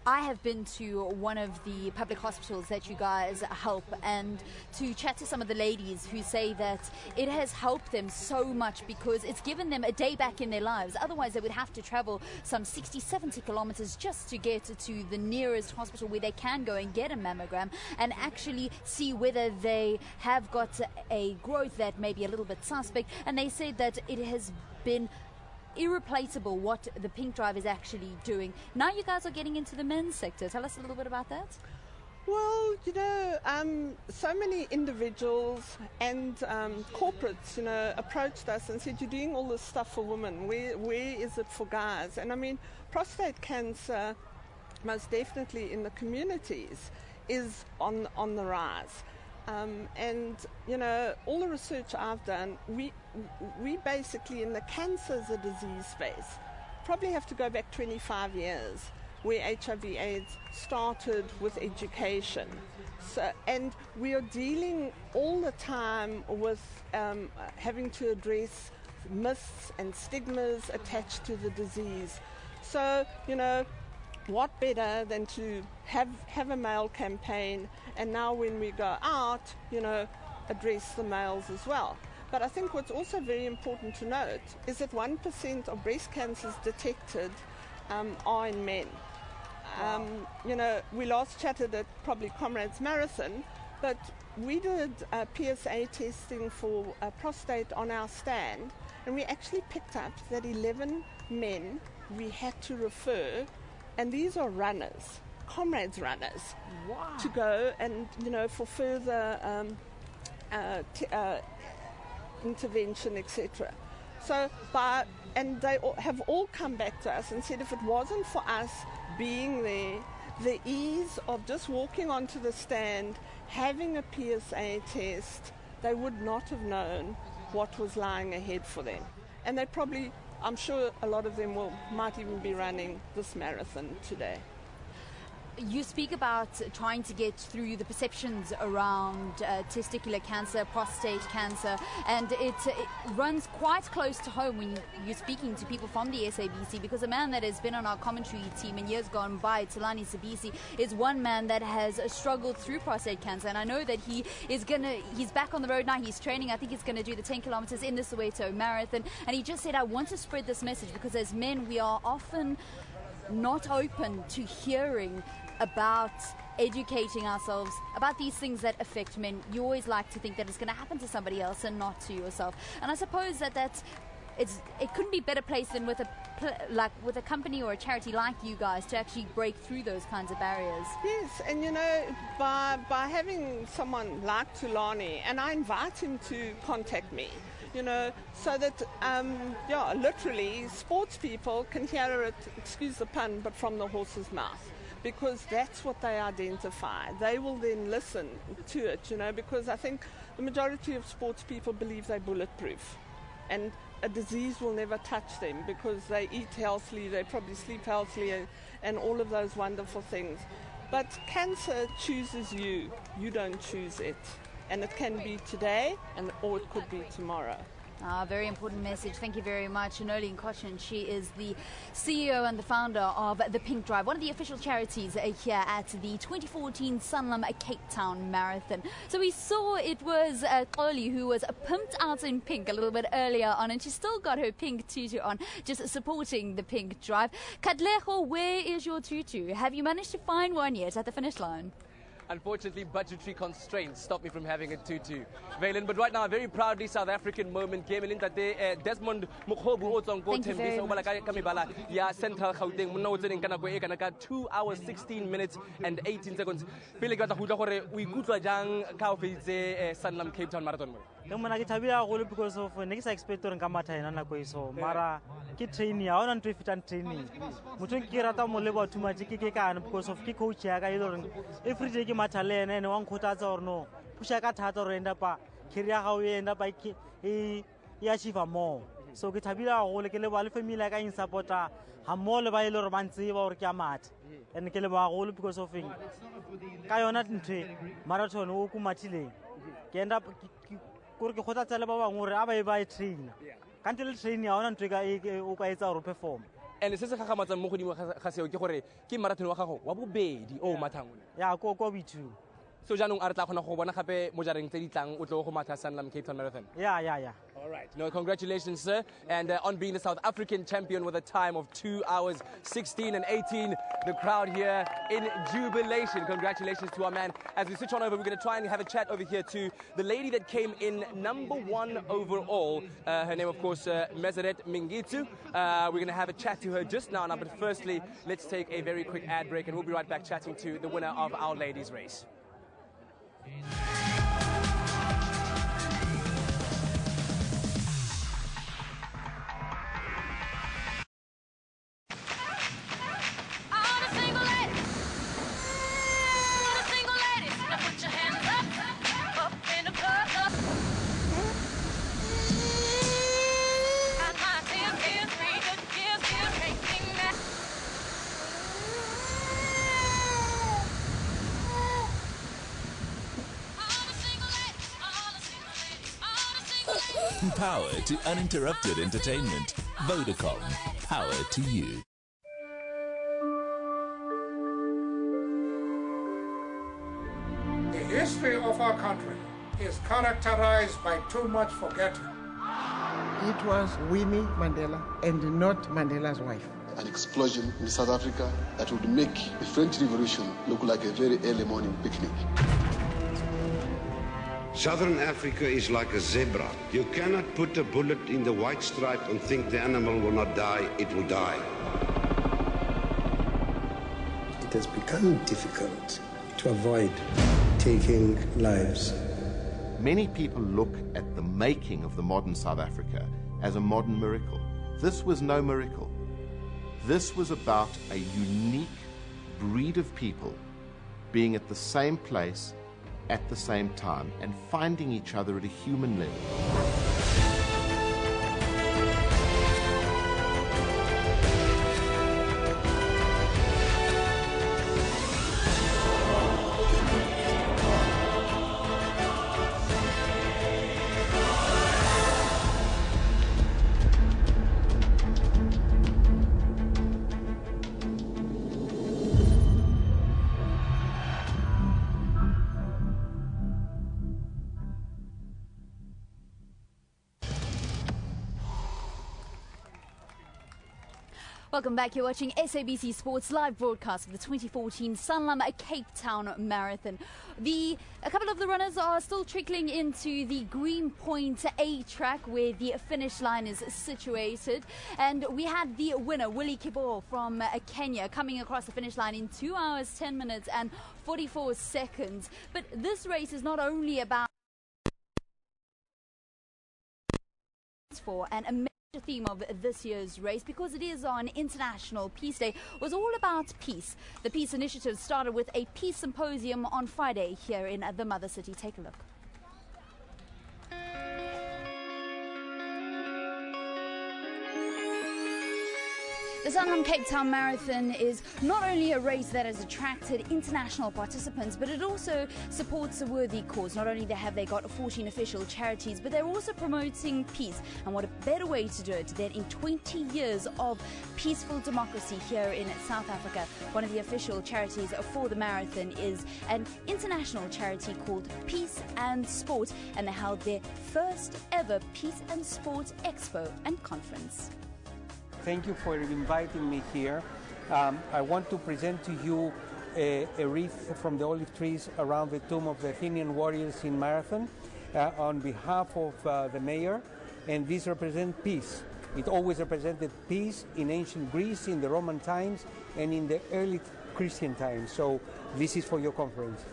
I have been to one of the public hospitals that you guys help, and to chat to some of the ladies who say that it has helped them so much because it's given them a day back in their lives. Otherwise they would have to travel some 60-70 kilometers just to get to the nearest hospital where they can go and get a mammogram and actually see whether they have got a growth that may be a little bit suspect. And they said that it has been irreplaceable what the Pink Drive is actually doing. Now you guys are getting into the men's sector. Tell us a little bit about that. Well, you know, so many individuals and corporates, you know, approached us and said, you're doing all this stuff for women. Where is it for guys? And I mean, prostate cancer, most definitely in the communities, is on the rise. And, you know, all the research I've done, we basically, in the cancer as a disease space, probably have to go back 25 years, where HIV/AIDS started with education. So, and we are dealing all the time with having to address myths and stigmas attached to the disease. So, you know, what better than to have a male campaign, and now when we go out, address the males as well. But I think what's also very important to note is that 1% of breast cancers detected are in men. We last chatted at probably Comrades Marathon, but we did PSA testing for prostate on our stand, and we actually picked up that 11 men we had to refer, and these are runners, Comrades runners, to go and, for further intervention, etc. So, and they have all come back to us and said if it wasn't for us being there, the ease of just walking onto the stand, having a PSA test, they would not have known what was lying ahead for them. And they probably, I'm sure a lot of them might even be running this marathon today. You speak about trying to get through the perceptions around testicular cancer, prostate cancer, and it runs quite close to home when you're speaking to people from the SABC, because a man that has been on our commentary team in years gone by, Tselani Sabisi, is one man that has struggled through prostate cancer, and I know that he's back on the road now. He's training. I think he's going to do the 10 kilometers in the Soweto Marathon, and he just said, I want to spread this message because as men we are often not open to hearing about educating ourselves about these things that affect men. You always like to think that it's going to happen to somebody else and not to yourself. And I suppose that it couldn't be better placed than with a company or a charity like you guys to actually break through those kinds of barriers. Yes, and by having someone like Tulani, and I invite him to contact me, so that, literally, sports people can hear it, excuse the pun, but from the horse's mouth, because that's what they identify. They will then listen to it, because I think the majority of sports people believe they're bulletproof, and a disease will never touch them because they eat healthily, they probably sleep healthily, and all of those wonderful things. But cancer chooses you. You don't choose it. And it can be today, or it could be tomorrow. Very important message. Thank you very much. Noli Nkoshin, she is the CEO and the founder of the Pink Drive, one of the official charities here at the 2014 Sanlam Cape Town Marathon. So we saw it was Xoli who was pimped out in pink a little bit earlier on, and she still got her pink tutu on, just supporting the Pink Drive. Katlego, where is your tutu? Have you managed to find one yet at the finish line? Unfortunately, budgetary constraints stop me from having a tutu. Valen, but right now, a very proudly South African moment came in that Desmond Mukhobu ya Central Gauteng monna o tseneng ka nako e kana ka 2 hours 16 minutes and 18 seconds. Pele ke batla go utlwa gore o ikutlwa jang ka o feditse Sanlam Cape Town Marathon mo? Mona ke thabile go because of ne ke sa expect gore nka matha ena nako e so mara ke training ya ona ntwe fitan training. Motho ke rata mo le batho matse ke kana because of ke coach ya ka e loreng every day ke matha le ene wa nkgothatsa gore no pusha ka thata gore enda pa career ga o enda pa e achieve more. So ke thabile go le ke le ba le family ka in supporta ha mo le ba ile gore ba ntse ba gore ke a matha and ke le ba go because of eng ka yona ntwe marathon o kumathileng ke enda gore ke kgothatsa le ba bangwe gore a ba e ba e train ka ntle le train ya ona ntwe ka o ka etsa gore perform. And se se gagamatsa mo godimo ga seo ke gore ke marathon wa gago wa bobedi o mathang ya ko bitu. So jaanong a re tla kgona go bona gape mo jareng tse di tlang o tlo go matha Sanlam Cape Town Marathon. Yeah. All right. No, congratulations, sir. And on being the South African champion with a time of 2 hours 16 and 18. The crowd here in jubilation. Congratulations to our man. As we switch on over, we're going to try and have a chat over here to the lady that came in #1 overall. Her name, of course, Meseret Mingitu. We're going to have a chat to her just now. But firstly, let's take a very quick ad break, and we'll be right back chatting to the winner of our ladies' race. Power to uninterrupted entertainment. Vodacom. Power to you. history of our country is characterized by too much forgetting. It was Winnie Mandela and not Mandela's wife. An explosion in South Africa that would make the French Revolution look like a very early morning picnic. Southern Africa is like a zebra. You cannot put a bullet in the white stripe and think the animal will not die. It will die. It has become difficult to avoid taking lives. Many people look at the making of the modern South Africa as a modern miracle. This was no miracle. This was about a unique breed of people being at the same place at the same time and finding each other at a human level. Welcome back. You're watching SABC Sports live broadcast of the 2014 Sanlam Cape Town Marathon. A couple of the runners are still trickling into the Green Point A track where the finish line is situated. And we had the winner, Willie Kibor from Kenya, coming across the finish line in 2 hours, 10 minutes and 44 seconds. But this race is not only about and a major theme of this year's race, because it is on International Peace Day, was all about peace. The Peace Initiative started with a peace symposium on Friday here in the Mother City. Take a look. The Sanlam Cape Town Marathon is not only a race that has attracted international participants, but it also supports a worthy cause. Not only have they got 14 official charities, but they're also promoting peace. And what a better way to do it than in 20 years of peaceful democracy here in South Africa. One of the official charities for the marathon is an international charity called Peace and Sport, and they held their first ever Peace and Sport Expo and Conference. Thank you for inviting me here. I want to present to you a wreath from the olive trees around the tomb of the Athenian warriors in Marathon on behalf of the mayor, and this represents peace. It always represented peace in ancient Greece, in the Roman times, and in the early Christian times. So this is for your conference.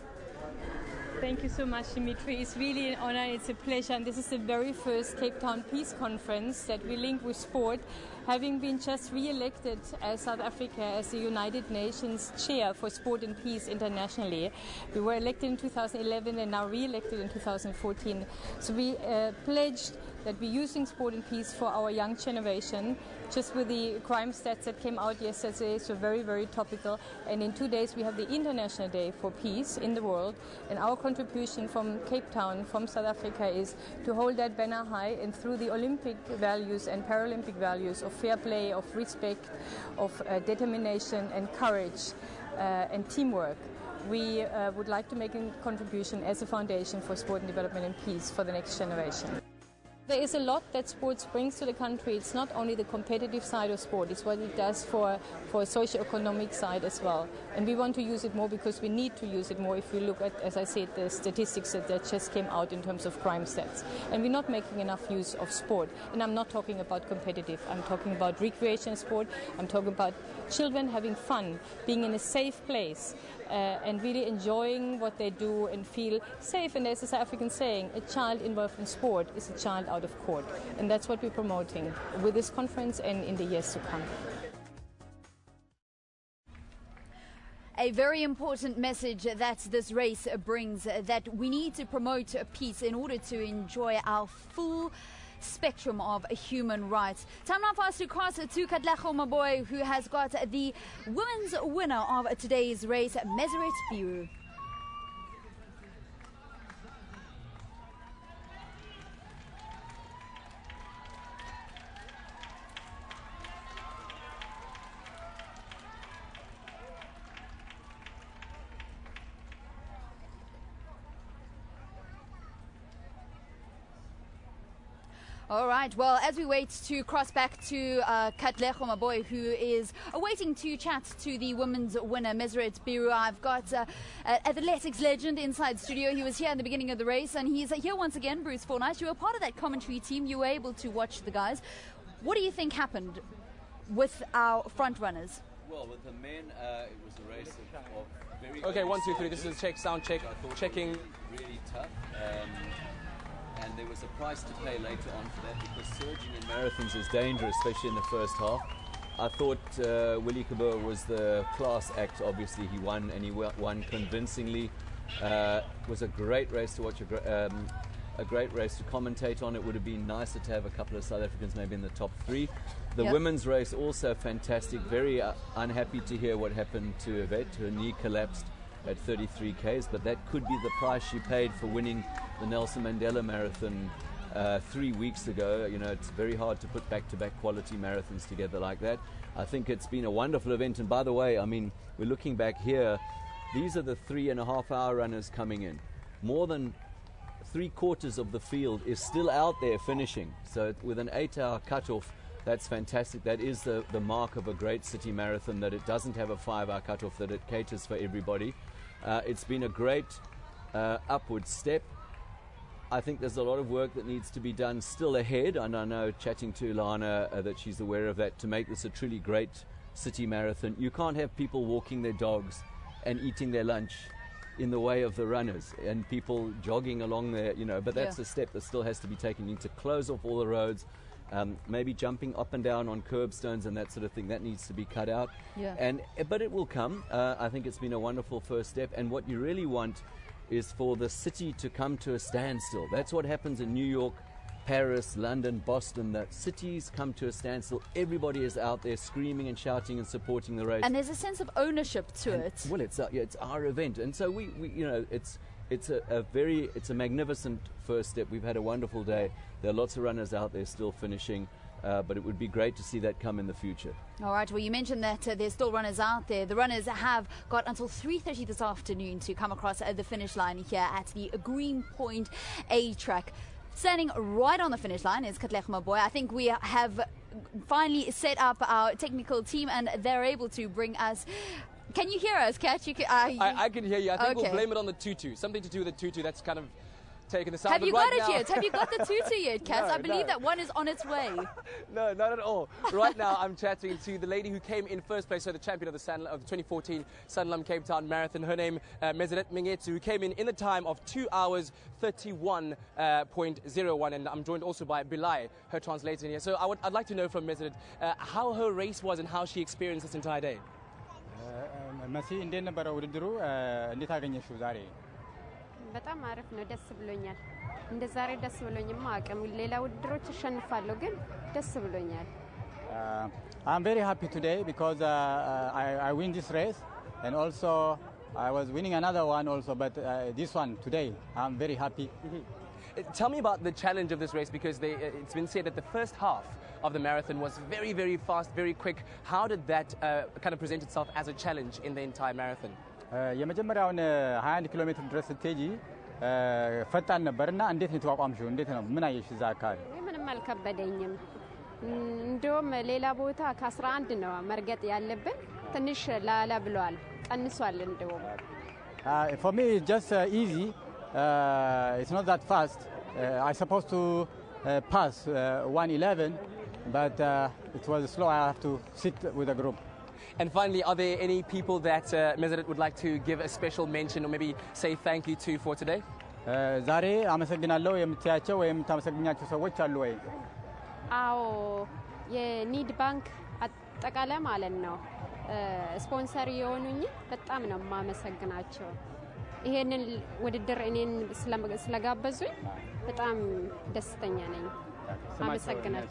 Thank you so much, Dimitri. It's really an honor, it's a pleasure, and this is the very first Cape Town Peace Conference that we link with sport, having been just re-elected as South Africa as the United Nations Chair for Sport and Peace internationally. We were elected in 2011 and now re-elected in 2014. So we pledged that we're using sport and peace for our young generation. Just with the crime stats that came out yesterday, so very, very topical. And in 2 days we have the International Day for Peace in the world. And our contribution from Cape Town, from South Africa, is to hold that banner high, and through the Olympic values and Paralympic values of fair play, of respect, of determination and courage and teamwork, we would like to make a contribution as a foundation for sport and development and peace for the next generation. There is a lot that sports brings to the country. It's not only the competitive side of sport, it's what it does for a socio-economic side as well. And we want to use it more because we need to use it more if we look at, as I said, the statistics that just came out in terms of crime stats. And we're not making enough use of sport. And I'm not talking about competitive, I'm talking about recreation sport, I'm talking about children having fun, being in a safe place, and really enjoying what they do and feel safe. And there's a South African saying, a child involved in sport is a child out of court. And that's what we're promoting with this conference and in the years to come. A very important message that this race brings, that we need to promote peace in order to enjoy our full spectrum of human rights. Time now for us to cross to Katlego Maboy, who has got the women's winner of today's race, Meseret Biru. All right. Well, as we wait to cross back to Katlego Maboy, who is waiting to chat to the women's winner, Meseret Biru, I've got athletics legend inside studio. He was here at the beginning of the race, and he's here once again, Bruce Fordyce. You were part of that commentary team. You were able to watch the guys. What do you think happened with our front runners? Well, with the men, it was a race of very... Okay, 1, 2, 3. This is check, sound check, checking. Really tough. And there was a price to pay later on for that, because surging in marathons is dangerous, especially in the first half. I thought Willie Kabur was the class act. Obviously, he won, and he won convincingly. It was a great race to watch, a great race to commentate on. It would have been nicer to have a couple of South Africans maybe in the top 3. The women's race also fantastic. Very unhappy to hear what happened to Yvette. Her knee collapsed at 33 Ks, but that could be the price she paid for winning the Nelson Mandela Marathon 3 weeks ago. You know, it's very hard to put back-to-back quality marathons together like that. I think it's been a wonderful event. And by the way, I mean, we're looking back here. These are the 3.5-hour runners coming in. More than 3/4 of the field is still out there finishing. So with an 8-hour cutoff, that's fantastic. That is the mark of a great city marathon, that it doesn't have a 5-hour cutoff, that it caters for everybody. It's been a great upward step. I think there's a lot of work that needs to be done still ahead, and I know, chatting to Elana, that she's aware of that, to make this a truly great city marathon. You can't have people walking their dogs and eating their lunch in the way of the runners, and people jogging along there, you know, but that's a step that still has to be taken. You need to close off all the roads, maybe jumping up and down on curbstones and that sort of thing. That needs to be cut out. But it will come. I think it's been a wonderful first step, and what you really want is for the city to come to a standstill. That's what happens in New York, Paris, London, Boston. The cities come to a standstill. Everybody is out there screaming and shouting and supporting the race. And there's a sense of ownership to it. Well, it's our event, and so we you know, it's a magnificent first step. We've had a wonderful day. There are lots of runners out there still finishing. But it would be great to see that come in the future. All right. Well, you mentioned that there's still runners out there. The runners have got until 3:30 this afternoon to come across the finish line here at the Greenpoint A track. Standing right on the finish line is Katlego Maboy. I think we have finally set up our technical team, and they're able to bring us. Can you hear us, Kat? I can hear you. I think we'll blame it on the tutu. Something to do with the tutu. That's kind of taking the sound. Have you got it yet? Have you got the tutu yet, Kat? I believe that one is on its way. No, not at all. Right now, I'm chatting to the lady who came in first place, so the champion of the 2014 Sanlam Cape Town Marathon. Her name, Meseret Mingetsu, who came in the time of 2 hours 31.01, and I'm joined also by Bilai, her translator here. So I'd like to know from Meseret how her race was and how she experienced this entire day. Masi እንዴት ነበረ ውድድሩ? እንዴት አገኘሽው ዛሬ? በጣም አሪፍ ነው። ደስ ብሎኛል። እንደ ዛሬ ደስ ብሎኝማ አቅም ሌላ ውድድሮች እሸንፋለሁ ግን ደስ ብሎኛል። I'm very happy today because I win this race, and also I was winning another one also, but this one today I'm very happy. Tell me about the challenge of this race, because it's been said that the first half of the marathon was very, very fast, very quick. How did that kind of present itself as a challenge in the entire marathon? የመጀመሪያውን 21 ኪሎ ሜትር ድረስ ስትሄጂ ፈጣን ነበርና እንዴት ነው የተቋቋምሽው? እንዴት ነው? ምን አየሽ እዛ አካባቢ? ምንም አልከበደኝም። እንደውም ሌላ ቦታ ከ11 ነው መርገጥ ያለብን። ትንሽ ላላ ብሏል፣ ቀንሷል እንደውም። For me it's just easy. It's not that fast. I supposed to pass 1:11, but it was slow. I have to sit with a group. And finally, are there any people that Meseret would like to give a special mention or maybe say thank you to for today? ዛሬ አመሰግናለሁ የምትያቸው ወይም የምታመሰግኛቸው ሰዎች አሉ ወይ? አዎ፣ የኒድ ባንክ አጠቃላይ ማለት ነው ስፖንሰር የሆኑኝ በጣም ነው ማመሰግናቸው። ይሄንን ውድድር እኔን ስለጋበዙኝ በጣም ደስተኛ ነኝ። አመሰግናለሁ።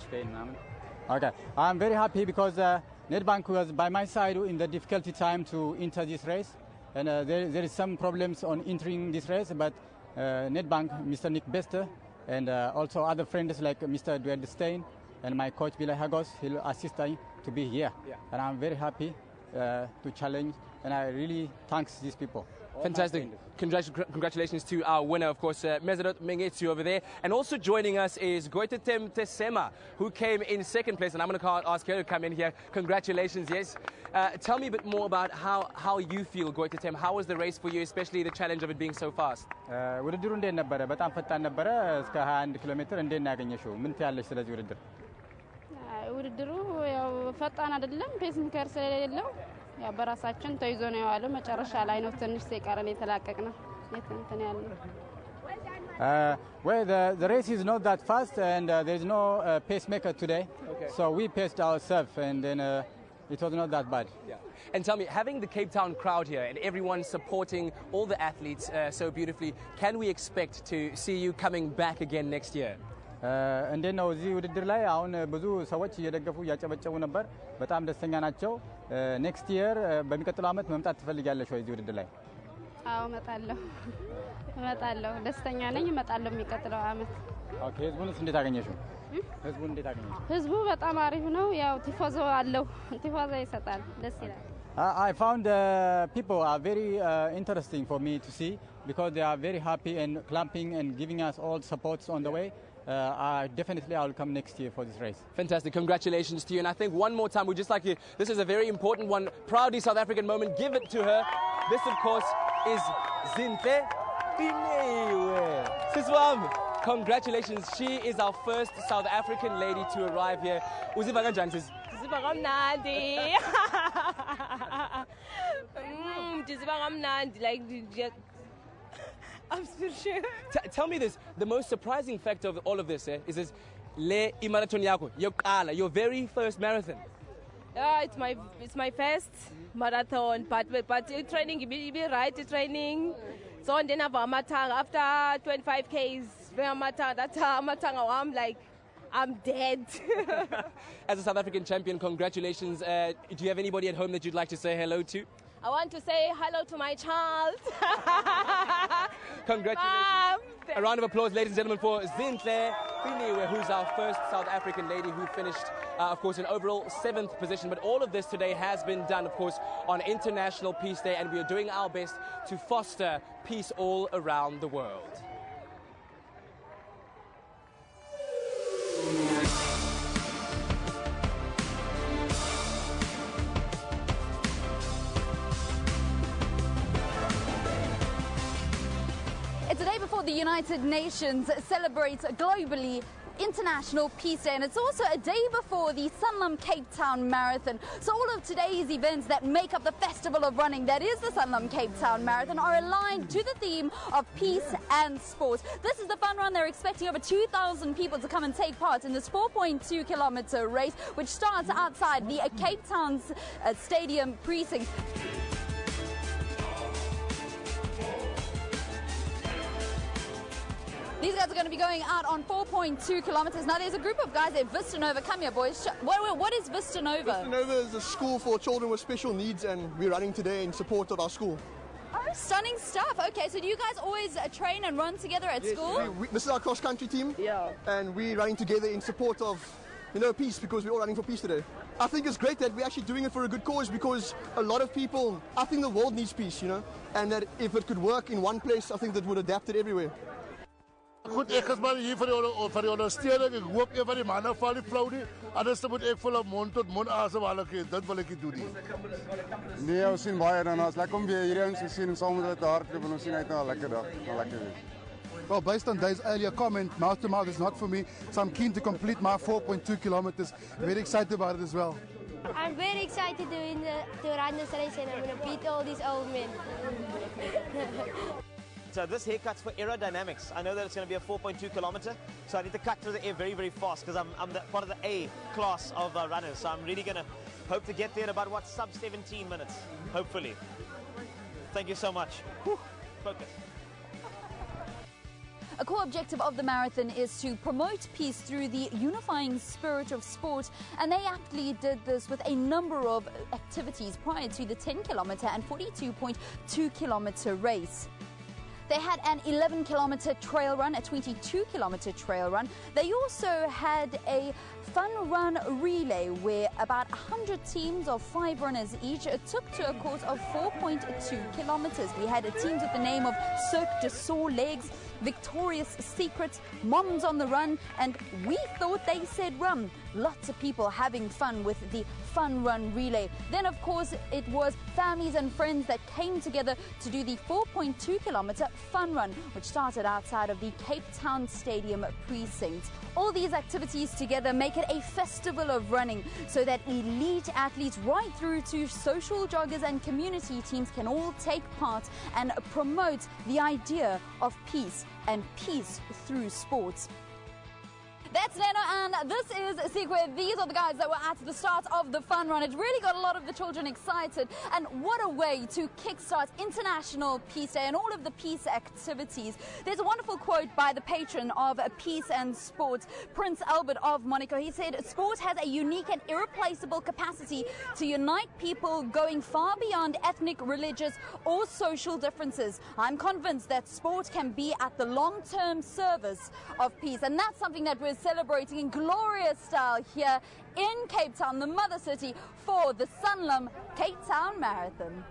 Okay, I'm very happy because Nedbank was by my side in the difficult time to enter this race, and there is some problems on entering this race, but Nedbank, Mr. Nick Bester, and also other friends like Mr. Edward Stein and my coach Bilai Hagos, he'll assist me to be here, and I'm very happy to challenge, and I really thanks these people. Fantastic. Congratulations to our winner, of course, Mezarot Mengetsu over there. And also joining us is Goitetem Tesema, who came in second place. And I'm going to ask her to come in here. Congratulations, yes. Tell me a bit more about how you feel, Goitetem. How was the race for you, especially the challenge of it being so fast? ውድድሩ እንዴት ነበረ? በጣም ፈጣን ነበረ። እስከ 21 ኪሎ ሜትር እንዴት ነው ያገኘሽው? ምን ትያለሽ ስለዚህ ውድድር? ውድድሩ ያው ፈጣን አይደለም፣ ፔስ ሜከር ስለሌለው ያው በራሳችን ተይዞ ነው ያለው። መጨረሻ ላይ ነው ትንሽ ሲቀረን የተላቀቅነው እንትን ያለው። Well, the race is not that fast and there is no pacemaker today. Okay. So we paced ourselves and then it was not that bad. Yeah. And tell me, having the Cape Town crowd here and everyone supporting all the athletes so beautifully, can we expect to see you coming back again next year? እንዴት ነው እዚህ ውድድር ላይ አሁን ብዙ ሰዎች እየደገፉ እያጨበጨቡ ነበር። በጣም ደስተኛ ናቸው። ኔክስት ይር በሚቀጥለው አመት መምጣት ትፈልጋለሽ ወይ እዚህ ውድድር ላይ? አዎ እመጣለሁ። ደስተኛ ነኝ። እመጣለሁ የሚቀጥለው አመት። ኦኬ። ህዝቡንስ እንዴት አገኘሽው? ህዝቡን እንዴት አገኘሽው? ህዝቡ በጣም አሪፍ ነው። ያው ቲፎዞ አለው። ቲፎዞ ይሰጣል። ደስ ይላል። I found people are very interesting for me to see because they are very happy and clapping and giving us all supports on the way. Definitely I'll come next year for this race. Fantastic. Congratulations to you. And I think one more time, we'd just like you, this is a very important one, proudly South African moment. Give it to her. This, of course, is Zintle Pienaar. Siswam, congratulations. She is our first South African lady to arrive here. Uzivagan Jansis. Uzivagan Nandi. Uzivagan Nandi. Like, I'm still sure. Tell me this, the most surprising fact of all of this is this, le marathon yako, your very first marathon. It's my first marathon, but training, you be right, training. So then after 25 Ks, I'm like, I'm dead. As a South African champion, congratulations. Do you have anybody at home that you'd like to say hello to? I want to say hello to my child. Congratulations. A round of applause, ladies and gentlemen, for Zintle Pienaar, who's our first South African lady who finished, of course, in overall 7th position. But all of this today has been done, of course, on International Peace Day, and we are doing our best to foster peace all around the world. It's the day before the United Nations celebrates globally International Peace Day, and it's also a day before the Sanlam Cape Town Marathon. So all of today's events that make up the festival of running, that is the Sanlam Cape Town Marathon, are aligned to the theme of peace and sport. This is the fun run. They're expecting over 2,000 people to come and take part in this 4.2-kilometer race, which starts outside the Cape Town's stadium precinct. These guys are going to be going out on 4.2 kilometers. Now, there's a group of guys at Vista Nova. Come here, boys. What is Vista Nova? Vista Nova is a school for children with special needs, and we're running today in support of our school. Oh, stunning stuff. Okay, so do you guys always train and run together at school? This is our cross-country team. Yeah. And we're running together in support of, peace, because we're all running for peace today. I think it's great that we're actually doing it for a good cause, because a lot of people, I think the world needs peace, and that if it could work in one place, I think that would adapt it everywhere. Goed, ek is maar hier vir die ondersteuning. Ek hoop een van die manne val die flou nie. Anders moet ek volle mond tot mond asemhaling gee. Dit wil ek nie doen nie. Nee, ons sien baie dan. Ons lekker om weer hier ons te sien en saam met hulle te hardloop en ons sien uit na 'n lekker dag. Lekker wees. Well, based on Dave's earlier comment, mouth to mouth is not for me, so I'm keen to complete my 4.2 kilometers. Very excited about it as well. I'm very excited to run this race, and I'm going to beat all these old men. So this haircut's for aerodynamics. I know that it's going to be a 4.2 kilometer, so I need to cut through the air very, very fast because I'm part of the A class of runners. So I'm really going to hope to get there in about, sub 17 minutes, hopefully. Thank you so much. Whew. Focus. A core objective of the marathon is to promote peace through the unifying spirit of sport, and they actually did this with a number of activities prior to the 10-kilometer and 42.2-kilometer race. They had an 11-kilometer trail run, a 22-kilometer trail run. They also had a fun run relay where about 100 teams of 5 runners each took to a course of 4.2 kilometers. We had teams with the name of Cirque du Soleil Legs, Victoria's Secret, Moms on the Run, and We Thought They Said Run. Lots of people having fun with the fun run relay. Then, of course, it was families and friends that came together to do the 4.2-kilometer fun run, which started outside of the Cape Town Stadium precinct. All these activities together make it a festival of running so that elite athletes right through to social joggers and community teams can all take part and promote the idea of peace and peace through sports. That's Leno, and this is Sikwe. These are the guys that were at the start of the fun run. It really got a lot of the children excited, and what a way to kickstart International Peace Day and all of the peace activities. There's a wonderful quote by the patron of peace and sport, Prince Albert of Monaco. He said, "Sport has a unique and irreplaceable capacity to unite people going far beyond ethnic, religious or social differences. I'm convinced that sport can be at the long-term service of peace," and that's something that we're celebrating in glorious style here in Cape Town, the mother city, for the Sanlam Cape Town Marathon.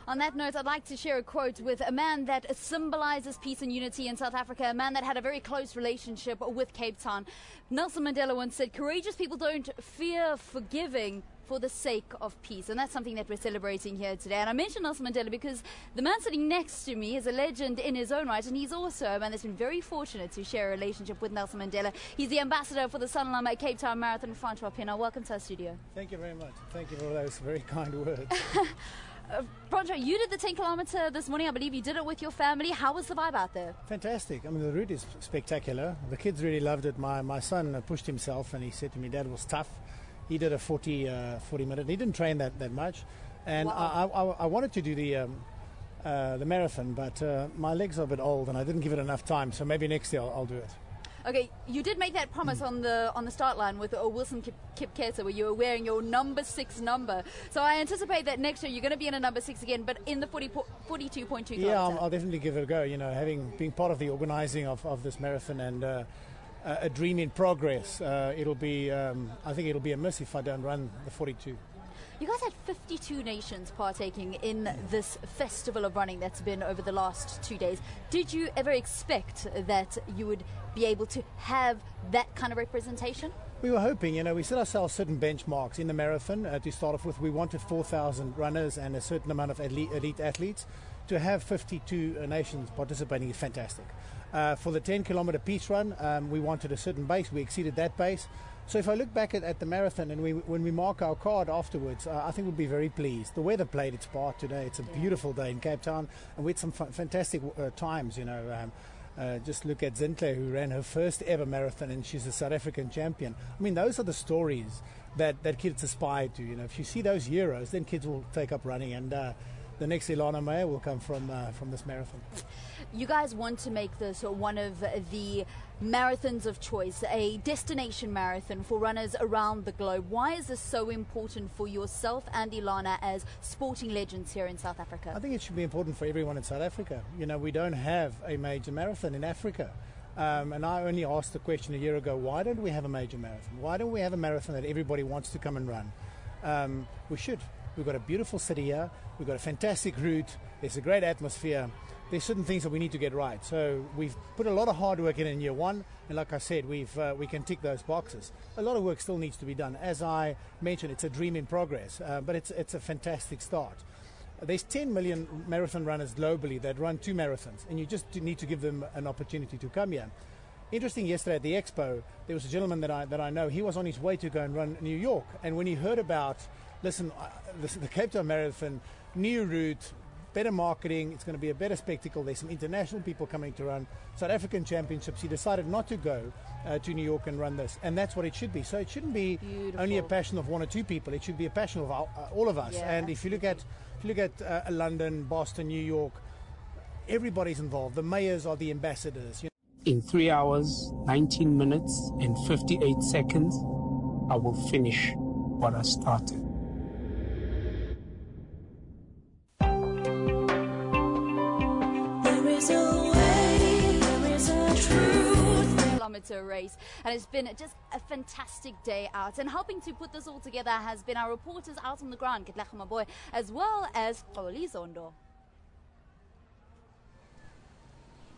On that note, I'd like to share a quote with a man that symbolizes peace and unity in South Africa, a man that had a very close relationship with Cape Town. Nelson Mandela once said, "Courageous people don't fear forgiving for the sake of peace," and that's something that we're celebrating here today. And I mentioned Nelson Mandela because the man sitting next to me is a legend in his own right, and he's also a man that's been very fortunate to share a relationship with Nelson Mandela. He's the ambassador for the Sanlam Cape Town Marathon, Francois. Pienaar, welcome to our studio. Thank you very much. Thank you for those very kind words. Francois, you did the 10-kilometer this morning. I believe you did it with your family. How was the vibe out there? Fantastic. I mean, the route is spectacular. The kids really loved it. My son pushed himself, and he said to me, "Dad, it was tough." He did a 40-minute. He didn't train that much, and wow. I wanted to do the marathon, but my legs are a bit old, and I didn't give it enough time. So maybe next year I'll do it. Okay, you did make that promise on the start line with Wilson Kipketa, where you were wearing your number 6 number. So I anticipate that next year you're going to be in a number 6 again, but in the 42.2 kilometer. Yeah, I'll definitely give it a go. You know, being part of the organising of this marathon and a dream in progress. It'll be. I think it'll be a miss if I don't run the 42. You guys had 52 nations partaking in this festival of running that's been over the last 2 days. Did you ever expect that you would be able to have that kind of representation? We were hoping, we set ourselves certain benchmarks in the marathon to start off with. We wanted 4,000 runners and a certain amount of elite athletes. To have 52 nations participating is fantastic. For the 10-kilometer peace run, we wanted a certain base. We exceeded that base. So if I look back at the marathon and when we mark our card afterwards, I think we'll be very pleased. The weather played its part today. It's a beautiful day in Cape Town, and we had some fantastic times, just look at Zintle, who ran her first ever marathon, and she's a South African champion. I mean, those are the stories that kids aspire to. If you see those heroes, then kids will take up running, and the next Elana Meyer will come from this marathon. You guys want to make this one of the marathons of choice, a destination marathon for runners around the globe. Why is this so important for yourself and Elana as sporting legends here in South Africa? I think it should be important for everyone in South Africa. We don't have a major marathon in Africa. And I only asked the question a year ago, why don't we have a major marathon? Why don't we have a marathon that everybody wants to come and run? We should. We've got a beautiful city here. We've got a fantastic route. There's a great atmosphere. There's certain things that we need to get right. So we've put a lot of hard work in year one, and like I said, we can tick those boxes. A lot of work still needs to be done. As I mentioned, it's a dream in progress, but it's a fantastic start. There's 10 million marathon runners globally that run 2 marathons, and you just need to give them an opportunity to come here. Interesting, yesterday at the Expo, there was a gentleman that I know. He was on his way to go and run New York, and when he heard about, the Cape Town Marathon, new route, better marketing, it's going to be a better spectacle. There's some international people coming to run South African championships. He decided not to go to New York and run this, and that's what it should be. So it shouldn't be only a passion of 1 or 2 people. It should be a passion of all of us. Yeah, and if you look at London, Boston, New York, everybody's involved. The mayors are the ambassadors. In 3 hours, 19 minutes, and 58 seconds, I will finish what I started. kilometer race. And it's been just a fantastic day out. And helping to put this all together has been our reporters out on the ground, Boy, as well as Zondo.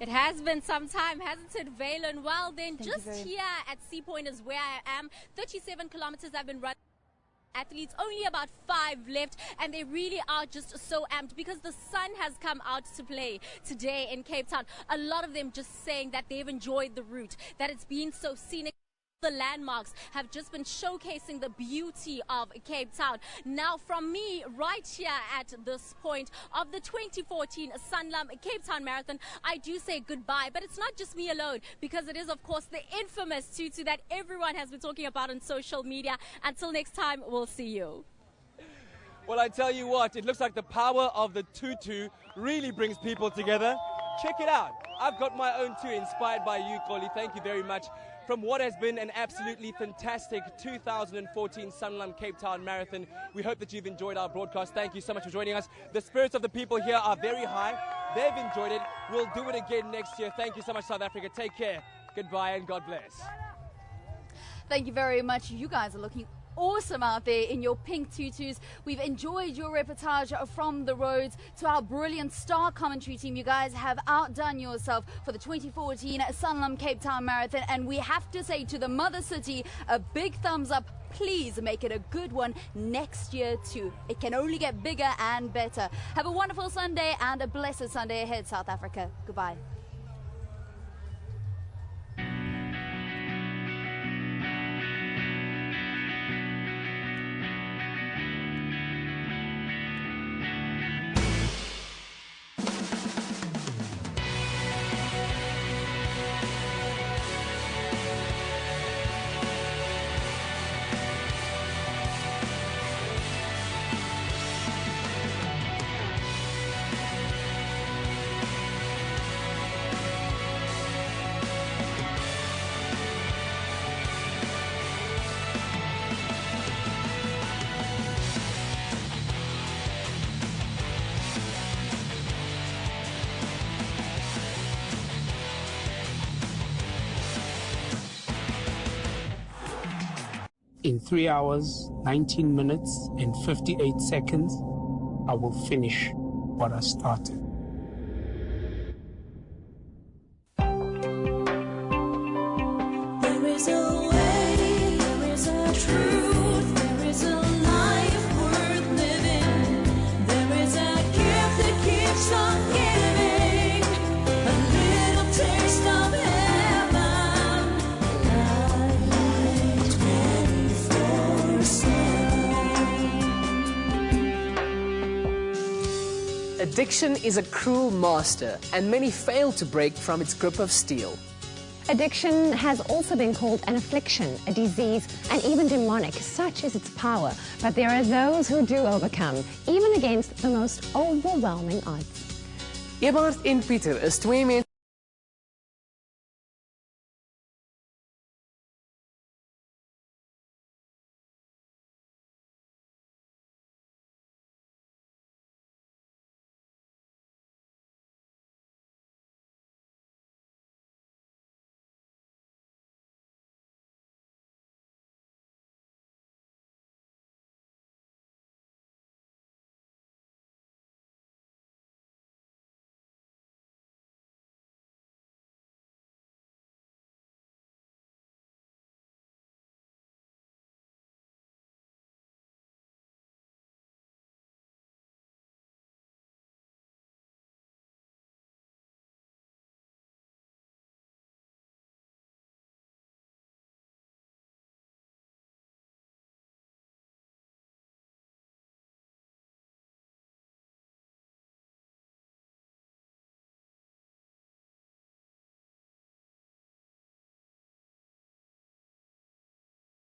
It has been some time, hasn't it, Valen? Well, then, just here at Sea Point is where I am. 37 kilometers have been run. Athletes, only about 5 left, and they really are just so amped because the sun has come out to play today in Cape Town. A lot of them just saying that they've enjoyed the route, that it's been so scenic. The landmarks have just been showcasing the beauty of Cape Town. Now, from me right here at this point of the 2014 Sanlam Cape Town Marathon, I do say goodbye. But it's not just me alone, because it is, of course, the infamous tutu that everyone has been talking about on social media. Until next time, we'll see you. Well, I tell you what, it looks like the power of the tutu really brings people together. Check it out. I've got my own too, inspired by you, Koli. Thank you very much. From what has been an absolutely fantastic 2014 Sanlam Cape Town Marathon. We hope that you've enjoyed our broadcast. Thank you so much for joining us. The spirits of the people here are very high. They've enjoyed it. We'll do it again next year. Thank you so much, South Africa. Take care. Goodbye and God bless. Thank you very much. You guys are looking awesome out there in your pink tutus. We've enjoyed your reportage from the roads. To our brilliant star commentary team, you guys have outdone yourself for the 2014 Sanlam Cape Town Marathon, and we have to say to the Mother City, a big thumbs up. Please make it a good one next year too. It can only get bigger and better. Have a wonderful Sunday and a blessed Sunday ahead, South Africa. Goodbye. In 3 hours, 19 minutes, and 58 seconds, I will finish what I started. There is a way, there is a truth, there is a life worth living. There is a gift that keeps on giving, a little taste of heaven, light 24/7. Addiction is a cruel master, and many fail to break from its grip of steel. Addiction has also been called an affliction, a disease, and even demonic. Such is its power. But there are those who do overcome, even against the most overwhelming odds. Eberhard en Pieter is 2 mense